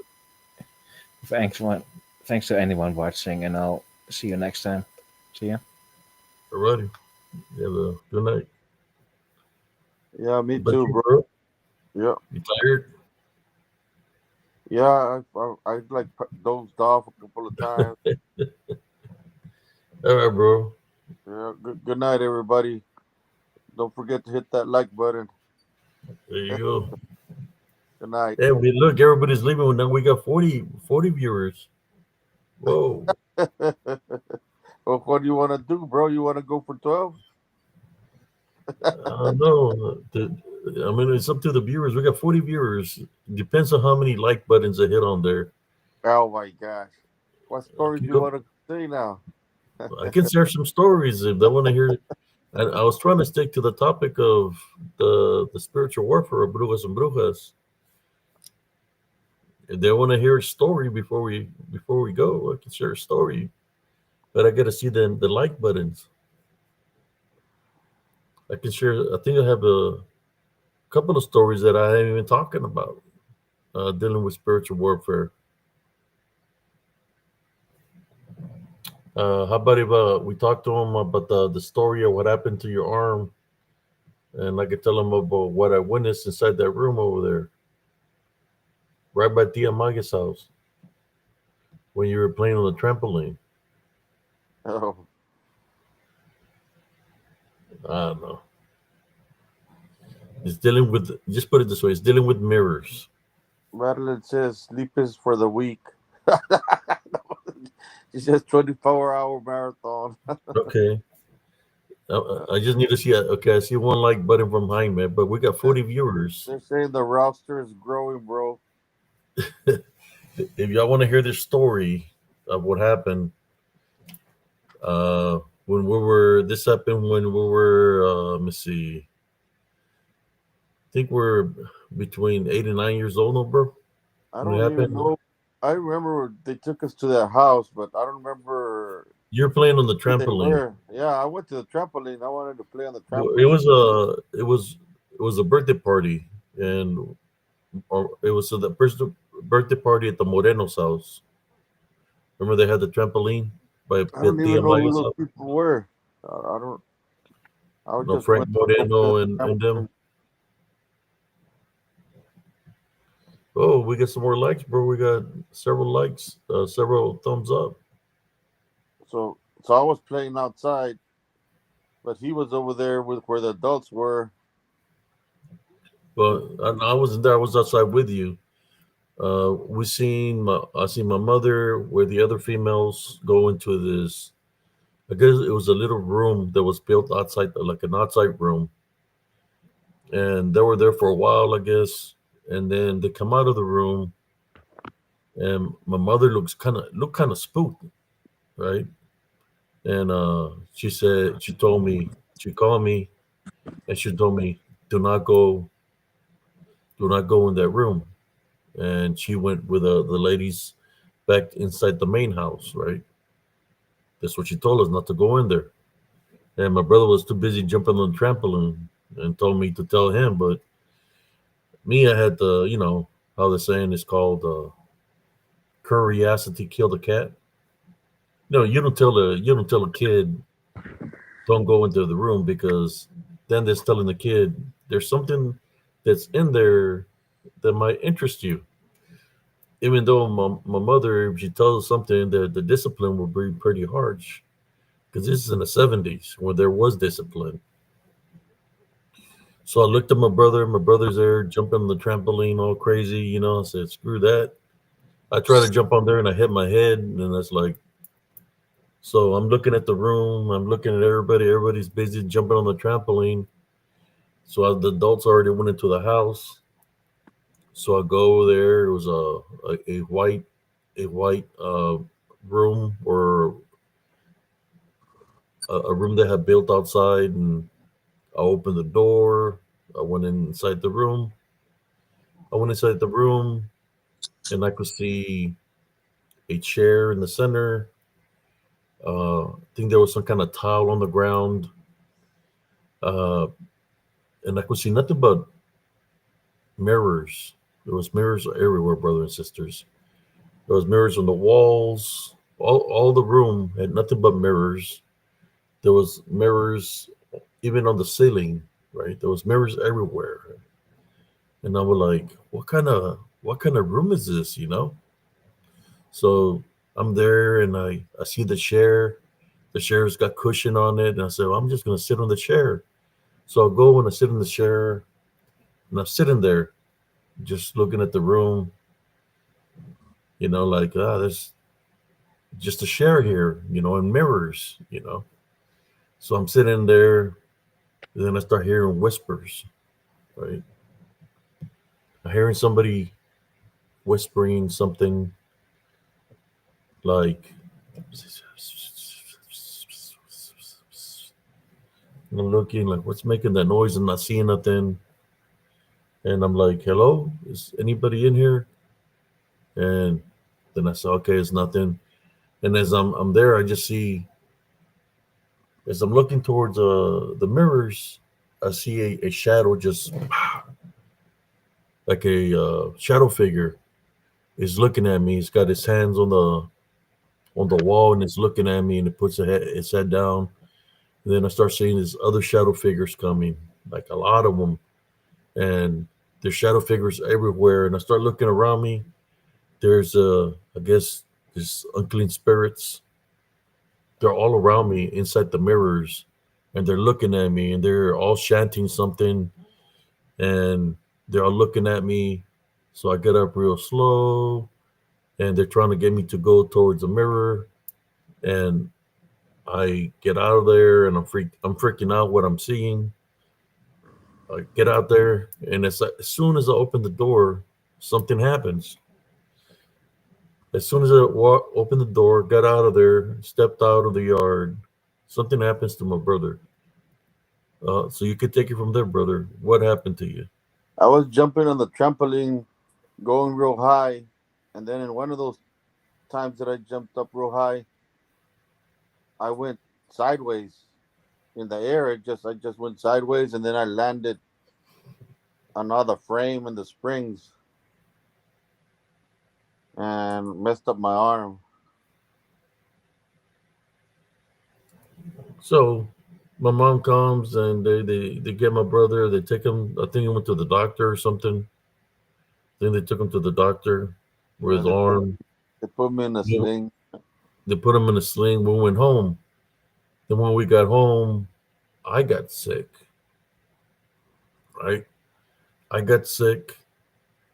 Thanks for thanks to anyone watching, and I'll see you next time. See ya. Alrighty. You have a good night. Yeah, me But too, you, bro. bro, Yeah, you tired? yeah. I like dozed off a couple of times. All right, bro. Yeah. Good night, everybody. Don't forget to hit that like button. There you go. Good night. Hey, we look, everybody's leaving. Now we got 40 viewers. Whoa. Well, what do you want to do, bro? You want to go for 12? I don't know. I mean, it's up to the viewers. We got 40 viewers. Depends on how many like buttons I hit on there. Oh my gosh. What I stories can you go. want to say now? I can share some stories if they want to hear. And I was trying to stick to the topic of the spiritual warfare of Brujas and Brujas. If they want to hear a story before we go, I can share a story. But I got to see the like buttons. I can share. I think I have a couple of stories that I haven't even talking about dealing with spiritual warfare. How about if we talk to them about the story of what happened to your arm, and I could tell them about what I witnessed inside that room over there, right by Tia Maga's house when you were playing on the trampoline. Oh, I don't know. It's dealing with. Just put it this way: it's dealing with mirrors. Madeline says sleep is for the weak. She says 24-hour marathon. Okay. I just need to see. Okay, I see one like button from Jaime, but we got 40 viewers. They're saying the roster is growing, bro. If y'all want to hear this story of what happened, when we were, this happened when we were, let me see, I think we're between 8 and 9 years old, no, bro? I When it don't even happened, know. I remember they took us to their house, but I don't remember you're playing on the who they trampoline. were. Yeah, I went to the trampoline. I wanted to play on the Well, it trampoline. was a, it was a birthday party, and or it was the birthday party at the Moreno's house. Remember they had the trampoline I by don't Tia even know who Maya's those house? people were. I don't. I No, just Frank went to go play on Moreno the and them. trampoline. Oh, we got some more likes, bro. We got several likes, several thumbs up. So I was playing outside, but he was over there with where the adults were. But I wasn't there. I was outside with you. I seen my mother where the other females go into this. I guess it was a little room that was built outside, like an outside room, and they were there for a while, I guess. And then they come out of the room, and my mother looked kind of spooked, right? And she told me, she called me, and she told me, do not go, do not go in that room. And she went with the ladies back inside the main house, right? That's what she told us, not to go in there. And my brother was too busy jumping on the trampoline and told me to tell him. But me, I had to, how the saying is called, curiosity killed the cat. No, you don't tell a kid don't go into the room, because then that's telling the kid there's something that's in there that might interest you. Even though my mother, if she tells us something, the discipline will be pretty harsh, because this is in the 70s when there was discipline. So I looked at my brother. My brother's there jumping on the trampoline all crazy. I said, screw that. I tried to jump on there and I hit my head. And that's like, so I'm looking at the room. I'm looking at everybody. Everybody's busy jumping on the trampoline. So the adults already went into the house. So I go over there. It was a white room, or a room that had built outside. And I opened the door. I went inside the room. I went inside the room, and I could see a chair in the center. I think there was some kind of towel on the ground. Uh, and I could see nothing but mirrors. There was mirrors everywhere, brothers and sisters. There was mirrors on the walls. All the room had nothing but mirrors. There was mirrors even on the ceiling, right? There was mirrors everywhere. And I was like, what kind of room is this, So I'm there, and I see the chair. The chair's got cushion on it. And I said, well, I'm just going to sit on the chair. So I go and I sit in the chair, and I'm sitting there just looking at the room, like, there's just a chair here, and mirrors. So I'm sitting there, and then I start hearing whispers, right? I'm hearing somebody whispering something like, and I'm looking like, what's making that noise? I'm not seeing nothing. And I'm like, hello, is anybody in here? And then I said, okay, it's nothing. And as I'm there, I just see, as I'm looking towards the mirrors, I see a shadow, just like a shadow figure is looking at me. He's got his hands on the wall, and it's looking at me, and it puts its head down. And then I start seeing these other shadow figures coming, like a lot of them, and there's shadow figures everywhere. And I start looking around me. There's I guess there's unclean spirits. They're all around me inside the mirrors, and they're looking at me, and they're all chanting something, and they're all looking at me. So I get up real slow, and they're trying to get me to go towards the mirror, and I get out of there, and I'm freaking out what I'm seeing. I get out there, and as soon as I open the door, something happens. As soon as I opened the door, got out of there, stepped out of the yard, something happens to my brother. So you could take it from there, brother. What happened to you? I was jumping on the trampoline, going real high, and then in one of those times that I jumped up real high, I went sideways in the air. I just went sideways, and then I landed on all the frame and the springs and messed up my arm. So my mom comes and they get my brother. They take him. I think he went to the doctor or something. Then they took him to the doctor where Yeah, his arm. they put me in a You know, sling. they put him in a sling. We went home. Then when we got home, I got sick. Right, I got sick.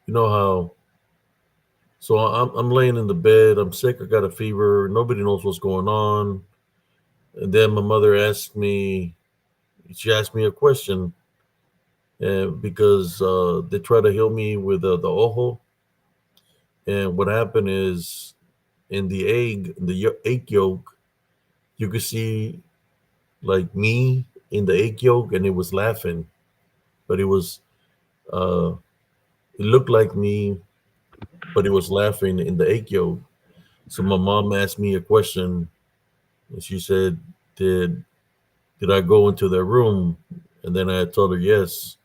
You know how? So I'm laying in the bed. I'm sick. I got a fever. Nobody knows what's going on. And then my mother asked me. She asked me a question because they try to heal me with the ojo. And what happened is in the egg, egg yolk, you could see like me in the egg yolk, and it was laughing, but uh, it looked like me, but it was laughing in the egg yolk. So my mom asked me a question, and she said, "Did did I go into their room?" And then I told her yes.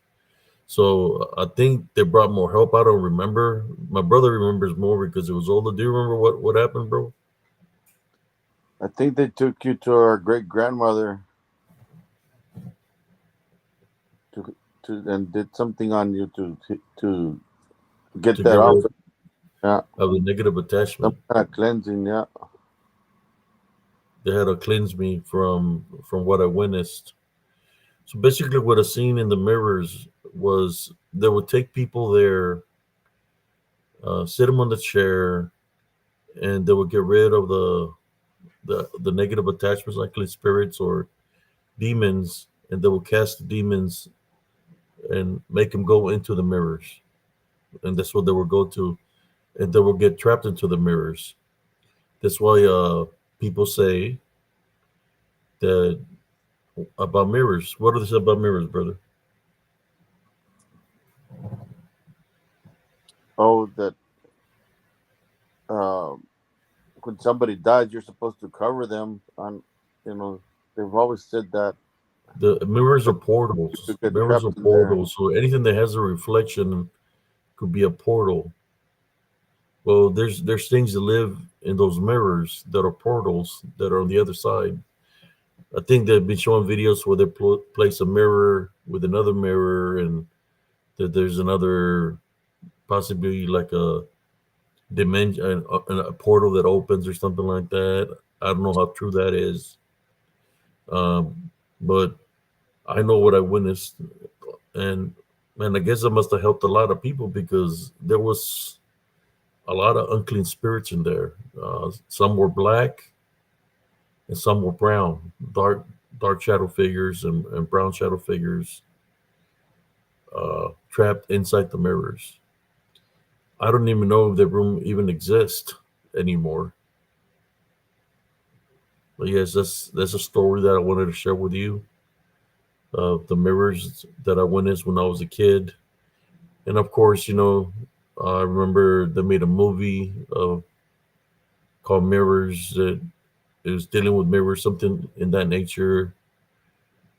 So I think they brought more help. I don't remember. My brother remembers more because it was older. Do you remember what happened, bro? I think they took you to our great grandmother to and did something on you to get To that get off. rid Yeah, of the negative some attachment. kind of cleansing. Yeah, They had to cleanse me from what I witnessed. So basically, what I seen in the mirrors was they would take people there, sit them on the chair, and they would get rid of the negative attachments, like spirits or demons, and they will cast the demons and make them go into the mirrors, and that's what they will go to, and they will get trapped into the mirrors. That's why people say that about mirrors. What do they say about mirrors, brother? oh, that um, when somebody dies, you're supposed to cover them. On, you know, they've always said that The mirrors are you portals. could get Mirrors are trapped in there. portals. So anything that has a reflection could be a portal. Well, there's things that live in those mirrors that are portals that are on the other side. I think they've been showing videos where they place a mirror with another mirror, and that there's another possibly like a dimension, a portal that opens or something like that. I don't know how true that is, but I know what I witnessed, and I guess it must have helped a lot of people because there was a lot of unclean spirits in there. Some were black and some were brown, dark shadow figures and brown shadow figures trapped inside the mirrors. I don't even know if the room even exists anymore. But yes, that's a story that I wanted to share with you. The mirrors that I witnessed when I was a kid, and of course, I remember they made a movie called Mirrors that is dealing with mirrors, something in that nature.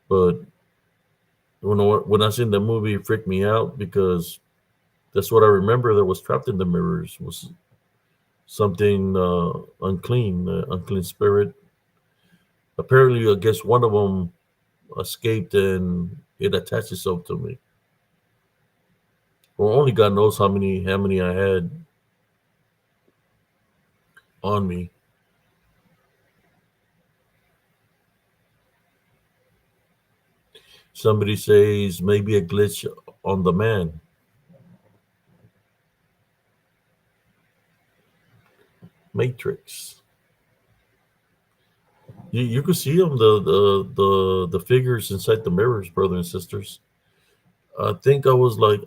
But when I seen the movie, it freaked me out because that's what I remember that was trapped in the mirrors was something unclean spirit. Apparently, I guess one of them escaped and it attached itself to me. Well, only God knows how many I had on me. Somebody says maybe a glitch on the man. Matrix. You can see them the figures inside the mirrors, brothers and sisters. I think I was like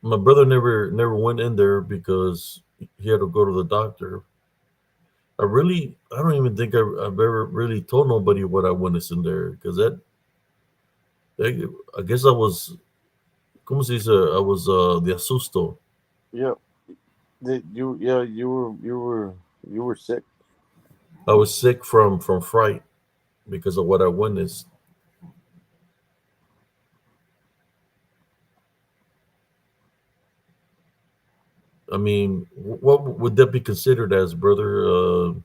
my brother never went in there because he had to go to the doctor. I don't even think I've ever really told nobody what I witnessed in there because I guess I was, como se dice, I was the asusto. Yeah, yeah, you were sick. I was sick from fright because of what I witnessed. I mean, what would that be considered as, brother? Do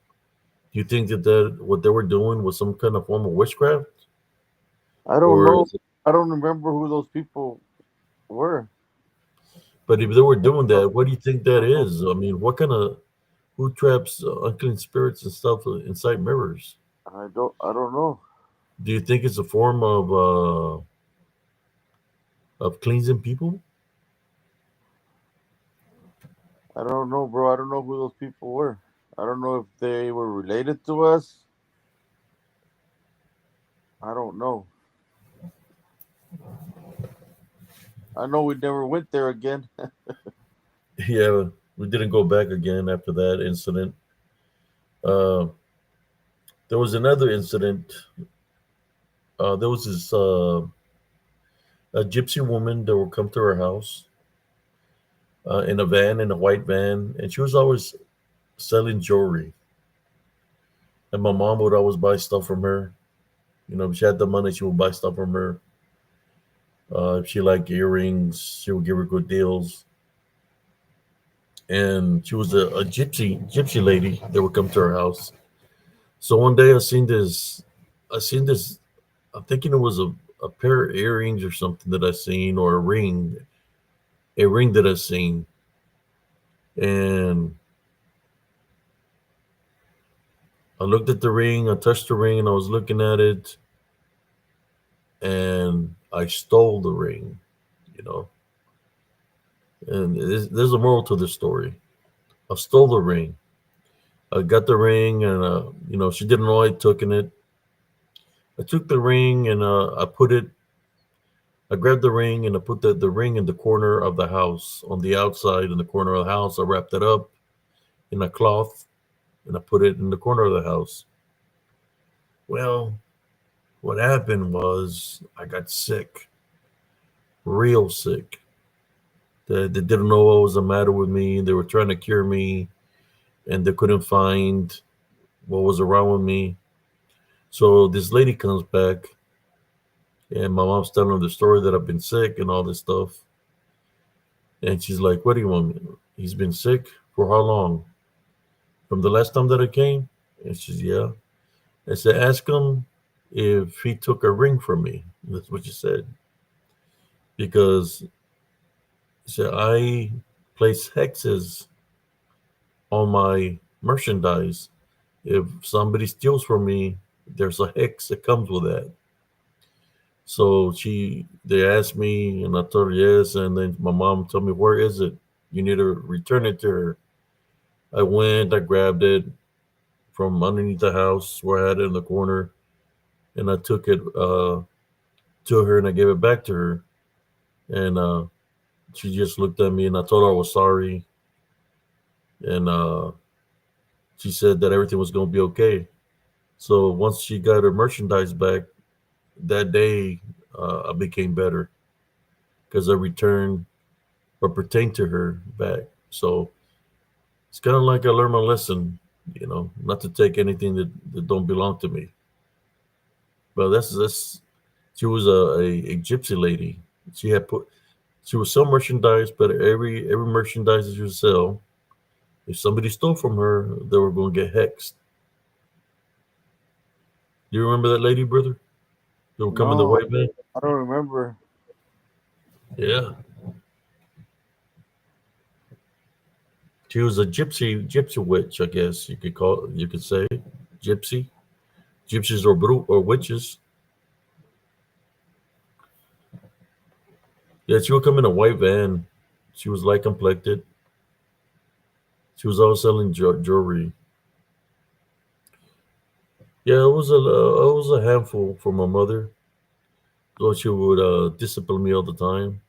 you think that what they were doing was some kind of form of witchcraft, I don't or know. I don't remember who those people were. but if they were doing that, what do you think that is? I mean, what kind of who traps unclean spirits and stuff inside mirrors? I don't know. Do you think it's a form of cleansing people? I don't know, bro. I don't know who those people were. I don't know if they were related to us. I don't know. I know we never went there again. Yeah, we didn't go back again after that incident. Uh, there was another incident. There was this a gypsy woman that would come to her house in a van, in a white van, and she was always selling jewelry. And my mom would always buy stuff from her. You know, if she had the money, she would buy stuff from her. If she liked earrings, she would give her good deals. And she was a gypsy lady that would come to her house. So one day I seen this. I'm thinking it was a pair of earrings or something that I seen, or a ring that I seen. And I looked at the ring, I touched the ring, and I was looking at it, and I stole the ring. You know, and there's a moral to this story. I stole the ring. I got the ring, and she didn't know I took it. I took the ring and I put it. I grabbed the ring and I put the ring in the corner of the house, on the outside in the corner of the house. I wrapped it up in a cloth and I put it in the corner of the house. Well, what happened was I got sick, real sick. They didn't know what was the matter with me. They were trying to cure me and they couldn't find what was wrong with me. So this lady comes back and my mom's telling her the story that I've been sick and all this stuff. And she's like, "What do you want? He's been sick for how long? From the last time that I came?" And she's, "Yeah." I said, "Ask him if he took a ring from me." That's what she said. Because she said, "I place hexes on my merchandise. If somebody steals from me, there's a hex that comes with that." So they asked me, and I told her yes. And then my mom told me, "Where is it? You need to return it to her." I went, I grabbed it from underneath the house where I had it in the corner, and I took it to her and I gave it back to her. And she just looked at me and I told her I was sorry. And she said that everything was going to be okay. So once she got her merchandise back that day, I became better because I returned what pertained to her back. So it's kind of like I learned my lesson, not to take anything that don't belong to me. But that's she was a gypsy lady. She had put she would sell merchandise, but every merchandise that she would sell, if somebody stole from her, they were going to get hexed. Do you remember that lady, brother? They would come in the No, white van. I don't remember. Yeah, she was a gypsy witch, I guess you could say gypsy, gypsies or witches. Yeah, she would come in a white van. She was light complected. She was always selling jewelry. Yeah, it was a handful for my mother. So she would discipline me all the time.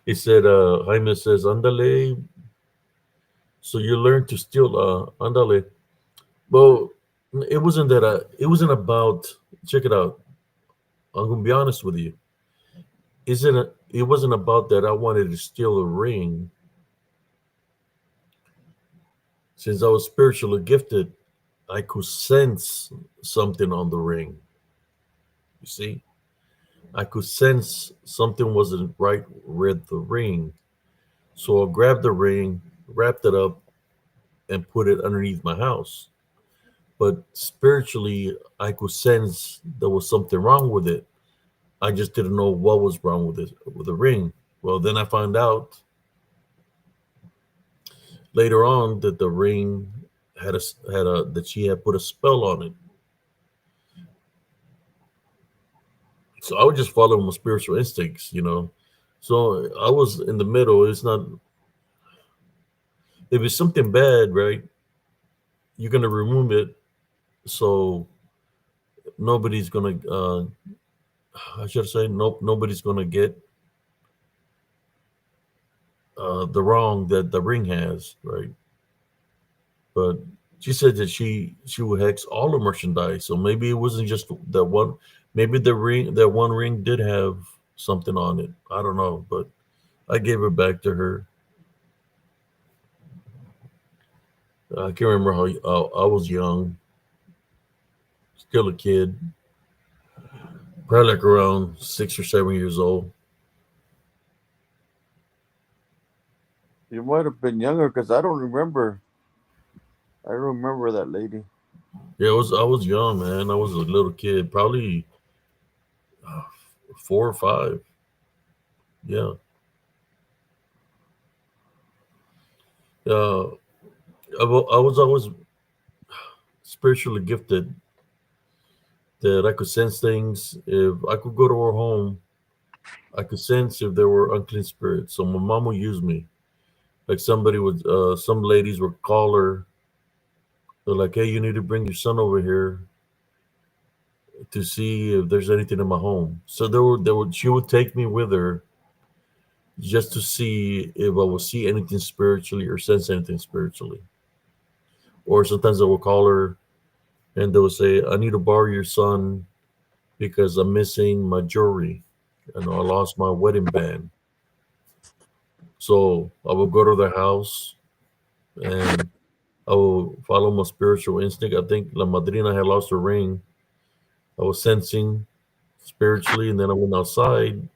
He said, Jaime says, "Andale." So you learn to steal, andale. Well, it wasn't that. It wasn't about. Check it out. I'm gonna be honest with you. Isn't it? It wasn't about that. I wanted to steal a ring. Since I was spiritually gifted, I could sense something on the ring. You see, I could sense something wasn't right with the ring. So I grabbed the ring, wrapped it up, and put it underneath my house. But spiritually, I could sense there was something wrong with it. I just didn't know what was wrong with it with the ring. Well, then I found out later on that the ring had a that she had put a spell on it. So I would just follow my spiritual instincts. So I was in the middle. It's not if it's something bad, right? You're gonna remove it, so nobody's gonna. I should say, nope. Nobody's gonna get the wrong that the ring has, right? But she said that she would hex all the merchandise, so maybe it wasn't just that one. Maybe that one ring did have something on it. I don't know, but I gave it back to her. I can't remember how I was young, still a kid, probably like around 6 or 7 years old. You might have been younger because I don't remember. I don't remember that lady. Yeah, I was young, man. I was a little kid, probably uh, 4 or 5. Yeah, uh, I was always spiritually gifted that I could sense things. If I could go to her home, I could sense if there were unclean spirits. So my mom would use me. Like some ladies would call her. They're like, "Hey, you need to bring your son over here to see if there's anything in my home." So she would take me with her just to see if I would see anything spiritually or sense anything spiritually. Or sometimes I would call her and they would say, "I need to borrow your son because I'm missing my jewelry. I lost my wedding band." So I would go to their house and I would follow my spiritual instinct. I think La Madrina had lost her ring. I was sensing spiritually, and then I went outside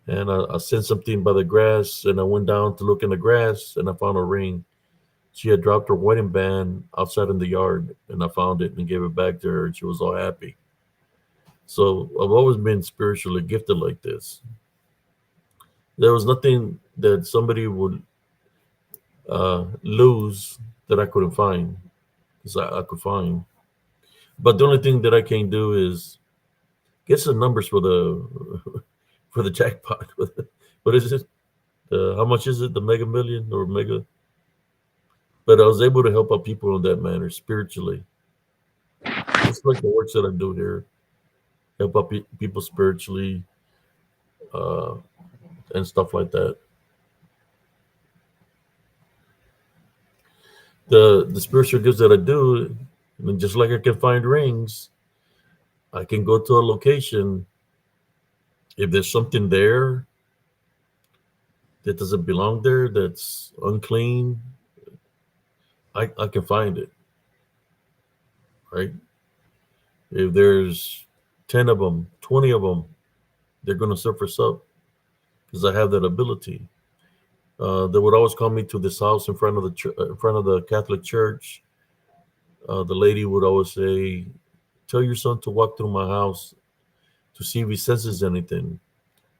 and I sensed something by the grass, and I went down to look in the grass, and I found a ring. She had dropped her wedding band outside in the yard, and I found it and gave it back to her, and she was all happy. So I've always been spiritually gifted like this. There was nothing that somebody would lose that I couldn't find, because I could find. But the only thing that I can do is get some numbers for the for the jackpot. What is it? How much is it? The Mega Million or Mega? But I was able to help out people in that manner spiritually, just like the works that I do here, help out people spiritually uh, and stuff like that. The spiritual gifts that I do, and just like I can find rings, I can go to a location. If there's something there that doesn't belong there, that's unclean, I can find it, right? If there's 10 of them, 20 of them, they're going to surface up because I have that ability. They would always call me to this house in front of in front of the Catholic Church. The lady would always say, "Tell your son to walk through my house to see if he senses anything."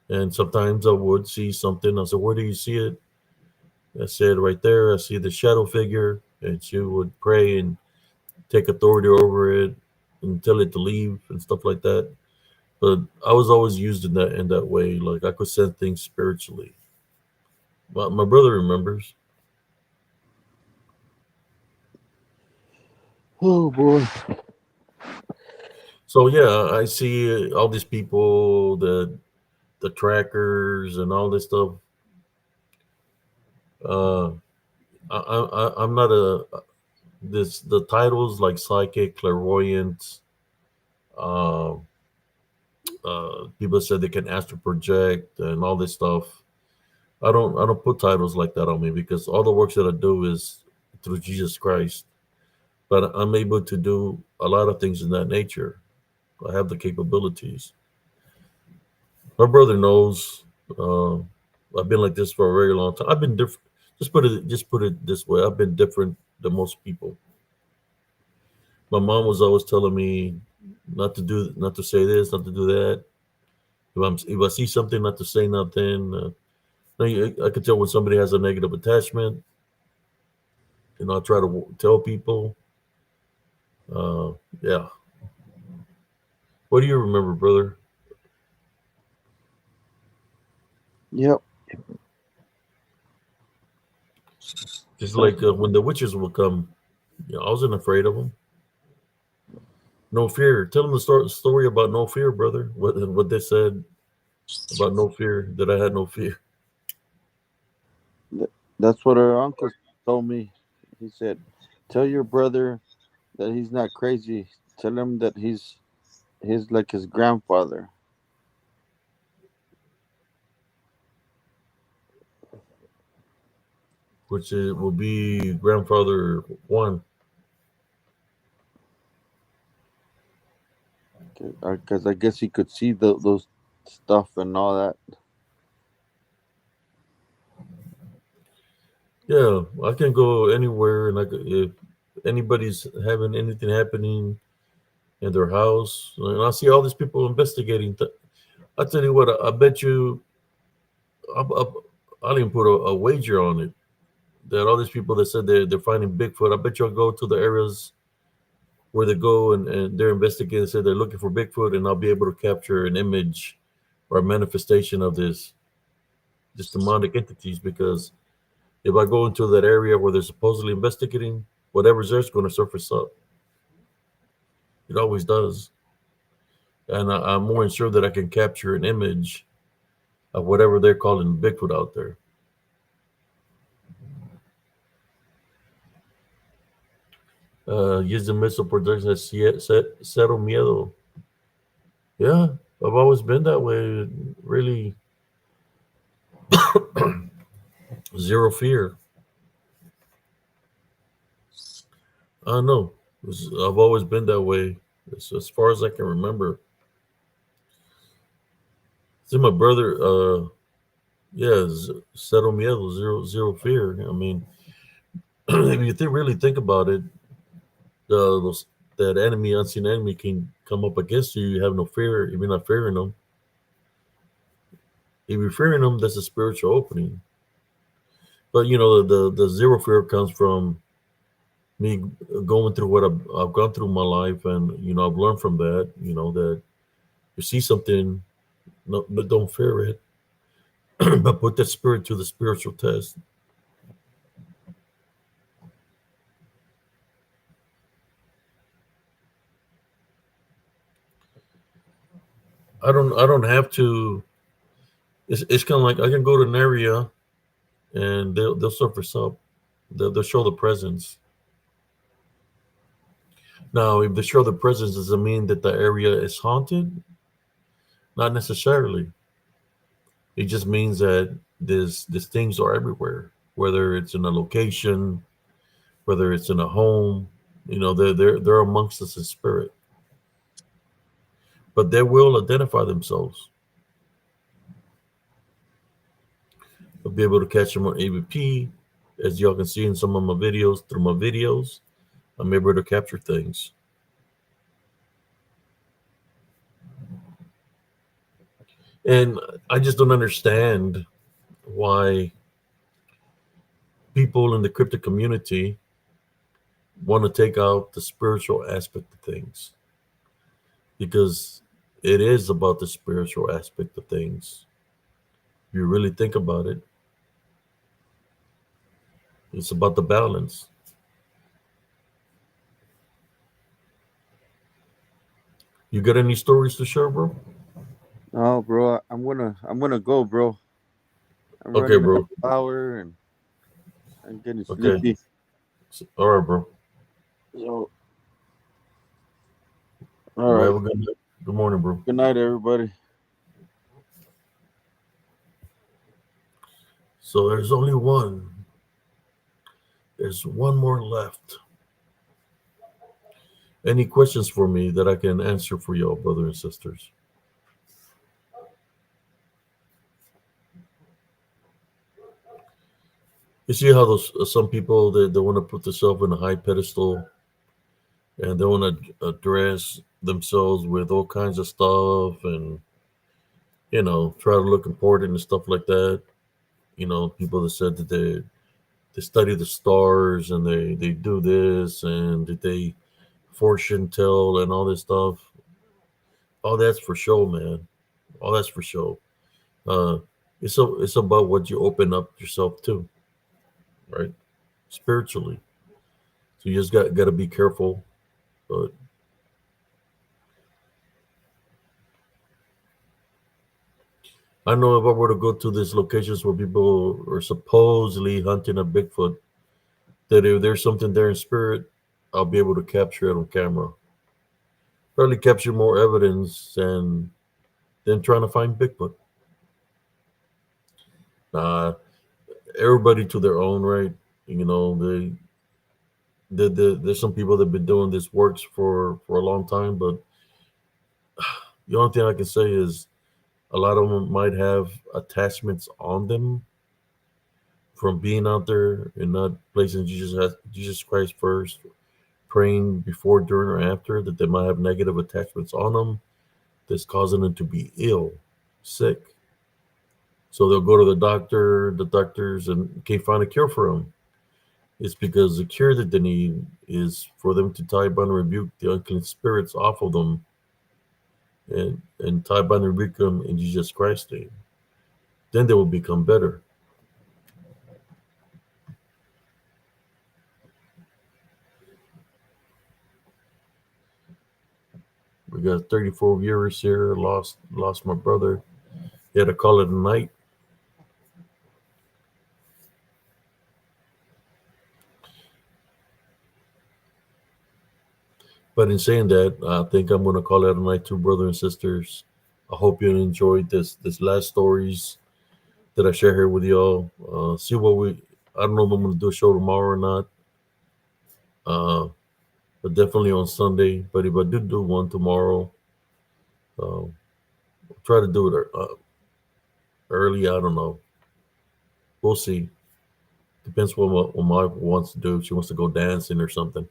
And sometimes I would see something. I said, "Where do you see it?" I said, "Right there. I see the shadow figure." And she would pray and take authority over it and tell it to leave and stuff like that. But I was always used in that way. Like I could sense things spiritually. My brother remembers. Oh boy. So yeah, I see all these people that the trackers and all this stuff. Uh, I'm not a this the titles like psychic, clairvoyant. Uh, People said they can astral project and all this stuff. I don't put titles like that on me because all the works that I do is through Jesus Christ. But I'm able to do a lot of things in that nature. I have the capabilities. My brother knows. Uh, I've been like this for a very long time. I've been different. Just put it this way. I've been different than most people. My mom was always telling me not to say this, not to do that. If I see something, not to say nothing. I could tell when somebody has a negative attachment. I try to tell people. Uh, yeah. What do you remember, brother? Yep. Just like when the witches would come, I wasn't afraid of them. No fear. Tell them the story about no fear, brother. What they said about no fear. That I had no fear. That's what our uncle told me. He said, "Tell your brother that he's not crazy. Tell him that he's like his grandfather." Which will be grandfather one. Because I guess he could see those stuff and all that. Yeah, I can go anywhere, and if anybody's having anything happening in their house, and I see all these people investigating. I tell you what, I bet you, I'll even put a wager on it that all these people that said they're finding Bigfoot, I bet you'll go to the areas where they go and they're investigating and say they're looking for Bigfoot, and I'll be able to capture an image or a manifestation of this demonic entities because if I go into that area where they're supposedly investigating, whatever's there is going to surface up. It always does. And I'm more than sure that I can capture an image of whatever they're calling Bigfoot out there. Use the missile production as cero miedo. Yeah, I've always been that way. Really, zero fear. I don't know. I've always been that way as far as I can remember. See, my brother, yeah, cero miedo, zero fear. I mean, if you really think about it, that enemy, unseen enemy, can come up against you. You have no fear. If you're not fearing them, if you're fearing them, that's a spiritual opening. But the zero fear comes from me going through what I've gone through in my life, and I've learned from that. That you see something, no, but don't fear it, but put that spirit to the spiritual test. I don't have to. It's kind of like I can go to an area and they'll surface up. They'll show the presence. Now, if they show the presence, does it mean that the area is haunted? Not necessarily. It just means that these things are everywhere. Whether it's in a location, whether it's in a home, they're amongst us in spirit. But they will identify themselves. I'll be able to catch them on AVP, as y'all can see in some of my videos. Through my videos, I'm able to capture things. And I just don't understand why people in the cryptid community want to take out the spiritual aspect of things, because it is about the spiritual aspect of things. If you really think about it, it's about the balance. You got any stories to share, bro? Oh, bro, I'm gonna go, bro. I'm Okay, running out bro. of power and I'm getting Okay. sleepy. All right, bro. So, All all right. right. Have a good night. Good morning, bro. Good night, everybody. So there's only one. There's one more left. Any questions for me that I can answer for y'all, brothers and sisters? You see how those some people they want to put themselves in a high pedestal and they want to address themselves with all kinds of stuff and try to look important and stuff like that. People that said that they study the stars and they do this and that they fortune tell and all this stuff. All that's for show, man. All that's for show. Uh, it's about what you open up yourself to, right? Spiritually. So you just got to be careful. But I know if I were to go to these locations where people are supposedly hunting a Bigfoot, that if there's something there in spirit, I'll be able to capture it on camera. Probably capture more evidence than trying to find Bigfoot. Uh, Everybody to their own, right? There's some people that have been doing this works for a long time, but the only thing I can say is a lot of them might have attachments on them from being out there and not placing Jesus Christ first, praying before, during, or after, that they might have negative attachments on them that's causing them to be ill, sick. So they'll go to the doctors, and can't find a cure for them. It's because the cure that they need is for them to tie bind and rebuke the unclean spirits off of them and tie bind and rebuke them in Jesus Christ's name. Then they will become better. We got 34 viewers here. Lost my brother. He had to call it a night. But in saying that, I think I'm going to call it a night too, brothers and sisters. I hope you enjoyed this last stories that I share here with y'all. See what we. I don't know if I'm going to do a show tomorrow or not, but definitely on Sunday. But if I do one tomorrow, uh, try to do it early. I don't know. We'll see. Depends what my wife wants to do. If she wants to go dancing or something.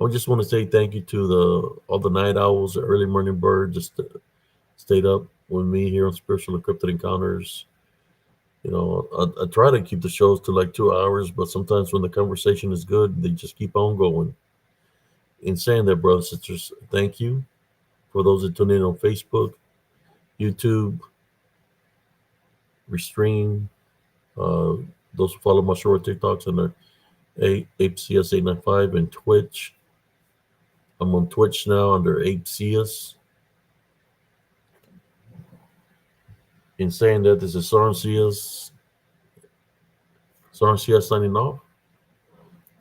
I just want to say thank you to all the night owls, the early morning birds, just stayed up with me here on Spiritual Encrypted Encounters. I try to keep the shows to like 2 hours, but sometimes when the conversation is good, they just keep on going. In saying that, brothers and sisters, thank you for those that tune in on Facebook, YouTube, Restream, uh, those who follow my short TikToks under ApeCS895 and Twitch. I'm on Twitch now under ApeCS. In saying that, this is Soren CS signing off,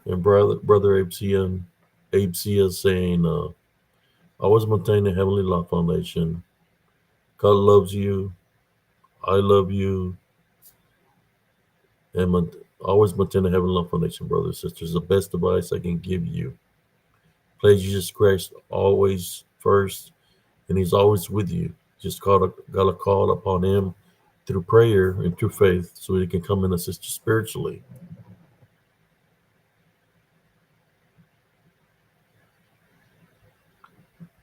and brother ApeCS saying, always maintain the Heavenly Love Foundation. God loves you. I love you. And always maintain the Heavenly Love Foundation, brothers and sisters. The best advice I can give you. Place Jesus Christ always first, and He's always with you. Just gotta call upon Him through prayer and through faith so He can come and assist you spiritually.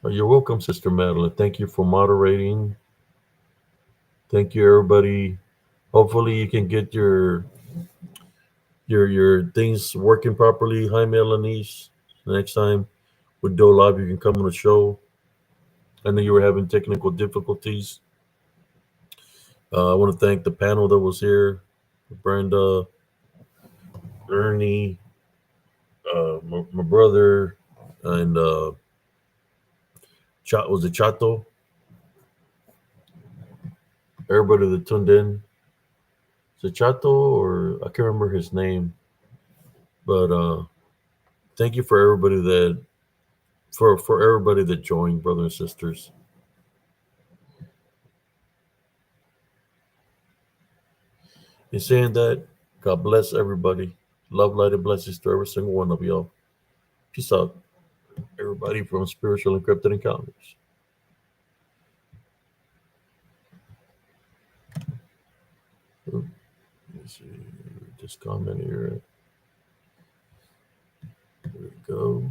You're welcome, Sister Madeline. Thank you for moderating. Thank you, everybody. Hopefully, you can get your things working properly. Hi, Melanie. Next time we do live, you can come on the show. I know you were having technical difficulties. I want to thank the panel that was here: Brenda, Ernie, my brother, and was it Chato? everybody that tuned in. Chato, or I can't remember his name, but thank you for everybody that for everybody that joined, brothers and sisters. In saying that, God bless everybody. Love, light, and blessings to every single one of y'all. Peace out, everybody from Spiritual Encrypted Encounters. Let me see. This comment here. There we go.